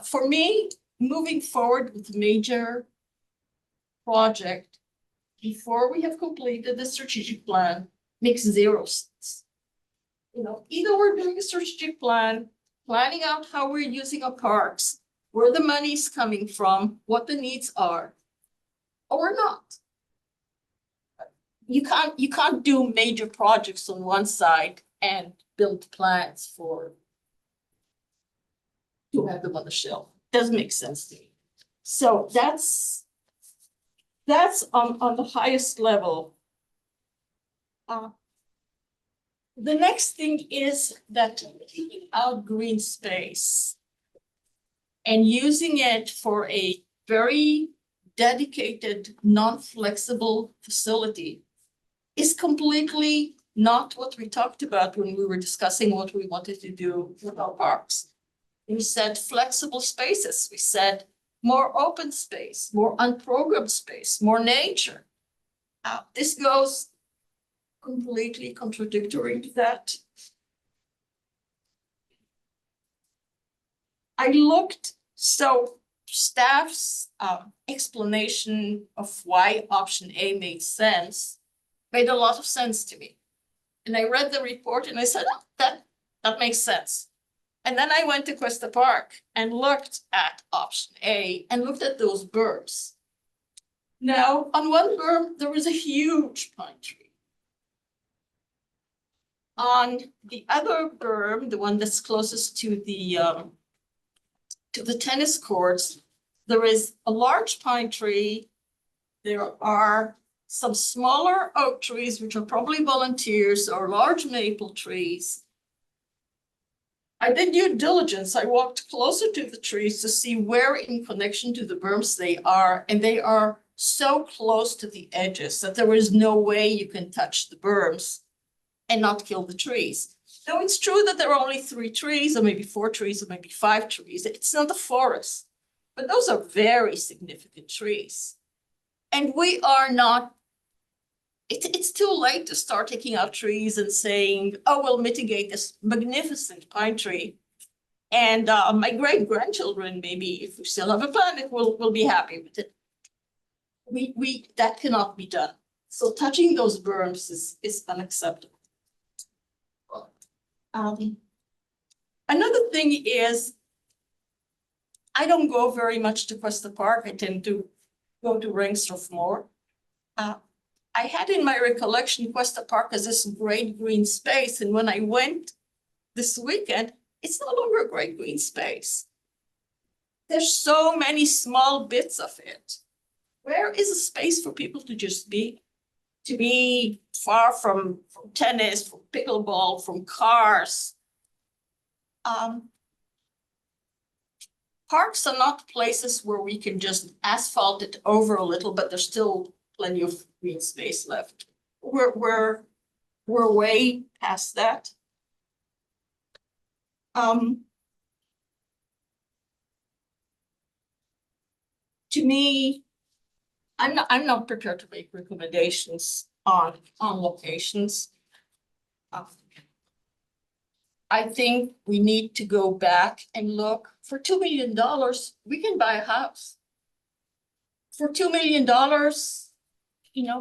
For me, moving forward with a major project before we have completed the strategic plan makes zero sense. Either we're doing a strategic plan, planning out how we're using our parks, where the money's coming from, what the needs are, or we're not. You can't do major projects on one side and build plans to have them on the shelf. Doesn't make sense to me. So that's on the highest level. The next thing is that taking out green space and using it for a very dedicated, non-flexible facility is completely not what we talked about when we were discussing what we wanted to do with our parks. We said flexible spaces. We said more open space, more unprogrammed space, more nature. This goes completely contradictory to that. I looked, so staff's explanation of why option A made sense made a lot of sense to me. And I read the report and I said, oh, that makes sense. And then I went to Cuesta Park and looked at option A and looked at those berms. Now, on one berm, there was a huge pine tree. On the other berm, the one that's closest to the tennis courts, there is a large pine tree. There are some smaller oak trees, which are probably volunteers, or large maple trees. I did due diligence. I walked closer to the trees to see where in connection to the berms they are, and they are so close to the edges that there is no way you can touch the berms and not kill the trees. Now, it's true that there are only 3 trees, or maybe 4 trees, or maybe 5 trees. It's not a forest, but those are very significant trees. And we are not, it's too late to start taking out trees and saying, oh, we'll mitigate this magnificent pine tree. And my great-grandchildren, maybe, if we still have a planet, will be happy with it. That cannot be done. So touching those berms is unacceptable. Another thing is, I don't go very much to Cuesta Park. I tend to go to Ringstorf more. I had in my recollection Cuesta Park as this great green space, and when I went this weekend, it's no longer a great green space. There's so many small bits of it. Where is a space for people to just be? To be far from tennis, from pickleball, from cars. Parks are not places where we can just asphalt it over a little, but there's still plenty of green space left. We're way past that. to me, I'm not prepared to make recommendations on locations. I think we need to go back and look. For $2 million, we can buy a house. For $2 million,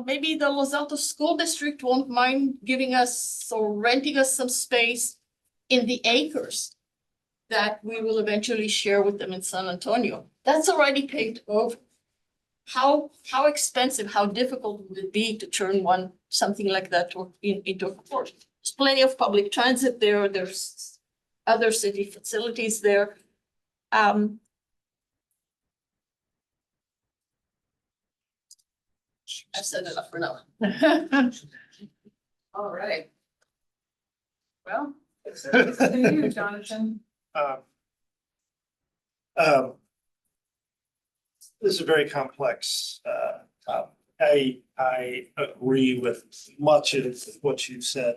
maybe the Los Altos School District won't mind giving us or renting us some space in the acres that we will eventually share with them in San Antonio. That's already paid over. How expensive, how difficult would it be to turn something like that into a court? There's plenty of public transit there. There's other city facilities there. I've said enough for now. All right. Well, it's to you, Jonathan. This is a very complex topic. I agree with much of what you said.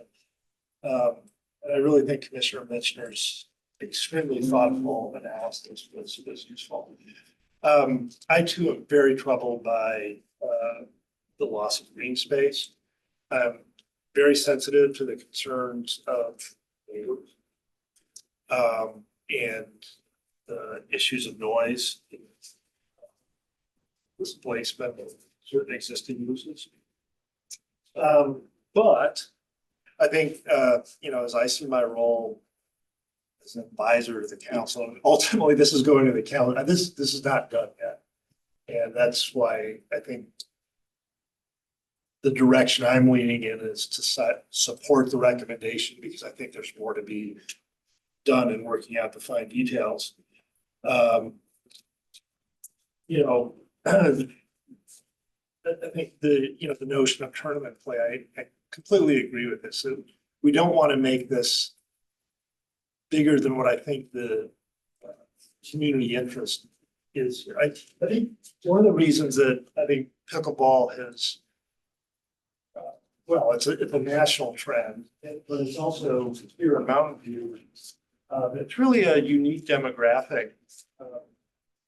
And I really think Commissioner Mitchner's extremely thoughtful analysis was useful. I too am very troubled by the loss of green space. I'm very sensitive to the concerns of neighbors and the issues of noise, displacement of certain existing uses. But I think, as I see my role as an advisor to the council, and ultimately this is going to the council, this is not done yet. And that's why I think the direction I'm leaning in is to support the recommendation, because I think there's more to be done in working out the fine details. I think the notion of tournament play, I completely agree with this. So we don't want to make this bigger than what I think the community interest is. I think one of the reasons that I think pickleball has, it's a national trend, but it's also here in Mountain View. It's really a unique demographic.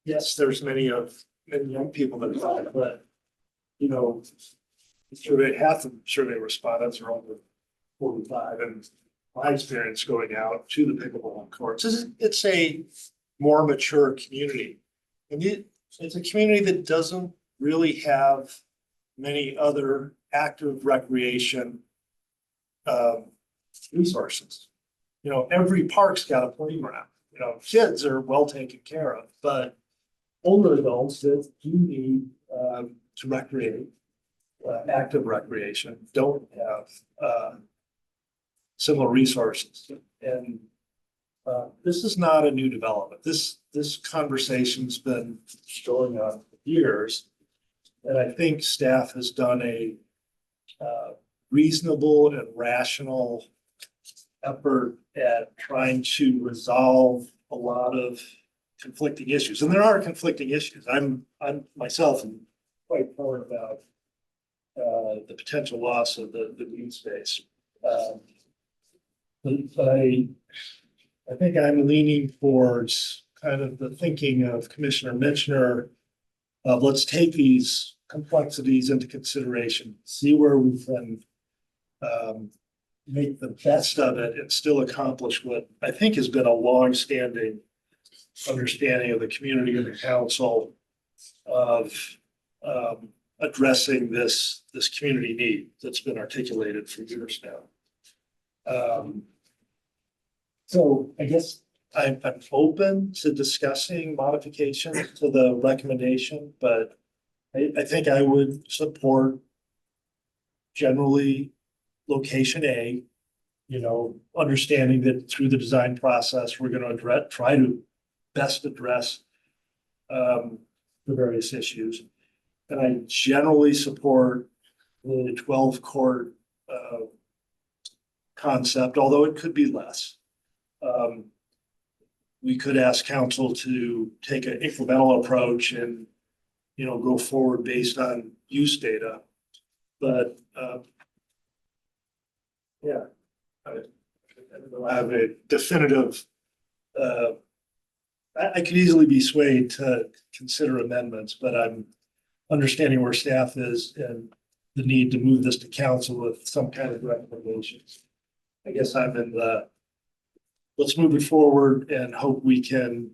Yes, there's many young people that play, but half of the survey respondents are over 45, and my experience going out to the pickleball courts is it's a more mature community, and it's a community that doesn't really have many other active recreation resources. Every park's got a playground. Kids are well taken care of, but older adults that do need to recreate, active recreation, don't have similar resources. And this is not a new development. This conversation's been going on for years. And I think staff has done a reasonable and rational effort at trying to resolve a lot of conflicting issues. And there are conflicting issues. I'm myself quite worried about the potential loss of the green space. But I think I'm leaning towards kind of the thinking of Commissioner Mitchner of let's take these complexities into consideration, see where we can make the best of it and still accomplish what I think has been a long-standing understanding of the community and the council of addressing this community need that's been articulated for years now. So I guess I'm open to discussing modifications to the recommendation, but I think I would support generally location A, understanding that through the design process, we're going to try to best address the various issues. And I generally support the 12 court concept, although it could be less. We could ask council to take an incremental approach and, go forward based on use data. But I have a definitive I could easily be swayed to consider amendments, but I'm understanding where staff is and the need to move this to council with some kind of recommendations. I guess I'm in the, let's move it forward and hope we can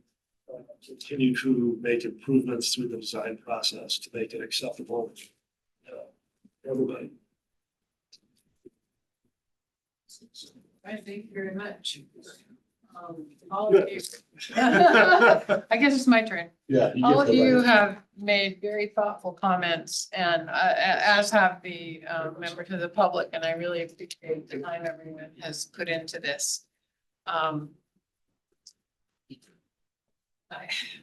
continue to make improvements through the design process to make it acceptable to everybody. Thank you very much. All of you. I guess it's my turn. Yeah. All of you have made very thoughtful comments and as have the members of the public, and I really appreciate the time everyone has put into this.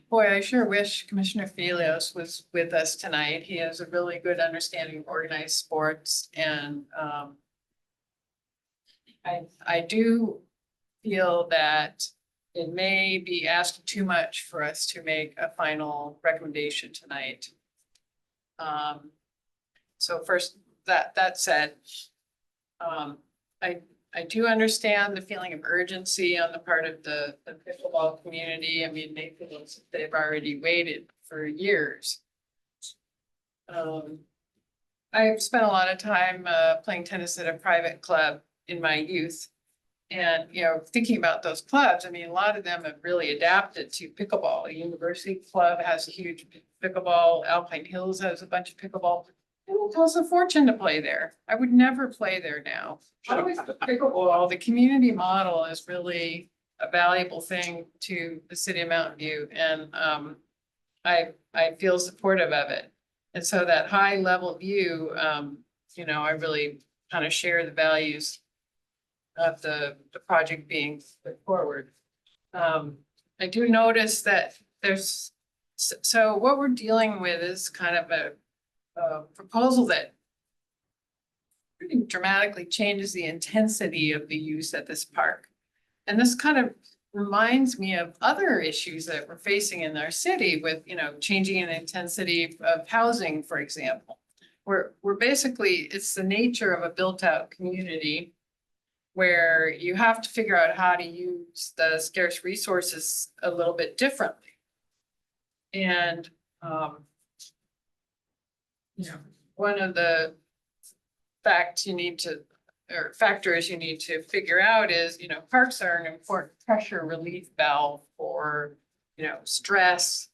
Boy, I sure wish Commissioner Felios was with us tonight. He has a really good understanding of organized sports, and I do feel that it may be asking too much for us to make a final recommendation tonight. So first, that said, I do understand the feeling of urgency on the part of the pickleball community. I mean, they feel as if they've already waited for years. I've spent a lot of time playing tennis at a private club in my youth. And, you know, thinking about those clubs, I mean, a lot of them have really adapted to pickleball. The University Club has a huge pickleball. Alpine Hills has a bunch of pickleball. It costs a fortune to play there. I would never play there now. Always pickleball, the community model is really a valuable thing to the city of Mountain View, and I feel supportive of it. And so that high level view, you know, I really kind of share the values of the project being put forward. I do notice that there's, so what we're dealing with is kind of a proposal that pretty dramatically changes the intensity of the use at this park. And this kind of reminds me of other issues that we're facing in our city with, you know, changing in intensity of housing, for example. We're basically, it's the nature of a built out community where you have to figure out how to use the scarce resources a little bit differently. And, you know, one of the factors you need to figure out is, you know, parks are an important pressure relief valve for, you know, stress.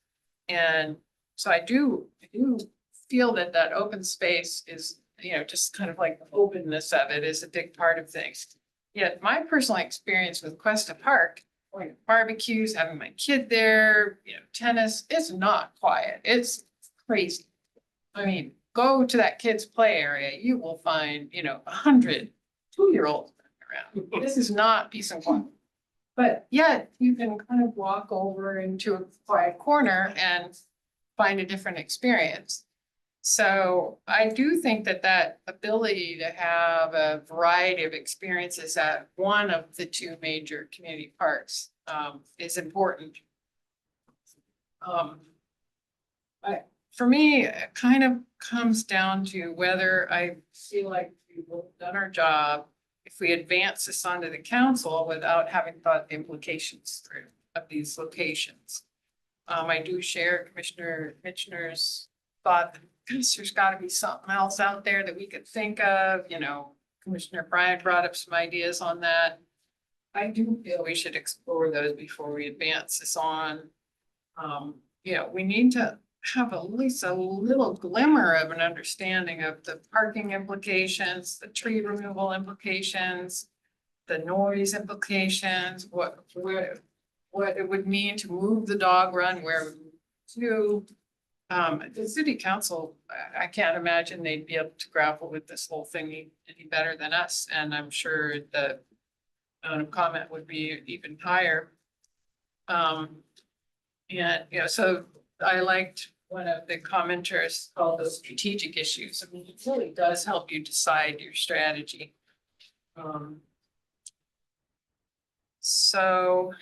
And so I do feel that open space is, you know, just kind of like the openness of it is a big part of things. Yet my personal experience with Cuesta Park, going to barbecues, having my kid there, you know, tennis, it's not quiet. It's crazy. I mean, go to that kid's play area, you will find, you know, 100 2-year-olds around. This is not peace and quiet. But yet you can kind of walk over into a quiet corner and find a different experience. So I do think that ability to have a variety of experiences at one of the two major community parks is important. For me, it kind of comes down to whether I feel like we've done our job if we advance this onto the council without having thought the implications through of these locations. I do share Commissioner Mitchner's thought that there's got to be something else out there that we could think of. You know, Commissioner Bryant brought up some ideas on that. I do feel we should explore those before we advance this on. You know, we need to have at least a little glimmer of an understanding of the parking implications, the tree removal implications, the noise implications, what it would mean to move the dog run where to. The city council, I can't imagine they'd be able to grapple with this whole thing any better than us. And I'm sure the comment would be even higher. And, you know, so I liked one of the commenters called those strategic issues. I mean, it really does help you decide your strategy. So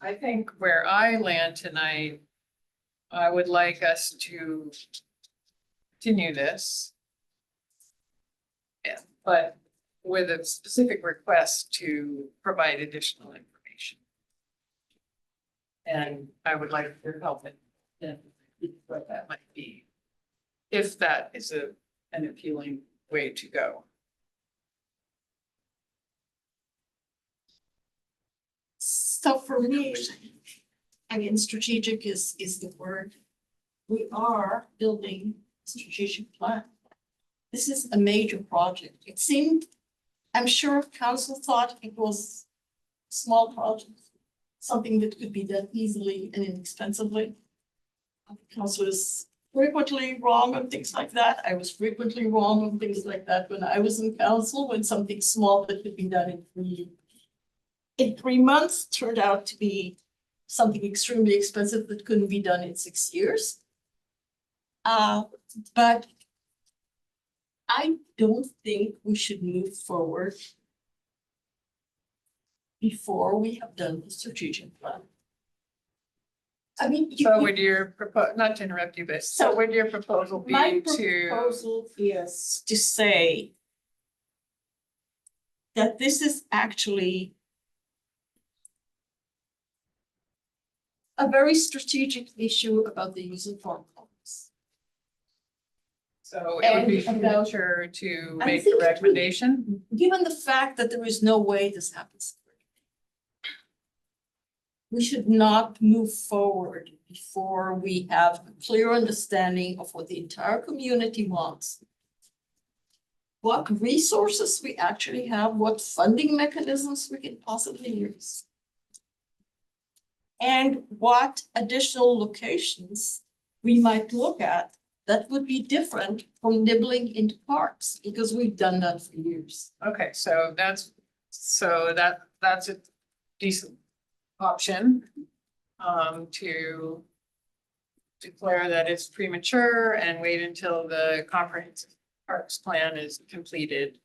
I think where I land tonight, I would like us to continue this. Yeah, but with a specific request to provide additional information. And I would like your help in what that might be. If that is an appealing way to go. So for me, I mean, strategic is the word. We are building a strategic plan. This is a major project. It seemed, I'm sure council thought it was a small project, something that could be done easily and inexpensively. Council is frequently wrong on things like that. I was frequently wrong on things like that when I was in council, when something small that could be done in 3 months turned out to be something extremely expensive that couldn't be done in 6 years. But I don't think we should move forward before we have done the strategic plan. I mean, So would your not to interrupt you, but so would your proposal my be to, proposal is to say that this is actually a very strategic issue about the use of farm homes. so it would be And about- premature to I make a think recommendation? Given the fact that there is no way this happens, we should not move forward before we have a clear understanding of what the entire community wants. What resources we actually have, what funding mechanisms we can possibly use. And what additional locations we might look at that would be different from nibbling into parks, because we've done that for years. Okay, so that's a decent option. To declare that it's premature and wait until the comprehensive parks plan is completed.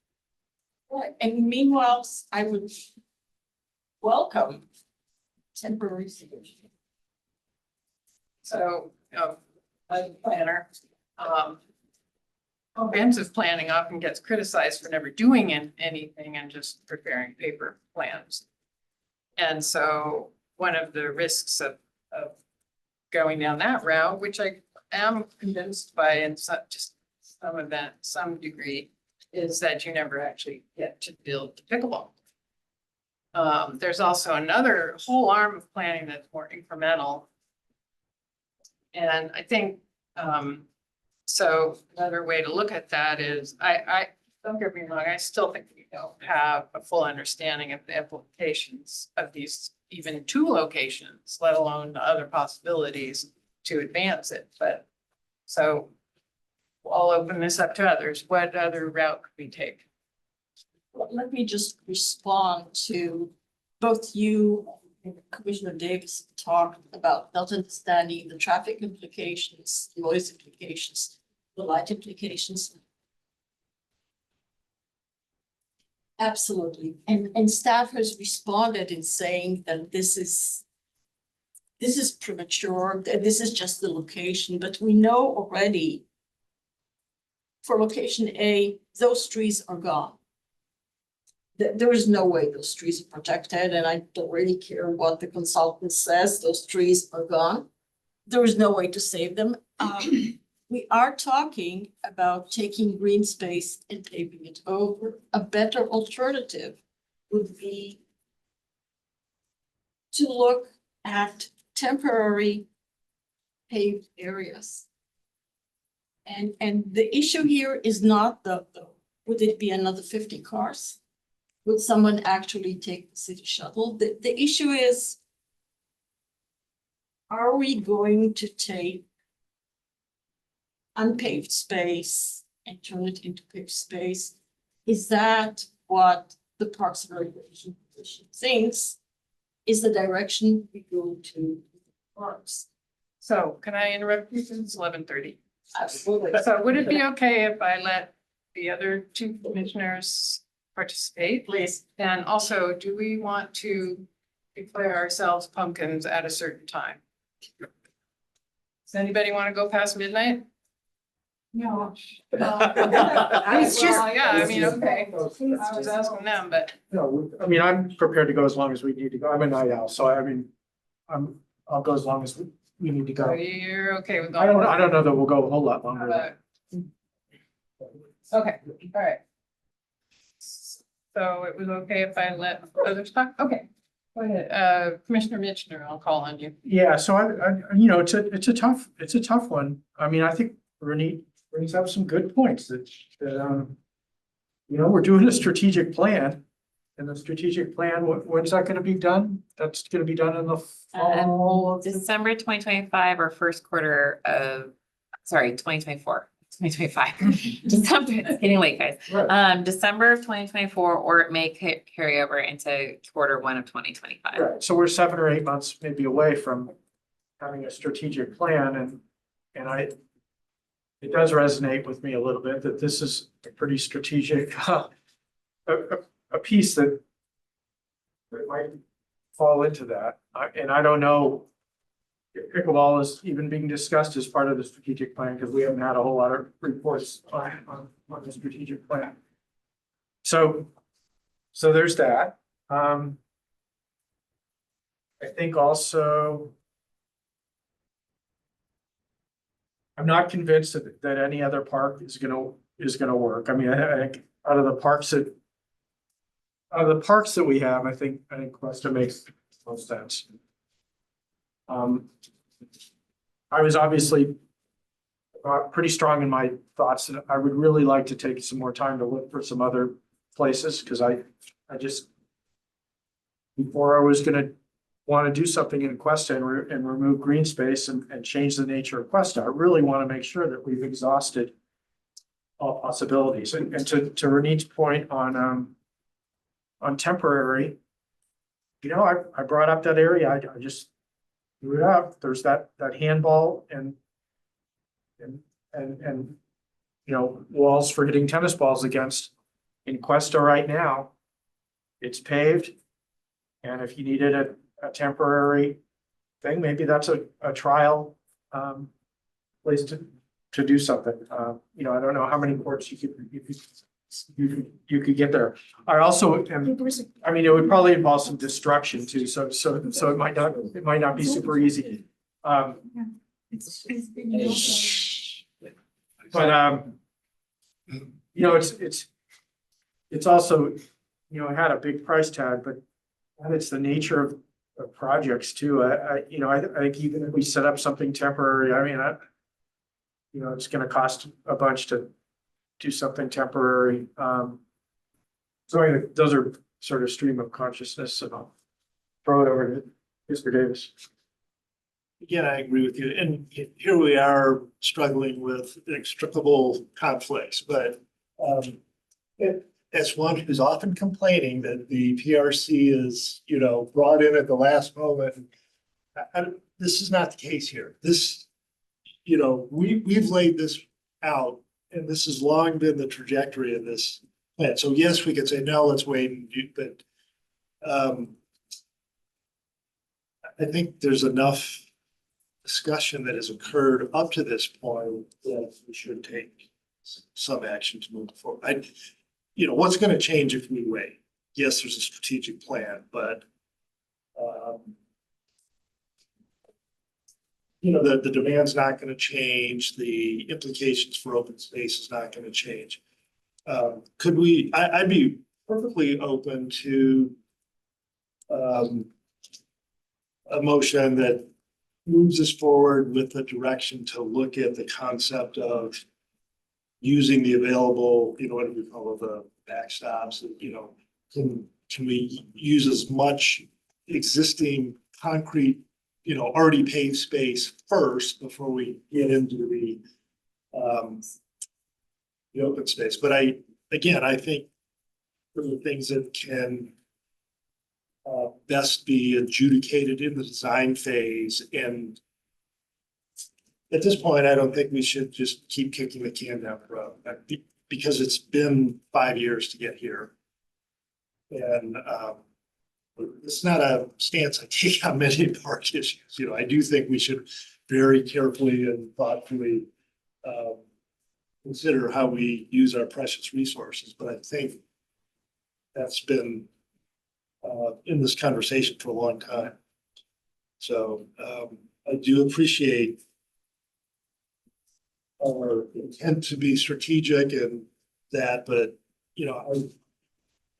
Right, and meanwhile, I would welcome temporary solution. So, as a planner, comprehensive planning often gets criticized for never doing anything and just preparing paper plans. And so one of the risks of going down that route, which I am convinced by in some degree, is that you never actually get to build the pickleball. There's also another whole arm of planning that's more incremental. And I think, so another way to look at that is, I don't get me wrong, I still think we don't have a full understanding of the implications of these even 2 locations, let alone the other possibilities to advance it. But so I'll open this up to others. What other route could we take? Well, let me just respond to both you and Commissioner Davis talked about not understanding the traffic implications, noise implications, the light implications. Absolutely. And staff has responded in saying that this is premature, that this is just the location, but we know already for location A, those trees are gone. There is no way those trees are protected, and I don't really care what the consultant says, those trees are gone. There is no way to save them. We are talking about taking green space and paving it over. A better alternative would be to look at temporary paved areas. And the issue here is not would it be another 50 cars? Would someone actually take the city shuttle? The issue is, are we going to take unpaved space and turn it into paved space? Is that what the Parks and Recreation Commission thinks is the direction we go to parks? So can I interrupt you? It's 11:30. Absolutely. So would it be okay if I let the other 2 commissioners participate? Please. And also, do we want to declare ourselves pumpkins at a certain time? Does anybody want to go past midnight? No. It's just, yeah, I mean, okay, I was asking them, but No, I mean, I'm prepared to go as long as we need to go. I'm a night owl, so I mean, I'll go as long as we need to So go. you're okay with I all? don't know that we'll go a whole lot longer. Okay, all right. So it was okay if I let others talk? Okay. Go ahead, Commissioner Mitchner, I'll call on you. Yeah, so it's a tough one. I mean, I think Renee brings up some good points that, we're doing a strategic plan. And the strategic plan, when's that gonna be done? That's gonna be done in the fall. December 2025 or first quarter of, sorry, 2024. 2025. December, it's getting late, guys. December of 2024, or it may carry over into quarter one of 2025. Right, so we're 7 or 8 months maybe away from having a strategic plan and it does resonate with me a little bit that this is a pretty strategic, a piece that might fall into that. And I don't know if pickleball is even being discussed as part of the strategic plan because we haven't had a whole lot of reports on the strategic plan. So there's that. I think also I'm not convinced that any other park is gonna work. I mean, I think out of the parks that we have, I think Cuesta makes most sense. I was obviously pretty strong in my thoughts that I would really like to take some more time to look for some other places because I just before I was gonna want to do something in Cuesta and remove green space and change the nature of Cuesta. I really want to make sure that we've exhausted all possibilities. And to Renee's point on temporary, I brought up that area. I just threw it out. There's that handball and walls for hitting tennis balls against in Cuesta right now. It's paved. And if you needed a temporary thing, maybe that's a trial place to do something. I don't know how many courts you could get there. I also I mean, it would probably involve some destruction too, so it might not be super easy. But it's also, it had a big price tag, but it's the nature of projects too. I think even if we set up something temporary, I mean, it's gonna cost a bunch to do something temporary. So those are sort of stream of consciousness, and I'll throw it over to Mr. Davis. Again, I agree with you. And here we are struggling with inextricable conflicts, but as one who's often complaining that the PRC is, brought in at the last moment, this is not the case here. This, we've laid this out, and this has long been the trajectory of this plan. So yes, we could say, no, let's wait and do, but I think there's enough discussion that has occurred up to this point that we should take some action to move forward. What's going to change if we wait? Yes, there's a strategic plan, but the demand's not going to change. The implications for open space is not going to change. Could we? I'd be perfectly open to a motion that moves us forward with the direction to look at the concept of using the available, what do we call it, the backstops, can we use as much existing concrete, already paved space first before we get into the open space. But I think for the things that can best be adjudicated in the design phase. And at this point, I don't think we should just keep kicking the can down the road because it's been 5 years to get here. And it's not a stance I take on many park issues. I do think we should very carefully and thoughtfully consider how we use our precious resources. But I think that's been in this conversation for a long time. So I do appreciate our intent to be strategic and that, but you know,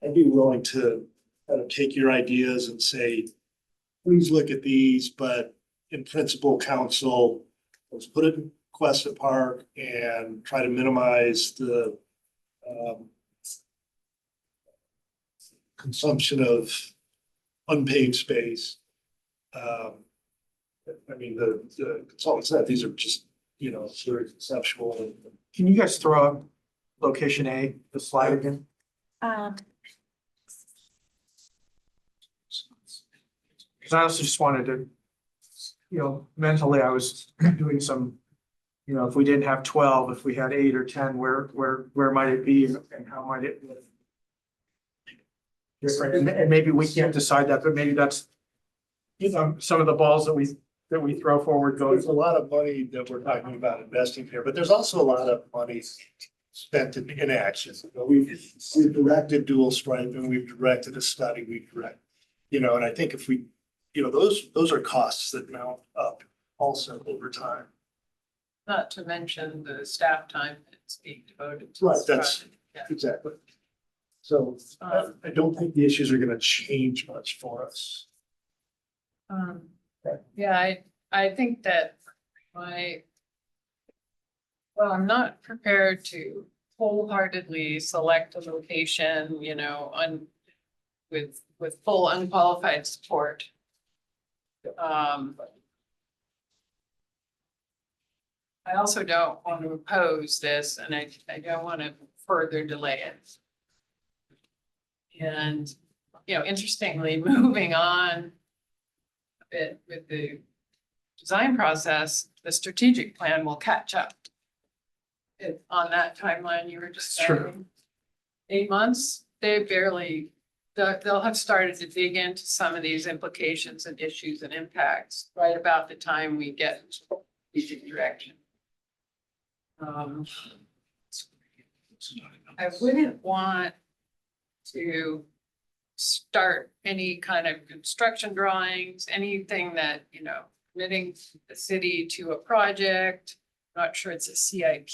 I'd be willing to kind of take your ideas and say, please look at these, but in principle, council, let's put it in Cuesta Park and try to minimize the consumption of unpaved space. I mean, the consultant said these are just, you know, very conceptual. Can you guys throw up location A, the slide again? Because I also just wanted to, you know, mentally I was doing some, you know, if we didn't have 12, if we had 8 or 10, where might it be and how might it be different? And maybe we can't decide that, but maybe that's, you know, some of the balls that we throw forward goes. There's a lot of money that we're talking about investing here, but there's also a lot of money spent in action. You know, we've directed dual striping, we've directed a study, you know, and I think if we, you know, those are costs that mount up also over time. Not to mention the staff time that's being devoted to Right, this that's project. Yeah. exactly. So I don't think the issues are gonna change much for us. Yeah, I think that I'm not prepared to wholeheartedly select a location, you know, with full unqualified support. I also don't want to oppose this and I don't want to further delay it. And, you know, interestingly, moving on a bit with the design process, the strategic plan will catch up. On that timeline, you were just saying, 8 months, they'll have started to dig into some of these implications and issues and impacts right about the time we get strategic direction. I wouldn't want to start any kind of construction drawings, anything that, you know, committing the city to a project. Not sure it's a CIP.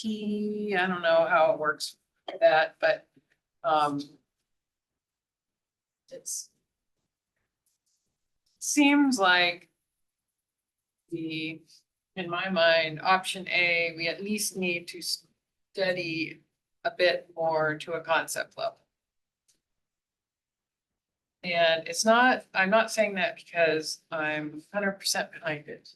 I don't know how it works with that, but seems like in my mind, option A, we at least need to study a bit more to a concept level. And I'm not saying that because I'm 100% behind it.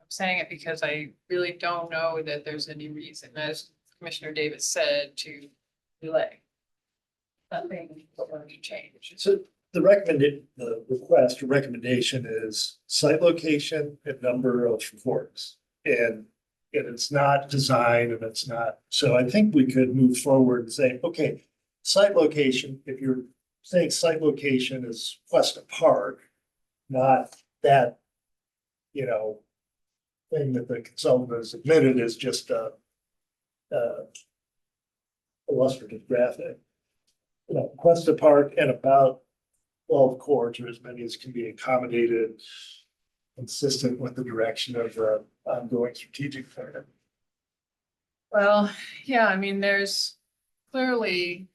I'm saying it because I really don't know that there's any reason, as Commissioner Davis said, to delay. Nothing going to change. So the recommendation is site location and number of forks. And it's not design and it's not, so I think we could move forward and say, okay, site location, if you're saying site location is Cuesta Park, not that, you know, thing that the consultant has admitted is just a illustrative graphic. You know, Cuesta Park and about 12 courts, or as many as can be accommodated, consistent with the direction of the ongoing strategic plan. Well, yeah, I mean, there's clearly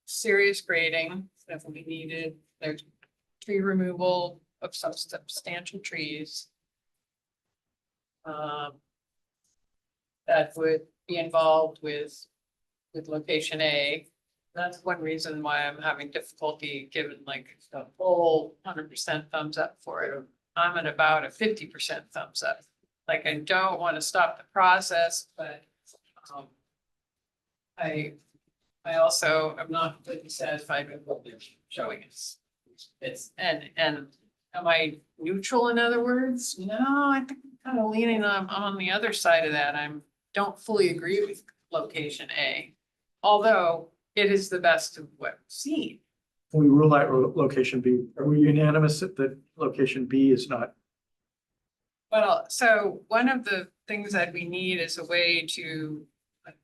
serious grading that will be needed. There's tree removal of some substantial trees. That would be involved with location A. That's one reason why I'm having difficulty giving like a full 100% thumbs up for it. I'm at about a 50% thumbs up. Like, I don't want to stop the process, but I also am not completely satisfied with what they're showing us. And am I neutral, in other words? No, I think I'm kind of leaning on the other side of that. Don't fully agree with location A, although it is the best of what we've seen. Can we rule out location B? Are we unanimous that location B is not? Well, so one of the things that we need is a way to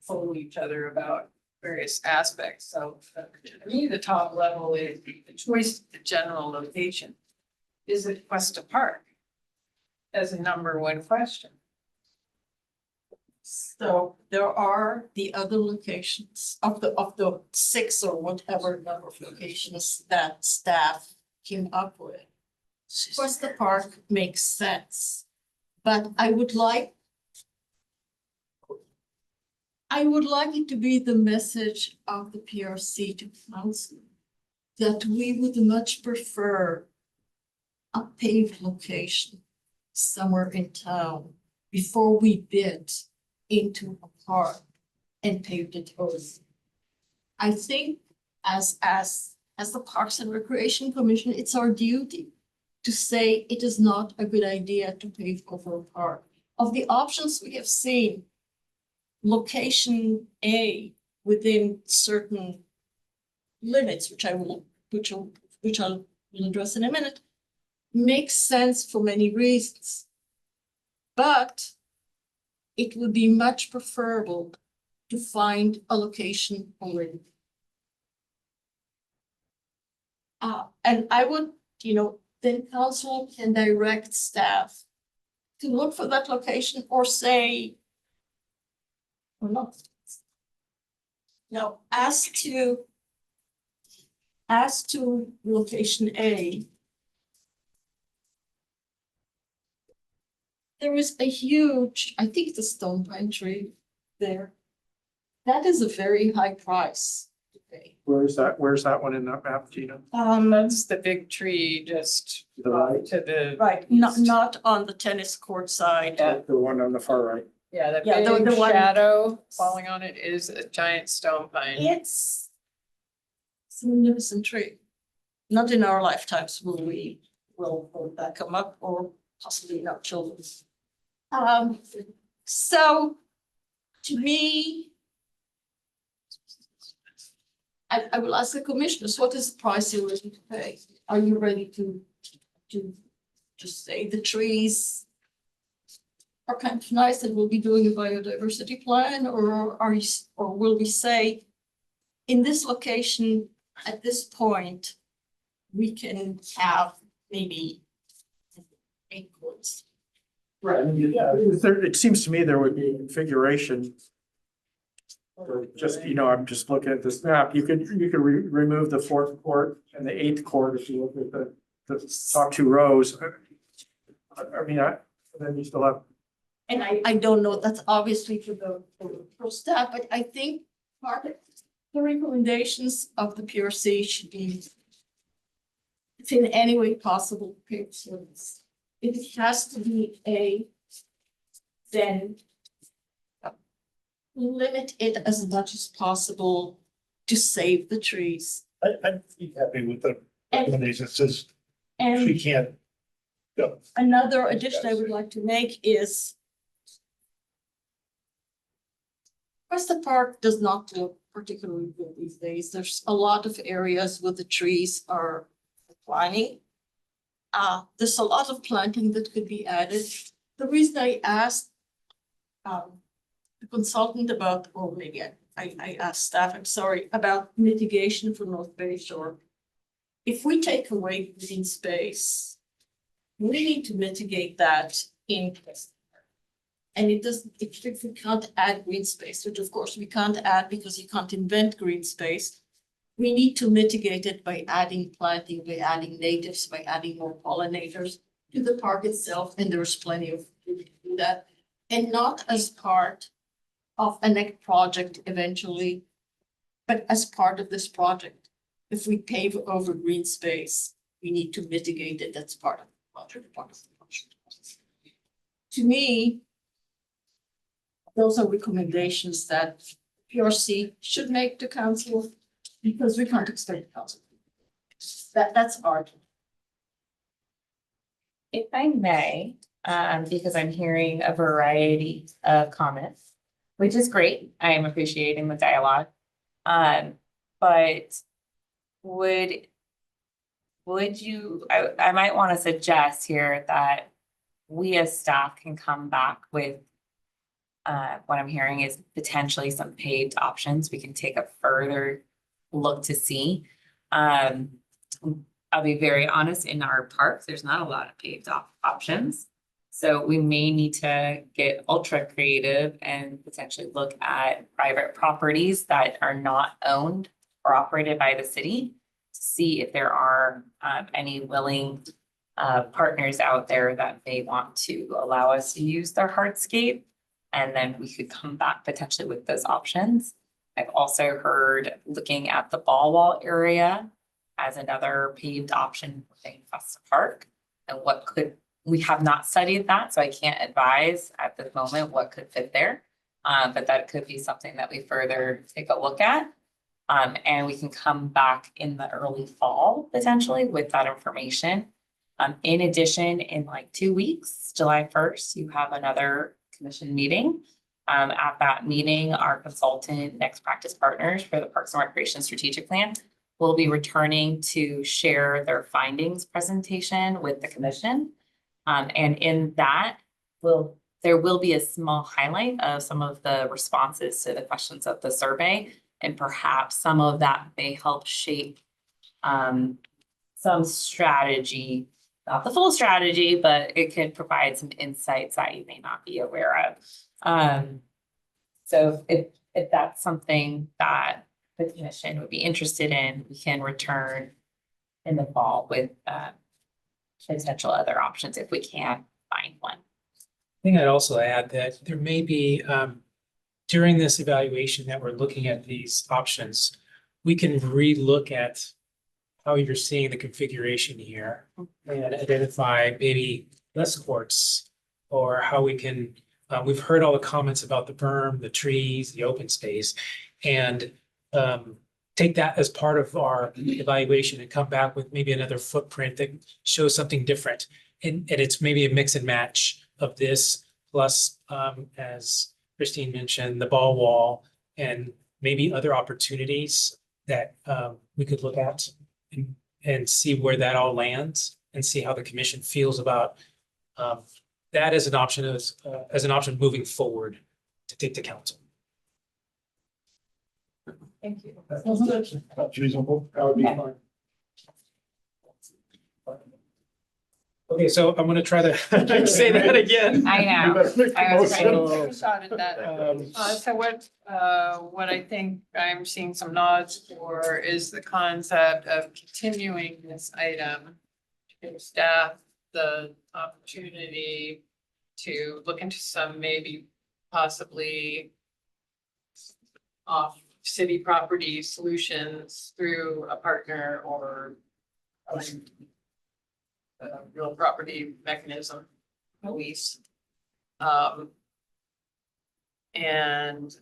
fool each other about various aspects. So to me, the top level is the choice of the general location. is it Cuesta Park? As a number one question. So there are the other locations of the 6 or whatever number of locations that staff came up with. Of course, the park makes sense, but I would like it to be the message of the PRC to council that we would much prefer a paved location somewhere in town before we bid into a park and paved it over. I think as the Parks and Recreation Commission, it's our duty to say it is not a good idea to pave over a park. Of the options we have seen, location A within certain limits, which I'll address in a minute, makes sense for many reasons. But it would be much preferable to find a location already. And I would, then council can direct staff to look for that location or say, or not. Now, as to location A, there is a huge, I think it's a stone pine tree there. That is a very high price to pay. Where's that one in that map, Gina? That's the big tree just To the right? to the. Right, not on the tennis court side. Yeah. The one on the far right. Yeah, the Yeah, big the one- shadow falling on it is a giant stone pine. It's a magnificent tree. Not in our lifetimes will that come up, or possibly in our children's. So to me, I will ask the commissioners, what is the price you're ready to pay? Are you ready to just say the trees are kind of nice and we'll be doing a biodiversity plan, or will we say in this location at this point, we can have maybe 8 courts? Right. It seems to me there would be configuration. Or just, I'm just looking at this map, you could remove the 4th court and the 8th court if you look at the top 2 rows. Then you still have. And I don't know, that's obviously for staff, but I think part of the recommendations of the PRC should be, if in any way possible, paved service. If it has to be then limit it as much as possible to save the trees. I'd be happy with the recommendation. It says And we can't. Go. another addition I would like to make is Cuesta Park does not look particularly good these days. There's a lot of areas where the trees are declining. There's a lot of planting that could be added. The reason I asked the consultant about, or maybe I asked staff, I'm sorry, about mitigation for North Bay Shore. If we take away green space, we need to mitigate that in Cuesta Park. And if we can't add green space, which of course we can't add because you can't invent green space, we need to mitigate it by adding planting, by adding natives, by adding more pollinators to the park itself, and there's plenty of people to do that. And not as part of a next project eventually, but as part of this project. If we pave over green space, we need to mitigate it. That's part of the project, part of the project. To me, those are recommendations that PRC should make to council, because we can't expect council. That's our. If I may, because I'm hearing a variety of comments, which is great. I am appreciating the dialogue. But would you, I might want to suggest here that we as staff can come back with what I'm hearing is potentially some paved options. We can take a further look to see. I'll be very honest, in our parks, there's not a lot of paved options. So we may need to get ultra creative and potentially look at private properties that are not owned or operated by the city to see if there are any willing partners out there that may want to allow us to use their hardscape. And then we could come back potentially with those options. I've also heard looking at the ball wall area as another paved option within Festa Park. And what could, we have not studied that, so I can't advise at this moment what could fit there. But that could be something that we further take a look at. And we can come back in the early fall potentially with that information. In addition, in like 2 weeks, July 1st, you have another commission meeting. At that meeting, our consultant, Next Practice Partners for the Parks and Recreation Strategic Plan will be returning to share their findings presentation with the commission. And in that, there will be a small highlight of some of the responses to the questions of the survey. And perhaps some of that may help shape some strategy, not the full strategy, but it could provide some insights that you may not be aware of. So if that's something that the commission would be interested in, we can return in the fall with potential other options if we can find one. I think I'd also add that there may be, during this evaluation that we're looking at these options, we can re-look at how you're seeing the configuration here and identify maybe less courts, or how we can, we've heard all the comments about the berm, the trees, the open space, and take that as part of our evaluation and come back with maybe another footprint that shows something different. And it's maybe a mix and match of this plus, as Christine mentioned, the ball wall and maybe other opportunities that we could look at and see where that all lands and see how the commission feels about that as an option moving forward to take to council. Thank you. That's reasonable. That would be fine. Okay, so I'm gonna try to say that again. I know. I was trying to Take a shot at that. So what I think I'm seeing some nods for is the concept of continuing this item. To give staff the opportunity to look into some maybe possibly off city property solutions through a partner or a real property mechanism, a lease. And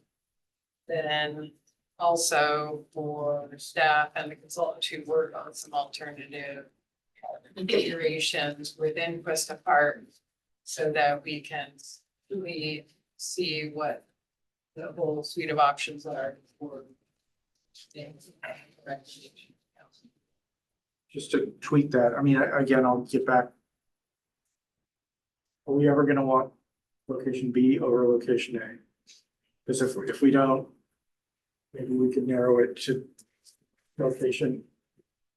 then also for staff and the consultant to work on some alternative configurations within Cuesta Park so that we can really see what the whole suite of options are for things. Just to tweak that, I mean, again, I'll get back. Are we ever gonna want location B over location A? Because if we don't, maybe we could narrow it to location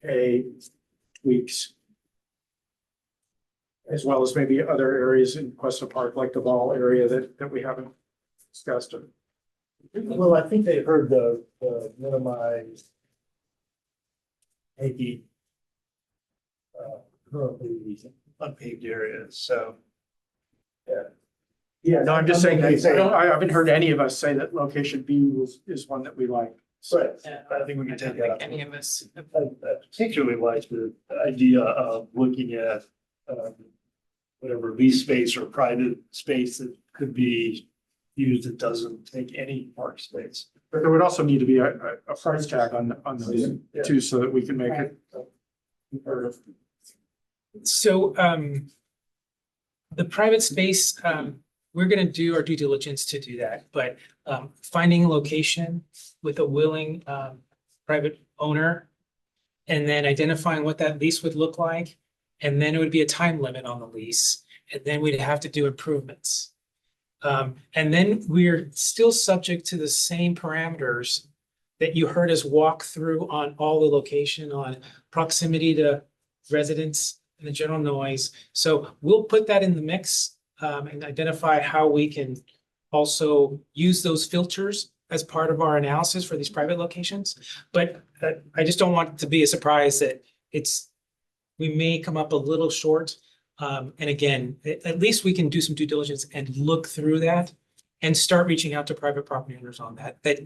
A tweaks. As well as maybe other areas in Cuesta Park, like the ball area that we haven't discussed. Well, I think they heard the minimize maybe currently unpaved areas, so. Yeah, no, I'm just saying, I haven't heard any of us say that location B is one that we like. Right, I think we can take that up. Any of us. I particularly like the idea of looking at whatever lease space or private space that could be used that doesn't take any park space. But there would also need to be a price tag on those too, so that we can make it comparative. So the private space, we're gonna do our due diligence to do that, but finding a location with a willing private owner and then identifying what that lease would look like. And then it would be a time limit on the lease, and then we'd have to do improvements. And then we're still subject to the same parameters that you heard us walk through on all the location, on proximity to residents and the general noise. So we'll put that in the mix and identify how we can also use those filters as part of our analysis for these private locations. But I just don't want it to be a surprise that we may come up a little short. And again, at least we can do some due diligence and look through that and start reaching out to private property owners on that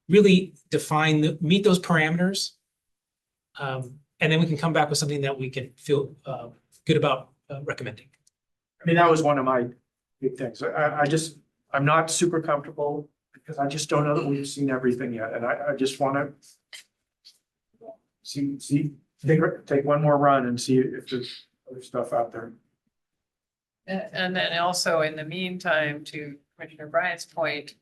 really meet those parameters. And then we can come back with something that we can feel good about recommending. I mean, that was one of my big things. I'm not super comfortable because I just don't know that we've seen everything yet. And I just want to take one more run and see if there's other stuff out there. And then also in the meantime, to Commissioner Bryant's point,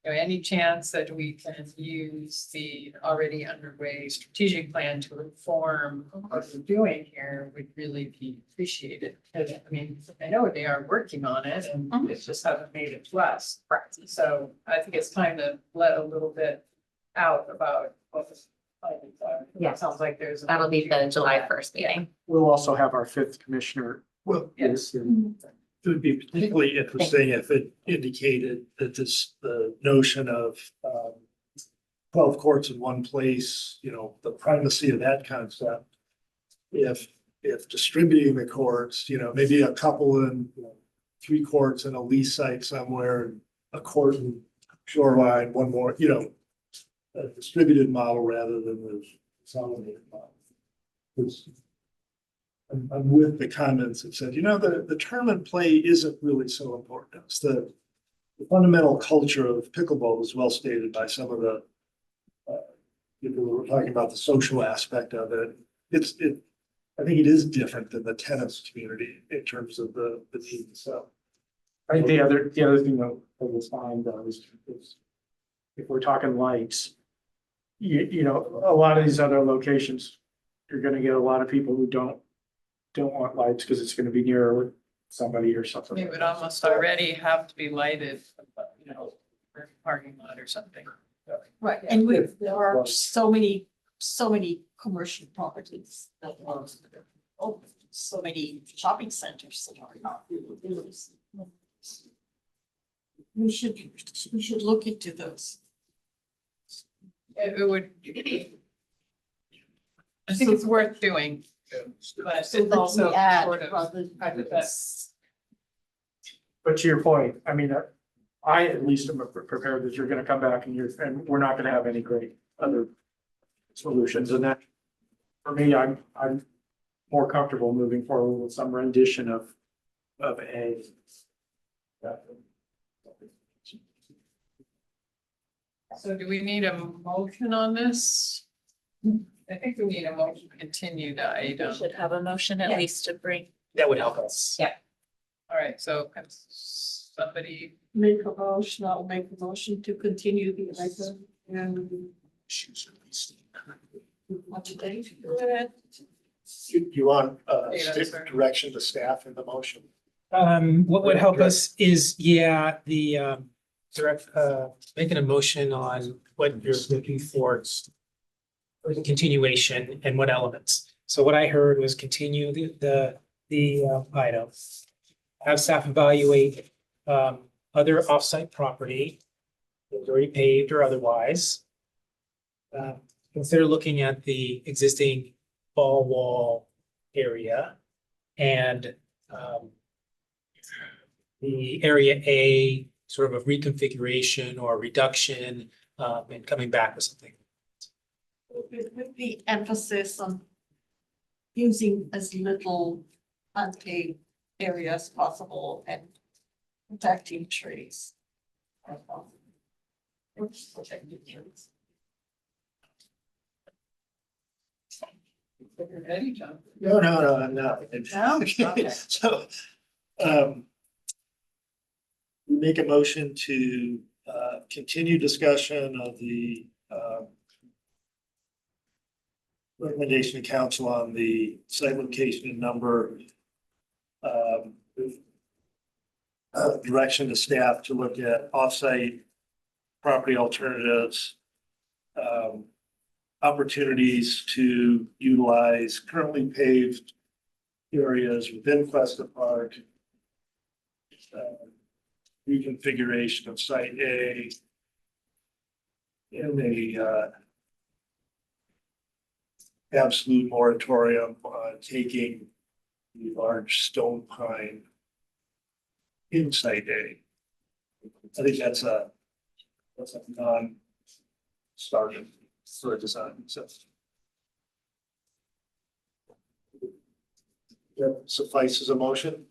any chance that we can use the already underway strategic plan to inform what we're doing here would really be appreciated. Because I mean, I know they are working on it and it just haven't made it to us. So I think it's time to let a little bit out about what the findings are. Yeah. It sounds like That'll be the July 1st meeting. We'll also have our 5th commissioner. Well, Yes. it would be particularly interesting if it indicated that the notion of 12 courts in one place, the primacy of that concept. If distributing the courts, maybe a couple in 3 courts in a lease site somewhere, a court in Shoreline, one more, a distributed model rather than the consolidated model. I'm with the comments that said, the tournament play isn't really so important. It's the fundamental culture of pickleball was well stated by some of the people who were talking about the social aspect of it. I think it is different than the tennis community in terms of the team. So I think the other thing that was fine though is if we're talking lights, a lot of these other locations, you're going to get a lot of people who don't want lights because it's going to be near somebody or something. It would almost already have to be lighted, for parking lot or something. Right, and there are so many commercial properties that are open, so many shopping centers that are not really used. We should look into those. It would. I think it's worth doing. But So it's that also we add sort of rather than But to your point, I mean, I at least am prepared that you're going to come back and we're not going to have any great other solutions. And that, for me, I'm more comfortable moving forward with some rendition of A. So do we need a motion on this? I think we need a motion to continue the item. We should have a motion at least to bring. That would help us. Yeah. All right, so can somebody, make a motion, I'll make a motion to continue the item and. What today? Go ahead. you want Yeah, strict sorry. direction to staff in the motion? What would help us is, the direct, making a motion on what you're looking for the continuation and what elements. So what I heard was continue the item. Have staff evaluate other offsite property that's already paved or otherwise. Consider looking at the existing ball wall area and the area A, sort of a reconfiguration or reduction, and coming back with something. With the emphasis on using as little unpaved area as possible and protecting trees. Protecting trees. ready, John? No, I'm not. No? Okay. So, we make a motion to continue discussion of the recommendation of council on the site location and number. Direction to staff to look at offsite property alternatives. opportunities to utilize currently paved areas within Cuesta Park. Reconfiguration of Site A. And a absolute moratorium on taking the large stone pine in Site A. I think that's a non-starter for a design, so. That suffices a motion.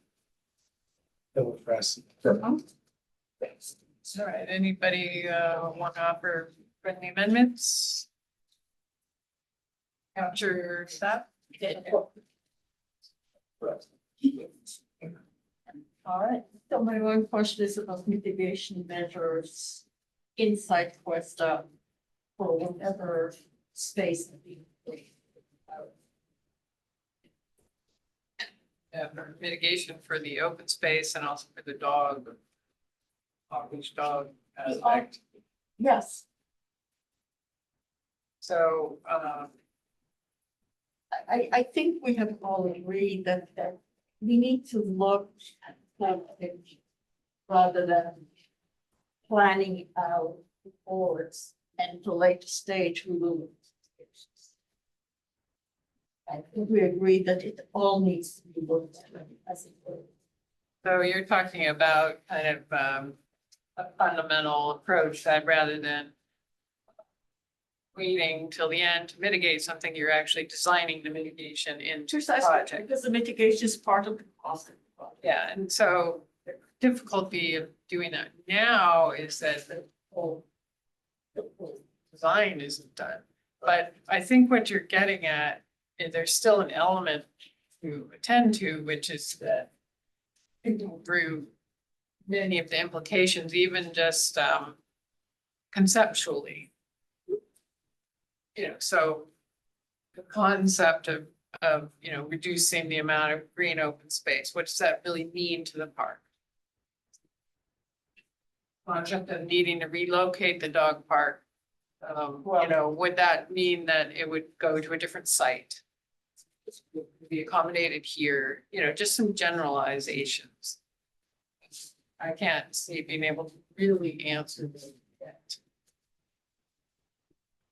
That will press. All right, anybody want to offer friendly amendments? Capture that? All right, so my one question is about mitigation measures inside Cuesta for whatever space that we. For mitigation for the open space and also for the dog. Off-leash dog aspect. Yes. So, I think we have all agreed that we need to look at something rather than planning out boards and at a later stage we will. I think we agree that it all needs to be looked at as it were. so you're talking about kind of a fundamental approach that rather than waiting till the end to mitigate something, you're actually designing the mitigation into the project. Because the mitigation is part of the cost of the project. Yeah, and so the difficulty of doing that now is that the whole design isn't done. But I think what you're getting at is there's still an element to attend to, which is that thinking through many of the implications, even just conceptually. You know, so the concept of reducing the amount of green open space, what does that really mean to the park? Concept of needing to relocate the dog park. Would that mean that it would go to a different site? Be accommodated here, just some generalizations. I can't see being able to really answer them yet.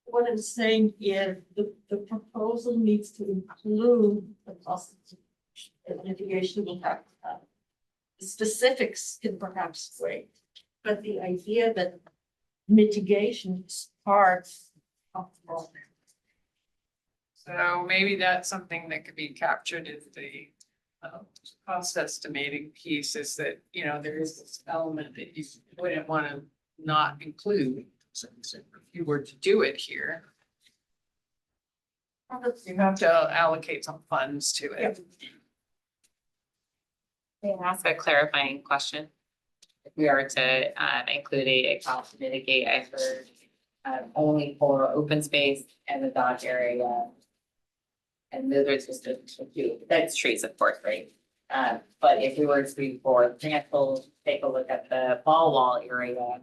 What I'm saying is the proposal needs to include the cost of mitigation will have to have. The specifics can perhaps wait, but the idea that mitigation is part of the program. So maybe that's something that could be captured in the cost estimating piece, is that, there is this element that you wouldn't want to not include. So if you were to do it here, you have to allocate some funds to it. May I ask a clarifying question? If we are to include a cost to mitigate, I heard only for open space and the dog area. And those are just a few, that's trees, of course, right? But if we were to, for example, take a look at the ball wall area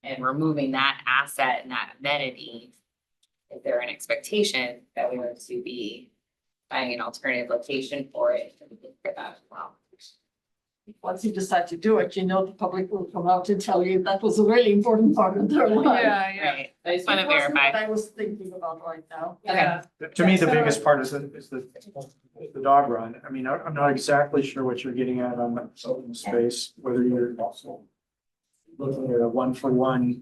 and removing that asset and that amenity, is there an expectation that we were to be finding an alternative location for it for that as well? Once you decide to do it, the public will come out and tell you that was a really important part of their life. Yeah. Right, I just want to It wasn't verify. what I was thinking about right now. Yeah. To me, the biggest part is the dog run. I mean, I'm not exactly sure what you're getting at on that open space, whether you're also looking at a 1-for-1.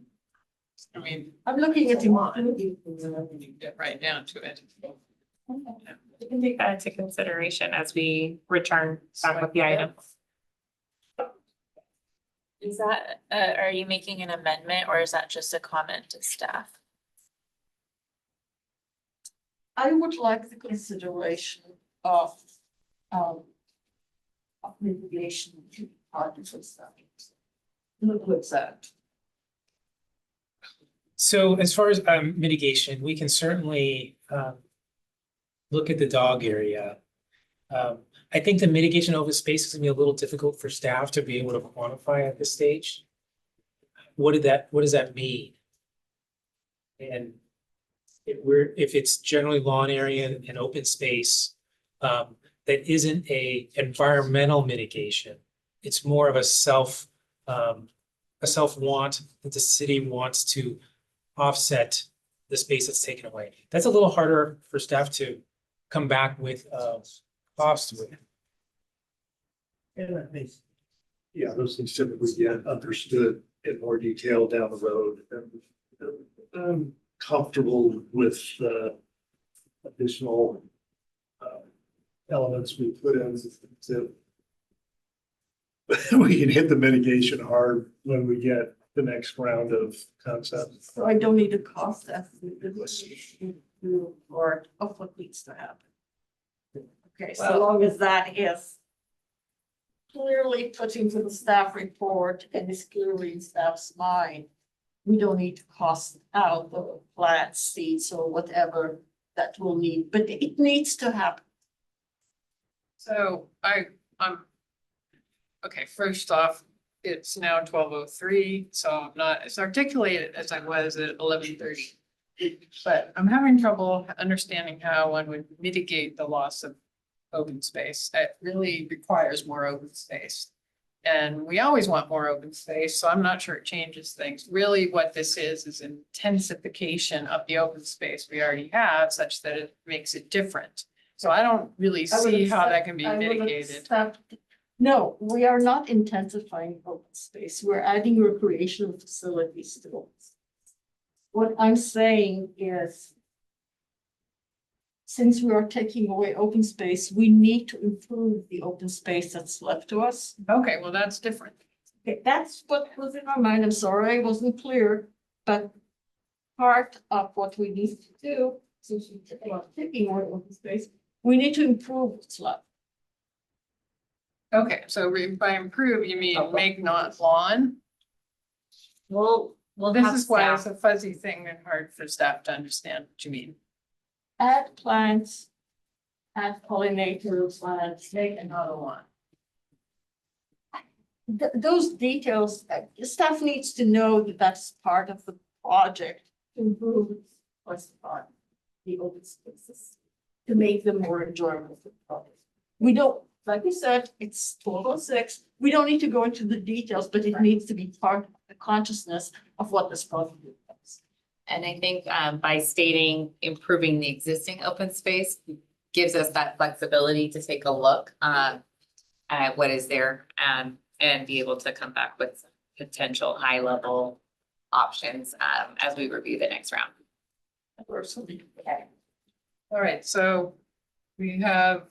I mean, I'm looking at demand. you get right down to it. We can take that into consideration as we return back with the item. Is that, are you making an amendment or is that just a comment to staff? I would like the consideration of mitigation to be part of this. Look what's that. So as far as mitigation, we can certainly look at the dog area. I think the mitigation open space is gonna be a little difficult for staff to be able to quantify at this stage. What does that mean? And if it's generally lawn area and open space, that isn't a environmental mitigation. It's more of a self want that the city wants to offset the space that's taken away. That's a little harder for staff to come back with cost with. And I think, yeah, those things typically get understood in more detail down the road. And I'm comfortable with the additional elements we put in to we can hit the mitigation hard when we get the next round of concepts. So I don't need a cost estimate or of what needs to happen. Okay, so long as that is clearly put into the staff report and is clearly in staff's mind, we don't need to cost out the plants, seeds, or whatever that will need, but it needs to happen. So I'm, okay, first off, it's now 12:03, so I'm not as articulated as I was at 11:30. But I'm having trouble understanding how one would mitigate the loss of open space. It really requires more open space. And we always want more open space, so I'm not sure it changes things. Really, what this is intensification of the open space we already have such that it makes it different. So I don't really see how that can be mitigated. No, we are not intensifying open space. We're adding recreational facilities to it. What I'm saying is, since we are taking away open space, we need to improve the open space that's left to us. Okay, well, that's different. Okay, that's what was in my mind. I'm sorry I wasn't clear, but part of what we need to do, since we're taking away open space, we need to improve what's left. Okay, so by improve, you mean make not lawn? Well, This is why it's a fuzzy thing and hard for staff to understand what you mean. Add plants, add pollinators, plants, Make another one. Those details, staff needs to know that that's part of the project to improve what's on the open spaces, to make them more enjoyable for the public. We don't, like we said, it's 12:06. We don't need to go into the details, but it needs to be part of the consciousness of what this project is. And I think by stating improving the existing open space gives us that flexibility to take a look at what is there and be able to come back with potential high level options as we review the next round. Okay. All right, so we have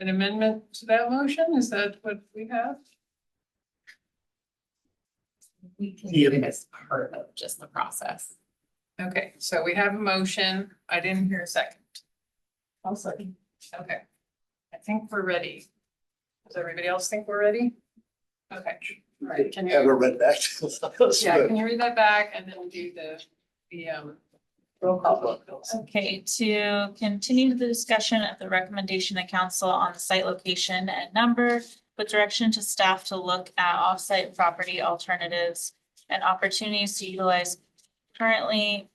an amendment to that motion. Is that what we have? We can do it as part of just the process. Okay, so we have a motion. I didn't hear a second. I'll second. Okay. I think we're ready. Does everybody else think we're ready? Okay, all right, can you? Ever read back? Yeah, can you read that back and then do the roll call vote? Okay, to continue the discussion of the recommendation to council on the site location and number, with direction to staff to look at offsite property alternatives and opportunities to utilize currently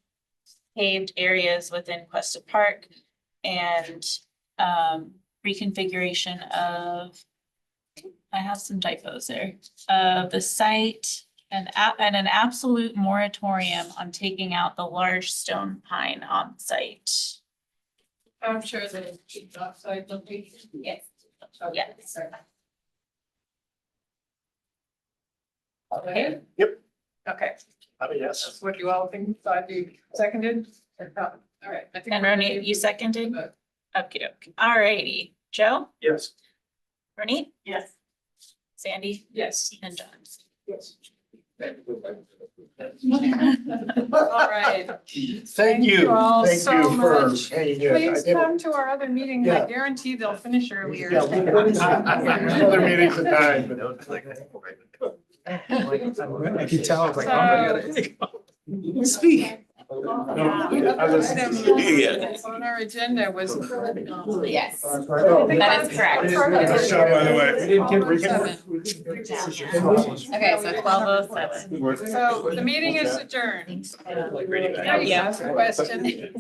paved areas within Cuesta Park and reconfiguration of, I have some typos there, the site and an absolute moratorium on taking out the large stone pine on site. I'm sure that it's offsite location. Yes. Yes. Okay. Okay. Yep. Okay, I mean, yes. that's what you all think, thought you seconded? Or not? All right. I think And we're Ronit, ready. you seconded? Okay, all righty. Joe, Yes. Ronit, Yes. Sandy, Yes. and John. Yes. All right. Thank you. all Thank so you for much. hanging in. Please I did- come to our other meeting. I Yeah. guarantee they'll finish earlier. Yeah, we'll finish other meetings at 9, but I can tell, I was like, oh, I gotta. So- speak. Item on our agenda was. Yes, that is correct. Nice job, by the way. Okay, so 12:07. So the meeting is adjourned. Now you ask a question.